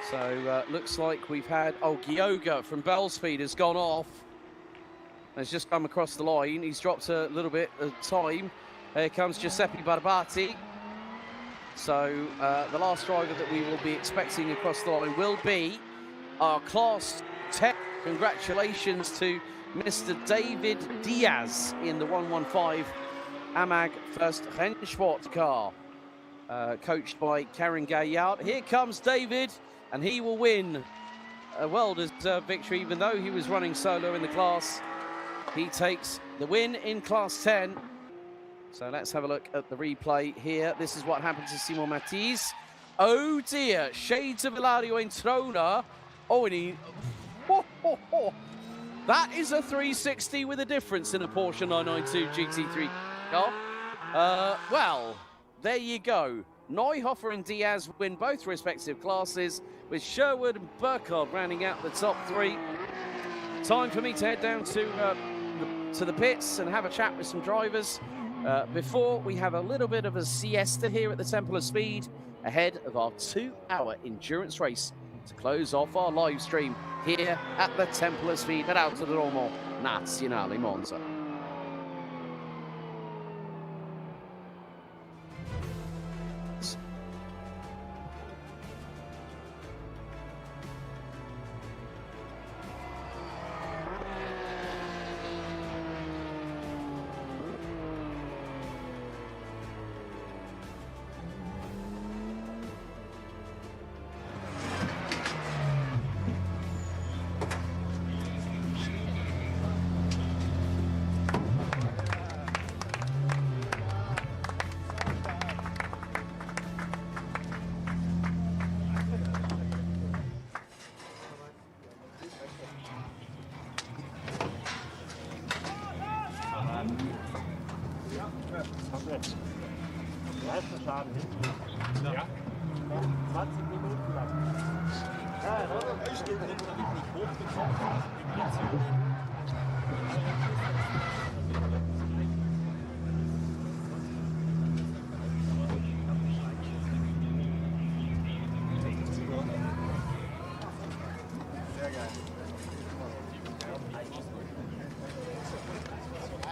So looks like we've had, oh, Gioga from Bellspeed has gone off. Has just come across the line. He's dropped a little bit of time. Here comes Giuseppe Barbati. So the last driver that we will be expecting across the line will be our Class 10. Congratulations to Mr. David Diaz in the 115 AMAG First Rennsport car. coached by Karen Gaillard. Here comes David, and he will win a well-deserved victory, even though he was running solo in the class. He takes the win in Class 10. So let's have a look at the replay here. This is what happened to Simon Matisse. Oh dear, shades of Ilario Introna. Oh, and he... That is a 360 with a difference in a Porsche 992 GT3 car. Well, there you go. Neuhofer and Diaz win both respective classes, with Sherwood and Burkhardt rounding out the top three. Time for me to head down to the pits and have a chat with some drivers before we have a little bit of a siesta here at the Temple of Speed ahead of our 2-hour endurance race to close off our live stream here at the Temple of Speed at Autodromo Nazionale Monza. Erster Schaden hinten. Ja. 20 Minuten lang. Ja, ich bin nicht hochgekommen. Sehr geil.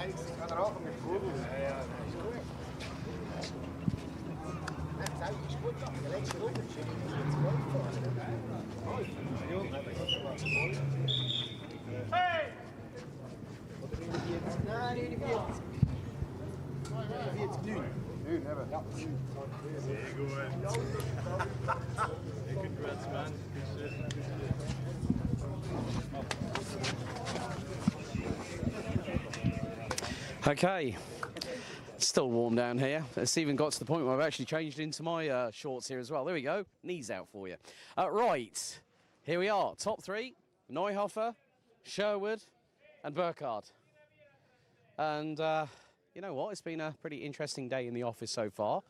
Ich kann rauchen mit Kugeln. Ja, ja. Hey! Nein, die 40. 40 nu. Nu hebben. Ja. Sehr gut. Congrats, man. Okay. Still warm down here. It's even got to the point where I've actually changed into my shorts here as well. There we go. Knees out for you. Right. Here we are. Top three. Neuhofer, Sherwood and Burkhardt. And you know what? It's been a pretty interesting day in the office so far.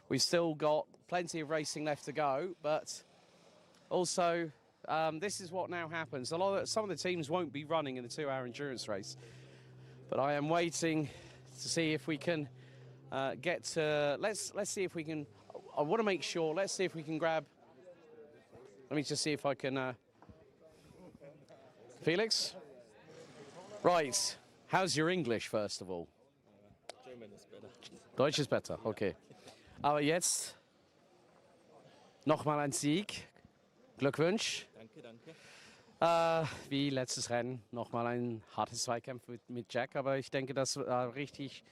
We've still got plenty of racing left to go, but also this is what now happens. Some of the teams won't be running in the 2-hour endurance race, but I am waiting to see if we can get to, let's see if we can, I want to make sure, let's see if we can grab, let me just see if I can, Felix? Right, how's your English first of all? German is better. Deutsch ist better, okay. Aber jetzt nochmal ein Sieg. Glückwunsch. Danke, danke. Wie letztes Rennen, nochmal ein hartes Zweikampf mit Jack, aber ich denke, das war richtig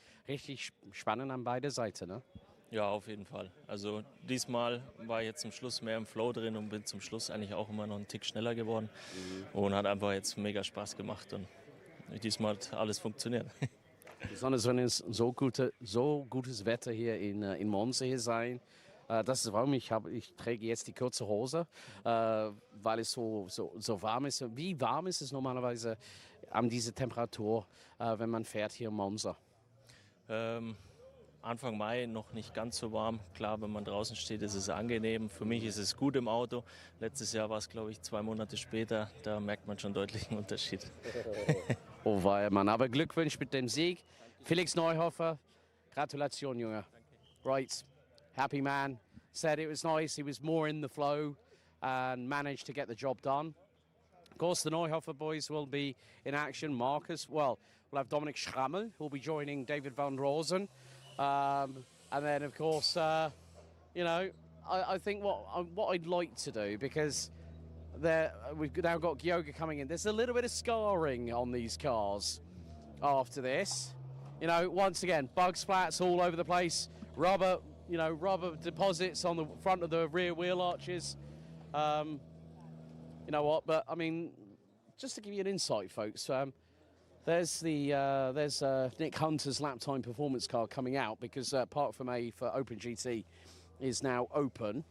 spannend an beide Seiten, ne? Ja, auf jeden Fall. Also diesmal war ich jetzt zum Schluss mehr im Flow drin und bin zum Schluss eigentlich auch immer noch einen Tick schneller geworden. Und hat einfach jetzt mega Spaß gemacht und diesmal hat alles funktioniert. Besonders wenn es so gutes Wetter hier in Monza hier sein. Das ist warum ich träge jetzt die kurze Hose, weil es so warm ist. Wie warm ist es normalerweise an dieser Temperatur, wenn man fährt hier in Monza? Anfang Mai noch nicht ganz so warm. Klar, wenn man draußen steht, ist es angenehm. Für mich ist es gut im Auto. Letztes Jahr war es, glaube ich, 2 Monate später. Da merkt man schon deutlich einen Unterschied. Oh, war Mann. Aber Glückwunsch mit dem Sieg. Felix Neuhofer, Gratulation, Junge. Right. Happy man, said it was nice, he was more in the flow and managed to get the job done. Of course, the Neuhofer boys will be in action. Marcus, well, we'll have Dominic Schrammel, who'll be joining David van Rosen. And then, of course, you know, I think what I'd like to do, because we've now got Gyoga coming in, there's a little bit of scarring on these cars after this. You know, once again, bug splats all over the place. Rubber you know, rubber deposits on the front of the rear wheel arches. You know what? But I mean, just to give you an insight, folks, there's Nick Hunter's lap time performance car coming out because Park for May for Open GT is now open,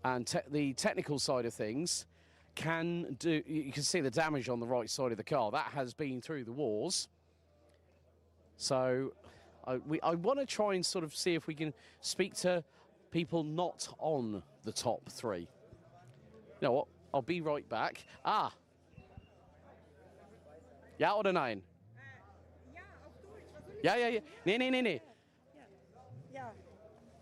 and the technical side of things can do. You can see the damage on the right side of the car that has been through the wars. So I want to try and sort of see if we can speak to people not on the top three. You know what? I'll be right back. Ah. Ja oder nein? Ja, ja, ja. Nee. Ja.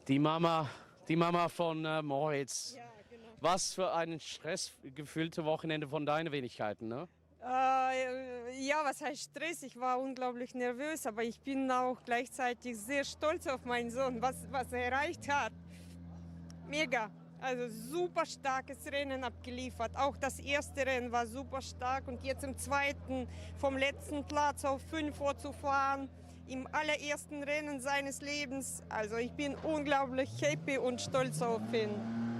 Die Mama von Moritz. Ja, genau. Was für ein stressgefüllte Wochenende von deinen Wenigkeiten, ne? Ja, was heißt Stress? Ich war unglaublich nervös, aber ich bin auch gleichzeitig sehr stolz auf meinen Sohn, was er erreicht hat. Mega. Also super starkes Rennen abgeliefert. Auch das erste Rennen war super stark und jetzt im zweiten vom letzten Platz auf 5 vorzufahren, im allerersten Rennen seines Lebens. Also ich bin unglaublich happy und stolz auf ihn.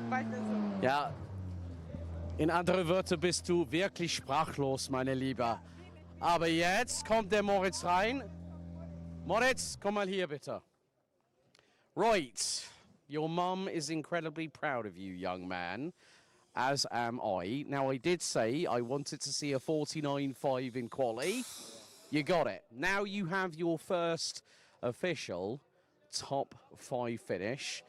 Weiter so. Ja, in andere Wörter bist du wirklich sprachlos, meine Liebe. Aber jetzt kommt der Moritz rein. Moritz, komm mal hier bitte. Right. Your mum is incredibly proud of you, young man, as am I. Now, I did say I wanted to see a 49.5 in quali. You got it. Now you have your first official top 5 finish.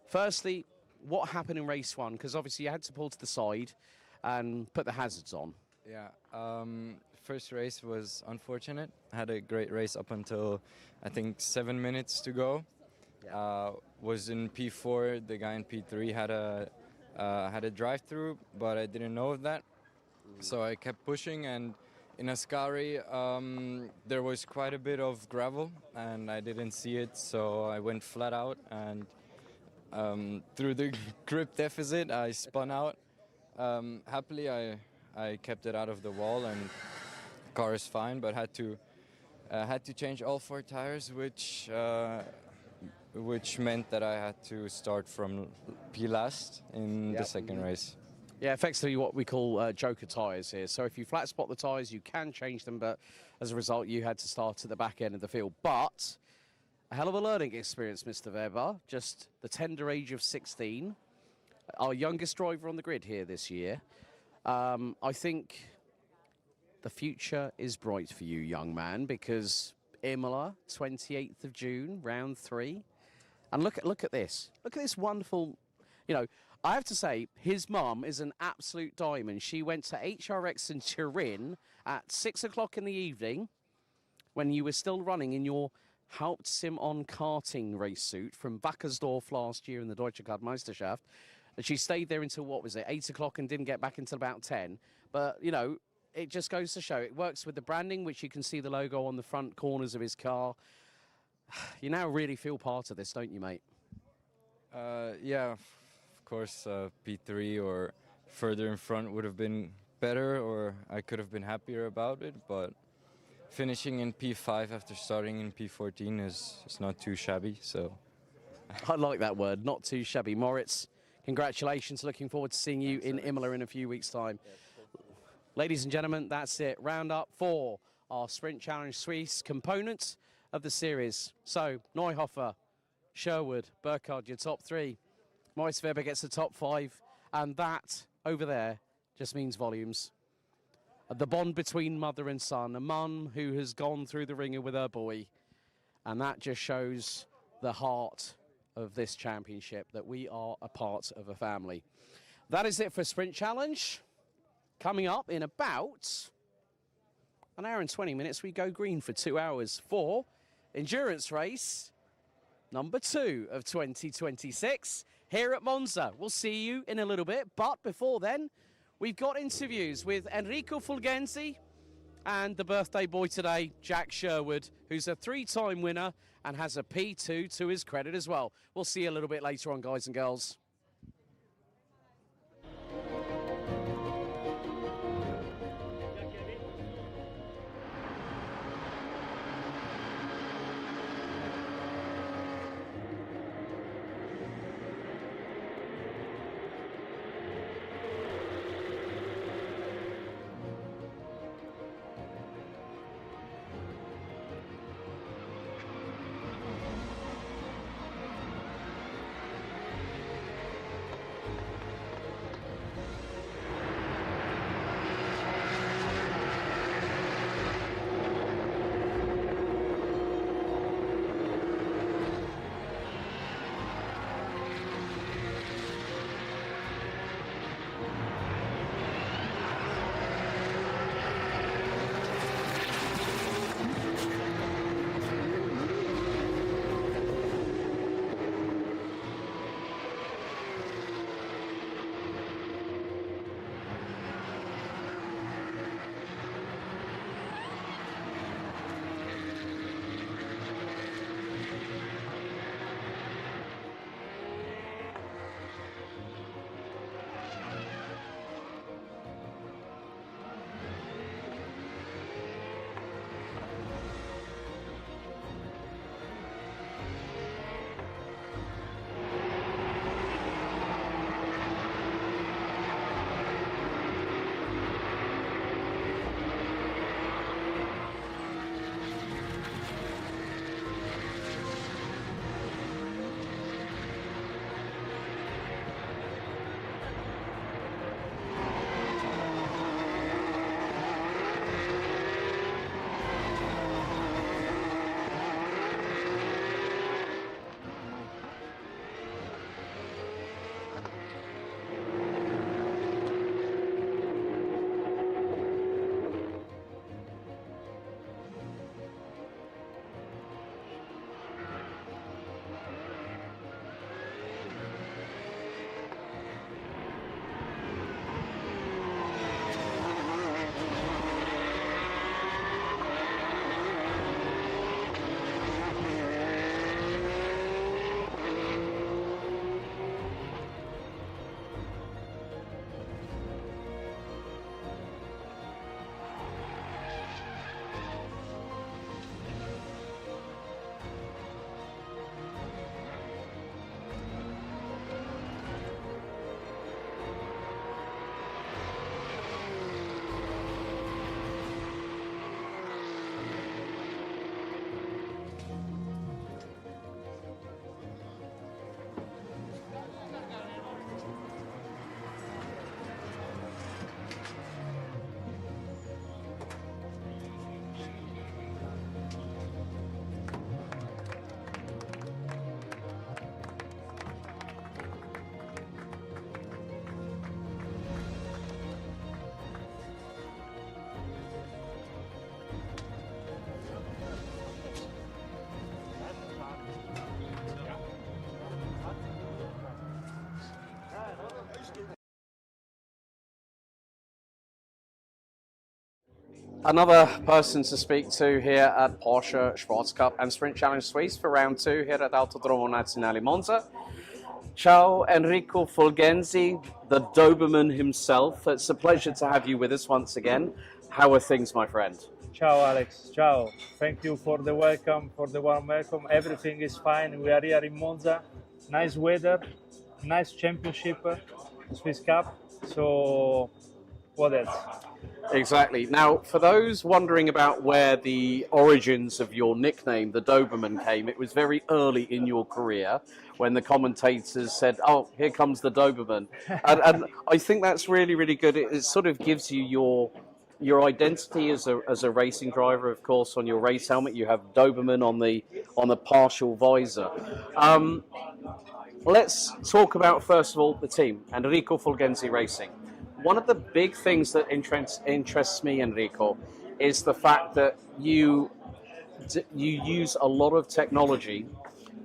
Firstly, what happened in race 1? Because obviously you had to pull to the side and put the hazards on. Yeah, first race was unfortunate. Had a great race up until, I think, 7 minutes to go. Was in P4. The guy in P3 had a drive-through, but I didn't know of that. So I kept pushing, and in Ascari there was quite a bit of gravel, and I didn't see it, so I went flat out, and through the grip deficit I spun out. Happily I kept it out of the wall, and the car is fine, but had to change all 4 tires, which meant that I had to start from P last in the second race. Yeah, effectively what we call joker tyres here. So if you flat spot the tyres, you can change them, but as a result, you had to start at the back end of the field. But a hell of a learning experience, Mr. Weber. Just the tender age of 16. Our youngest driver on the grid here this year. I think the future is bright for you, young man, because Imola, 28th of June, round 3. And look at this. Look at this wonderful, you know, I have to say, his mum is an absolute diamond. She went to HRX in Turin at 6 o'clock in the evening when you were still running in your Hauptsim-on karting race suit from Wackersdorf last year in the Deutsche Kartmeisterschaft. And she stayed there until, what was it, 8 o'clock and didn't get back until about 10. But, you know, it just goes to show it works with the branding, which you can see the logo on the front corners of his car. You now really feel part of this, don't you, mate? Yeah, of course, P3 or further in front would have been better, or I could have been happier about it, but finishing in P5 after starting in P14 is not too shabby, so. I like that word, not too shabby. Moritz, congratulations. Looking forward to seeing you in Imola in a few weeks' time. Ladies and gentlemen, that's it. Round up for our Sprint Challenge Suisse component of the series. So, Neuhofer, Sherwood, Burkhardt, your top 3. Moritz Weber gets the top 5. And that, over there, just means volumes. The bond between mother and son. A mum who has gone through the ringer with her boy. And that just shows the heart of this championship, that we are a part of a family. That is it for Sprint Challenge. Coming up in about an hour and 20 minutes, we go green for 2 hours for endurance race number 2 of 2026 here at Monza. We'll see you in a little bit, but before then, we've got interviews with Enrico Fulgenzi and the birthday boy today, Jack Sherwood, who's a 3-time winner and has a P2 to his credit as well. We'll see you a little bit later on, guys and girls. Another person to speak to here at Porsche Sports Cup and Sprint Challenge Suisse for round 2 here at Autodromo Nazionale Monza. Ciao Enrico Fulgenzi, the Doberman himself. It's a pleasure to have you with us once again. How are things, my friend? Ciao Alex, ciao. Thank you for the welcome, for the warm welcome. Everything is fine. We are here in Monza. Nice weather, nice championship, Swiss Cup. So what else? Exactly. Now, for those wondering about where the origins of your nickname, the Doberman, came, it was very early in your career when the commentators said, oh, here comes the Doberman. and I think that's really, really good. It sort of gives you your identity as a racing driver. Of course, on your race helmet, you have Doberman on the partial visor. Let's talk about, first of all, the team, Enrico Fulgenzi Racing. One of the big things that interests me, Enrico, is the fact that you use a lot of technology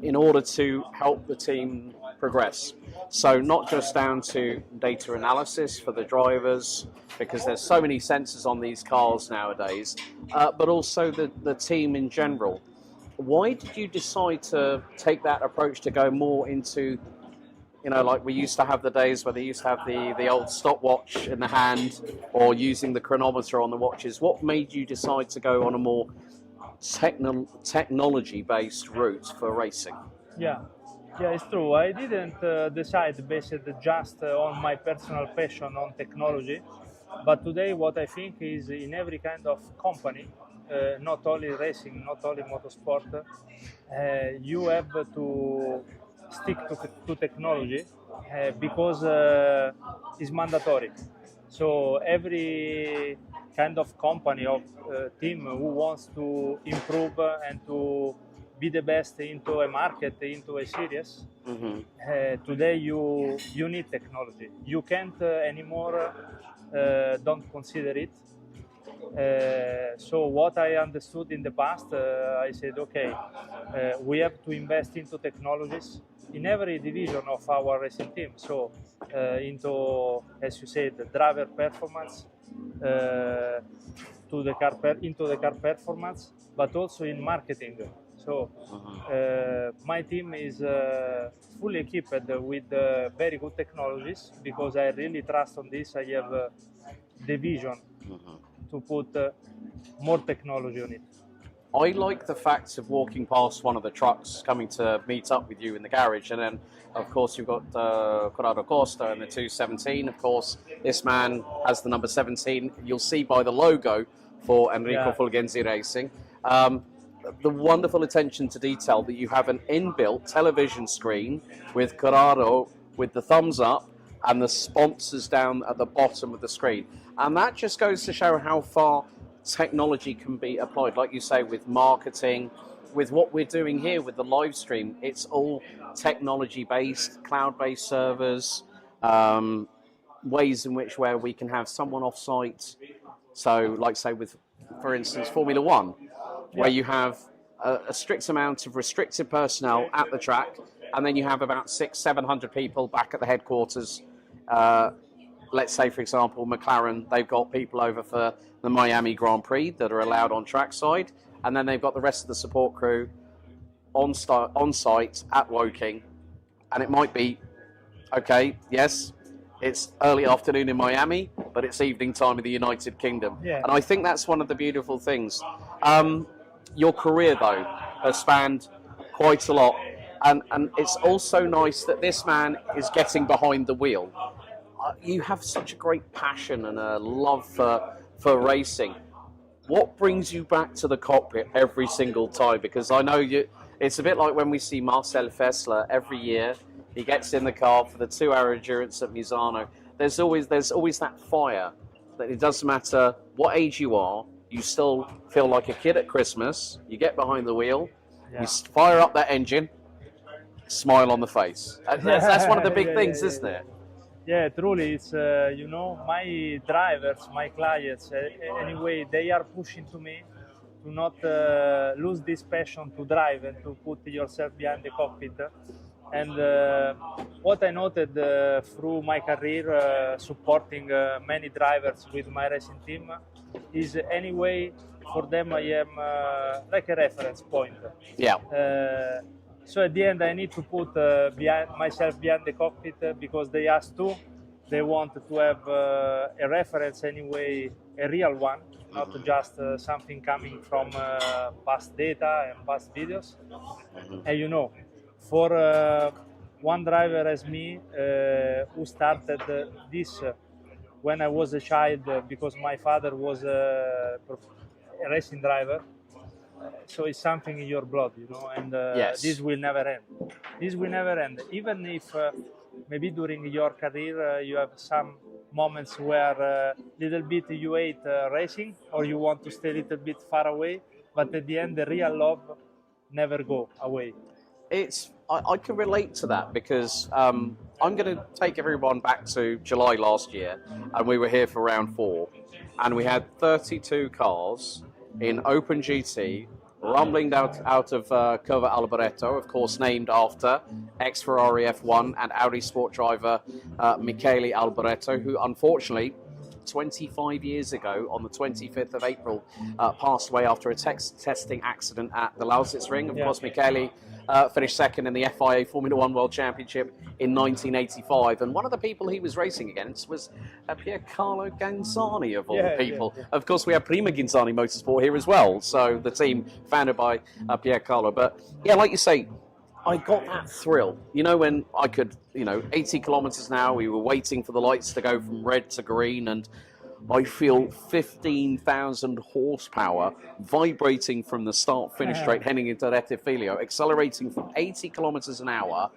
in order to help the team progress. So not just down to data analysis for the drivers, because there's so many sensors on these cars nowadays, but also the team in general. Why did you decide to take that approach to go more into, you know, like we used to have the days where they used to have the old stopwatch in the hand or using the chronometer on the watches? What made you decide to go on a more technology-based route for racing? Yeah, it's true. I didn't decide based just on my personal passion on technology, but today what I think is in every kind of company, not only racing, not only motorsport, you have to stick to technology because it's mandatory. So every kind of company or team who wants to improve and to be the best into a market, into a series, today you need technology. You can't anymore don't consider it. So what I understood in the past, I said, okay, we have to invest into technologies in every division of our racing team. So into, as you said, the driver performance, into the car performance, but also in marketing. So my team is fully equipped with very good technologies because I really trust on this. I have the vision to put more technology on it. I like the fact of walking past one of the trucks coming to meet up with you in the garage, and then of course you've got Corrado Costa and the 217. Of course, this man has the number 17. You'll see by the logo for Enrico Fulgenzi Racing. The wonderful attention to detail that you have an inbuilt television screen with Corrado with the thumbs up and the sponsors down at the bottom of the screen. And that just goes to show how far technology can be applied. Like you say, with marketing, with what we're doing here with the live stream, it's all technology-based, cloud-based servers, ways in which where we can have someone off-site. So, like say with, for instance, Formula One, where you have a strict amount of restricted personnel at the track, and then you have about 600-700 people back at the headquarters. Let's say, for example, McLaren, they've got people over for the Miami Grand Prix that are allowed on trackside, and then they've got the rest of the support crew on site at Woking. And it might be, okay, yes, it's early afternoon in Miami, but it's evening time in the United Kingdom. Yeah. And I think that's one of the beautiful things. Your career, though, has spanned quite a lot. And it's also nice that this man is getting behind the wheel. You have such a great passion and a love for racing. What brings you back to the cockpit every single time? Because I know it's a bit like when we see Marcel Fessler every year. He gets in the car for the 2-hour endurance at Misano. There's always that fire that it doesn't matter what age you are, you still feel like a kid at Christmas. You get behind the wheel, you fire up that engine, smile on the face. That's one of the big things, isn't it? Yeah, truly, it's, you know, my drivers, my clients, anyway, they are pushing to me to not lose this passion to drive and to put yourself behind the cockpit. And what I noted through my career supporting many drivers with my racing team is anyway for them I am like a reference point. Yeah. So at the end I need to put myself behind the cockpit because they ask to. They want to have a reference anyway, a real one, not just something coming from past data and past videos. And you know, for one driver as me who started this when I was a child because my father was a racing driver, so it's something in your blood, you know, and Yes. this will never end. This will never end. Even if maybe during your career you have some moments where little bit you hate racing or you want to stay a little bit far away, but at the end the real love never go away. I can relate to that because I'm going to take everyone back to July last year, and we were here for round 4, and we had 32 cars in Open GT rumbling out of Curva Alboreto, of course named after ex-Ferrari F1 and Audi sport driver Michele Alboreto, who unfortunately 25 years ago, on the 25th of April, passed away after a testing accident at the Lausitzring. Of course, Michele finished second in the FIA Formula One World Championship in 1985. And one of the people he was racing against was Piercarlo Ganzani, of all people. Yeah. Of course, we have Prima Ganzani Motorsport here as well. So the team founded by Piercarlo. But yeah, like you say, I got that thrill. You know, when I could, 80 kilometers an hour, we were waiting for the lights to go from red to green, and I feel 15,000 horsepower vibrating from the start-finish straight heading into Rete Filio, accelerating from 80 kilometers an hour,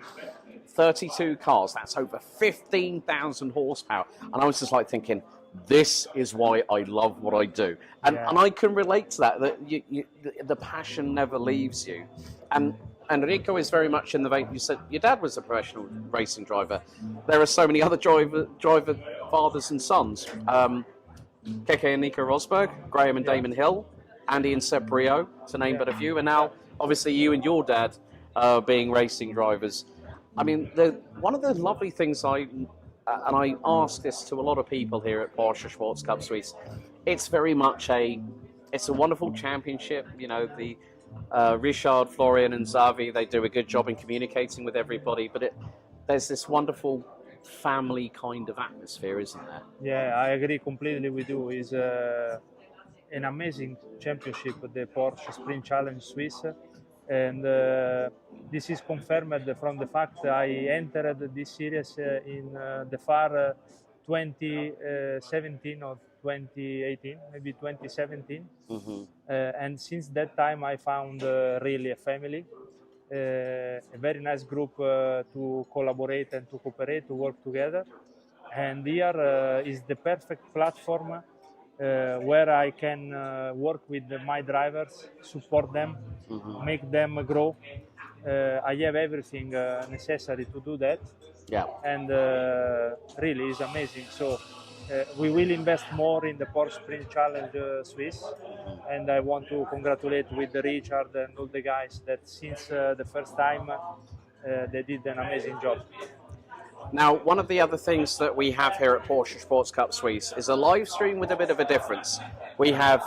32 cars, that's over 15,000 horsepower. And I was just like thinking, this is why I love what I do. And I can relate to that the passion never leaves you. And Enrico is very much in the vein. You said your dad was a professional racing driver. There are so many other driver fathers and sons. Keke and Nico Rosberg, Graham and Damon Hill, Andy and Seb Brio, to name but a few. And now, obviously, you and your dad being racing drivers. I mean, one of the lovely things and I ask this to a lot of people here at Porsche Sports Cup Suisse, it's very much it's a wonderful championship. The Richard, Florian and Xavi, they do a good job in communicating with everybody, but there's this wonderful family kind of atmosphere, isn't there? Yeah, I agree completely with you. It's an amazing championship, the Porsche Sprint Challenge Swiss, and this is confirmed from the fact that I entered this series in the far 2017 or 2018, maybe 2017. And since that time I found really a family, a very nice group to collaborate and to cooperate, to work together. And here is the perfect platform where I can work with my drivers, support them, make them grow. I have everything necessary to do that. Yeah. And really is amazing. So we will invest more in the Porsche Sprint Challenge Swiss, and I want to congratulate with Richard and all the guys that since the first time they did an amazing job. Now, one of the other things that we have here at Porsche Sports Cup Suisse is a live stream with a bit of a difference. We have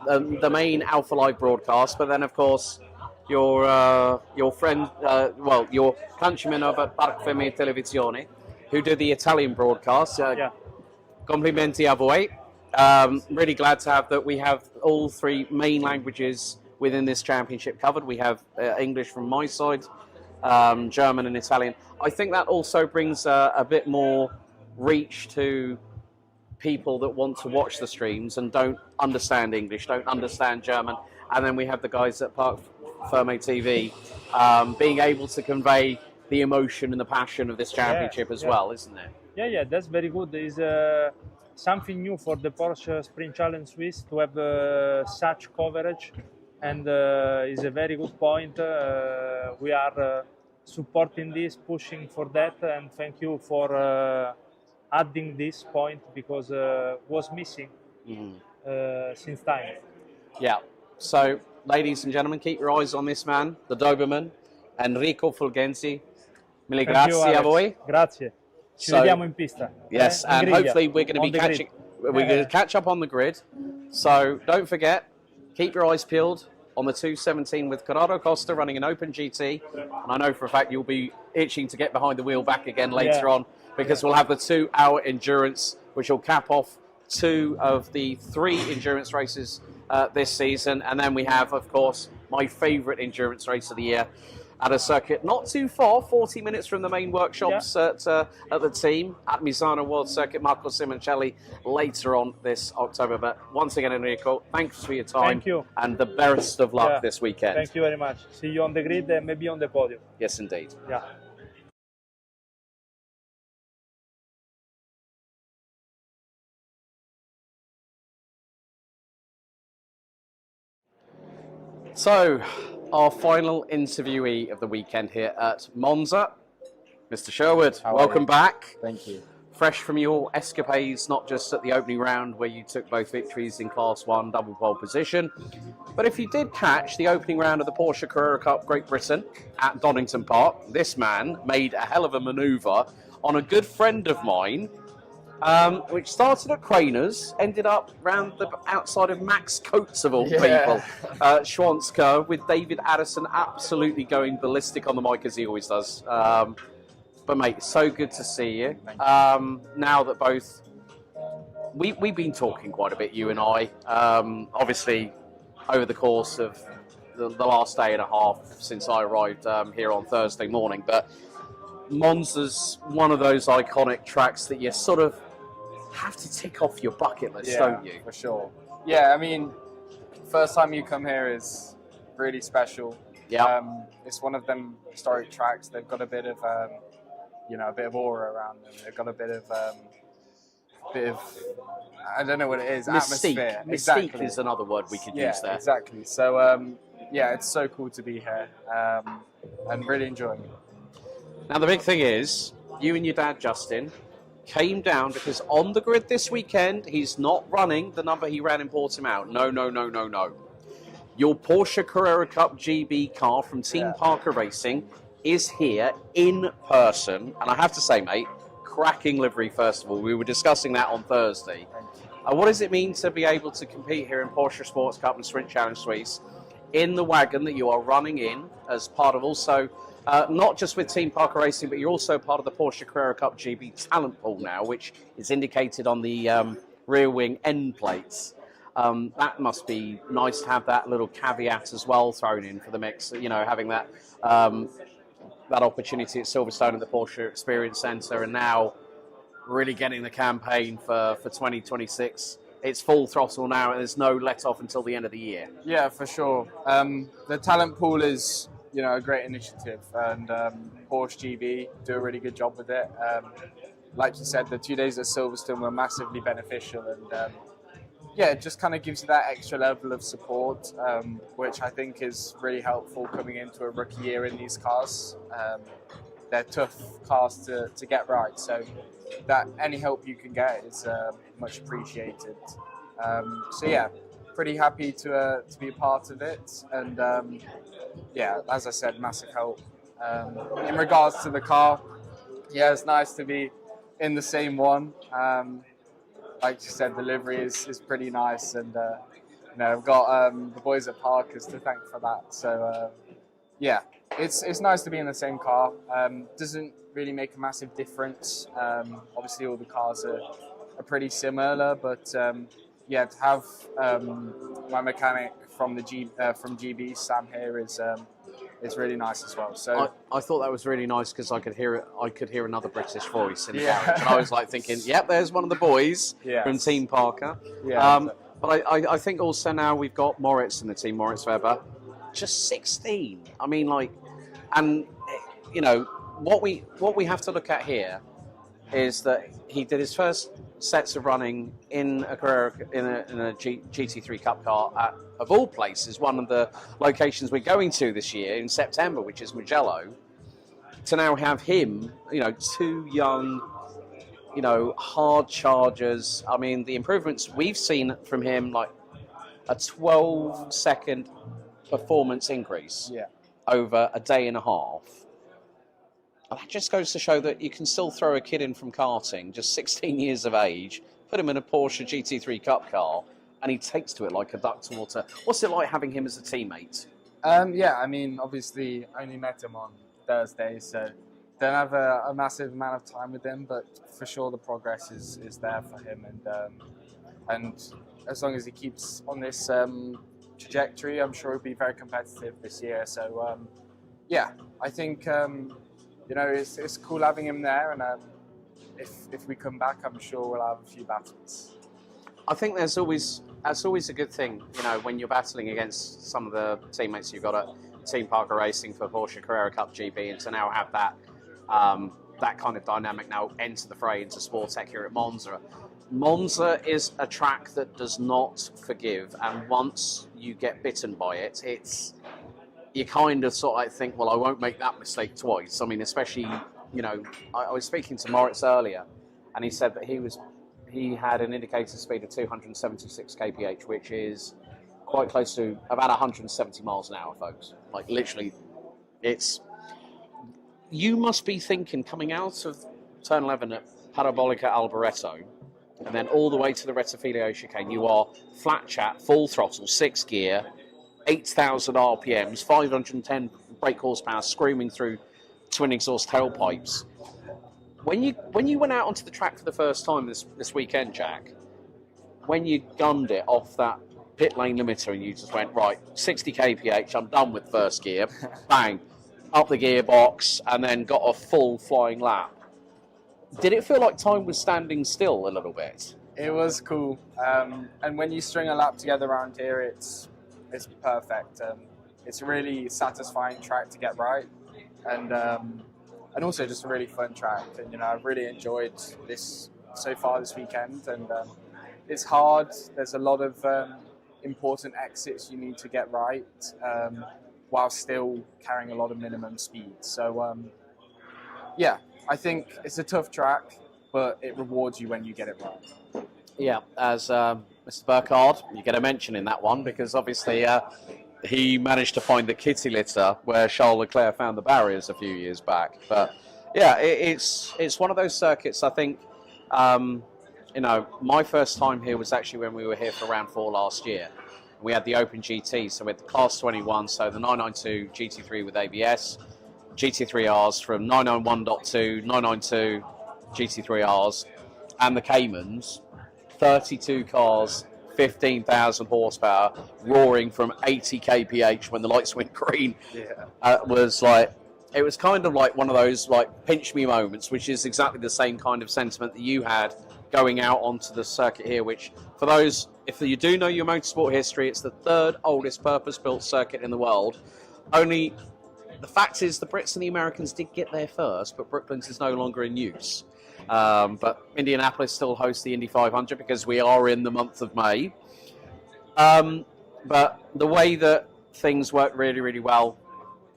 the main alphalive broadcast, but then of course your friend, your countrymen over at Parc Fermé Televisione, who do the Italian broadcast. Complimenti a voi. Really glad to have that we have all 3 main languages within this championship covered. We have English from my side, German and Italian. I think that also brings a bit more reach to people that want to watch the streams and don't understand English, don't understand German. And then we have the guys at Parc Fermé TV being able to convey the emotion and the passion of this championship as well, isn't it? Yeah, that's very good. It's something new for the Porsche Sprint Challenge Swiss to have such coverage, and is a very good point. We are supporting this, pushing for that, and thank you for adding this point because was missing since time. Yeah. So, ladies and gentlemen, keep your eyes on this man, the Doberman, Enrico Fulgenzi. Mille grazie a voi. Grazie. Ci vediamo in pista. Yes, and hopefully we're going to be We're going to catch up on the grid. So don't forget, keep your eyes peeled on the 217 with Corrado Costa running an Open GT. And I know for a fact you'll be itching to get behind the wheel back again later on, because we'll have the 2-hour endurance, which will cap off 2 of the 3 endurance races this season. And then we have, of course, my favourite endurance race of the year at a circuit not too far, 40 minutes from the main workshops at the team at Misano World Circuit, Marco Simoncelli, later on this October. But once again, Enrico, thanks for your time. Thank you. And the best of luck this weekend. Thank you very much. See you on the grid and maybe on the podium. Yes, indeed. Yeah. So, our final interviewee of the weekend here at Monza, Mr. Sherwood. Welcome back. Thank you. Fresh from your escapades, not just at the opening round where you took both victories in Class 1, double pole position, but if you did catch the opening round of the Porsche Carrera Cup Great Britain at Donington Park, this man made a hell of a manoeuvre on a good friend of mine, which started at Craner's, ended up round the outside of Max Coates of all people, Schwanzka, with David Addison absolutely going ballistic on the mic as he always does. But mate, so good to see you. Now that both, we've been talking quite a bit, you and I, obviously over the course of the last day and a half since I arrived here on Thursday morning, but Monza's one of those iconic tracks that you sort of have to tick off your bucket list, don't you? For sure. Yeah, I mean, first time you come here is really special. Yeah. It's one of them historic tracks. They've got a bit of, you know, a bit of aura around them. They've got a bit of, I don't know what it is, atmosphere. Mystique is another word we could use there. Exactly. So, yeah, it's so cool to be here and really enjoying it. Now, the big thing is, you and your dad, Justin, came down because on the grid this weekend, he's not running the number he ran in Portimao. No, no, no, no, no. Your Porsche Carrera Cup GB car from Team Parker Racing is here in person. And I have to say, mate, cracking livery, first of all. We were discussing that on Thursday. What does it mean to be able to compete here in Porsche Sports Cup and Sprint Challenge Suisse in the wagon that you are running in as part of also... not just with Team Parker Racing, but you're also part of the Porsche Carrera Cup GB talent pool now, which is indicated on the rear wing end plates. That must be nice to have that little caveat as well thrown in for the mix, you know, having that that opportunity at Silverstone at the Porsche Experience Centre, and now really getting the campaign for 2026. It's full throttle now, and there's no let off until the end of the year. Yeah, for sure. The talent pool is, you know, a great initiative, and Porsche GB do a really good job with it. Like you said, the 2 days at Silverstone were massively beneficial, and yeah, it just kind of gives you that extra level of support, which I think is really helpful coming into a rookie year in these cars. They're tough cars to get right, so that any help you can get is much appreciated. So yeah, pretty happy to be a part of it, and yeah, as I said, massive help. In regards to the car, yeah, it's nice to be in the same one. Like you said, the livery is pretty nice, and you know, I've got the boys at Parker's to thank for that. So yeah, it's nice to be in the same car. Doesn't really make a massive difference. Obviously, all the cars are pretty similar, but yeah, to have my mechanic from from GB, Sam, here is really nice as well. So I thought that was really nice because I could hear another British voice in the garage, and I was like thinking, yep, there's one of the boys from Team Parker. Yeah, but I think also now we've got Moritz in the team, Moritz Weber, just 16. I mean, like, and you know what we have to look at here is that he did his first sets of running in a GT3 Cup car at, of all places, one of the locations we're going to this year in September, which is Mugello. To now have him, you know, two young, you know, hard chargers. I mean, the improvements we've seen from him, like a 12-second performance increase over a day and a half. And that just goes to show that you can still throw a kid in from karting, just 16 years of age, put him in a Porsche GT3 Cup car, and he takes to it like a duck to water. What's it like having him as a teammate? Yeah, I mean, obviously, only met him on Thursday, so don't have a massive amount of time with him, but for sure the progress is there for him, and as long as he keeps on this trajectory, I'm sure he'll be very competitive this year. So yeah, I think you know, it's cool having him there, and if we come back, I'm sure we'll have a few battles. I think that's always a good thing, you know, when you're battling against some of the teammates you've got at Team Parker Racing for Porsche Carrera Cup GB, and to now have that that kind of dynamic now enter the fray into Sportec here at Monza. Monza is a track that does not forgive, and once you get bitten by it, you kind of sort of like think, well, I won't make that mistake twice. I mean, especially, you know, I was speaking to Moritz earlier, and he said that he had an indicator speed of 276 kph, which is quite close to about 170 miles an hour, folks. Like, literally, you must be thinking, coming out of turn 11 at Parabolica Alboreto, and then all the way to the Rettifilio chicane, you are flat chat, full throttle, 6 gear, 8,000 RPMs, 510 brake horsepower, screaming through twin exhaust tailpipes. When you went out onto the track for the first time this weekend, Jack, when you gunned it off that pit lane limiter and you just went, right, 60 kph, I'm done with first gear, bang, up the gearbox, and then got a full flying lap. Did it feel like time was standing still a little bit? It was cool, and when you string a lap together around here, it's perfect. It's a really satisfying track to get right, and also just a really fun track. And you know, I've really enjoyed this so far this weekend, and it's hard. There's a lot of important exits you need to get right, while still carrying a lot of minimum speed. So yeah, I think it's a tough track, but it rewards you when you get it right. Yeah, as Mr. Burkhardt, you get a mention in that one, because obviously he managed to find the kitty litter where Charles Leclerc found the barriers a few years back. But yeah, it's one of those circuits. I think, you know, my first time here was actually when we were here for round 4 last year. We had the Open GT, so with the Class 21, so the 992 GT3 with ABS, GT3Rs from 991.2, 992 GT3Rs, and the Caymans, 32 cars, 15,000 horsepower, roaring from 80 kph when the lights went green. Yeah. It was kind of like one of those like pinch me moments, which is exactly the same kind of sentiment that you had going out onto the circuit here, which for those, if you do know your motorsport history, it's the 3rd oldest purpose-built circuit in the world. Only the fact is the Brits and the Americans did get there first, but Brooklands is no longer in use. But Indianapolis still hosts the Indy 500 because we are in the month of May. But the way that things work really, really well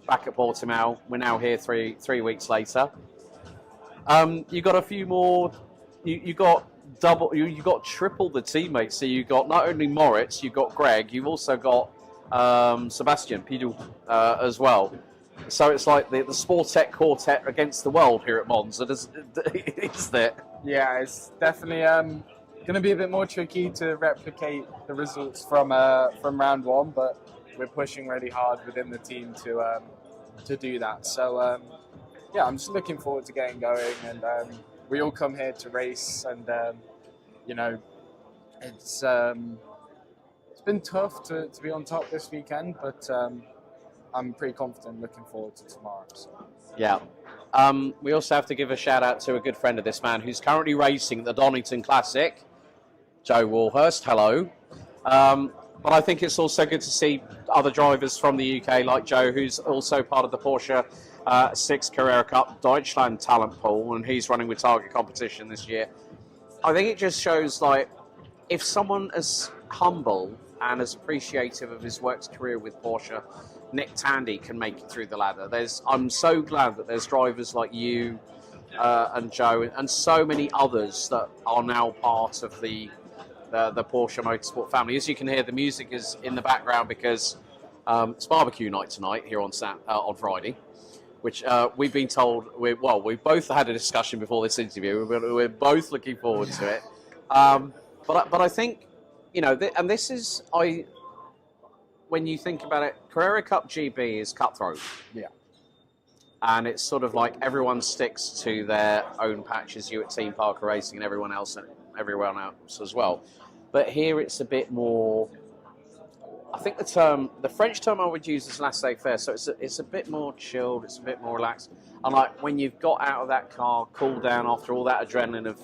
back at Portimao, we're now here three weeks later. You got a few more. You got triple the teammates. So you got not only Moritz, you got Greg, you've also got Sebastian Pidou as well. So it's like the Sportec quartet against the world here at Monza, isn't it? Yeah, it's definitely going to be a bit more tricky to replicate the results from round 1, but we're pushing really hard within the team to do that. So yeah, I'm just looking forward to getting going, and we all come here to race, and you know, it's been tough to be on top this weekend, but I'm pretty confident looking forward to tomorrow. So. Yeah. We also have to give a shout out to a good friend of this man who's currently racing at the Donington Classic, Joe Warhurst. Hello. But I think it's also good to see other drivers from the UK like Joe, who's also part of the Porsche 6 Carrera Cup Deutschland talent pool, and he's running with Target Competition this year. I think it just shows, like, if someone as humble and as appreciative of his worked career with Porsche, Nick Tandy, can make it through the ladder. I'm so glad that there's drivers like you and Joe and so many others that are now part of the Porsche Motorsport family. As you can hear, the music is in the background because it's barbecue night tonight here on Friday, which we've been told. We both had a discussion before this interview. We're both looking forward to it. But I think, you know, and this is, when you think about it, Carrera Cup GB is cutthroat. Yeah. And it's sort of like everyone sticks to their own patches, you at Team Parker Racing and everyone else as well. But here it's a bit more, I think the French term I would use is laissez-faire, so it's a bit more chilled, it's a bit more relaxed. And like when you've got out of that car, cooled down after all that adrenaline of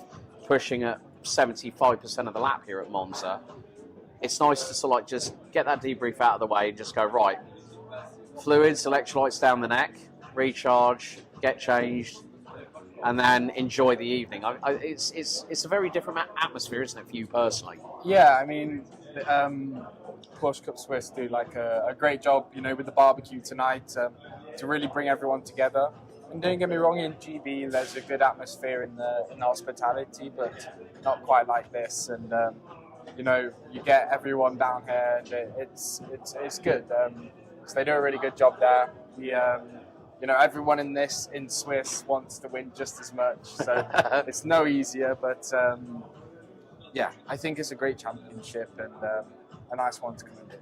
pushing at 75% of the lap here at Monza, it's nice to sort of like just get that debrief out of the way and just go, right, fluids, electrolytes down the neck, recharge, get changed, and then enjoy the evening. It's a very different atmosphere, isn't it, for you personally? Yeah, I mean, Porsche Cup Suisse do like a great job, you know, with the barbecue tonight to really bring everyone together. And don't get me wrong, in GB there's a good atmosphere in the hospitality, but not quite like this. And you know, you get everyone down here, and it's good. So they do a really good job there. You know, everyone in Swiss wants to win just as much, so it's no easier. But yeah, I think it's a great championship and a nice one to come and do.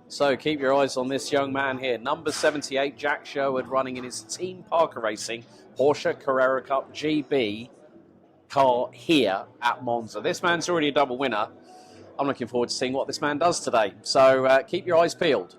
So keep your eyes on this young man here, number 78, Jack Sherwood, running in his Team Parker Racing Porsche Carrera Cup GB car here at Monza. This man's already a double winner. I'm looking forward to seeing what this man does today. So keep your eyes peeled.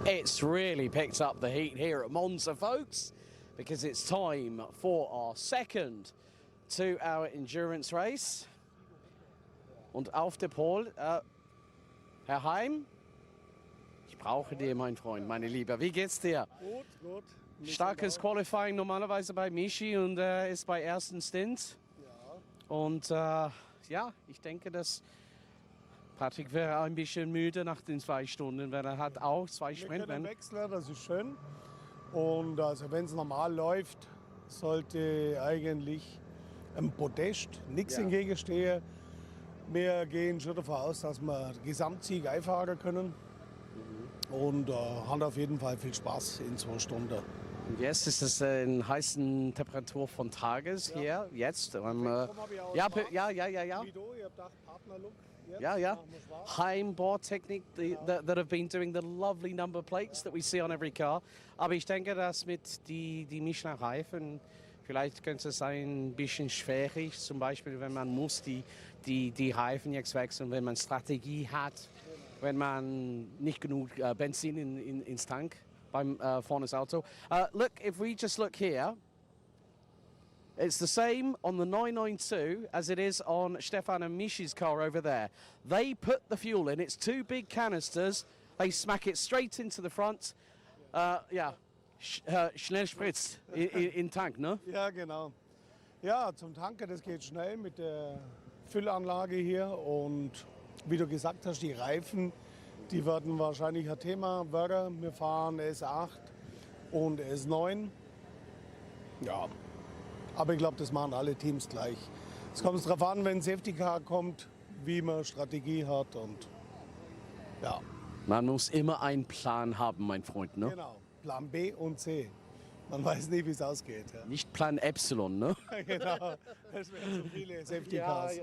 It's really picked up the heat here at Monza, folks, because it's time for our second 2-hour endurance race. Und auf der Pole, Herr Heim, ich brauche dir, mein Freund, meine Liebe. Wie geht's dir? Gut, gut. Starkes Qualifying normalerweise bei Michi und ist bei ersten Stint. Ja. Und ja, ich denke, dass Patrick wäre ein bisschen müde nach den 2 Stunden, weil er hat auch 2 Sprint. Wir können wechseln, das ist schön. Und also wenn es normal läuft, sollte eigentlich ein Podest nichts entgegenstehen. Wir gehen schon davon aus, dass wir Gesamtsieg einfahren können. Und haben auf jeden Fall viel Spaß in 2 Stunden. Jetzt ist es in heißen Temperatur von Tages hier, jetzt. Ja. Heimbordtechnik, that have been doing the lovely number plates that we see on every car. Aber ich denke, dass mit die Michelin-Reifen vielleicht könnte es ein bisschen schwierig, zum Beispiel, wenn man muss die Reifen jetzt wechseln, wenn man Strategie hat, wenn man nicht genug Benzin ins Tank beim vorne Auto. Look, if we just look here, it's the same on the 992 as it is on Stefan and Mishi's car over there. They put the fuel in. It's 2 big canisters. They smack it straight into the front. Schnell spritzt in Tank, ne? Ja, genau. Ja, zum Tanken, das geht schnell mit der Füllanlage hier. Und wie du gesagt hast, die Reifen, die werden wahrscheinlich ein Thema werden. Wir fahren S8 und S9. Ja, aber ich glaube, das machen alle Teams gleich. Es kommt darauf an, wenn ein Safety Car kommt, wie man Strategie hat und ja. Man muss immer einen Plan haben, mein Freund, ne? Genau, Plan B und C. Man weiß nie, wie es ausgeht. Ja. Nicht Plan Epsilon, ne? Genau, das wären zu viele Safety Cars.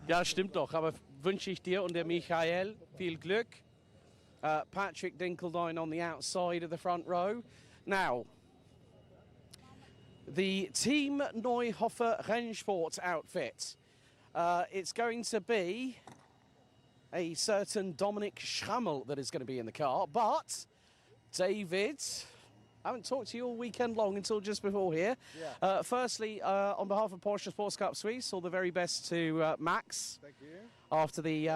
Ja, stimmt doch, aber wünsche ich dir und der Michael viel Glück. Patrick Dinkeldine on the outside of the front row. Now, the Team Neuhofer Rennsport outfit. It's going to be a certain Dominic Schrammel that is going to be in the car, but David, I haven't talked to you all weekend long until just before here. Yeah. Firstly, on behalf of Porsche Sports Cup Suisse, all the very best to Max. Thank you. After the...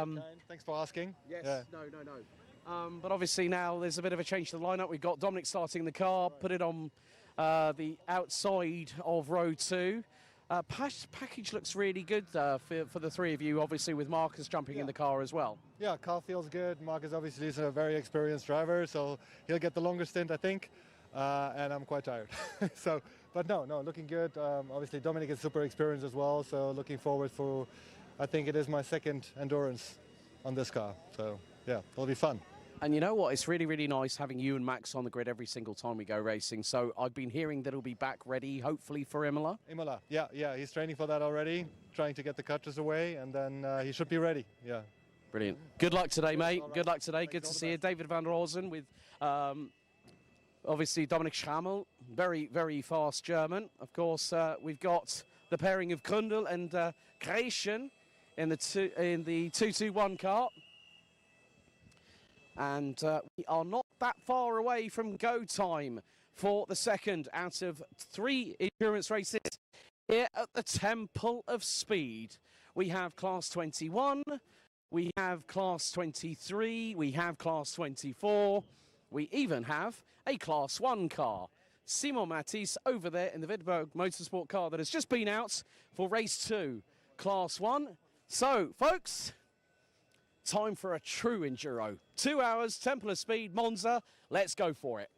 Thanks for asking. Yes, yeah. No. But obviously now there's a bit of a change to the lineup. We've got Dominic starting the car, put it on the outside of row 2. Package looks really good for the 3 of you, obviously with Marcus jumping in the car as well. Yeah, car feels good. Marcus obviously is a very experienced driver, so he'll get the longer stint, I think. And I'm quite tired. But no, looking good. Obviously Dominic is super experienced as well, so looking forward for, I think it is my 2nd endurance on this car. So yeah, it'll be fun. And you know what? It's really, really nice having you and Max on the grid every single time we go racing. So I've been hearing that he'll be back ready, hopefully, for Imola. Imola, yeah. He's training for that already, trying to get the cutters away, and then he should be ready, yeah. Brilliant. Good luck today, mate. Right. Good luck today. Good to see you. David van der Horsen with, obviously, Dominic Schrammel, very, very fast German. Of course, we've got the pairing of Grundl and Gräschen in the 221 car. And we are not that far away from go time for the 2nd out of 3 endurance races here at the Temple of Speed. We have Class 21, we have Class 23, we have Class 24, we even have a Class 1 car. Simon Matisse over there in the Widberg Motorsport car that has just been out for race 2, Class 1. So, folks, time for a true enduro. 2 hours, Temple of Speed, Monza. Let's go for it.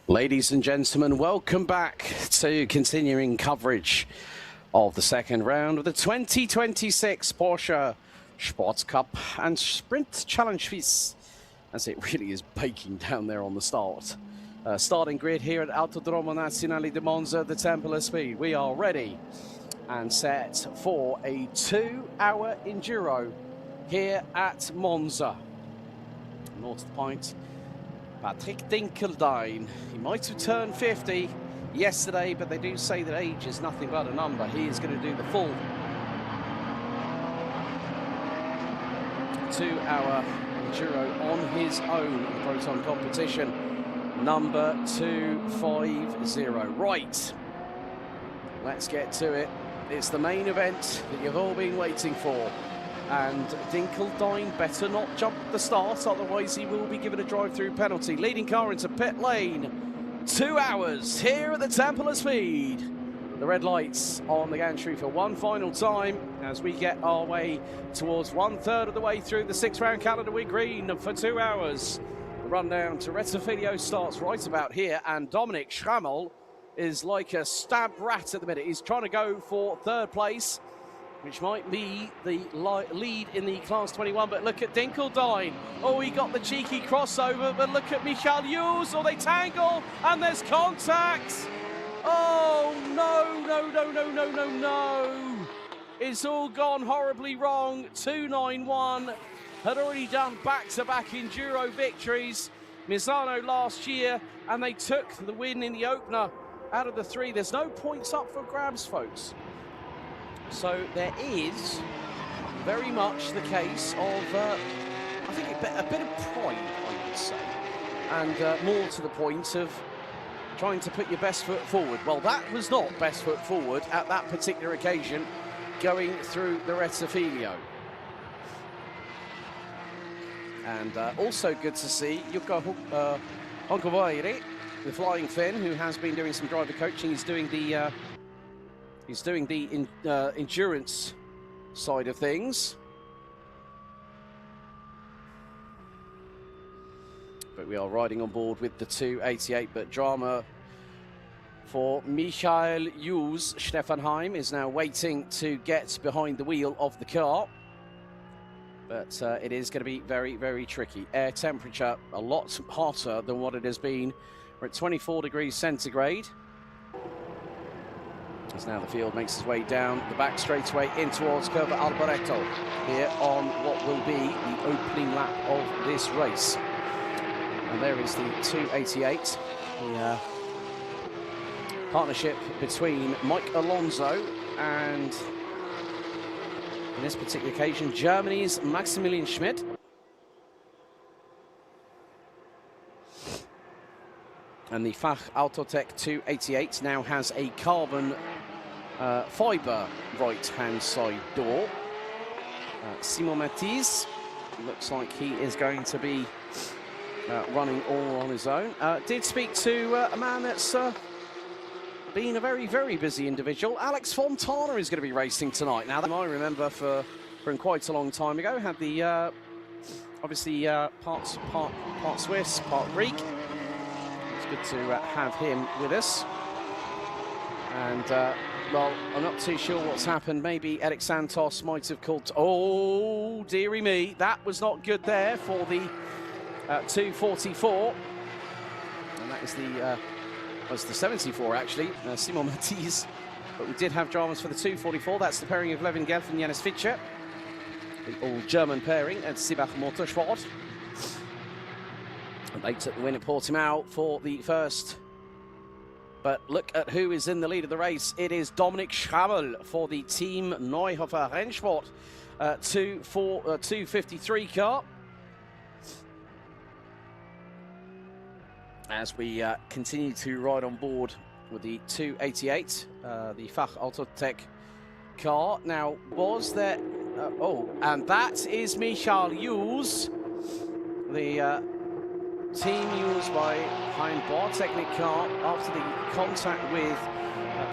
Ladies and gentlemen, welcome back to continuing coverage of the second round of the 2026 Porsche Sports Cup and Sprint Challenge Suisse, as it really is baking down there on the start. Starting grid here at Autodromo Nazionale di Monza, the Temple of Speed. We are ready and set for a 2-hour enduro here at Monza. North of the point, Patrick Dinkeldein. He might have turned 50 yesterday, but they do say that age is nothing but a number. He is going to do the full 2-hour enduro on his own in the Proton competition. Number 250. Right, let's get to it. It's the main event that you've all been waiting for. And Dinkeldein better not jump the start, otherwise he will be given a drive-through penalty. Leading car into pit lane. 2 hours here at the Temple of Speed. The red lights on the gantry for one final time as we get our way towards 1/3 of the way through the 6-round calendar. We're green for 2 hours. The run down to Rettofilio starts right about here, and Dominic Schrammel is like a stabbed rat at the minute. He's trying to go for 3rd place, which might be the lead in the Class 21, but look at Dinkeldein. Oh, he got the cheeky crossover, but look at Michael Hughes. Oh, they tangle, and there's contact. Oh, no, no, no, no, no, no, no. It's all gone horribly wrong. 291 had already done back-to-back enduro victories. Misano last year, and they took the win in the opener out of the 3. There's no points up for grabs, folks. So there is very much the case of, I think, a bit of pride, I would say, and more to the point of trying to put your best foot forward. Well, that was not best foot forward at that particular occasion, going through the Rettofilio. And also good to see Jukka Honkovairi, the Flying Finn, who has been doing some driver coaching. He's doing the endurance side of things. But we are riding on board with the 288, but drama for Michael Hughes. Stefan Heim is now waiting to get behind the wheel of the car. But it is going to be very, very tricky. Air temperature a lot hotter than what it has been. We're at 24 degrees centigrade. As now the field makes its way down the back straightaway in towards Curva Alboreto here on what will be the opening lap of this race. And there is the 288, the partnership between Mike Alonso and, in this particular occasion, Germany's Maximilian Schmidt. And the Fach Autotech 288 now has a carbon fibre right-hand side door. Simon Matisse looks like he is going to be running all on his own. Did speak to a man that's been a very, very busy individual. Alex Fontana is going to be racing tonight. Now, that I remember from quite a long time ago. Had the, obviously, part Swiss, part Greek. It's good to have him with us. And, well, I'm not too sure what's happened. Maybe Eric Santos might have called... Oh, dearie me. That was not good there for the 244. And that is the... was the 74, actually. Simon Matisse. But we did have dramas for the 244. That's the pairing of Levin Gelf and Janis Fischer. The all-German pairing at Sibach Motorsport. And they took the win at Portimao for the first. But look at who is in the lead of the race. It is Dominic Schrammel for the Team Neuhofer Rennsport 253 car. As we continue to ride on board with the 288, the Fach Autotech car. Now, was there... oh, and that is Michael Hughes, the team used by Hein Bartechnik car after the contact with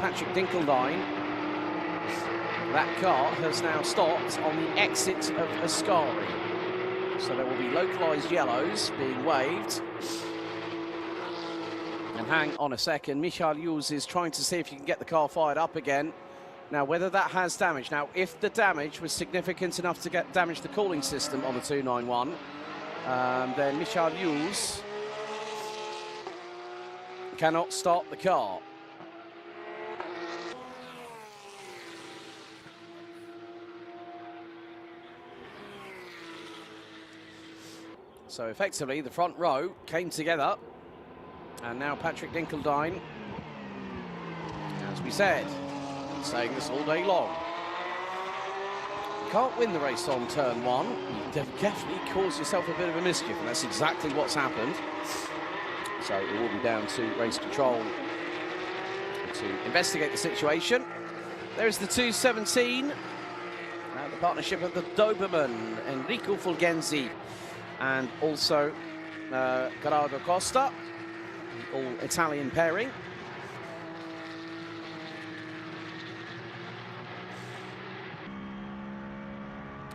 Patrick Dinkeldein. That car has now stopped on the exit of Ascari. So there will be localised yellows being waved. And hang on a second, Michael Jules is trying to see if he can get the car fired up again. Now, whether that has damage. Now, if the damage was significant enough to damage the cooling system on the 291, then Michael Jules cannot start the car. So effectively, the front row came together, and now Patrick Dinkeldine, as we said, saying this all day long, you can't win the race on turn one. You definitely cause yourself a bit of a mischief, and that's exactly what's happened. So it will be down to race control to investigate the situation. There's the 217, the partnership of the Doberman, Enrico Fulgenzi, and also Gerardo Costa, all Italian pairing.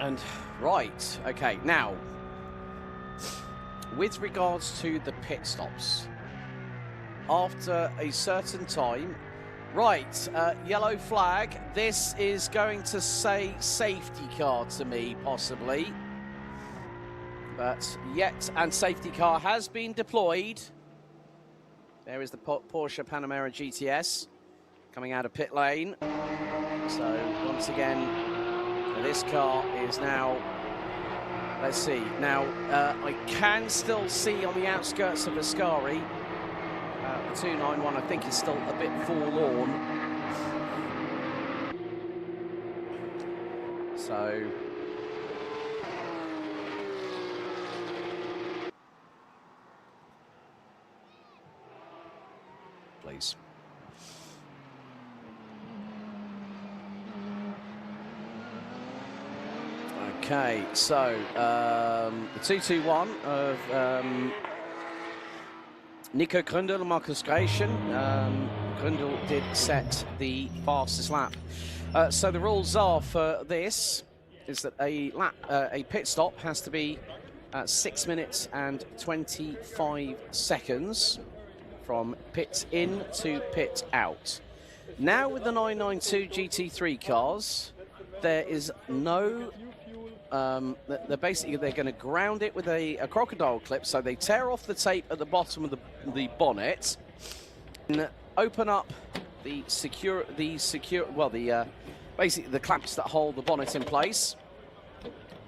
And right, okay, now, with regards to the pit stops, after a certain time, right, yellow flag, this is going to say safety car to me, possibly. But yet, and safety car has been deployed. There is the Porsche Panamera GTS coming out of pit lane. So once again, this car is now, let's see. Now, I can still see on the outskirts of Ascari, the 291 I think is still a bit forlorn. So, please. Okay, so the 221 of Nico Gründel and Marcus Gratian. Gründel did set the fastest lap. So the rules are for this is that a pit stop has to be 6 minutes and 25 seconds from pit in to pit out. Now with the 992 GT3 cars, there is no they're going to ground it with a crocodile clip, so they tear off the tape at the bottom of the bonnet and open up basically the clamps that hold the bonnet in place.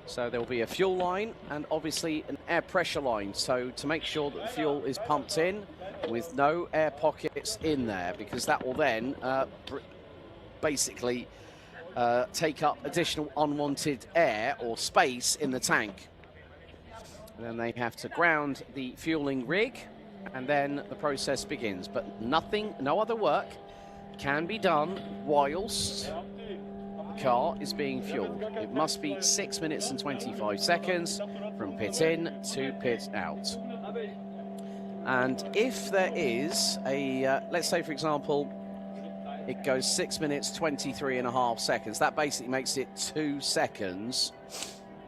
So there will be a fuel line and obviously an air pressure line, so to make sure that the fuel is pumped in with no air pockets in there, because that will then basically take up additional unwanted air or space in the tank. And then they have to ground the fueling rig, and then the process begins. But no other work can be done whilst the car is being fueled. It must be 6 minutes and 25 seconds from pit in to pit out. And if there is a, let's say for example, it goes 6 minutes, 23.5 seconds. That basically makes it 2 seconds.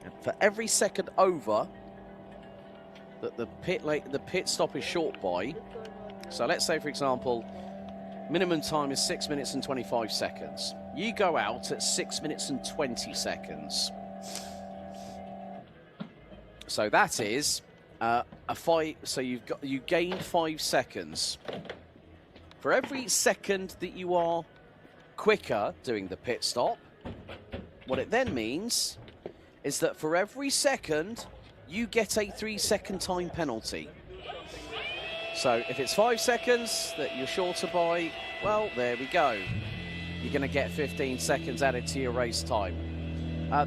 And for every second over that the pit stop is short by. So let's say, for example, minimum time is 6 minutes and 25 seconds. You go out at 6 minutes and 20 seconds. So that is so you gained 5 seconds. For every second that you are quicker doing the pit stop, what it then means is that for every second, you get a 3-second time penalty. So if it's 5 seconds that you're shorter by, well, there we go. You're going to get 15 seconds added to your race time.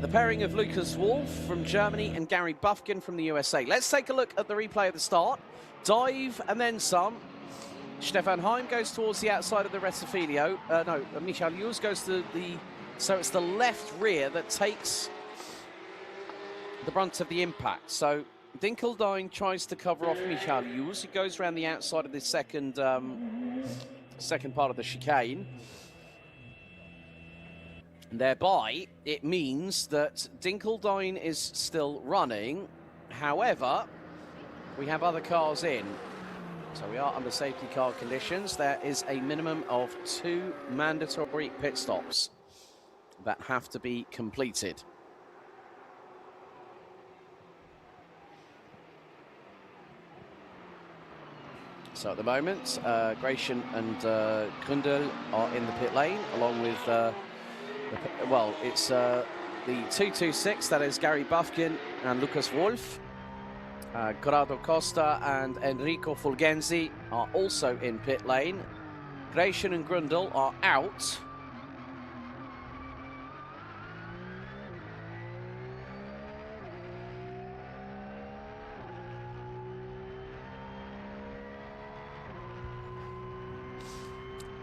The pairing of Lucas Wolf from Germany and Gary Bufkin from the USA. Let's take a look at the replay of the start. Dive and then some. Stefan Heim goes towards the outside of the Rettifilio. Michael Jules goes to so it's the left rear that takes the brunt of the impact. So Dinkeldine tries to cover off Michael Jules. He goes around the outside of the second part of the chicane. And thereby, it means that Dinkeldine is still running. However, we have other cars in. So we are under safety car conditions. There is a minimum of 2 mandatory pit stops that have to be completed. So at the moment, Gratian and Grundel are in the pit lane, along with, it's the 226, that is Gary Bufkin and Lucas Wolf. Corrado Costa and Enrico Fulgenzi are also in pit lane. Gratian and Grundel are out.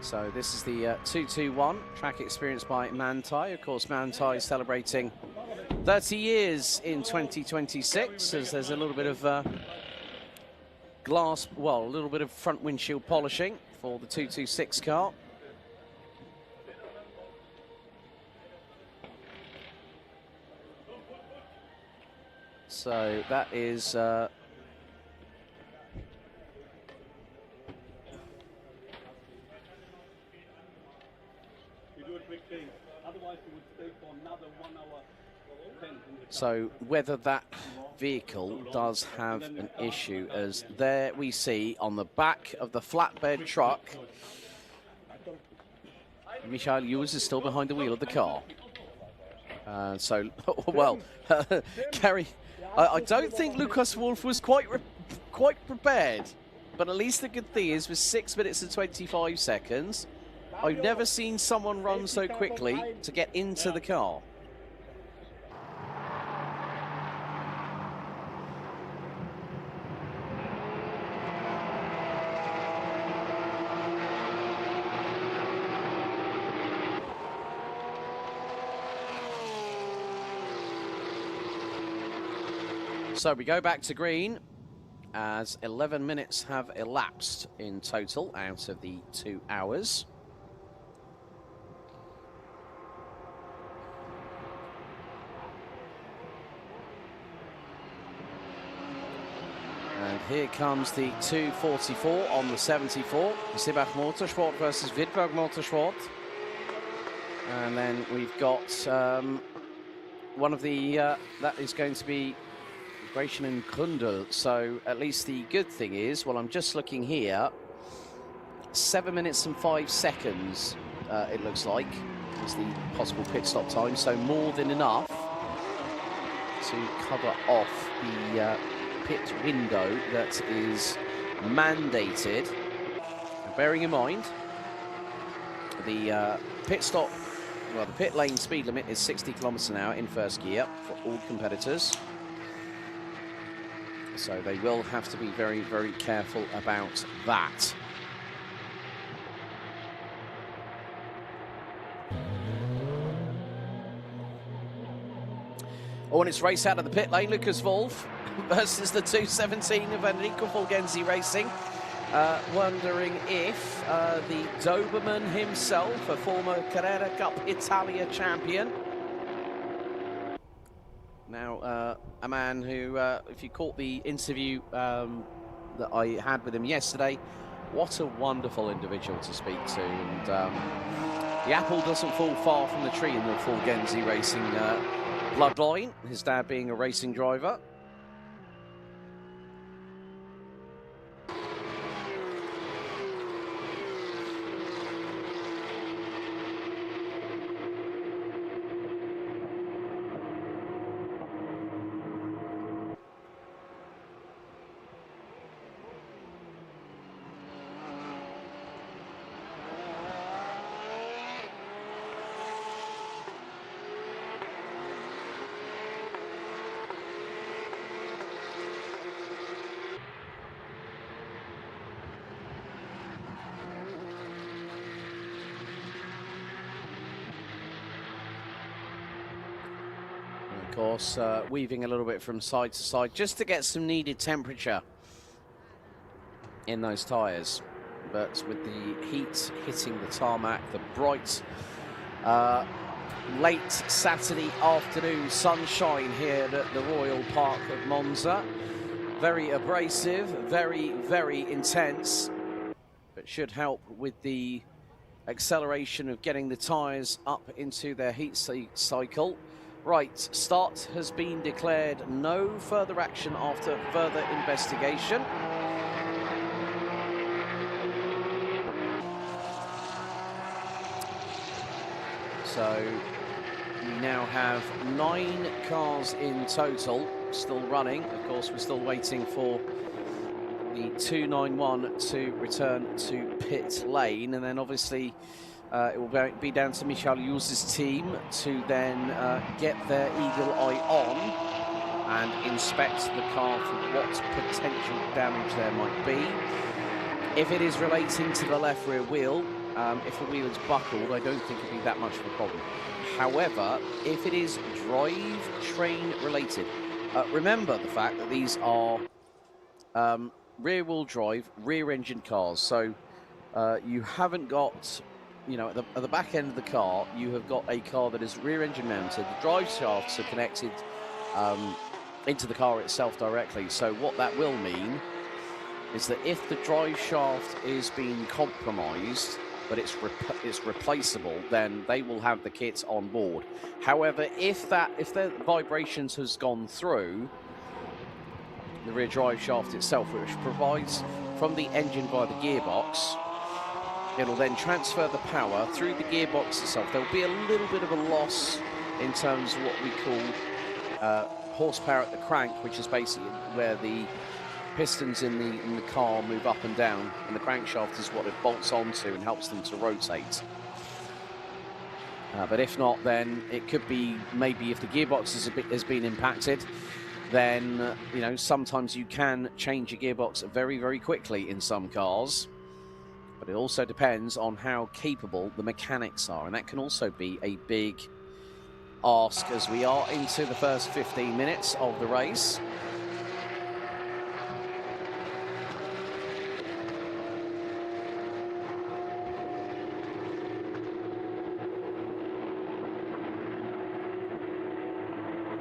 So this is the 221 track experienced by Manthey. Of course, Manthey celebrating 30 years in 2026, as there's a little bit of a little bit of front windshield polishing for the 226 car. So that is so whether that vehicle does have an issue, as there we see on the back of the flatbed truck, Michael Hughes is still behind the wheel of the car. Gary, I don't think Lucas Wolf was quite prepared, but at least the good thing is, with 6 minutes and 25 seconds, I've never seen someone run so quickly to get into the car. So we go back to green as 11 minutes have elapsed in total out of the 2 hours. And here comes the 244 on the 74. Sibach Motorsport versus Wittberg Motorsport. And then we've got one of the, that is going to be Gratian and Grundel. So at least the good thing is, well, I'm just looking here, 7 minutes and 5 seconds, it looks like, is the possible pit stop time. So more than enough to cover off the pit window that is mandated. Bearing in mind, the pit stop, well, the pit lane speed limit is 60 kilometers an hour in first gear for all competitors. So they will have to be very, very careful about that. Oh, and it's race out of the pit lane. Lucas Wolf versus the 217 of Enrico Fulgenzi Racing. Wondering if the Doberman himself, a former Carrera Cup Italia champion, now a man who, if you caught the interview that I had with him yesterday, what a wonderful individual to speak to. And the apple doesn't fall far from the tree in the Fulgenzi Racing bloodline, his dad being a racing driver. Of course, weaving a little bit from side to side just to get some needed temperature in those tyres. But with the heat hitting the tarmac, the bright late Saturday afternoon sunshine here at the Royal Park of Monza, very abrasive, very, very intense, but should help with the acceleration of getting the tyres up into their heat cycle. Right, start has been declared. No further action after further investigation. So we now have 9 cars in total still running. Of course, we're still waiting for the 291 to return to pit lane, and then obviously it will be down to Michael Jusz's team to then get their eagle eye on and inspect the car for what potential damage there might be. If it is relating to the left rear wheel, if the wheel is buckled, I don't think it'll be that much of a problem. However, if it is drivetrain related, remember the fact that these are rear-wheel drive, rear-engine cars. So you haven't got, you know, at the back end of the car, you have got a car that is rear-engine mounted. The drive shafts are connected into the car itself directly. So what that will mean is that if the drive shaft is being compromised, but it's replaceable, then they will have the kit on board. However, if the vibrations has gone through the rear drive shaft itself, which provides from the engine via the gearbox, it'll then transfer the power through the gearbox itself. There'll be a little bit of a loss in terms of what we call horsepower at the crank, which is basically where the pistons in the car move up and down, and the crankshaft is what it bolts onto and helps them to rotate. But if not, then it could be maybe if the gearbox has been impacted, then you know, sometimes you can change your gearbox very, very quickly in some cars. But it also depends on how capable the mechanics are, and that can also be a big ask as we are into the first 15 minutes of the race.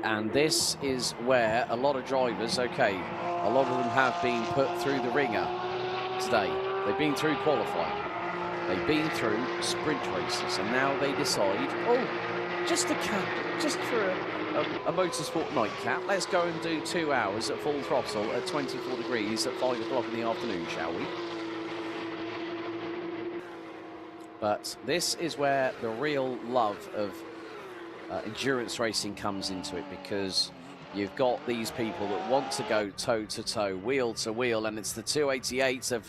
And this is where a lot of drivers, okay, a lot of them have been put through the ringer today. They've been through qualifying. They've been through sprint races, and now they decide, oh, just for a motorsport nightcap, let's go and do 2 hours at full throttle at 24 degrees at 5 o'clock in the afternoon, shall we? But this is where the real love of endurance racing comes into it, because you've got these people that want to go toe-to-toe, wheel-to-wheel, and it's the 288 of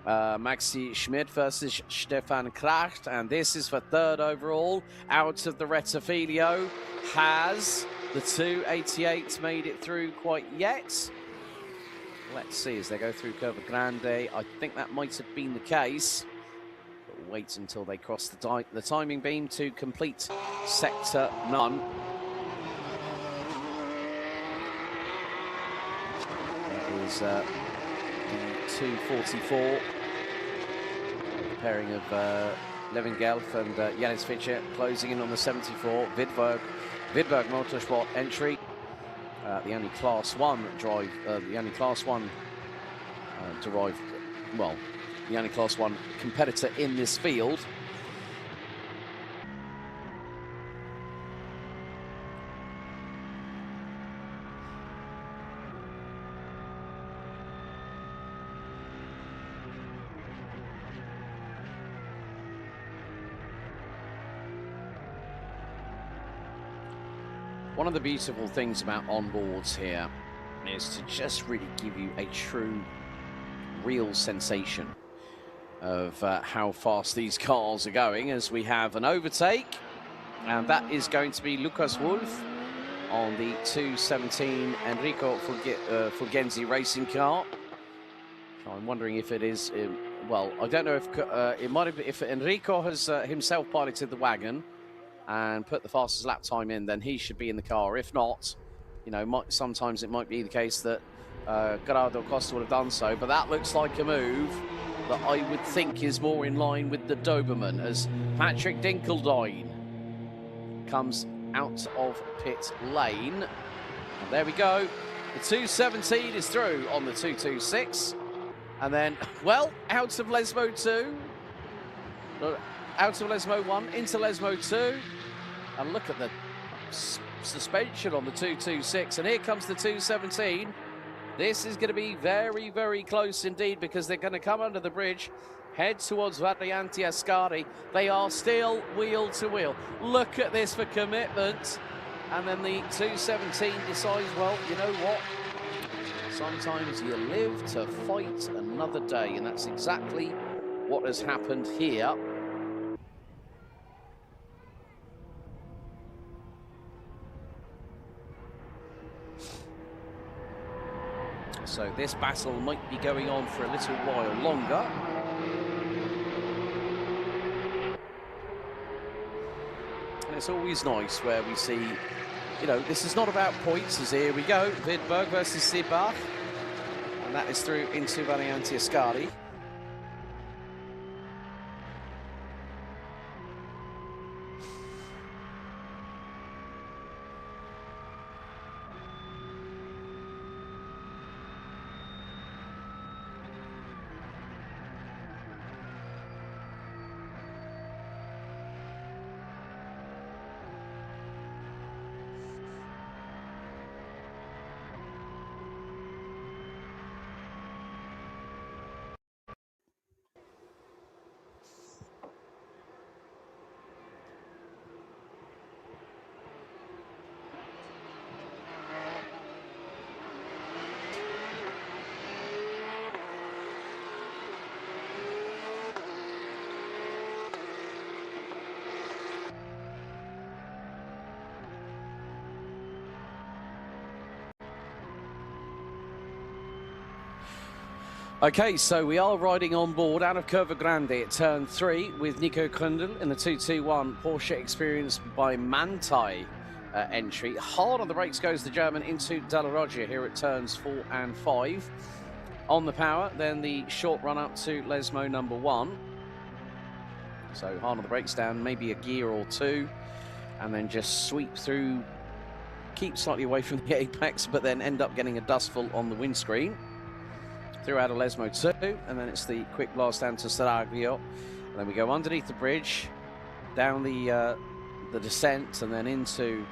Maxi Schmidt versus Stefan Kracht, and this is for third overall. Out of the Rettifilio. Has the 288 made it through quite yet? Let's see as they go through Curva Grande. I think that might have been the case. But wait until they cross the timing beam to complete sector 9. That is the 244. Pairing of Levengelf and Janis Fischer closing in on the 74. Vidberg Motorsport entry. The only Class 1 drive, the only Class 1 derived, well, the only Class 1 competitor in this field. One of the beautiful things about onboards here is to just really give you a true, real sensation of how fast these cars are going, as we have an overtake, and that is going to be Lucas Wolf on the 217 Enrico Fulgenzi racing car. So I'm wondering if it is, well, I don't know if it might have, if Enrico has himself piloted the wagon and put the fastest lap time in, then he should be in the car. If not, you know, sometimes it might be the case that Gerardo Costa would have done so, but that looks like a move that I would think is more in line with the Doberman, as Patrick Dinkeldine comes out of pit lane. And there we go. The 217 is through on the 226. And then, well, out of Lesmo 2. Out of Lesmo 1, into Lesmo 2. And look at the suspension on the 226. And here comes the 217. This is going to be very, very close indeed, because they're going to come under the bridge, head towards Variante Ascari. They are still wheel to wheel. Look at this for commitment. And then the 217 decides, well, you know what? Sometimes you live to fight another day, and that's exactly what has happened here. So this battle might be going on for a little while longer. And it's always nice where we see, you know, this is not about points, as here we go, Widberg versus Sibach. And that is through into Variante Ascari. Okay, so we are riding on board out of Curva Grande at turn 3 with Nico Krundl in the 221 Porsche Experience by Manthey entry. Hard on the brakes goes the German into Della Roggia here at turns 4 and 5. On the power, then the short run up to Lesmo number 1. So hard on the brakes down, maybe a gear or two, and then just sweep through, keep slightly away from the apex, but then end up getting a dustful on the windscreen. Through out of Lesmo 2, and then it's the quick blast down to Saraglio. And then we go underneath the bridge, down the descent, and then into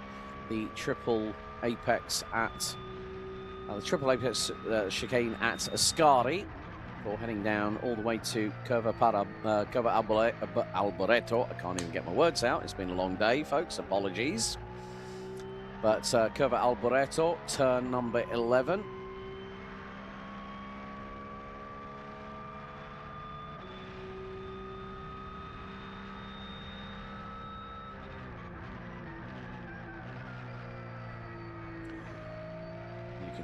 the triple apex at chicane at Ascari, before heading down all the way to Curva Alboreto. I can't even get my words out. It's been a long day, folks. Apologies. But Curva Alboreto, turn number 11.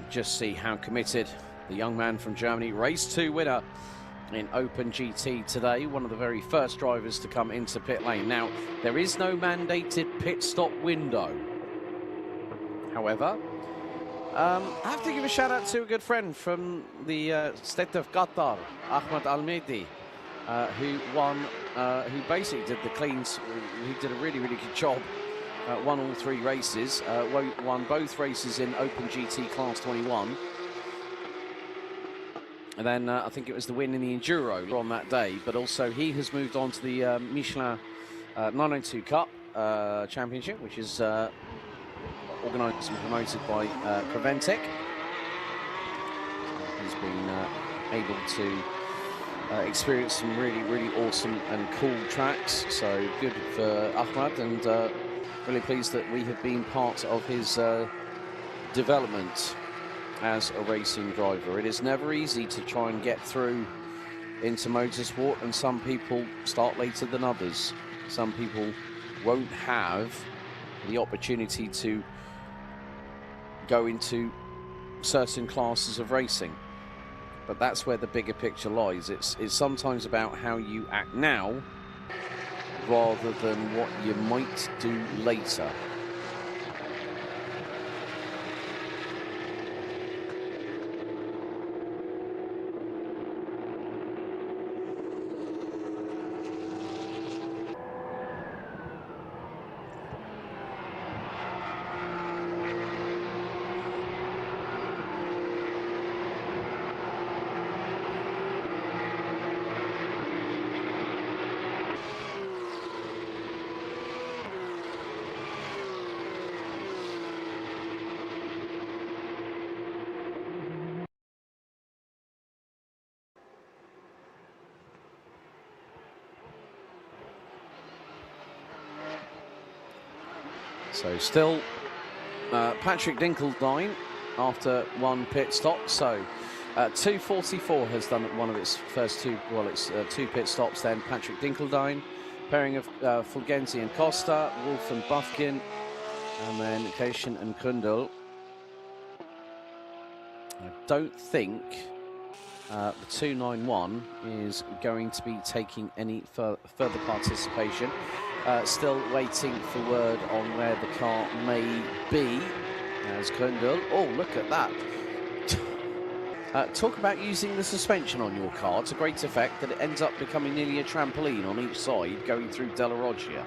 Just see how committed the young man from Germany, race 2 winner in Open GT today, one of the very first drivers to come into pit lane. Now, there is no mandated pit stop window. However, I have to give a shout out to a good friend from the state of Qatar, Ahmed Al-Mehdi, who basically did the cleans. He did a really, really good job. Won all 3 races, won both races in Open GT Class 21. And then I think it was the win in the Enduro on that day, but also he has moved on to the Michelin 992 Cup Championship, which is organised and promoted by Preventec. He's been able to experience some really, really awesome and cool tracks, so good for Ahmad, and really pleased that we have been part of his development as a racing driver. It is never easy to try and get through into motorsport, and some people start later than others. Some people won't have the opportunity to go into certain classes of racing. But that's where the bigger picture lies. It's sometimes about how you act now rather than what you might do later. So still Patrick Dinkeldine after one pit stop. So 2:44 has done one of its first two, well, it's two pit stops. Then Patrick Dinkeldine, pairing of Fulgenzi and Costa, Wolf and Buffkin, and then Cation and Kundal. I don't think the 291 is going to be taking any further participation. Still waiting for word on where the car may be. As Kundal, oh, look at that. Talk about using the suspension on your car to great effect that it ends up becoming nearly a trampoline on each side going through Della Roggia.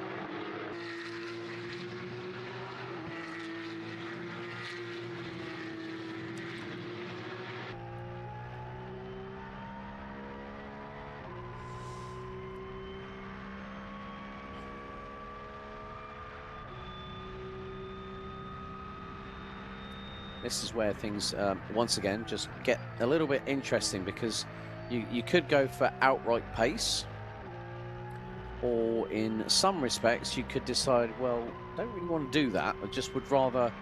This is where things, once again, just get a little bit interesting, because you could go for outright pace, or in some respects you could decide, well, don't really want to do that. I just would rather,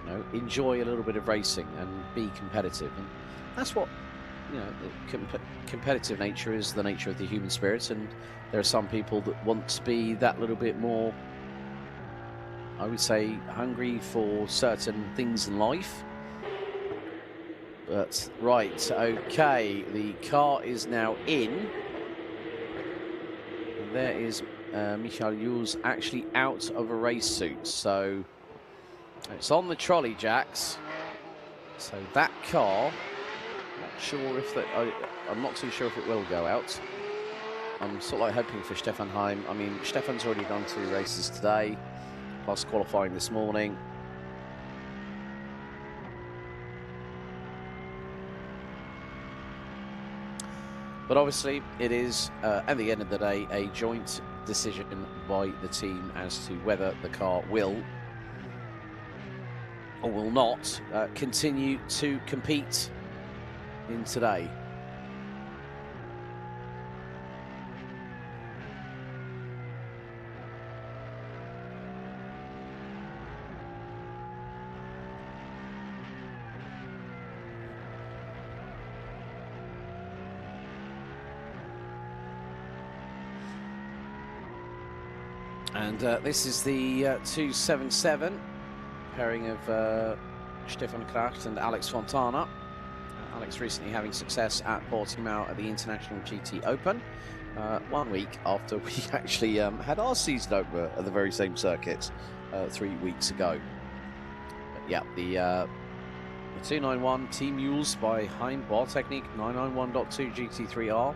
you know, enjoy a little bit of racing and be competitive. And that's what, you know, the competitive nature is, the nature of the human spirit. And there are some people that want to be that little bit more, I would say, hungry for certain things in life. But, right, okay, the car is now in. And there is Michael Jules actually out of a race suit. So, it's on the trolley jacks. So that car, not sure if that, I'm not too sure if it will go out. I'm sort of like hoping for Stefan Heim. I mean, Stefan's already done 2 races today, plus qualifying this morning. But obviously it is, at the end of the day, a joint decision by the team as to whether the car will or will not continue to compete in today. And this is the 277 pairing of Stefan Kracht and Alex Fontana. Alex recently having success at Portimao at the International GT Open, 1 week after we actually had our season opener at the very same circuit 3 weeks ago. But yeah, the 291 Team Mules by Heim Technique 991.2 GT3R.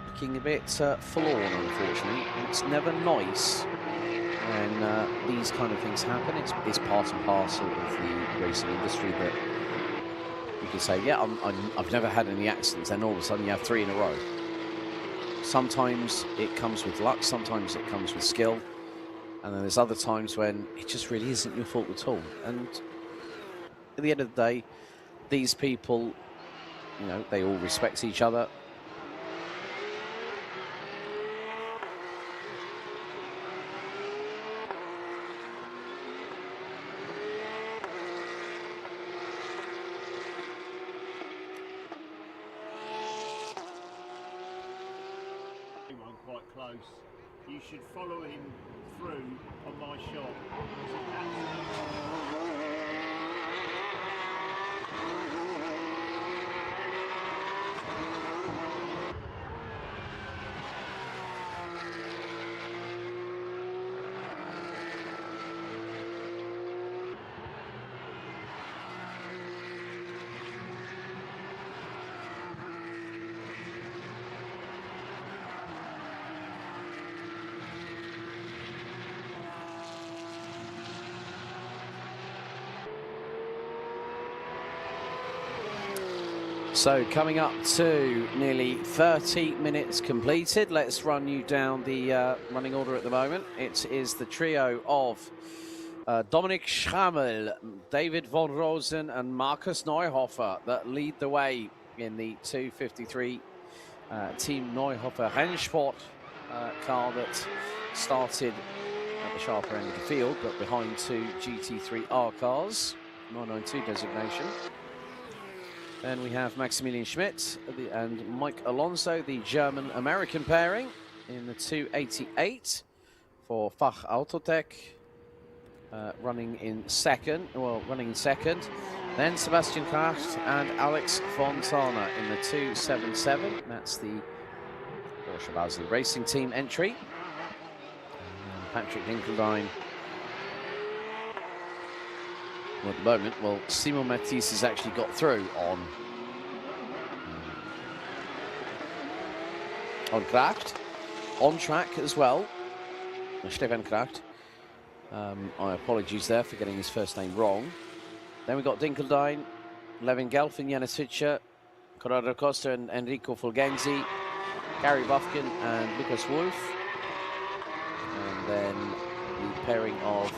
Looking a bit forlorn, unfortunately. It's never nice when these kind of things happen. It's part and parcel of the racing industry that you can say, yeah, I've never had any accidents, and all of a sudden you have 3 in a row. Sometimes it comes with luck, sometimes it comes with skill, and then there's other times when it just really isn't your fault at all. And at the end of the day, these people, you know, they all respect each other. Quite close. You should follow him through on my shot. So coming up to nearly 30 minutes completed. Let's run you down the running order at the moment. It is the trio of Dominik Schrammel, David von Rosen and Markus Neuhofer that lead the way in the 253 Team Neuhofer Rennsport car that started at the sharper end of the field, but behind two GT3R cars, 992 designation. Then we have Maximilian Schmidt and Mike Alonso, the German-American pairing, in the 288 for Fach Autotech, running in second. Then Sebastian Kraft and Alex Fontana in the 277. That's the Porsche Basel Racing Team entry. And Patrick Dinkeldine. Well, at the moment, well, Simon Matisse has actually got through on Kraft, on track as well. Stefan Kraft. My apologies there for getting his first name wrong. Then we've got Dinkeldine, Levin Gelfin, Janis Fischer, Corrado Costa and Enrico Fulgenzi, Gary Bufkin and Lucas Wolf. And then the pairing of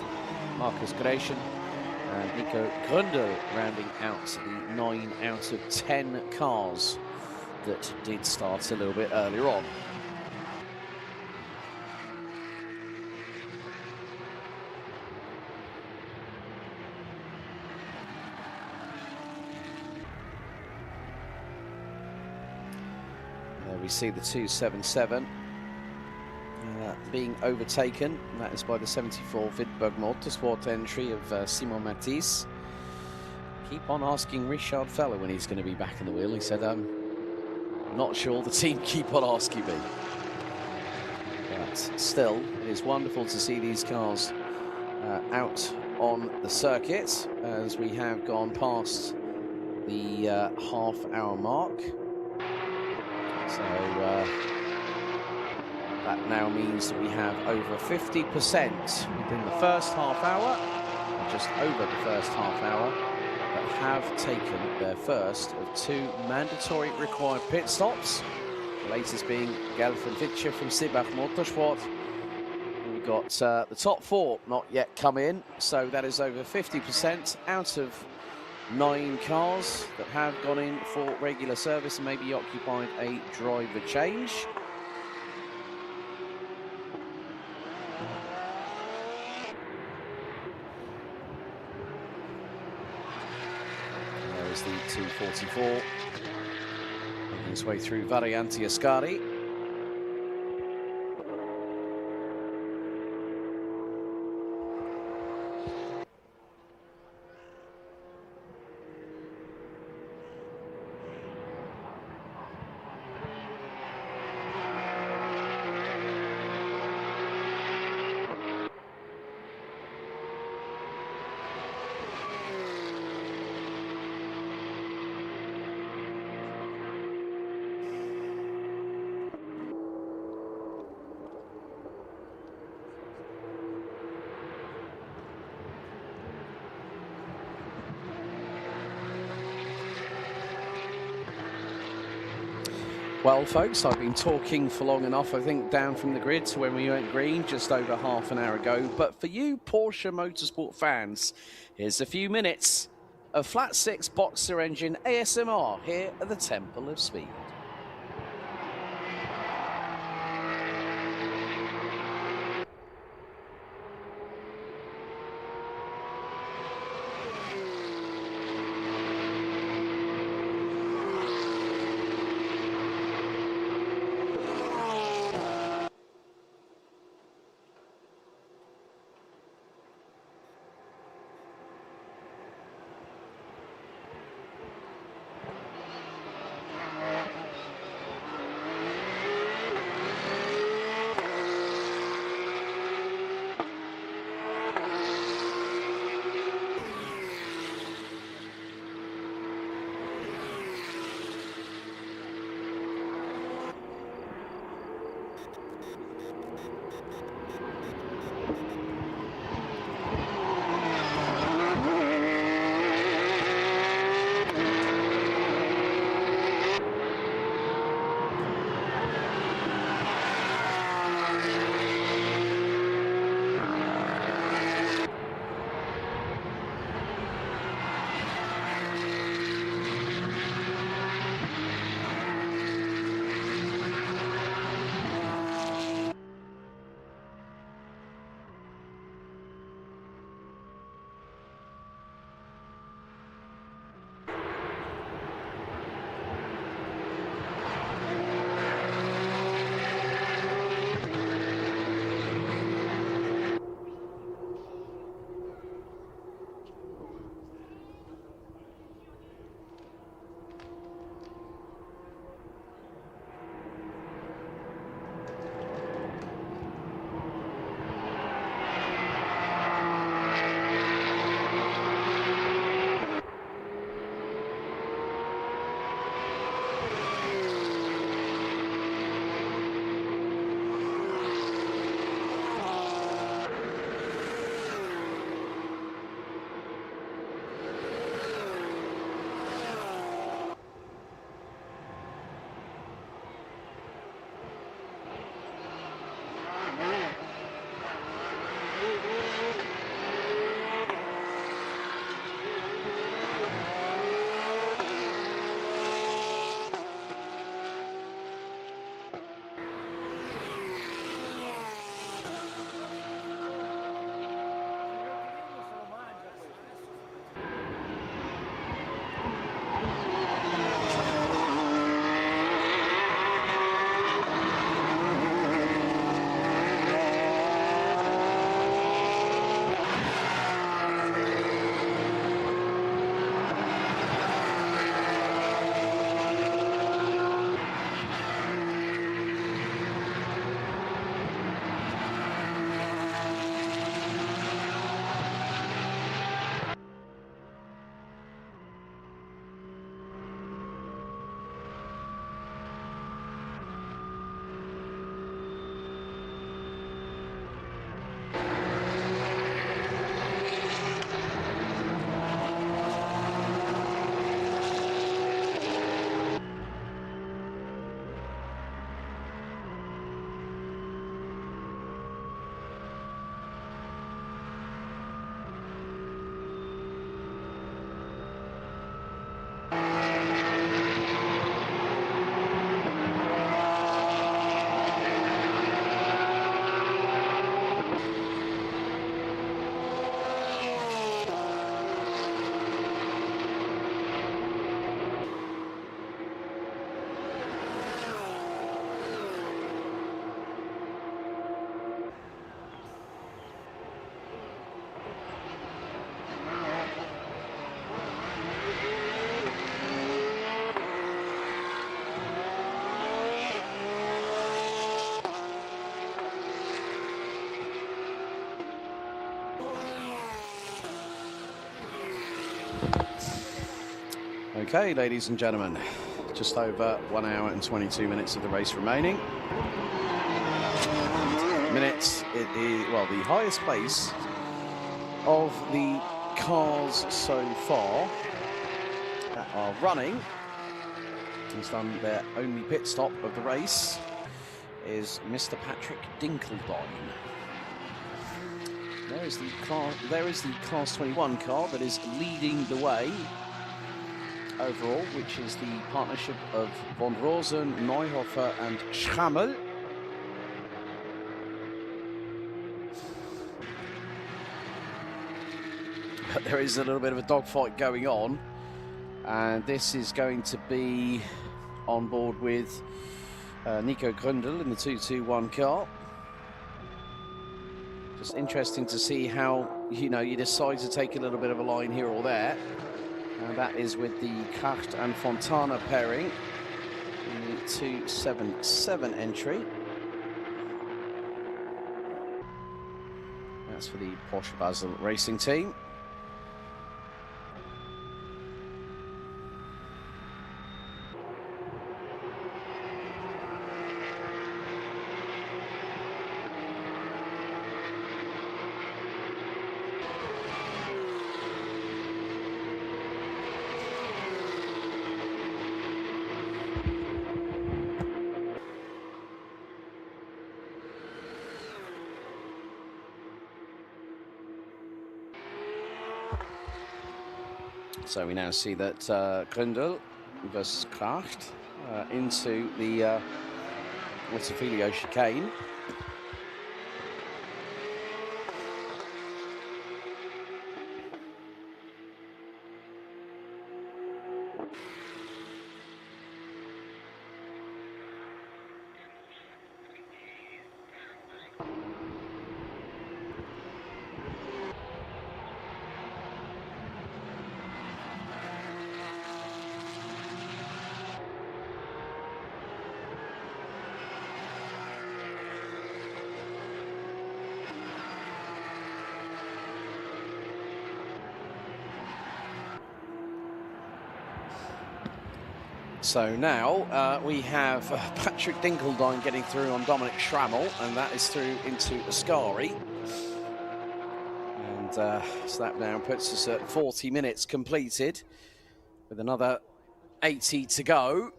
Marcus Gratian and Nico Grundel rounding out the 9 out of 10 cars that did start a little bit earlier on. There we see the 277 being overtaken. That is by the 74 Vidberg Motorsport entry of Simon Matisse. Keep on asking Richard Feller when he's going to be back in the wheel. He said, I'm not sure, the team keep on asking me. But still, it is wonderful to see these cars out on the circuit as we have gone past the half-hour mark. So that now means that we have over 50% within the first half hour, or just over the first half hour, that have taken their first of 2 mandatory required pit stops. The latest being Gelfin Fischer from Sibach Motorsport. We've got the top 4 not yet come in, so that is over 50% out of 9 cars that have gone in for regular service and maybe occupied a driver change. There is the 244 making its way through Varianti Ascari. Well, folks, I've been talking for long enough, I think, down from the grid to when we went green just over half an hour ago. But for you Porsche Motorsport fans, here's a few minutes of flat 6 boxer engine ASMR here at the Temple of Speed. Okay, ladies and gentlemen, just over 1 hour and 22 minutes of the race remaining. Minutes, it is, well, the highest place of the cars so far that are running, has done their only pit stop of the race, is Mr. Patrick Dinkeldine. There is the Class 21 car that is leading the way overall, which is the partnership of Von Rosen, Neuhofer and Schrammel. But there is a little bit of a dogfight going on, and this is going to be on board with Nico Gründel in the 221 car. Just interesting to see how, you know, you decide to take a little bit of a line here or there. And that is with the Kracht and Fontana pairing in the 277 entry. That's for the Porsche Basel Racing Team. So we now see that Gründel versus Kracht into the Autofilio chicane. So now we have Patrick Dinkeldine getting through on Dominic Schrammel, and that is through into Ascari. And so that now puts us at 40 minutes completed, with another 80 to go.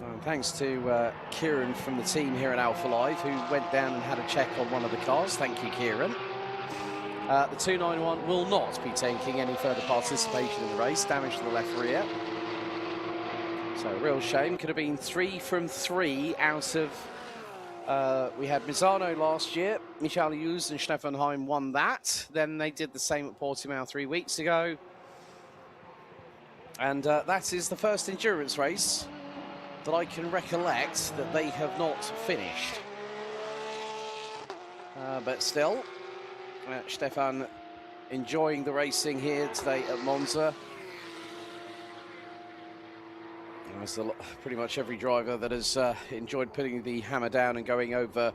And thanks to Kieran from the team here at alphalive, who went down and had a check on one of the cars. Thank you, Kieran. The 291 will not be taking any further participation in the race. Damage to the left rear. So a real shame. Could have been 3 from 3 out of... we had Misano last year. Michael Hughes and Stefan Heim won that. Then they did the same at Portimao 3 weeks ago. And that is the first endurance race that I can recollect that they have not finished. But still... Stefan enjoying the racing here today at Monza. As pretty much every driver that has enjoyed putting the hammer down and going over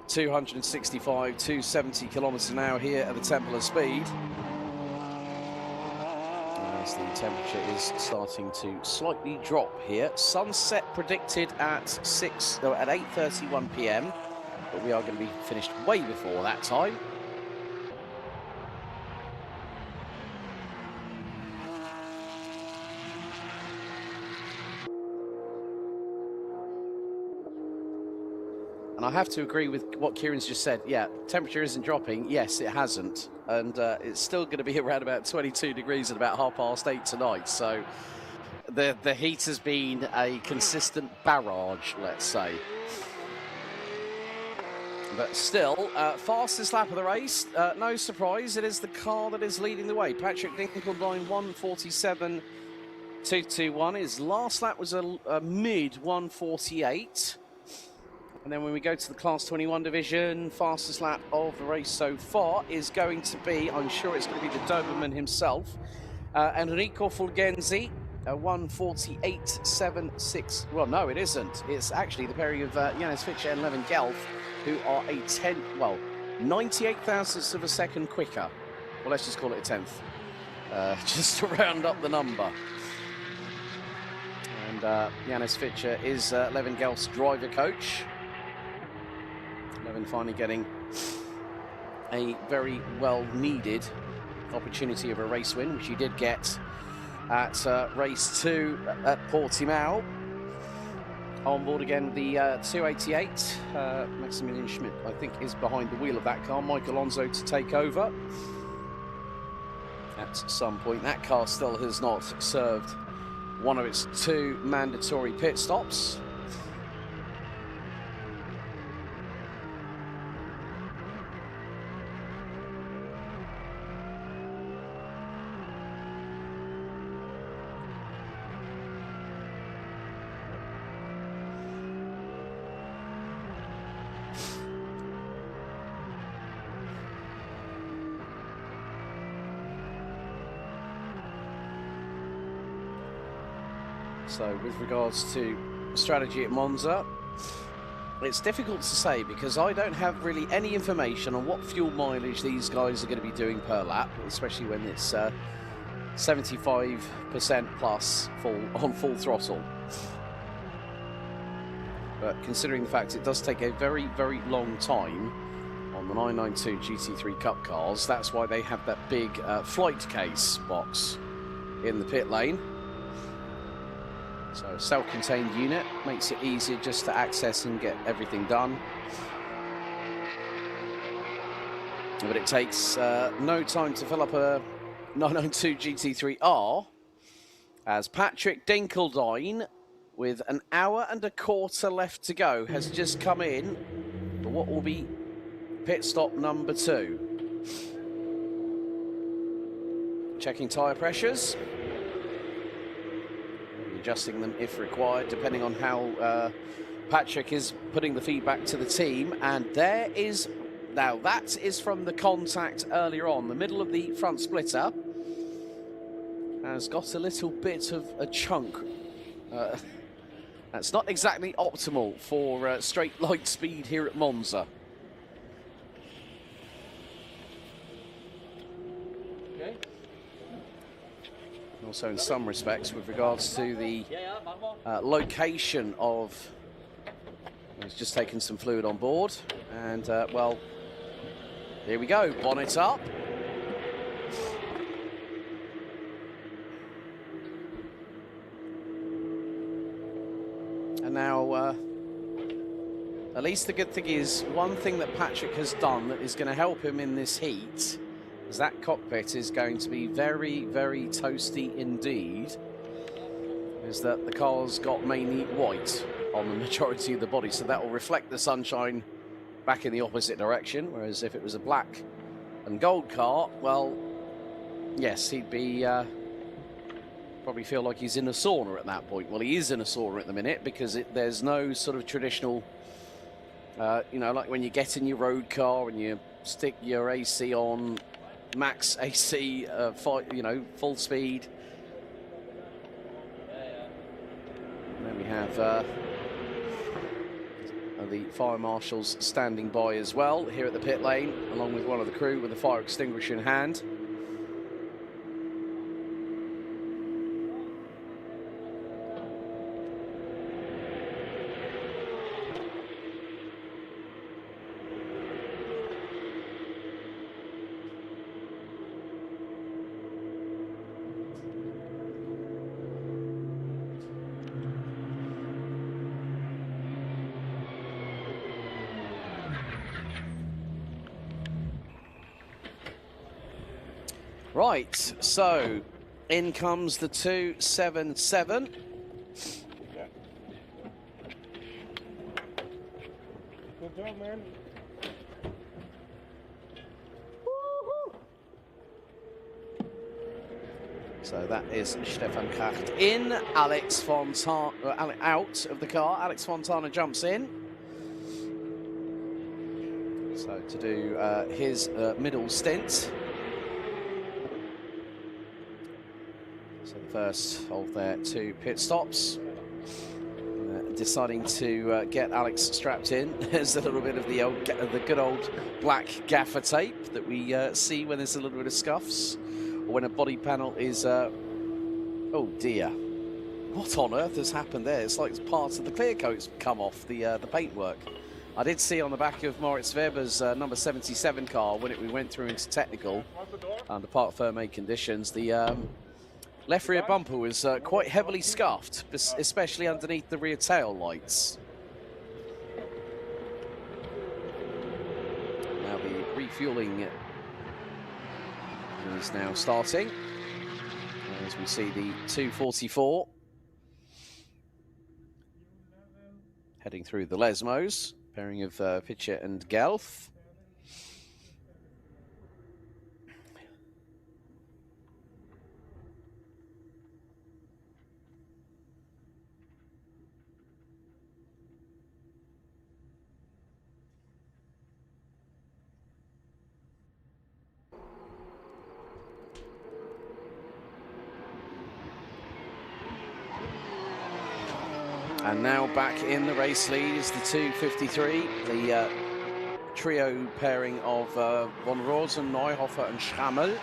265, 270 kilometers an hour here at the Temple of Speed. As the temperature is starting to slightly drop here. Sunset predicted at 8:31 p.m. But we are going to be finished way before that time. And I have to agree with what Kieran's just said. Yeah, temperature isn't dropping. Yes, it hasn't. And it's still going to be around about 22 degrees at about 8:30 tonight. So the heat has been a consistent barrage, let's say. But still, fastest lap of the race. No surprise, it is the car that is leading the way. Patrick Dinkeldine, 1:47.221. His last lap was a mid 1:48. And then when we go to the Class 21 division, fastest lap of the race so far is going to be, I'm sure it's going to be the Doberman himself, Enrico Fulgenzi, 1:48.76. Well, no, it isn't. It's actually the pairing of Janis Fischer and Levin Gelf, who are 98 thousandths of a second quicker Well, let's just call it a 10th, just to round up the number. And Janis Fischer is Levin Gelf's driver coach. Levin finally getting a very well-needed opportunity of a race win, which he did get at race 2 at Portimao. On board again with the 288. Maximilian Schmidt, I think, is behind the wheel of that car. Mike Alonso to take over at some point. That car still has not served one of its 2 mandatory pit stops. So with regards to strategy at Monza, it's difficult to say because I don't have really any information on what fuel mileage these guys are going to be doing per lap, especially when it's 75% plus on full throttle. But considering the fact it does take a very, very long time on the 992 GT3 Cup cars, that's why they have that big flight case box in the pit lane. So self-contained unit makes it easier just to access and get everything done. But it takes no time to fill up a 992 GT3R as Patrick Dinkeldine, with an hour and a quarter left to go, has just come in for what will be pit stop number 2. Checking tyre pressures. Adjusting them if required, depending on how Patrick is putting the feedback to the team. And there is, now that is from the contact earlier on. The middle of the front splitter has got a little bit of a chunk. That's not exactly optimal for straight light speed here at Monza. Also in some respects with regards to the location of, he's just taken some fluid on board, and well, here we go, bonnet up. And now at least the good thing is, one thing that Patrick has done that is going to help him in this heat, as that cockpit is going to be very, very toasty indeed, is that the car's got mainly white on the majority of the body, so that will reflect the sunshine back in the opposite direction, whereas if it was a black and gold car, well, yes, he'd be probably feel like he's in a sauna at that point. Well, he is in a sauna at the minute because there's no sort of traditional, you know, like when you get in your road car and you stick your AC on max AC, you know, full speed. And then we have the fire marshals standing by as well here at the pit lane, along with one of the crew with a fire extinguisher in hand. Right, so in comes the 277. Good job, man. So that is Stefan Kracht in, Alex Fontana out of the car. Alex Fontana jumps in. So to do his middle stint. So the first of their 2 pit stops. deciding to get Alex strapped in. There's a little bit of the good old black gaffer tape that we see when there's a little bit of scuffs, or when a body panel is... oh dear. What on earth has happened there? It's like parts of the clear coat's come off the paintwork. I did see on the back of Moritz Weber's number 77 car when we went through into technical under parc fermé conditions, the left rear bumper was quite heavily scuffed, especially underneath the rear tail lights. Now the refueling is now starting as we see the 244 heading through the Lesmos, pairing of Pitcher and Gelf. And now back in the race lead is the 253, the trio pairing of Von Rosen, Neuhofer and Schrammel.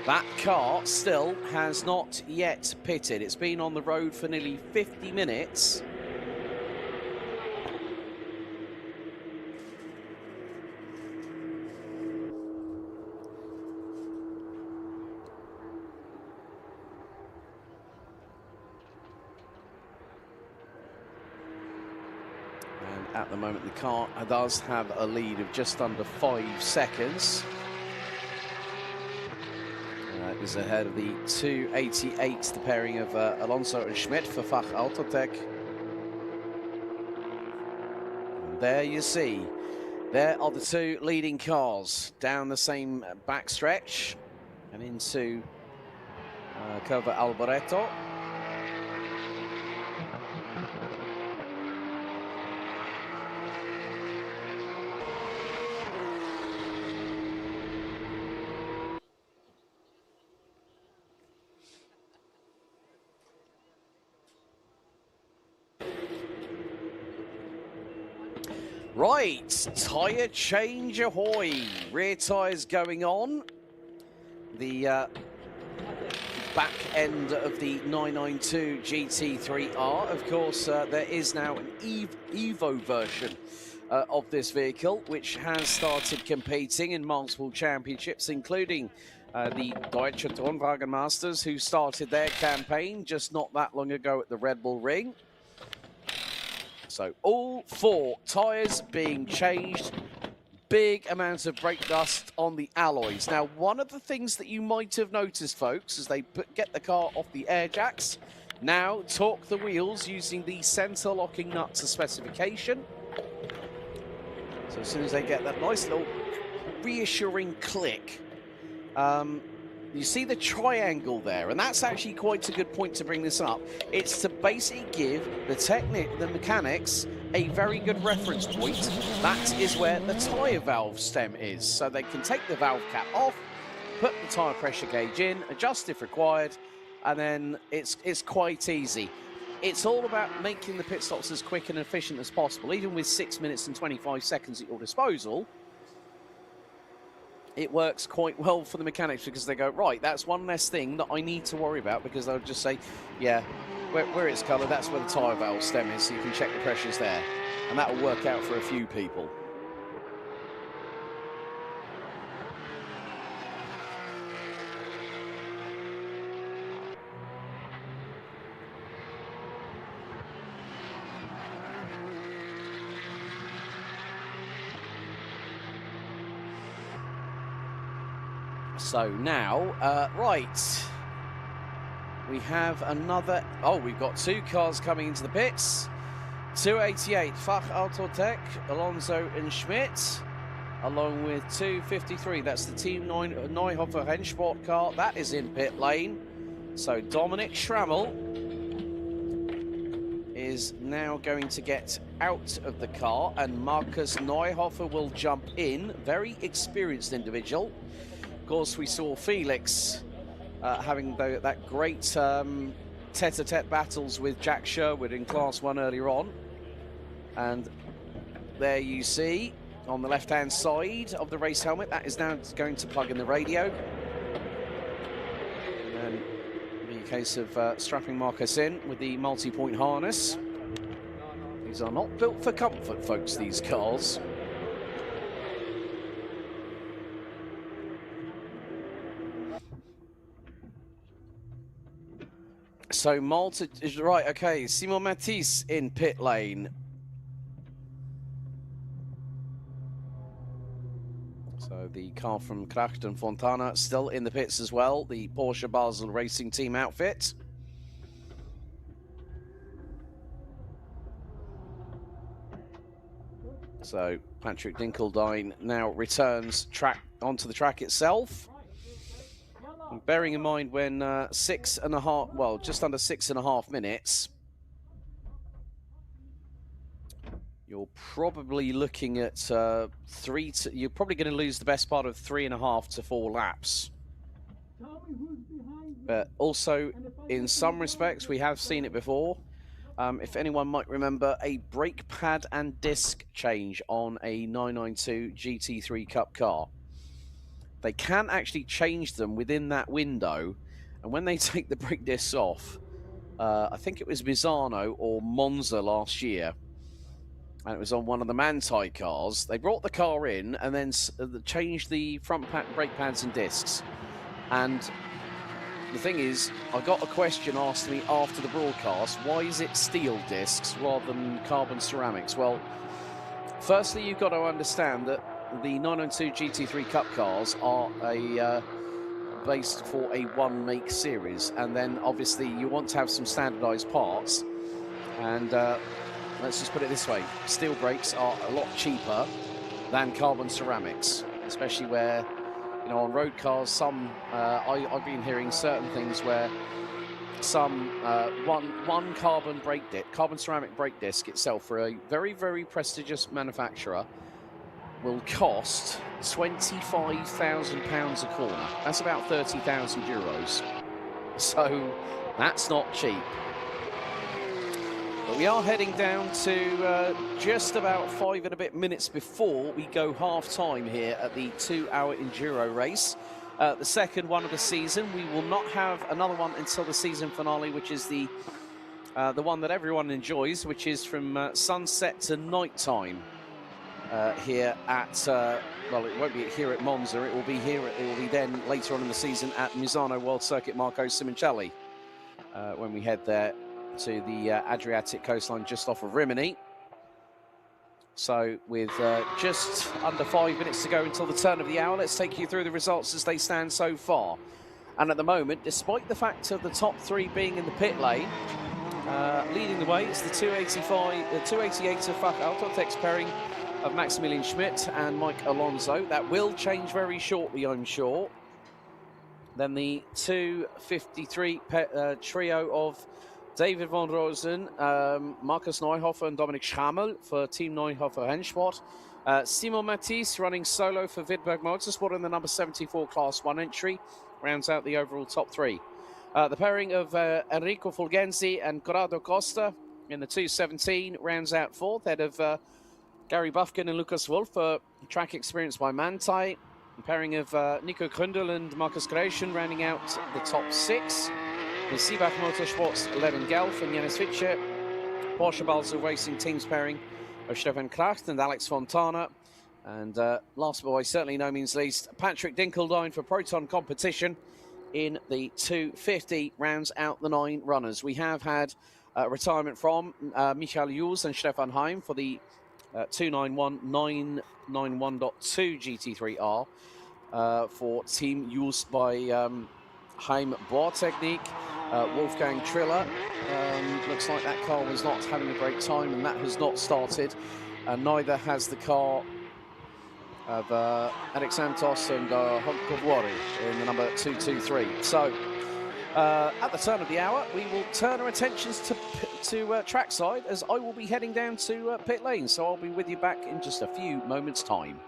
That car still has not yet pitted. It's been on the road for nearly 50 minutes. At the moment, the car does have a lead of just under 5 seconds. Is ahead of the 288, the pairing of Alonso and Schmidt for Fach Autotech. And there you see, there are the two leading cars down the same backstretch and into Curva Alboreto. Right, tyre change ahoy. Rear tyres going on. The back end of the 992 GT3R. Of course, there is now an Evo version of this vehicle, which has started competing in multiple championships, including the Deutsche Turnwagen Masters, who started their campaign just not that long ago at the Red Bull Ring. So all 4 tyres being changed, big amounts of brake dust on the alloys. Now, one of the things that you might have noticed, folks, as they get the car off the air jacks, now torque the wheels using the centre locking nuts to specification. So as soon as they get that nice little reassuring click, you see the triangle there, and that's actually quite a good point to bring this up. It's to basically give the mechanics a very good reference point. That is where the tyre valve stem is. So they can take the valve cap off, put the tyre pressure gauge in, adjust if required, and then it's quite easy. It's all about making the pit stops as quick and efficient as possible. Even with 6 minutes and 25 seconds at your disposal, it works quite well for the mechanics, because they go, right, that's one less thing that I need to worry about, because they'll just say, yeah, where it's coloured, that's where the tyre valve stem is, so you can check the pressures there. And that will work out for a few people. So now, right, we have another, we've got 2 cars coming into the pits. 288, Fach Autotech, Alonso and Schmidt, along with 253, that's the Team Neuhofer Rennsport car, that is in pit lane. So Dominic Schrammel is now going to get out of the car, and Markus Neuhofer will jump in, very experienced individual. Of course, we saw Felix having that great tete-a-tete battles with Jack Sherwood in Class 1 earlier on. And there you see, on the left-hand side of the race helmet, that is now going to plug in the radio. And then it'll be a case of strapping Marcus in with the multi-point harness. These are not built for comfort, folks, these cars. So Malta is right, okay. Simon Matisse in pit lane. So the car from Kracht and Fontana still in the pits as well. The Porsche Basel Racing Team outfit. So Patrick Dinkeldine now returns onto the track itself. And bearing in mind when just under 6.5 minutes, you're probably looking at you're probably going to lose the best part of 3.5 to 4 laps. But also, in some respects, we have seen it before. If anyone might remember a brake pad and disc change on a 992 GT3 Cup car. They can actually change them within that window, and when they take the brake discs off, I think it was Misano or Monza last year, and it was on one of the Manthey cars. They brought the car in and then changed the front brake pads and discs. And the thing is, I got a question asked to me after the broadcast, why is it steel discs rather than carbon ceramics? Well, firstly, you've got to understand that the 992 GT3 Cup cars are based for a one-make series, and then obviously you want to have some standardised parts, and let's just put it this way, steel brakes are a lot cheaper than carbon ceramics, especially where, you know, on road cars, some, I've been hearing certain things where some, one carbon ceramic brake disc itself for a very, very prestigious manufacturer will cost £25,000 a corner. That's about 30,000 euros. So that's not cheap. But we are heading down to just about 5 and a bit minutes before we go half-time here at the 2-hour enduro race. The second one of the season. We will not have another one until the season finale, which is the one that everyone enjoys, which is from sunset to night time. Here at well, it won't be here at Monza. It will be here. It will be then later on in the season at Misano World Circuit Marco Simoncelli when we head there to the Adriatic coastline just off of Rimini. So with just under 5 minutes to go until the turn of the hour, let's take you through the results as they stand so far. And at the moment, despite the fact of the top 3 being in the pit lane, leading the way, it's the 288 of Fach Autotex pairing of Maximilian Schmidt and Mike Alonso. That will change very shortly, I'm sure. Then the 253 trio of David von Rosen, Markus Neuhofer and Dominik Schrammel for Team Neuhofer Rennsport. Simon Matisse running solo for Widberg Motorsport in the number 74 Class 1 entry, rounds out the overall top 3. The pairing of Enrico Fulgenzi and Corrado Costa in the 217 rounds out 4th, head of Gary Buffkin and Lucas Wolf for track experience by Manthey. The pairing of Nico Gründel and Marcus Gratian rounding out the top 6. The Seebach Motorsports, Levin Gelf and Janis Fitcher. Porsche Basel Racing Teams pairing of Stefan Kracht and Alex Fontana. And last but by certainly no means least, Patrick Dinkeldine for Proton Competition in the 250 rounds out the 9 runners. We have had retirement from Michael Jules and Stefan Heim for the 291 991.2 GT3R for Team Jules by Heim Bohrtechnik. Wolfgang Triller, looks like that car was not having a great time, and that has not started, and neither has the car of Eric Santos and Honkovori in the number 223. So at the turn of the hour, we will turn our attentions to trackside, as I will be heading down to pit lane. So I'll be with you back in just a few moments' time.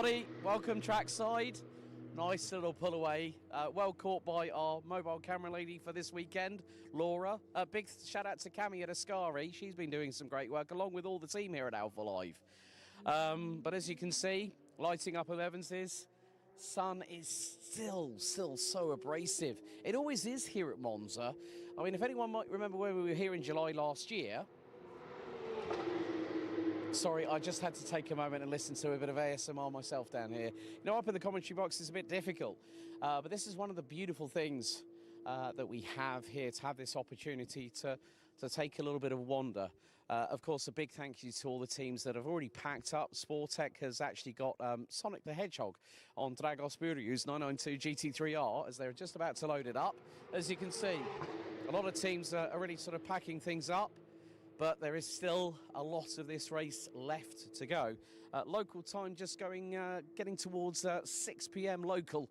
everybody. Welcome trackside. Nice little pull away. Well caught by our mobile camera lady for this weekend, Laura. A big shout out to Cami at Ascari. She's been doing some great work along with all the team here at alphalive. But as you can see, lighting up of Evans's. Sun is still so abrasive. It always is here at Monza. I mean, if anyone might remember when we were here in July last year. Sorry, I just had to take a moment and listen to a bit of ASMR myself down here. You know, up in the commentary box is a bit difficult, but this is one of the beautiful things that we have here, to have this opportunity to take a little bit of a wander. Of course, a big thank you to all the teams that have already packed up. Sportec has actually got Sonic the Hedgehog on Dragos Buriu's 992 GT3R as they're just about to load it up. As you can see, a lot of teams are already sort of packing things up, but there is still a lot of this race left to go. Local time just getting towards 6 p.m. local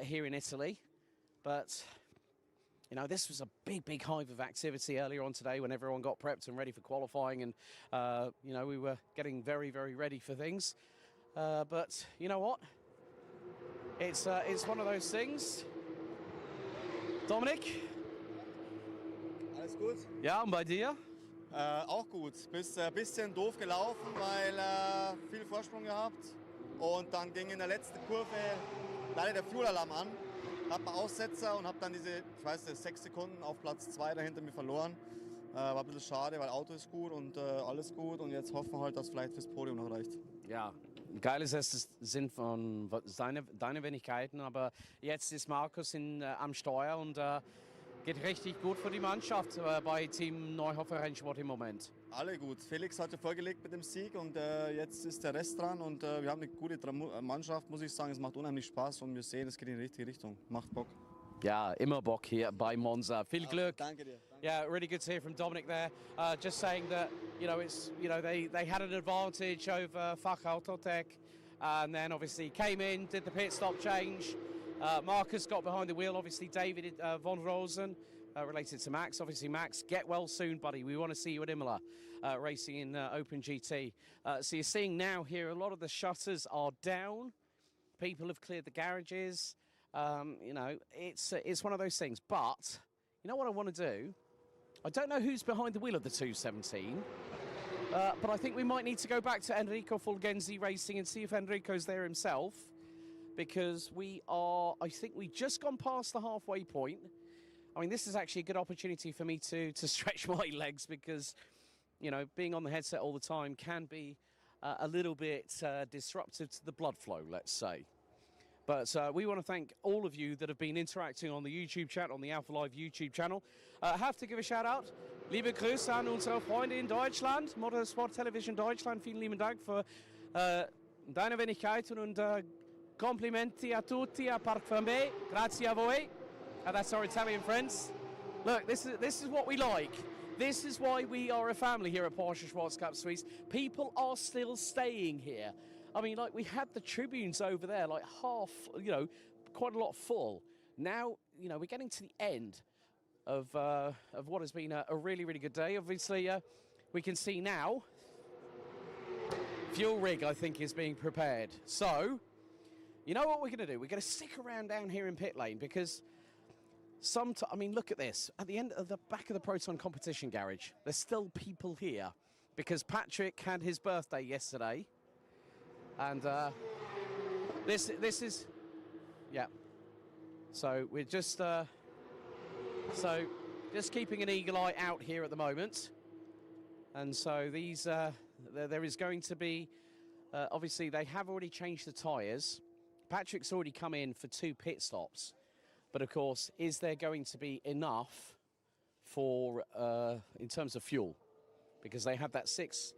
here in Italy, but you know, this was a big hive of activity earlier on today when everyone got prepped and ready for qualifying, and you know, we were getting very ready for things. But you know what? It's one of those things. Dominik? Alles gut? Ja, und bei dir? Auch gut. Bis bisschen doof gelaufen, weil viel Vorsprung gehabt. Und dann ging in der letzten Kurve leider der Fuel-Alarm an. Hab einen Aussetzer und hab dann diese, ich weiß nicht, 6 Sekunden auf Platz 2 dahinter mir verloren. War ein bisschen schade, weil Auto ist gut und alles gut. Und jetzt hoffen wir halt, dass vielleicht fürs Podium noch reicht. Ja, geil ist es, sind von deine Wenigkeiten, aber jetzt ist Markus am Steuer und geht richtig gut für die Mannschaft bei Team Neuhofer Rennsport im Moment. Alle gut. Felix hat ja vorgelegt mit dem Sieg und jetzt ist der Rest dran und wir haben eine gute Mannschaft, muss ich sagen. Es macht unheimlich Spaß und wir sehen, es geht in die richtige Richtung. Macht Bock. Ja, immer Bock hier bei Monza. Viel Glück. Danke dir. Yeah, really good to hear from Dominic there. Just saying that they had an advantage over Fach Autotech, and then obviously came in, did the pit stop change. Marcus got behind the wheel. Obviously, David von Rosen, related to Max. Obviously, Max, get well soon, buddy. We want to see you at Imola, racing in Open GT. So you're seeing now here, a lot of the shutters are down. People have cleared the garages. You know, it's one of those things. But you know what I want to do? I don't know who's behind the wheel of the 217, but I think we might need to go back to Enrico Fulgenzi Racing and see if Enrico's there himself, because I think we just gone past the halfway point. I mean, this is actually a good opportunity for me to stretch my legs, because, you know, being on the headset all the time can be a little bit disruptive to the blood flow, let's say. But we want to thank all of you that have been interacting on the YouTube chat, on the alphalive YouTube channel. Have to give a shout out. Liebe Grüße an unsere Freunde in Deutschland, Motorsport Television Deutschland. Vielen lieben Dank für deine Wenigkeiten und complimenti a tutti a parfumé. Grazie a voi. That's our Italian friends. Look, this is what we like. This is why we are a family here at Porsche Sports Cup Suisse. People are still staying here. I mean, like, we had the tribunes over there, like half, you know, quite a lot full. Now, you know, we're getting to the end of what has been a really good day. Obviously, we can see now fuel rig, I think, is being prepared. So, you know what we're going to do? We're going to stick around down here in pit lane, because I mean, look at this. At the end of the back of the Proton competition garage, there's still people here, because Patrick had his birthday yesterday. And this is, yeah. So we're just keeping an eagle eye out here at the moment. And so these, there is going to be, obviously they have already changed the tyres. Patrick's already come in for 2 pit stops. But of course, is there going to be enough for, in terms of fuel? Because they have that 6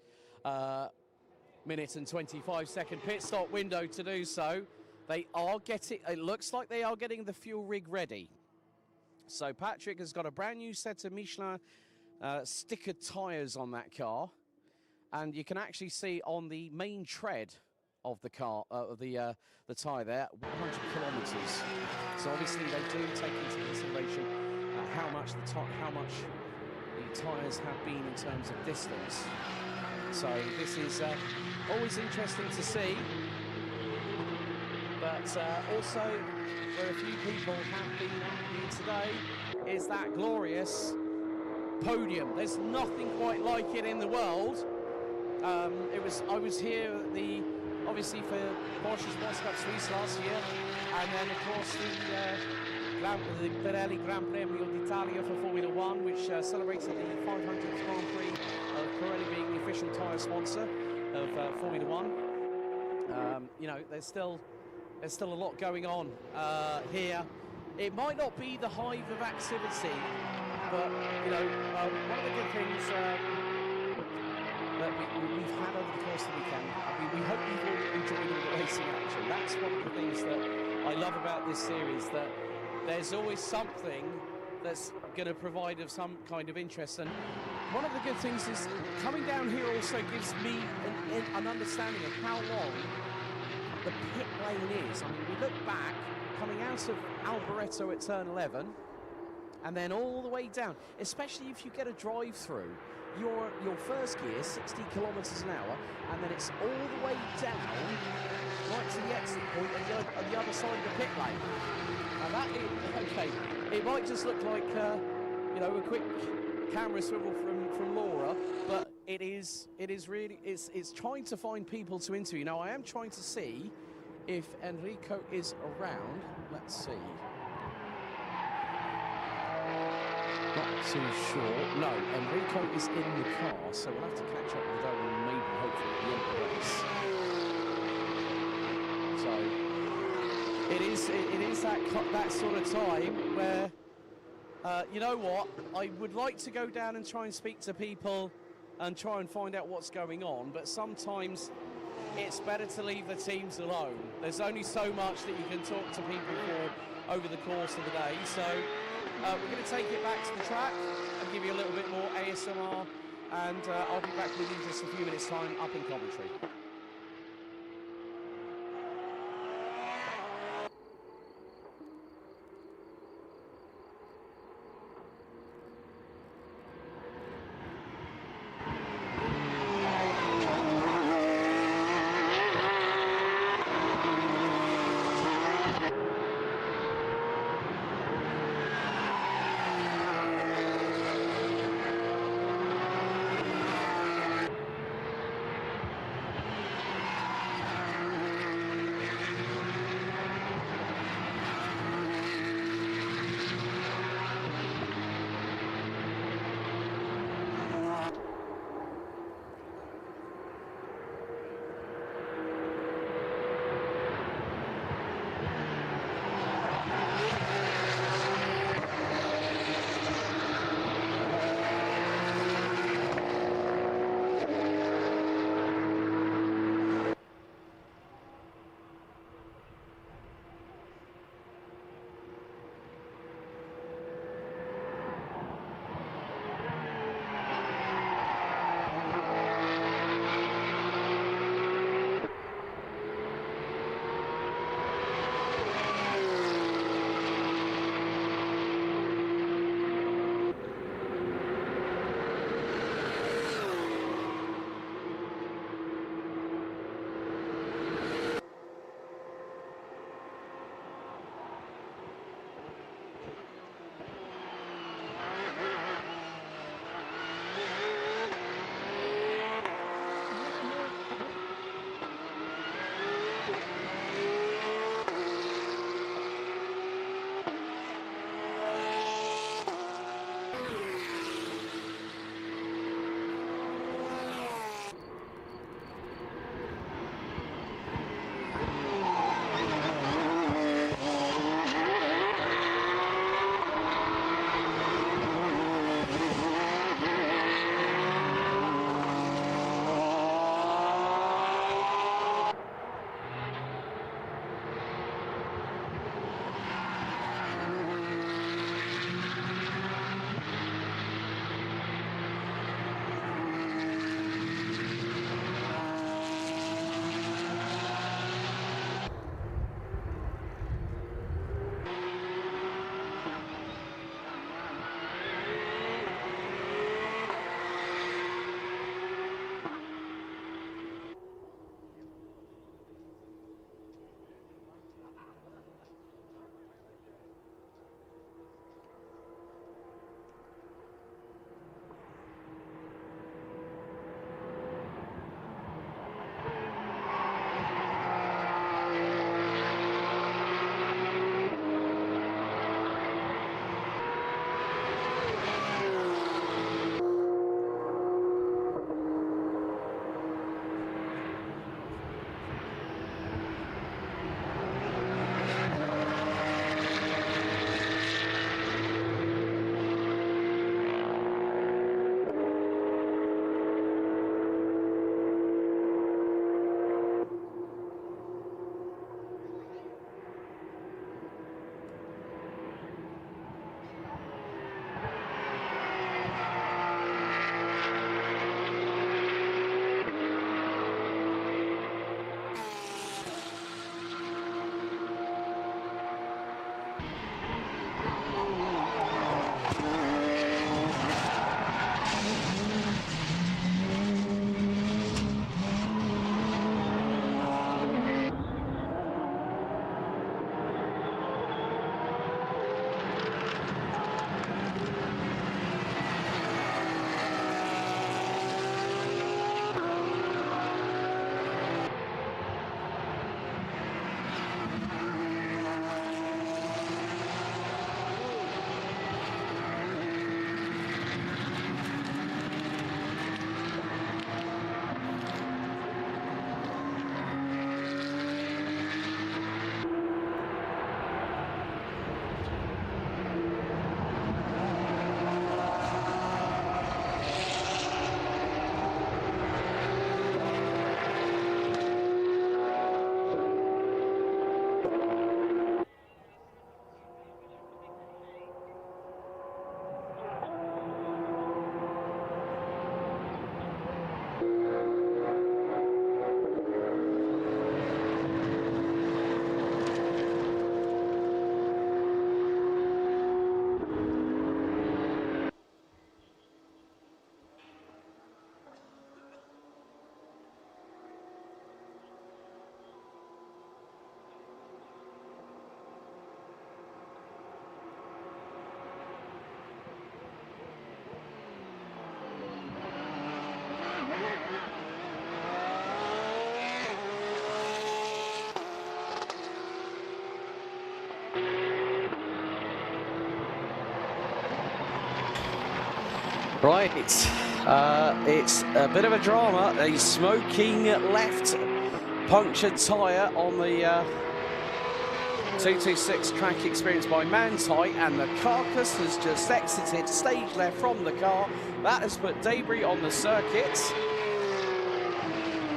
minute and 25-second pit stop window to do so. They are getting, it looks like they are getting the fuel rig ready. So Patrick has got a brand new set of Michelin stickered tyres on that car. And you can actually see on the main tread of the car, the tyre there, 100 kilometres. So obviously they do take into consideration how much the tyres have been in terms of distance. So this is always interesting to see. But also, where a few people have been here today, is that glorious podium. There's nothing quite like it in the world. I was here at obviously for Porsche Sports Cup Suisse last year, and then of course the Pirelli Gran Premio d'Italia for Formula One, which celebrated the 500th Grand Prix of Pirelli being the official tyre sponsor of Formula One. You know, there's still a lot going on here. It might not be the hive of activity, but you know, one of the good things that we've had over the course of the weekend, I mean, we hope you've all enjoyed all the racing action. That's one of the things that I love about this series, that there's always something that's going to provide of some kind of interest. And one of the good things is coming down here also gives me an understanding of how long the pit lane is. I mean, we look back, coming out of Alboreto at turn 11, and then all the way down, especially if you get a drive-through, your first gear, 60 kilometers an hour, and then it's all the way down, right to the exit point on the other side of the pit lane. Now that is, okay, it might just look like, you know, a quick camera swivel from Laura, but it is really, it's trying to find people to interview. Now, I am trying to see if Enrico is around. Let's see. Not too sure. No, Enrico is in the car, so we'll have to catch up with Owen and maybe hopefully at the end of the race. So it is that sort of time where, you know what, I would like to go down and try and speak to people and try and find out what's going on, but sometimes it's better to leave the teams alone. There's only so much that you can talk to people for over the course of the day. So we're going to take it back to the track and give you a little bit more ASMR, and I'll be back with you in just a few minutes' time up in commentary. Right, it's a bit of a drama. A smoking left punctured tyre on the 226 track experienced by Manthey, and the carcass has just exited stage left from the car. That has put debris on the circuit.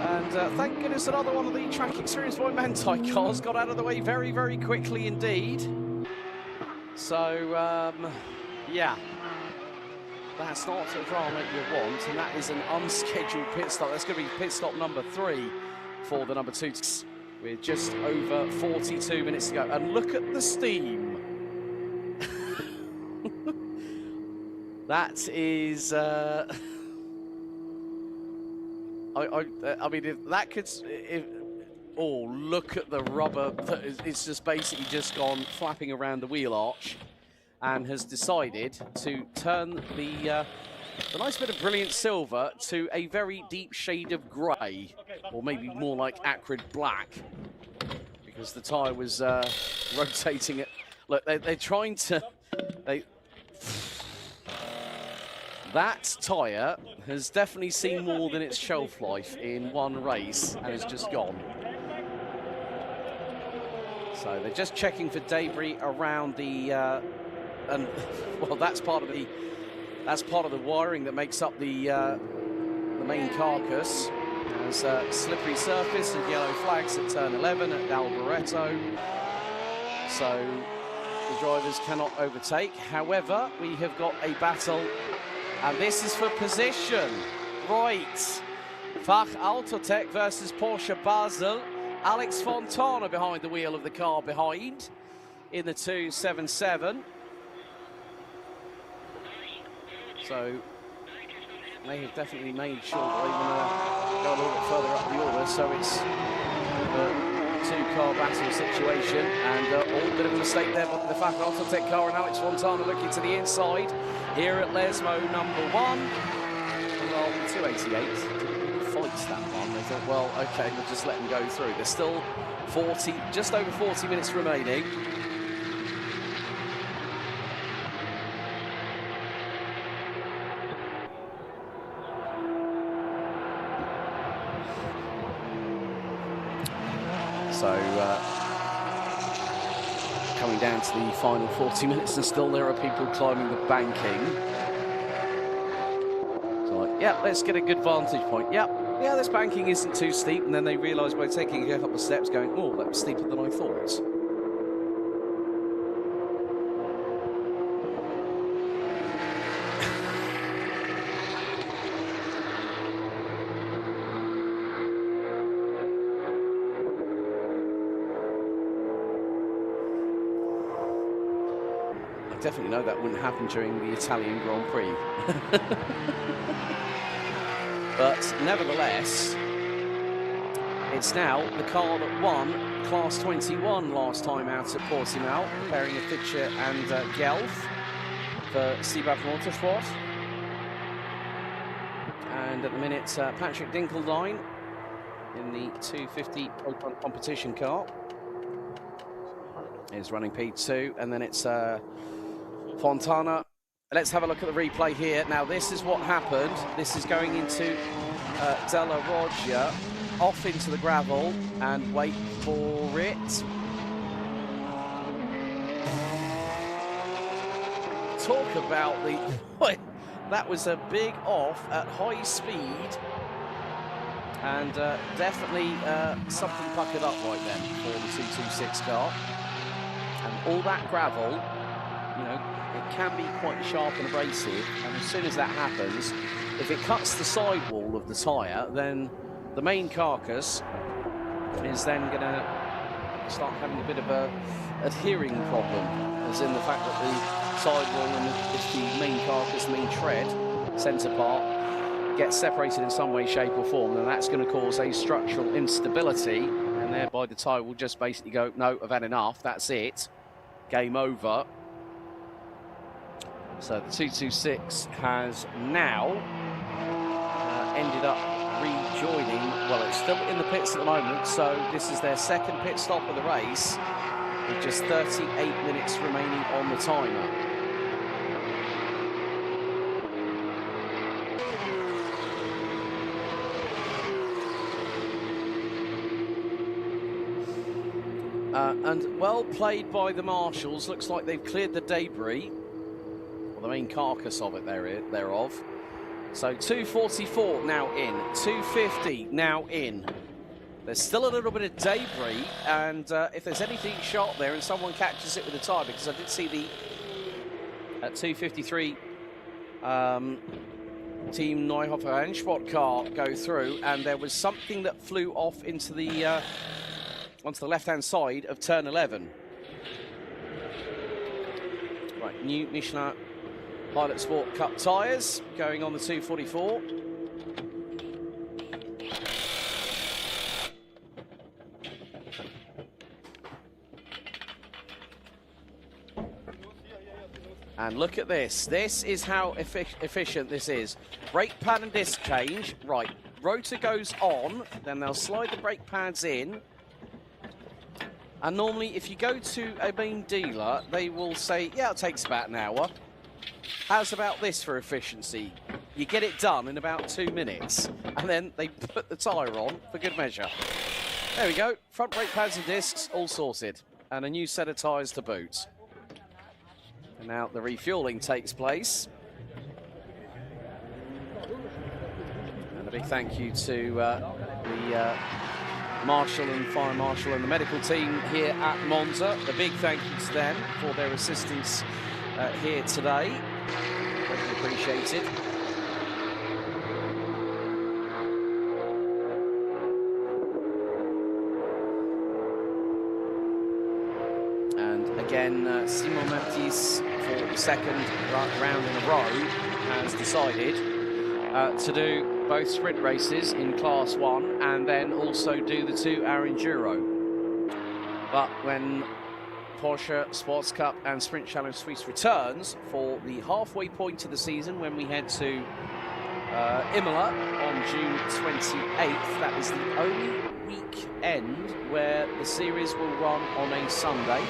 And thank goodness another one of the track experienced by Manthey cars got out of the way very, very quickly indeed. So, yeah. That's not the drama you want, and that is an unscheduled pit stop. That's going to be pit stop number 3 for the number 2, with just over 42 minutes to go. And look at the steam. That is... I mean, if that could... oh, look at the rubber. It's just basically just gone flapping around the wheel arch, and has decided to turn the nice bit of brilliant silver to a very deep shade of grey, or maybe more like acrid black, because the tyre was rotating it. Look, they're trying to... That tyre has definitely seen more than its shelf life in one race, and has just gone. So they're just checking for debris around the... and well, that's part of the wiring that makes up the main carcass. There's a slippery surface and yellow flags at turn 11 at Alboreto, so the drivers cannot overtake. However, we have got a battle, and this is for position. Right, Fach Autotech versus Porsche Basel. Alex Fontana behind the wheel of the car behind in the 277. So they have definitely made sure that they want to go a little bit further up the order. So it's a two-car battle situation, and all bit of a mistake there by the Fach Autotech car, and Alex Fontana looking to the inside here at Lesmo number 1. Well, 288 fights that one. They thought, well, okay, we'll just let them go through. There's still just over 40 minutes remaining. So, coming down to the final 40 minutes, and still there are people climbing the banking. So, like, yeah, let's get a good vantage point. Yeah, this banking isn't too steep, and then they realise by taking a couple of steps, going, oh, that was steeper than I thought. definitely know that wouldn't happen during the Italian Grand Prix. But nevertheless, it's now the car that won Class 21 last time out at Portimao, preparing a Fitcher and Gelf for Seebach Motorsport. And at the minute, Patrick Dinkeldine in the 250 Open competition car is running P2, and then it's Fontana. Let's have a look at the replay here. Now, this is what happened. This is going into Della Roggia, off into the gravel, and wait for it. Talk about the... That was a big off at high speed, and definitely something puckered up right then for the 226 car. And all that gravel, you know, it can be quite sharp and abrasive, and as soon as that happens, if it cuts the sidewall of the tyre, then the main carcass is then going to start having a bit of a adhering problem, as in the fact that the sidewall and if the main carcass, the main tread, centre part, gets separated in some way, shape or form, then that's going to cause a structural instability, and thereby the tyre will just basically go, no, I've had enough, that's it, game over. So the 226 has now ended up rejoining, well, it's still in the pits at the moment, so this is their second pit stop of the race, with just 38 minutes remaining on the timer. And well played by the marshals. Looks like they've cleared the debris, or the main carcass of it thereof. So 244 now in, 250 now in. There's still a little bit of debris, and if there's anything sharp there and someone catches it with a tyre, because I did see the 253 Team Neuhofer Rennsport car go through, and there was something that flew off into the onto the left-hand side of turn 11. Right, new Michelin Pilot Sport Cup tyres going on the 244. And look at this. This is how efficient this is. Brake pad and disc change. Right, rotor goes on, then they'll slide the brake pads in. And normally, if you go to a main dealer, they will say, yeah, it takes about an hour. How's about this for efficiency? You get it done in about 2 minutes, and then they put the tyre on for good measure. There we go. Front brake pads and discs, all sorted. And a new set of tyres to boot. And now the refuelling takes place. And a big thank you to the Marshal and Fire Marshal and the medical team here at Monza. A big thank you to them for their assistance here today. Greatly appreciated. And again, Simon Mattis, for the second round in a row, has decided to do both sprint races in Class 1 and then also do the 2-hour Enduro. But when Porsche Sports Cup and Sprint Challenge Suisse returns for the halfway point of the season, when we head to Imola on June 28th, that is the only weekend where the series will run on a Sunday.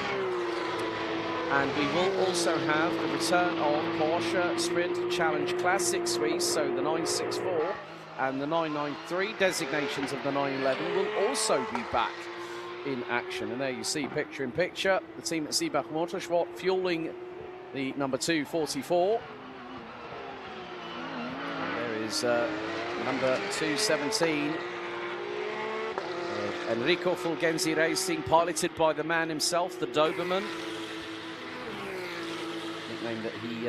And we will also have the return of Porsche Sprint Challenge Classic Suisse, so the 964 and the 993 designations of the 911 will also be back in action. And there you see, picture in picture, the team at Seebach Motorsport fueling the number 244. And there is number 217, Enrico Fulgenzi Racing, piloted by the man himself, the Doberman. Nickname that he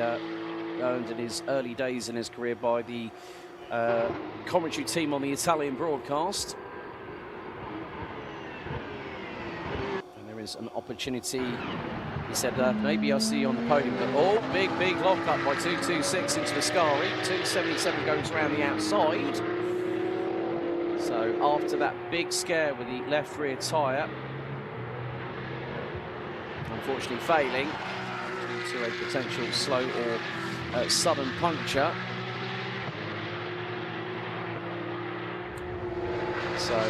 earned in his early days in his career by the commentary team on the Italian broadcast. And there is an opportunity He said, maybe I'll see you on the podium. But, oh, big lock-up by 226 into Ascari. 277 goes around the outside. So after that big scare with the left rear tyre, unfortunately failing due to a potential slow or sudden puncture. So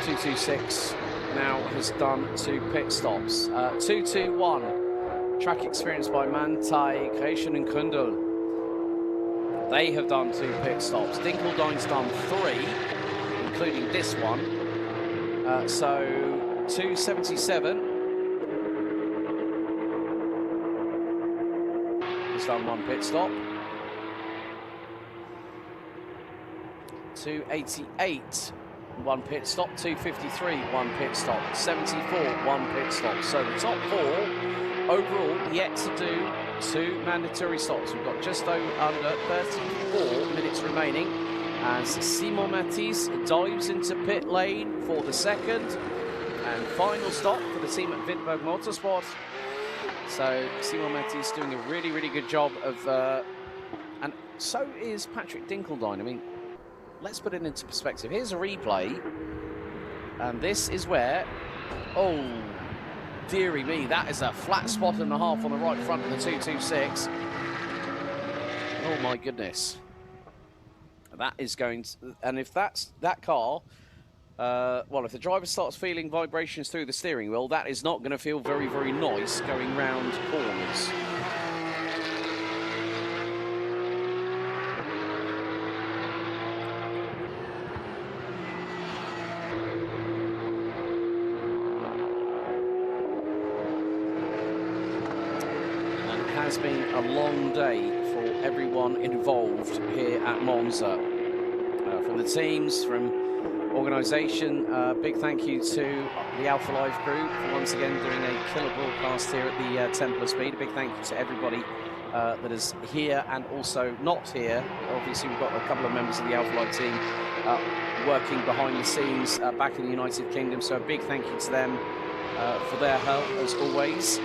226 now has done 2 pit stops. 221, track experience by Mantai, Kreischen and Kundl. They have done 2 pit stops. Dinkeldine's done 3, including this one. So 277 has done 1 pit stop. 288, 1 pit stop. 253, 1 pit stop. 74, 1 pit stop. So the top 4 overall yet to do 2 mandatory stops. We've got just under 34 minutes remaining as Simon Matisse dives into pit lane for the second and final stop for the team at Wittenberg Motorsport. So Simon Matisse doing a really good job of, and so is Patrick Dinkeldine. I mean, let's put it into perspective. Here's a replay, and this is where, oh, dearie me, that is a flat spot and a half on the right front of the 226. Oh my goodness. That is going to, and if that's that car, well, if the driver starts feeling vibrations through the steering wheel, that is not going to feel very nice going round corners. Has been a long day for everyone involved here at Monza. From the teams, from organisation, big thank you to the alphalive crew for once again doing a killer broadcast here at the Temple of Speed. A big thank you to everybody that is here and also not here. Obviously we've got a couple of members of the alphalive team working behind the scenes back in the United Kingdom, so a big thank you to them for their help as always.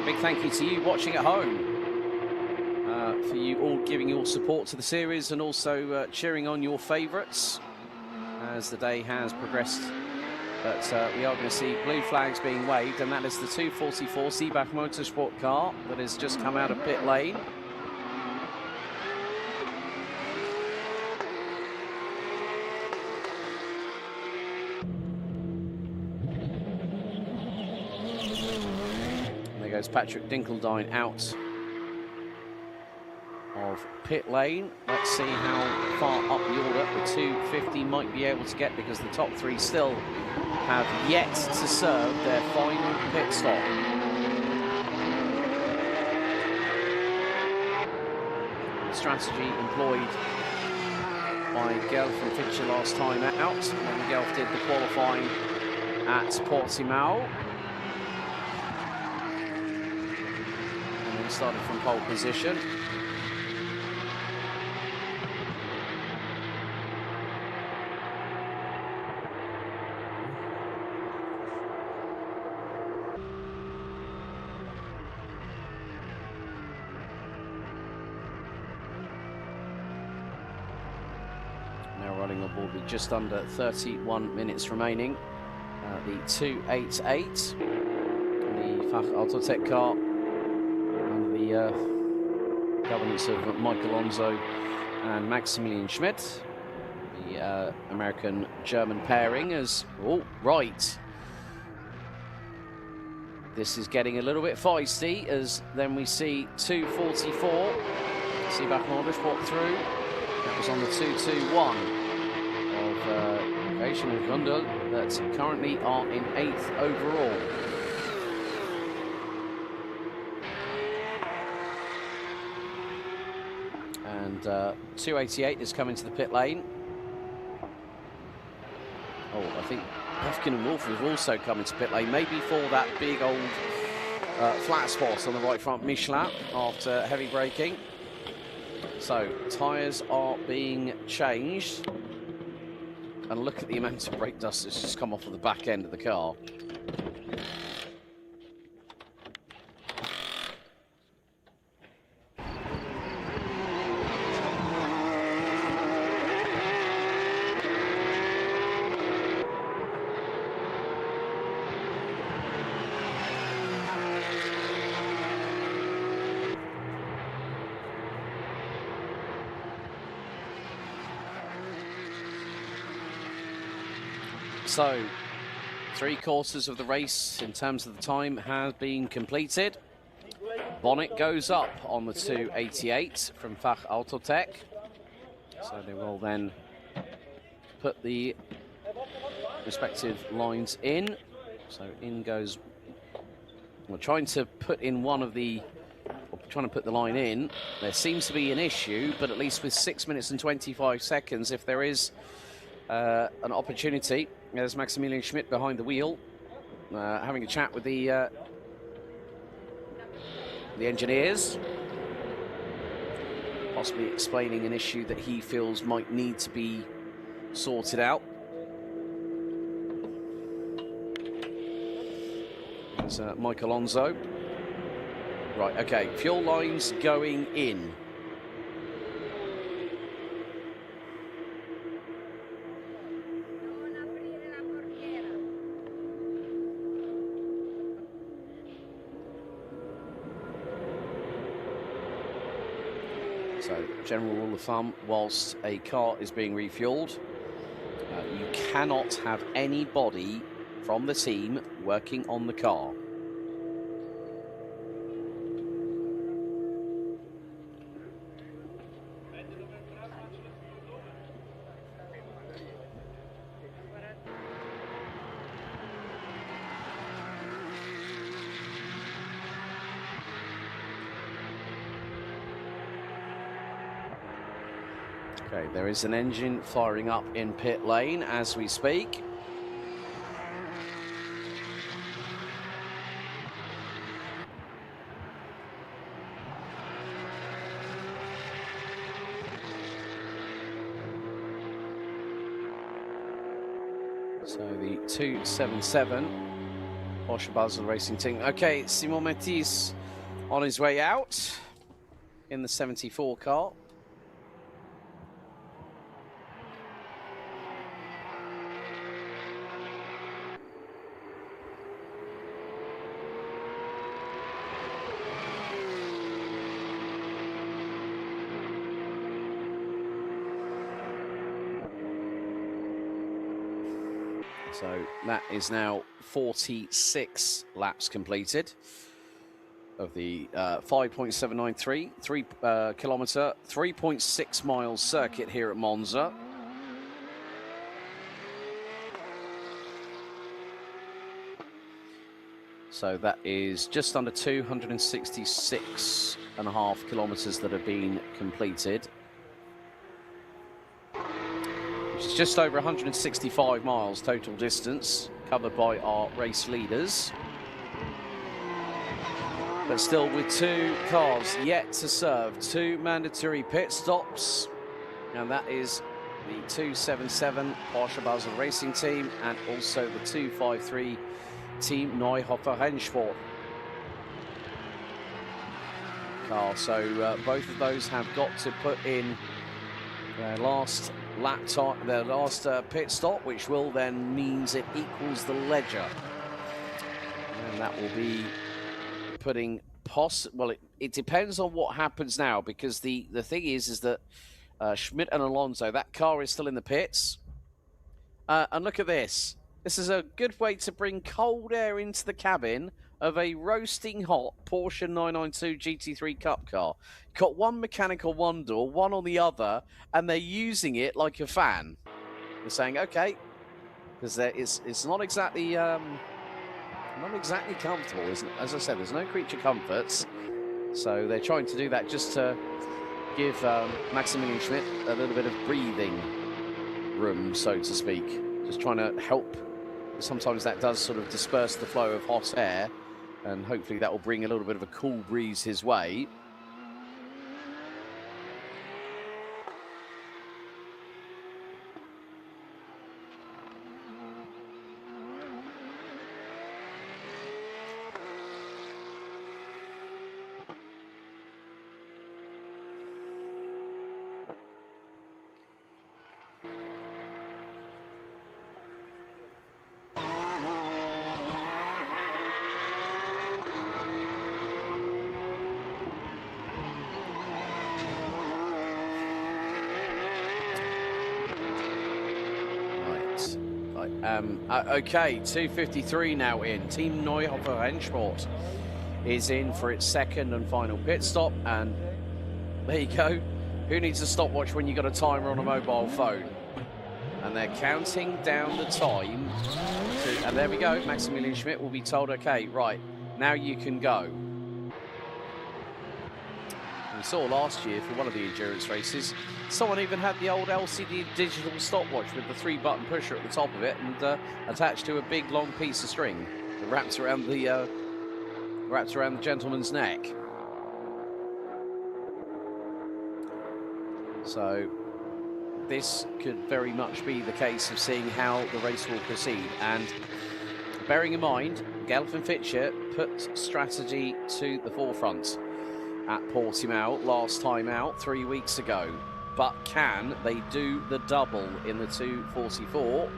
Big thank you to you watching at home for you all giving your support to the series and also cheering on your favourites as the day has progressed. But we are going to see blue flags being waved, and that is the 244 Seebach Motorsport car that has just come out of pit lane. Goes Patrick Dinkeldine out of pit lane. Let's see how far up the order the 250 might be able to get, because the top 3 still have yet to serve their final pit stop. The strategy employed by Gelf and Fincher last time out, when Gelf did the qualifying at Portimao. Started from pole position. Now running on board with just under 31 minutes remaining. The 288, the Fach Autotech car, the governance of Mike Alonso and Maximilian Schmidt, the American-German pairing. As oh, right, this is getting a little bit feisty, as then we see 244 Seebach Motorsport through. That was on the 221 of Kreischen and Kundl, that currently are in 8th overall. And 288 is coming to the pit lane. Oh, I think Hefkin and Wolf have also come into pit lane, maybe for that big old flat spot on the right front Michelin after heavy braking. So tyres are being changed, and look at the amount of brake dust that's just come off of the back end of the car. So, 3 courses of the race in terms of the time has been completed. Bonnet goes up on the 288 from Fach Autotech. So they will then put the respective lines in. So in goes, we're trying to put in trying to put the line in. There seems to be an issue, but at least with 6 minutes and 25 seconds, if there is an opportunity, there's Maximilian Schmidt behind the wheel, having a chat with the engineers, possibly explaining an issue that he feels might need to be sorted out. There's Mike Alonso. Right, okay, fuel lines going in. So, general rule of thumb, whilst a car is being refueled, you cannot have anybody from the team working on the car. Okay, there is an engine firing up in pit lane as we speak. So the 277 Porsche Basel Racing Team. Okay, Simon Métis on his way out in the 74 car. So that is now 46 laps completed of the 5.793 kilometre, 3.6 miles circuit here at Monza. So that is just under 266.5 kilometres that have been completed. It's just over 165 miles total distance covered by our race leaders. But still with 2 cars yet to serve, 2 mandatory pit stops. And that is the 277 Porsche Basel Racing Team and also the 253 Team Neuhofer Rennsport car. So both of those have got to put in their last lap time, their last pit stop, which will then means it equals the ledger, and that will be putting well, it depends on what happens now, because the thing is that Schmidt and Alonso, that car is still in the pits, and look at this. This is a good way to bring cold air into the cabin of a roasting hot Porsche 992 GT3 Cup car. Got one mechanical one door, one on the other, and they're using it like a fan. They're saying, okay, because it's not exactly comfortable, isn't it? As I said, there's no creature comforts, so they're trying to do that just to give Maximilian Schmidt a little bit of breathing room, so to speak. Just trying to help. Sometimes that does sort of disperse the flow of hot air, and hopefully that will bring a little bit of a cool breeze his way. Okay, 2:53 now in. Team Neuhofer Rennsport is in for its second and final pit stop, and there you go. Who needs a stopwatch when you've got a timer on a mobile phone? And they're counting down the time. And there we go. Maximilian Schmidt will be told, okay, right, now you can go. We saw last year for one of the endurance races, someone even had the old LCD digital stopwatch with the 3-button pusher at the top of it and attached to a big long piece of string that wraps around the gentleman's neck. So this could very much be the case of seeing how the race will proceed. And bearing in mind, Gelf and Fitcher put strategy to the forefront at Portimao last time out 3 weeks ago. But can they do the double in the 2:44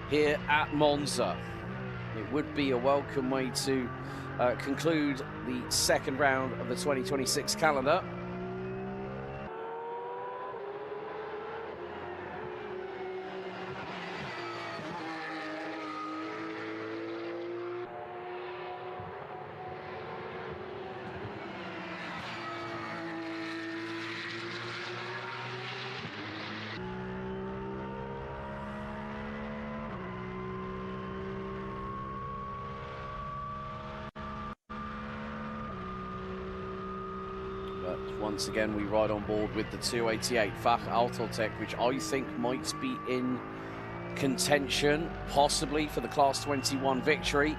here at Monza? It would be a welcome way to conclude the second round of the 2026 calendar. Once again, we ride on board with the 288 Fach Autotech, which I think might be in contention, possibly for the Class 21 victory,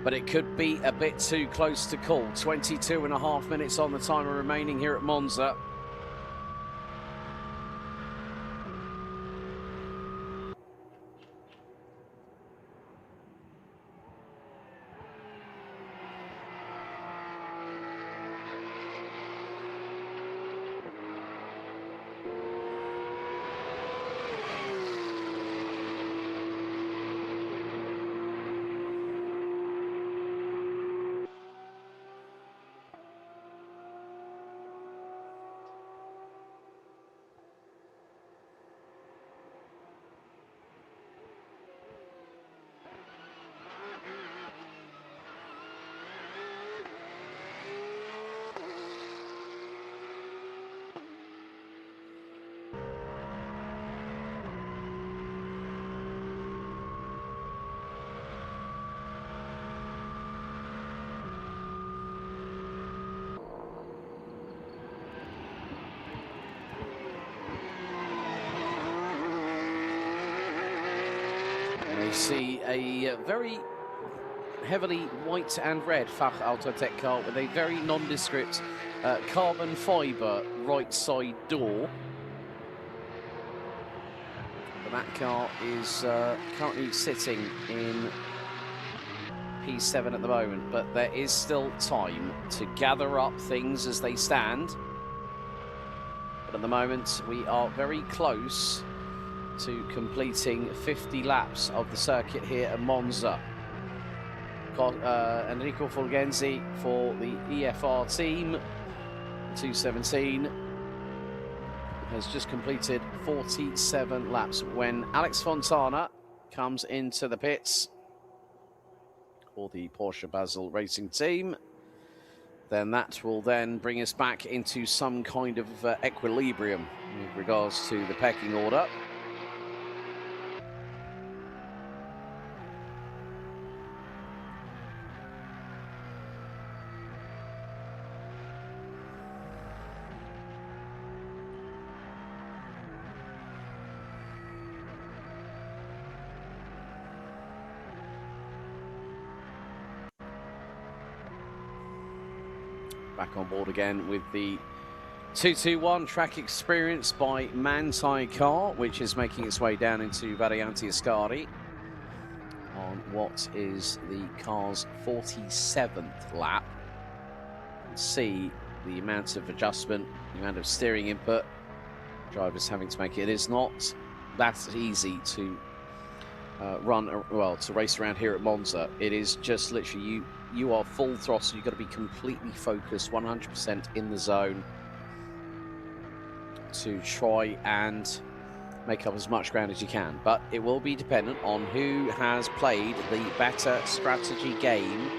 but it could be a bit too close to call. 22.5 minutes on the timer remaining here at Monza. We see a very heavily white and red Fach Autotech car with a very nondescript carbon fibre right side door. But that car is currently sitting in P7 at the moment, but there is still time to gather up things as they stand. But at the moment, we are very close to completing 50 laps of the circuit here at Monza. Enrico Fulgenzi for the EFR team, 217, has just completed 47 laps. When Alex Fontana comes into the pits for the Porsche Basel Racing team, then that will then bring us back into some kind of equilibrium with regards to the pecking order. Back on board again with the 221 track experience by Manthey car, which is making its way down into Varianti Ascari on what is the car's 47th lap. And see the amount of adjustment, the amount of steering input drivers having to make. It is not that easy to to race around here at Monza. It is just literally you are full throttle. You've got to be completely focused, 100% in the zone to try and make up as much ground as you can. But it will be dependent on who has played the better strategy game.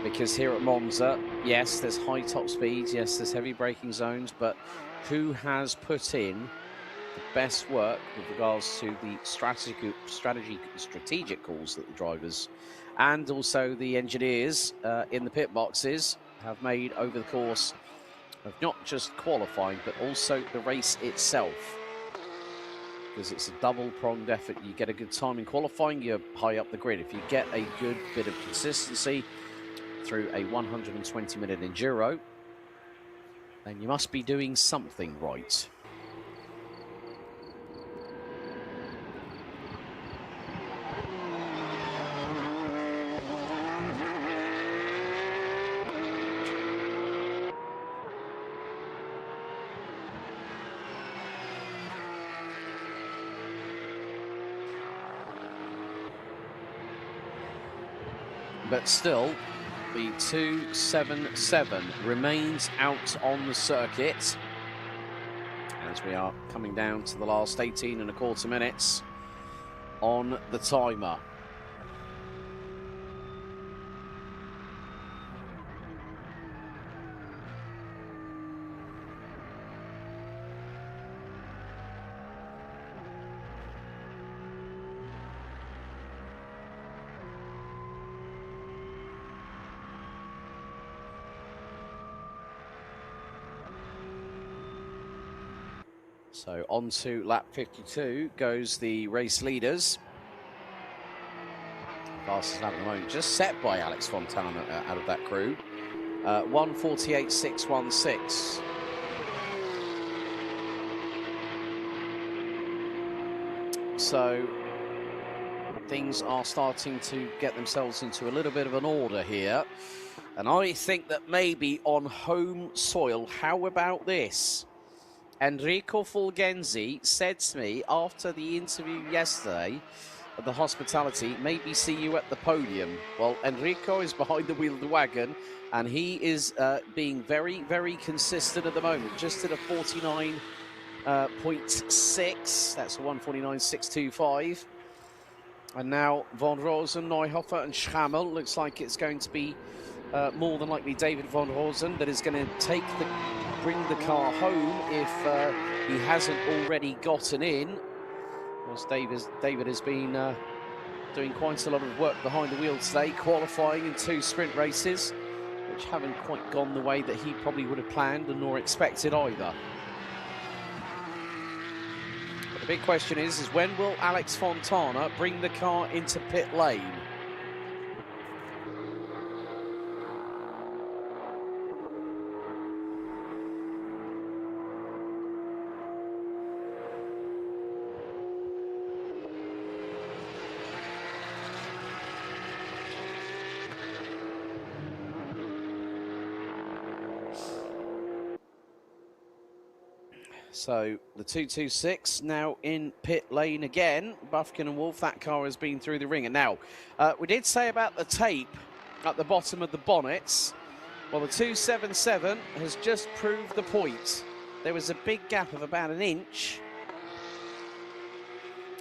Because here at Monza, yes, there's high top speeds, yes, there's heavy braking zones, but who has put in the best work with regards to the strategic calls that the drivers and also the engineers in the pit boxes have made over the course of not just qualifying, but also the race itself. Because it's a double-pronged effort. You get a good time in qualifying, you're high up the grid. If you get a good bit of consistency through a 120-minute enduro, then you must be doing something right. But still, the 277 remains out on the circuit as we are coming down to the last 18 and a quarter minutes on the timer. So on to lap 52 goes the race leaders. Fastest lap at the moment, just set by Alex Fontana out of that crew. 1:48.616. So things are starting to get themselves into a little bit of an order here. And I think that maybe on home soil, how about this? Enrico Fulgenzi said to me after the interview yesterday at the hospitality, maybe see you at the podium. Well, Enrico is behind the wheel of the wagon, and he is being very, very consistent at the moment. Just at a 49.6. That's a 1:49.625. And now Von Rosen, Neuhofer, and Schrammel. Looks like it's going to be more than likely David Von Rosen that is going to bring the car home if he hasn't already gotten in. Of course, David has been doing quite a lot of work behind the wheel today, qualifying in 2 sprint races, which haven't quite gone the way that he probably would have planned and nor expected either. But the big question is when will Alex Fontana bring the car into pit lane? So the 226 now in pit lane again. Bufkin and Wolf, that car has been through the ringer. Now, we did say about the tape at the bottom of the bonnets. Well, the 277 has just proved the point. There was a big gap of about an inch.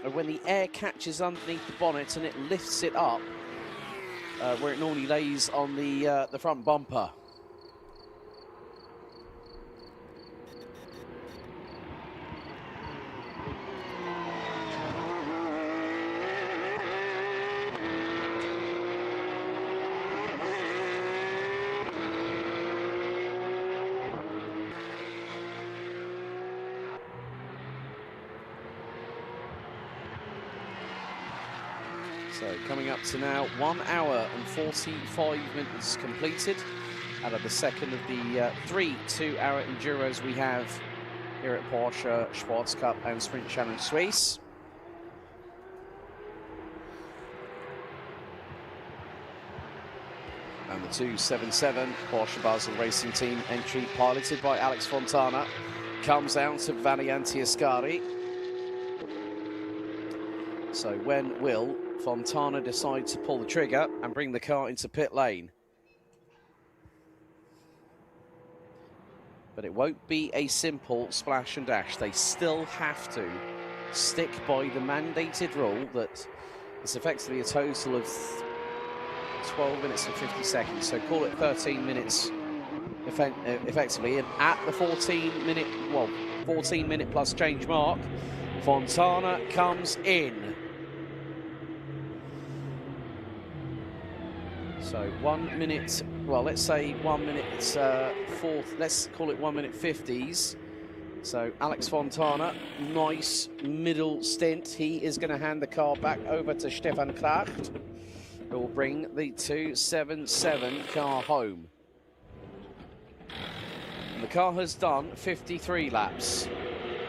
And when the air catches underneath the bonnet and it lifts it up, where it normally lays on the front bumper. So coming up to now 1 hour and 45 minutes completed out of the second of the 3 2-hour enduros we have here at Porsche Sports Cup and Sprint Challenge Suisse. And the 277 Porsche Basel Racing Team entry, piloted by Alex Fontana, comes out to Valianti Ascari. So when will Fontana decide to pull the trigger and bring the car into pit lane? But it won't be a simple splash and dash. They still have to stick by the mandated rule that it's effectively a total of 12 minutes and 50 seconds, so call it 13 minutes effectively, and at the 14 minute plus change mark, Fontana comes in. So 1 minute, well, let's say 1 minute let's call it 1 minute 50s. So Alex Fontana, nice middle stint. He is going to hand the car back over to Stefan Kracht, who will bring the 277 car home. And the car has done 53 laps.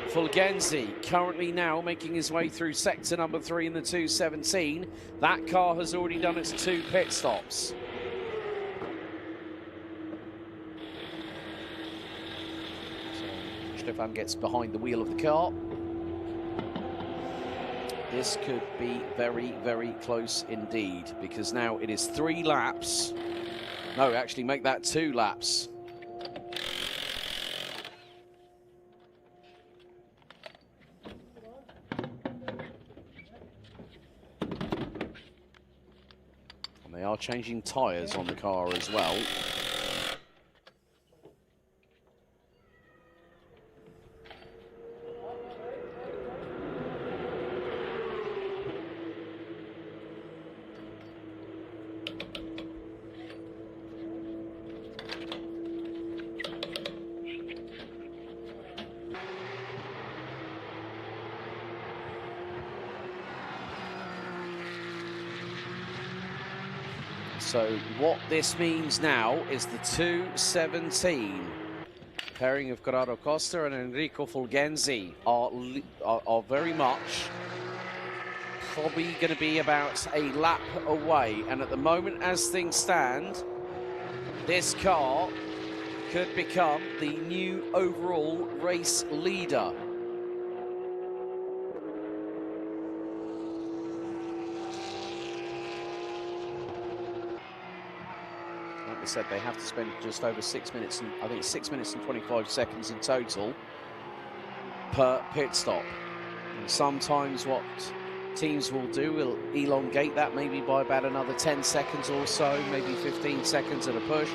Fulgenzi currently now making his way through sector number 3 in the 217. That car has already done its 2 pit stops. So Stefan gets behind the wheel of the car. This could be very, very close indeed, because now it is 3 laps. No, actually make that 2 laps. They are changing tyres on the car as well. So what this means now is the 217 pairing of Corrado Costa and Enrico Fulgenzi are very much probably going to be about a lap away. And at the moment, as things stand, this car could become the new overall race leader. Said they have to spend just over 6 minutes, and I think 6 minutes and 25 seconds in total per pit stop. And sometimes what teams will do will elongate that maybe by about another 10 seconds or so, maybe 15 seconds at a push,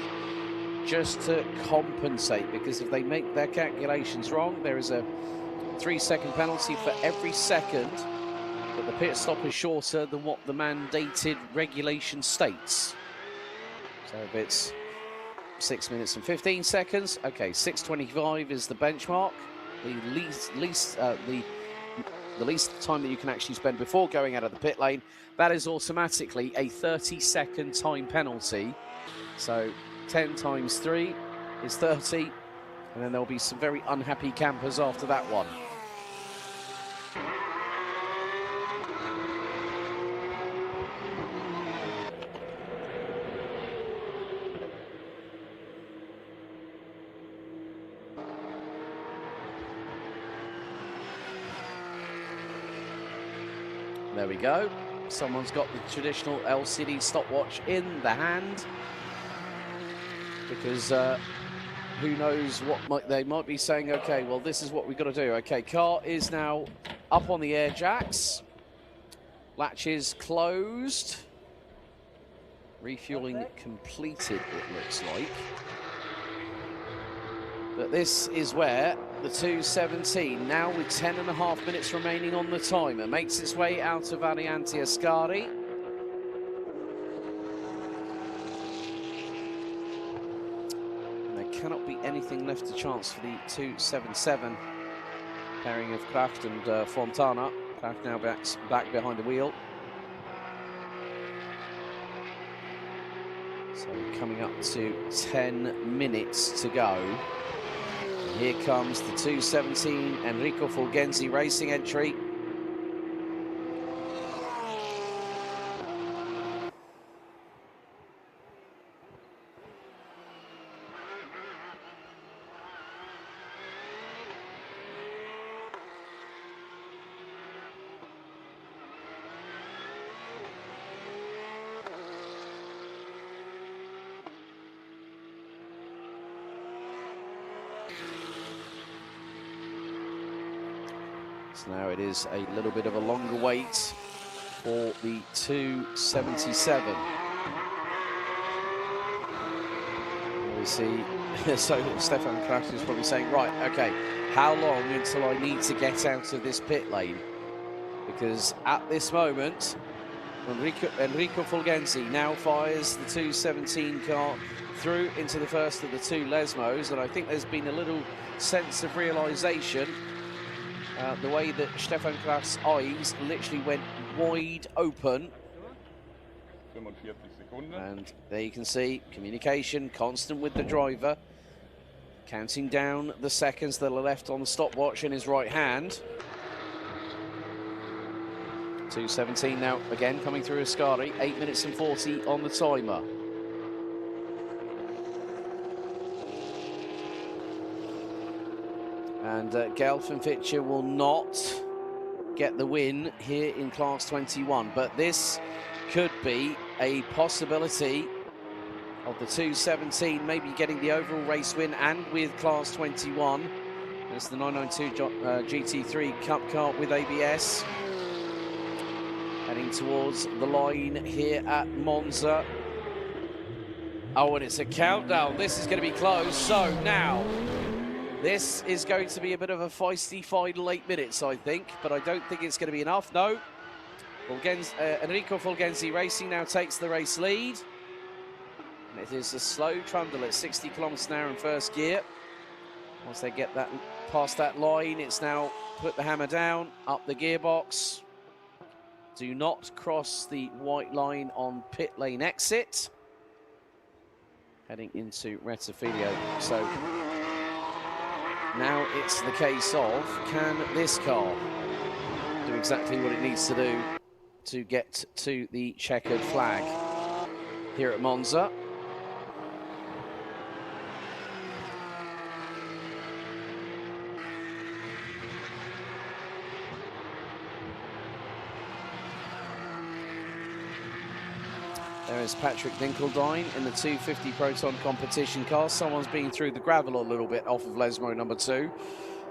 just to compensate, because if they make their calculations wrong, there is a 3-second penalty for every second that the pit stop is shorter than what the mandated regulation states. So if it's 6 minutes and 15 seconds, okay, 6:25 is the benchmark. The least time that you can actually spend before going out of the pit lane. That is automatically a 30-second time penalty. So 10 times 3 is 30, and then there'll be some very unhappy campers after that one. There we go. Someone's got the traditional LCD stopwatch in the hand, because who knows what they might be saying. Okay, well, this is what we've got to do. Okay, car is now up on the air jacks. Latches closed. Refueling completed, it looks like. But this is where the 217, now with 10.5 minutes remaining on the timer, makes its way out of Variante Ascari. And there cannot be anything left to chance for the 277. Pairing of Kraft and Fontana. Kraft now back behind the wheel. So coming up to 10 minutes to go. Here comes the 217 Enrico Fulgenzi racing entry. So now it is a little bit of a longer wait for the 277. We see, so Stefan Kraft is probably saying, right, okay, how long until I need to get out of this pit lane? Because at this moment, Enrico Fulgenzi now fires the 217 car through into the first of the two Lesmos, and I think there's been a little sense of realisation. The way that Stefan Kraft's eyes literally went wide open. And there you can see communication constant with the driver, counting down the seconds that are left on the stopwatch in his right hand. 2:17 now, again coming through Ascari, 8 minutes and 40 on the timer. And Gelfenfitcher will not get the win here in Class 21, but this could be a possibility of the 217 maybe getting the overall race win, and with Class 21 as the 992 GT3 Cup car with ABS heading towards the line here at Monza. Oh, and it's a countdown. This is going to be close. So now this is going to be a bit of a feisty final 8 minutes, I think, but I don't think it's going to be enough. No. Enrico Fulgenzi Racing now takes the race lead. And it is a slow trundle at 60 kilometers an hour in first gear. Once they get that past that line, it's now put the hammer down, up the gearbox. Do not cross the white line on pit lane exit. Heading into Rettifilo. So now it's the case of, can this car do exactly what it needs to do to get to the checkered flag here at Monza? There is Patrick Dinkeldine in the 250 Proton competition car. Someone's been through the gravel a little bit off of Lesmo number 2,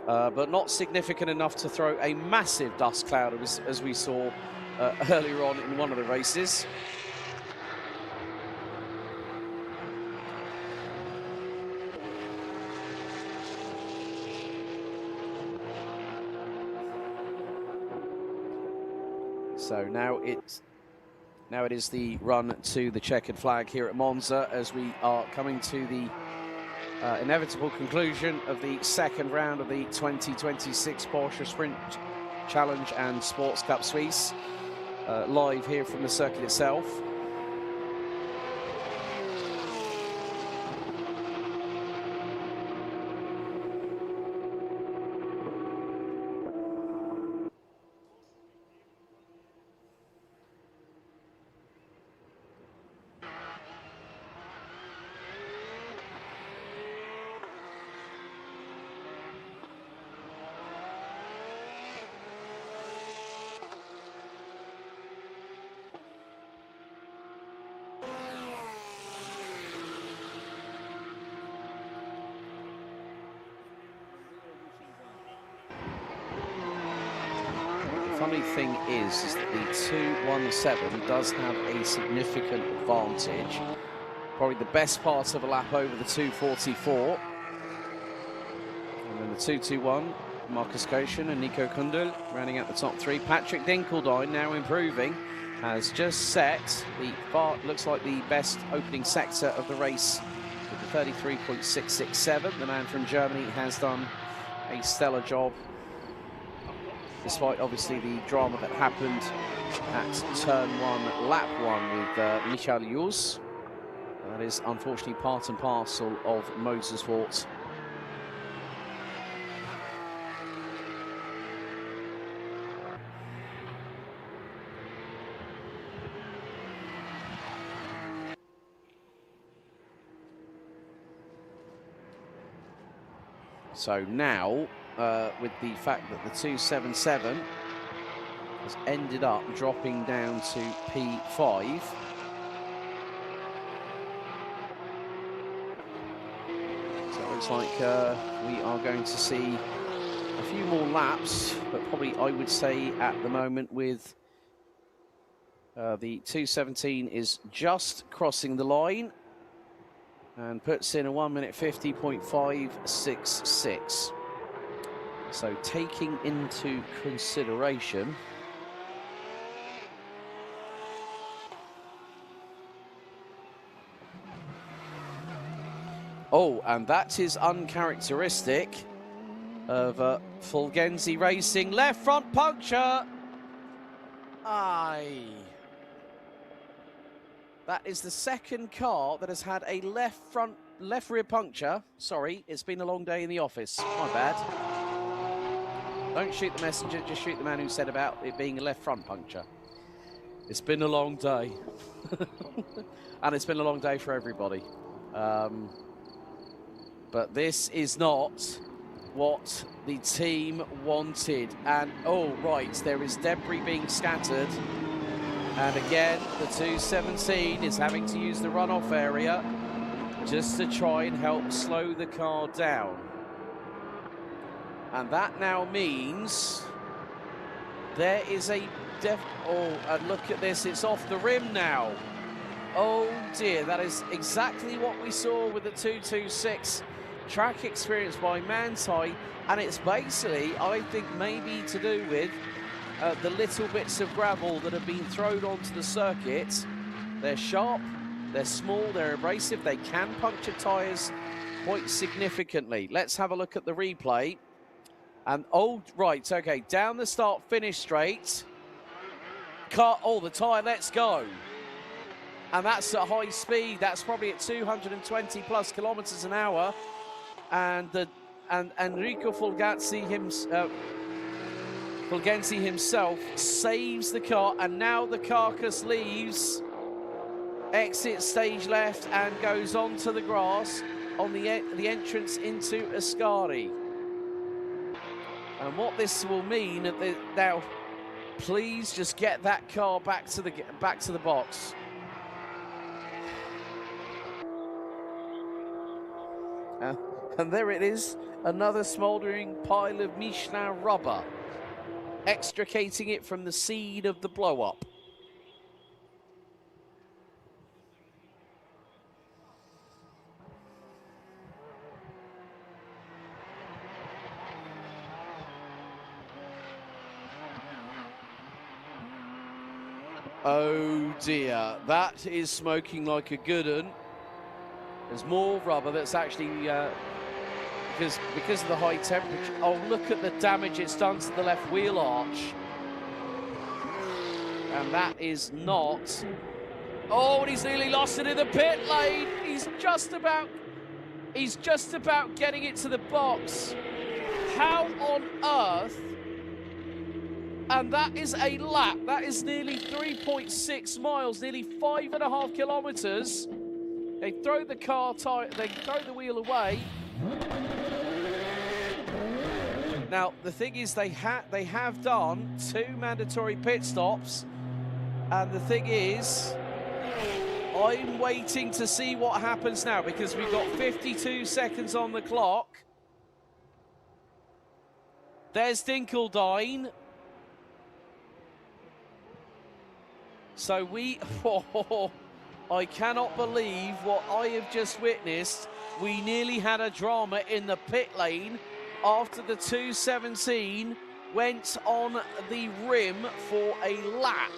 but not significant enough to throw a massive dust cloud as we saw earlier on in one of the races. So now it is the run to the checkered flag here at Monza as we are coming to the inevitable conclusion of the second round of the 2026 Porsche Sprint Challenge and Sports Cup Suisse, live here from the circuit itself. Funny thing is that the 217 does have a significant advantage. Probably the best part of a lap over the 244. And then the 221, Marcus Koshin and Nico Kundul rounding out the top three. Patrick Dinkeldine now improving, has just set the looks like the best opening sector of the race with the 33.667. The man from Germany has done a stellar job, despite obviously the drama that happened at turn 1, lap 1 with Michael Jus. That is unfortunately part and parcel of motorsport. So now, with the fact that the 277 has ended up dropping down to P5. So it looks like we are going to see a few more laps, but probably I would say at the moment with the 217 is just crossing the line and puts in a 1 minute 50.566. So taking into consideration and that is uncharacteristic of Fulgenzi Racing. Left front puncture. Aye. That is the second car that has had a left rear puncture. Sorry, it's been a long day in the office. My bad. Don't shoot the messenger, just shoot the man who said about it being a left front puncture. It's been a long day. And it's been a long day for everybody. But this is not what the team wanted. And, right, there is debris being scattered. And again, the 217 is having to use the runoff area just to try and help slow the car down. And that now means there is a and look at this, it's off the rim now. Oh dear, that is exactly what we saw with the 226 track experience by Manthey, and it's basically, I think, maybe to do with the little bits of gravel that have been thrown onto the circuit. They're sharp, they're small, they're abrasive, they can puncture tyres quite significantly. Let's have a look at the replay. And right, okay, down the start, finish straight. The tyre lets go. And that's at high speed. That's probably at 220 plus kilometers an hour. And Enrico Fulgenzi himself saves the car, and now the carcass leaves, exits stage left and goes onto the grass on the entrance into Ascari. And what this will mean now, please just get that car back to the box. And there it is, another smouldering pile of Michelin rubber, extricating it from the seed of the blow-up. Oh dear, that is smoking like a good un. There's more rubber that's actually, because of the high temperature. Oh, look at the damage it's done to the left wheel arch. And that is not... Oh, and he's nearly lost it in the pit lane. He's just about getting it to the box. How on earth? And that is a lap. That is nearly 3.6 miles, nearly 5.5 kilometers. They throw the they throw the wheel away. Now, the thing is, they have done 2 mandatory pit stops. And the thing is, I'm waiting to see what happens now, because we've got 52 seconds on the clock. There's Dinkeldine. So I cannot believe what I have just witnessed. We nearly had a drama in the pit lane after the 217 went on the rim for a lap.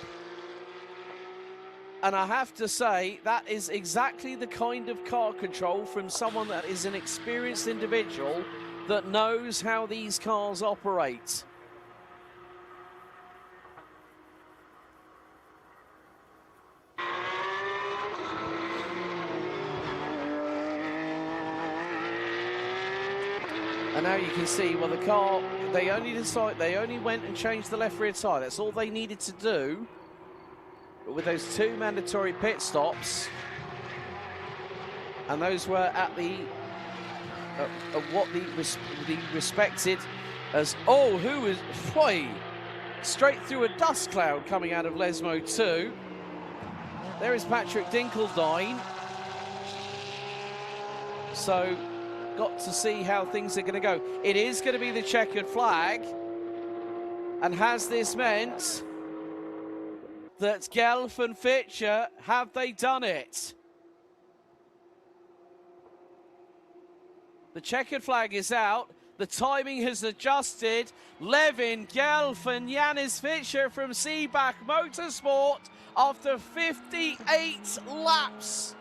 And I have to say, that is exactly the kind of car control from someone that is an experienced individual that knows how these cars operate. And now you can see, well, the car, they only went and changed the left rear tyre. That's all they needed to do. But with those 2 mandatory pit stops, and those were at the what the respected as who is straight through a dust cloud coming out of Lesmo 2. There is Patrick Dinkeldine. So got to see how things are going to go. It is going to be the checkered flag. And has this meant that Gelf and Fitcher, have they done it? The checkered flag is out. The timing has adjusted. Levin, Gelf and Yanis Fitcher from Seebach Motorsport after 58 laps.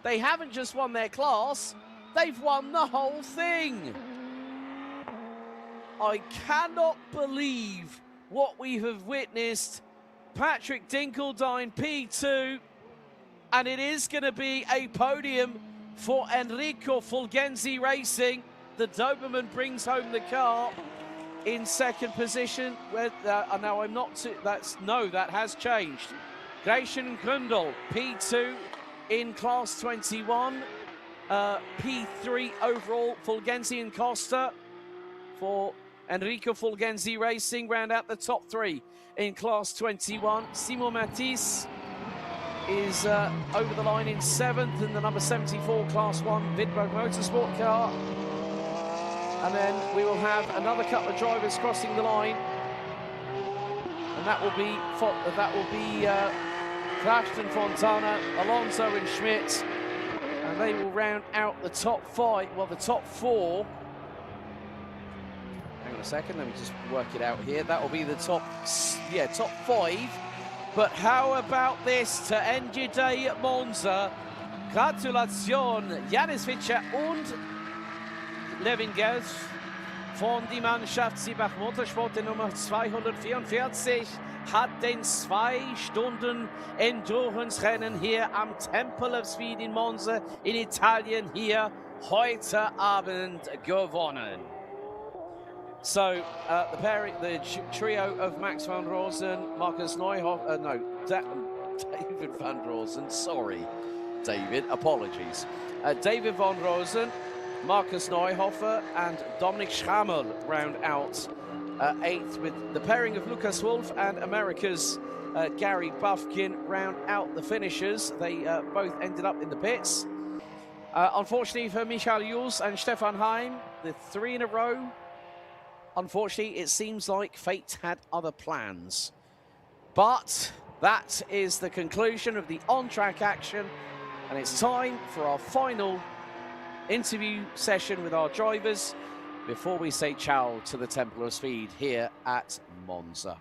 They haven't just won their class, they've won the whole thing. I cannot believe what we have witnessed. Patrick Dinkeldine P2, and it is going to be a podium for Enrico Fulgenzi Racing. The Doberman brings home the car in second position. Now I'm not. That has changed. Gratian Grundle P2 in class 21, P3 overall. Fulgenzi and Costa for Enrico Fulgenzi Racing round out the top three in class 21. Simon Matisse is over the line in seventh in the number 74 class 1 Vidberg Motorsport car. And then we will have another couple of drivers crossing the line, and that will be Clashton Fontana, Alonso and Schmidt, and they will round out the top five. Well, the top four. Hang on a second, let me just work it out here. That will be the top five. But how about this to end your day at Monza? Gratulation, Yanis Fitcher und Levin Gelf von die Mannschaft Seebach Motorsport, der Nummer 244, hat den 2 Stunden Endurance-Rennen hier am Temple of Speed in Monza in Italien hier heute Abend gewonnen. So the trio of Max van Rosen, Marcus Neuhoff, David van Rosen, sorry, David, apologies. David van Rosen, Marcus Neuhofer and Dominic Schrammel round out 8th, with the pairing of Lucas Wolf and America's Gary Buffkin round out the finishers. They both ended up in the pits. Unfortunately for Michael Jules and Stefan Heim, the 3 in a row, unfortunately it seems like fate had other plans. But that is the conclusion of the on-track action, and it's time for our final interview session with our drivers before we say ciao to the Temple of Speed here at Monza.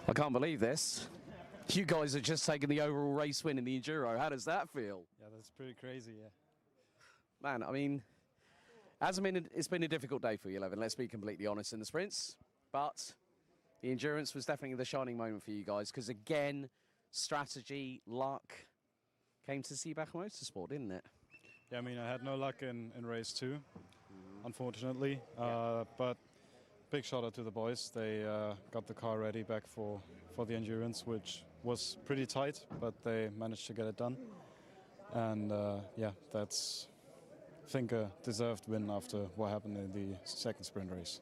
I can't believe this. You guys have just taken the overall race win in the Enduro. How does that feel? Yeah, that's pretty crazy, yeah. Man, I mean, it's been a difficult day for you, Levin. Let's be completely honest in the sprints. But the endurance was definitely the shining moment for you guys, because again, strategy, luck came to Seebach Motorsport, didn't it? Yeah, I mean, I had no luck in race 2, unfortunately. But big shout out to the boys. They got the car ready back for the endurance, which was pretty tight, but they managed to get it done. And yeah, that's, I think, a deserved win after what happened in the second sprint race.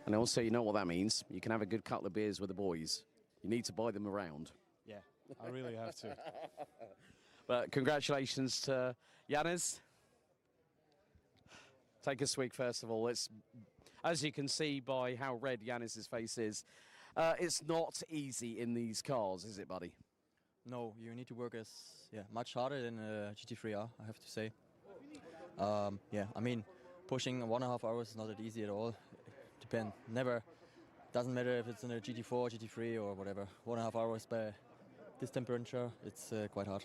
And also, you know what that means? You can have a good couple of beers with the boys. You need to buy them around. Yeah, I really have to. But congratulations to Yannis. Take a swig first of all. It's, as you can see by how red Yannis's face is, it's not easy in these cars, is it, buddy? No, you need to work much harder than GT3R, I have to say. Yeah, I mean, pushing 1.5 hours is not that easy at all. Doesn't matter if it's in a GT4, GT3 or whatever. 1.5 hours by this temperature, it's quite hard.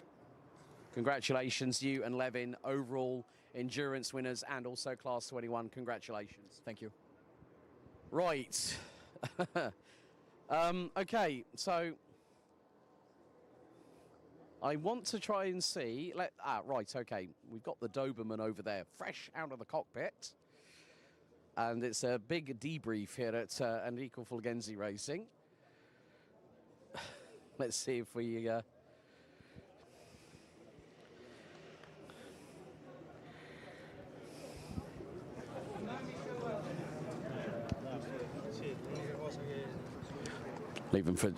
Congratulations, you and Levin, overall endurance winners and also Class 21. Congratulations. Thank you. Right. Okay, so I want to try and see. Right, okay. We've got the Doberman over there, fresh out of the cockpit. And it's a big debrief here at Enrico Fulgenzi Racing. Let's see if we...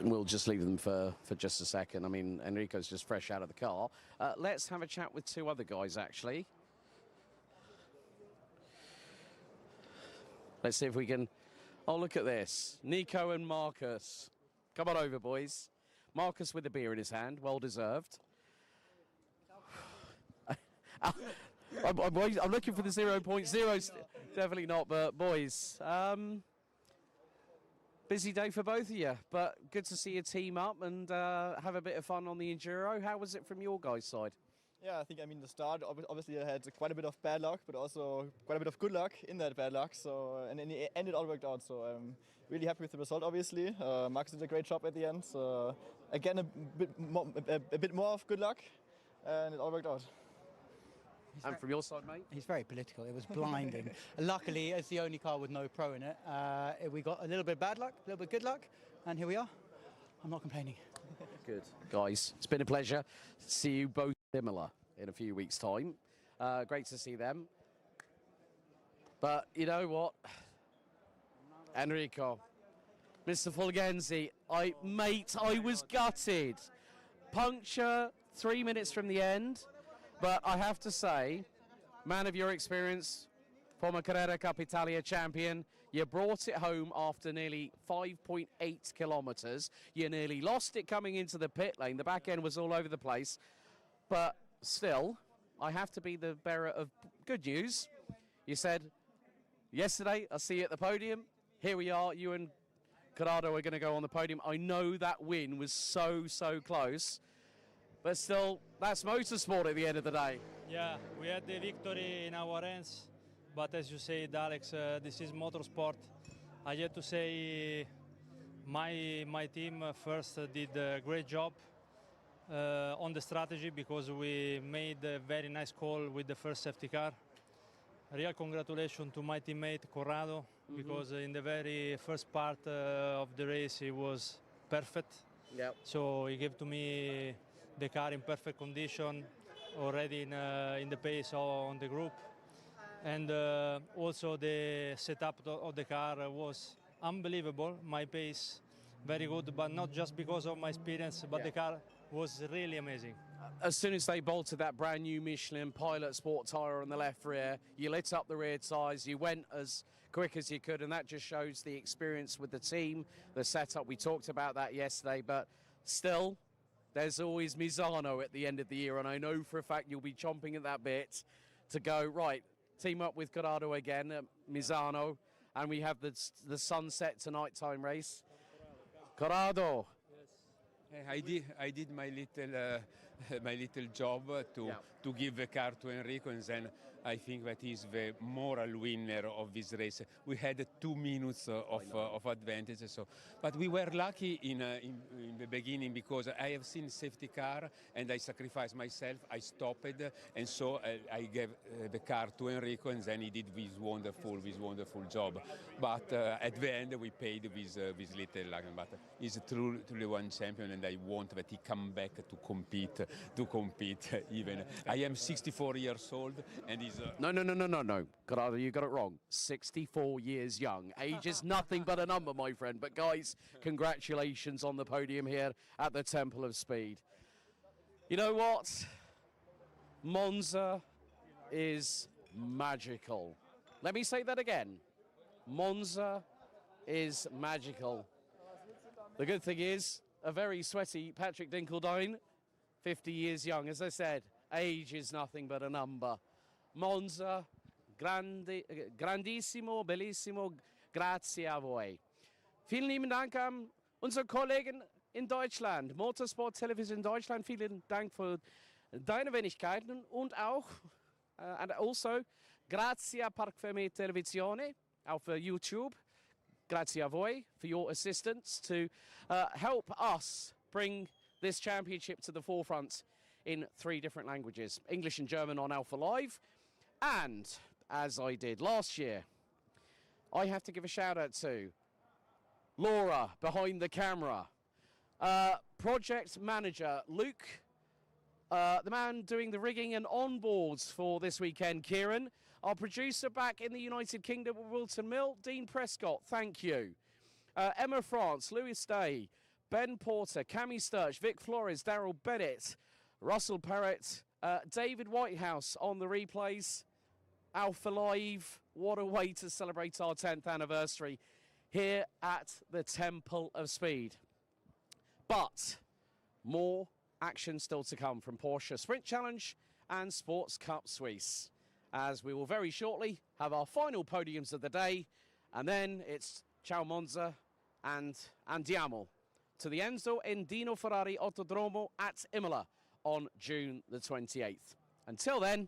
We'll just leave them for just a second. I mean, Enrico's just fresh out of the car. Let's have a chat with two other guys, actually. Let's see if we can... Oh, look at this. Nico and Marcus. Come on over, boys. Marcus with a beer in his hand. Well deserved. I'm looking for the 0.0. Definitely not, but boys... busy day for both of you, but good to see you team up and have a bit of fun on the Enduro. How was it from your guys' side? Yeah, I think, I mean, the start, obviously I had quite a bit of bad luck, but also quite a bit of good luck in that bad luck. So, and in the end it all worked out. So I'm really happy with the result, obviously. Marcus did a great job at the end. So again, a bit more of good luck, and it all worked out. And from your side, mate? He's very political. It was blinding. Luckily, as the only car with no pro in it, we got a little bit of bad luck, a little bit of good luck, and here we are. I'm not complaining. Good. Guys, it's been a pleasure to see you both similar in a few weeks' time. Great to see them. But you know what? Enrico, Mr. Fulgenzi, I was gutted. Puncture 3 minutes from the end. But I have to say, man of your experience, former Carrera Cup Italia champion, you brought it home after nearly 5.8 kilometres. You nearly lost it coming into the pit lane. The back end was all over the place. But still, I have to be the bearer of good news. You said, yesterday, I'll see you at the podium. Here we are. You and Corrado are going to go on the podium. I know that win was so close. But still, that's motorsport at the end of the day. Yeah, we had the victory in our hands, but as you said, Alex, this is motorsport. I have to say my team first did a great job on the strategy because we made a very nice call with the first safety car. Real congratulations to my teammate Corrado, because in the very first part of the race he was perfect. Yep. So he gave to me the car in perfect condition, already in the pace on the group. And also the setup of the car was unbelievable. My pace, very good, but not just because of my experience, but the car was really amazing. As soon as they bolted that brand new Michelin Pilot Sport tyre on the left rear, you lit up the rear tyres, you went as quick as you could, and that just shows the experience with the team, the setup. We talked about that yesterday, but still, there's always Misano at the end of the year, and I know for a fact you'll be chomping at that bit to go, right, team up with Corrado again at Misano, and we have the sunset to nighttime race. Corrado. I did my little job to give the car to Enrico, and then I think that he's the moral winner of this race. We had 2 minutes of advantage, so but we were lucky in the beginning because I have seen safety car and I sacrificed myself. I stopped, and so I gave the car to Enrico, and then he did this wonderful job. But at the end, we paid with little luck. But he's truly one champion, and I want that he come back to compete even. I am 64 years old, and he's No. Gerardo, you got it wrong. 64 years young. Age is nothing but a number, my friend. But guys, congratulations on the podium here at the Temple of Speed. You know what? Monza is magical. Let me say that again. Monza is magical. The good thing is, a very sweaty Patrick Dinkeldine, 50 years young. As I said, age is nothing but a number. Monza, grandissimo, bellissimo, grazie a voi. Vielen lieben Dank an unsere Kollegen in Deutschland, Motorsport Television Deutschland. Vielen Dank für deine Wenigkeiten und auch, and also, grazie a Parkfermi Televisione, auch für YouTube. Grazie a voi for your assistance to help us bring this championship to the forefront in 3 different languages, English and German on alphalive. And as I did last year, I have to give a shout out to Laura behind the camera, project manager Luke, the man doing the rigging and onboards for this weekend, Kieran, our producer back in the United Kingdom, Wilton Mill, Dean Prescott, thank you. Emma France, Lewis Day, Ben Porter, Cami Sturch, Vic Flores, Daryl Bennett, Russell Parrott, David Whitehouse on the replays. alphalive, what a way to celebrate our 10th anniversary here at the Temple of Speed. But more action still to come from Porsche Sprint Challenge and Sports Cup Suisse, as we will very shortly have our final podiums of the day, and then it's Ciao Monza and andiamo to the Enzo Endino Ferrari Autodromo at Imola on June the 28th. Until then,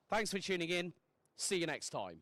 thanks for tuning in. See you next time.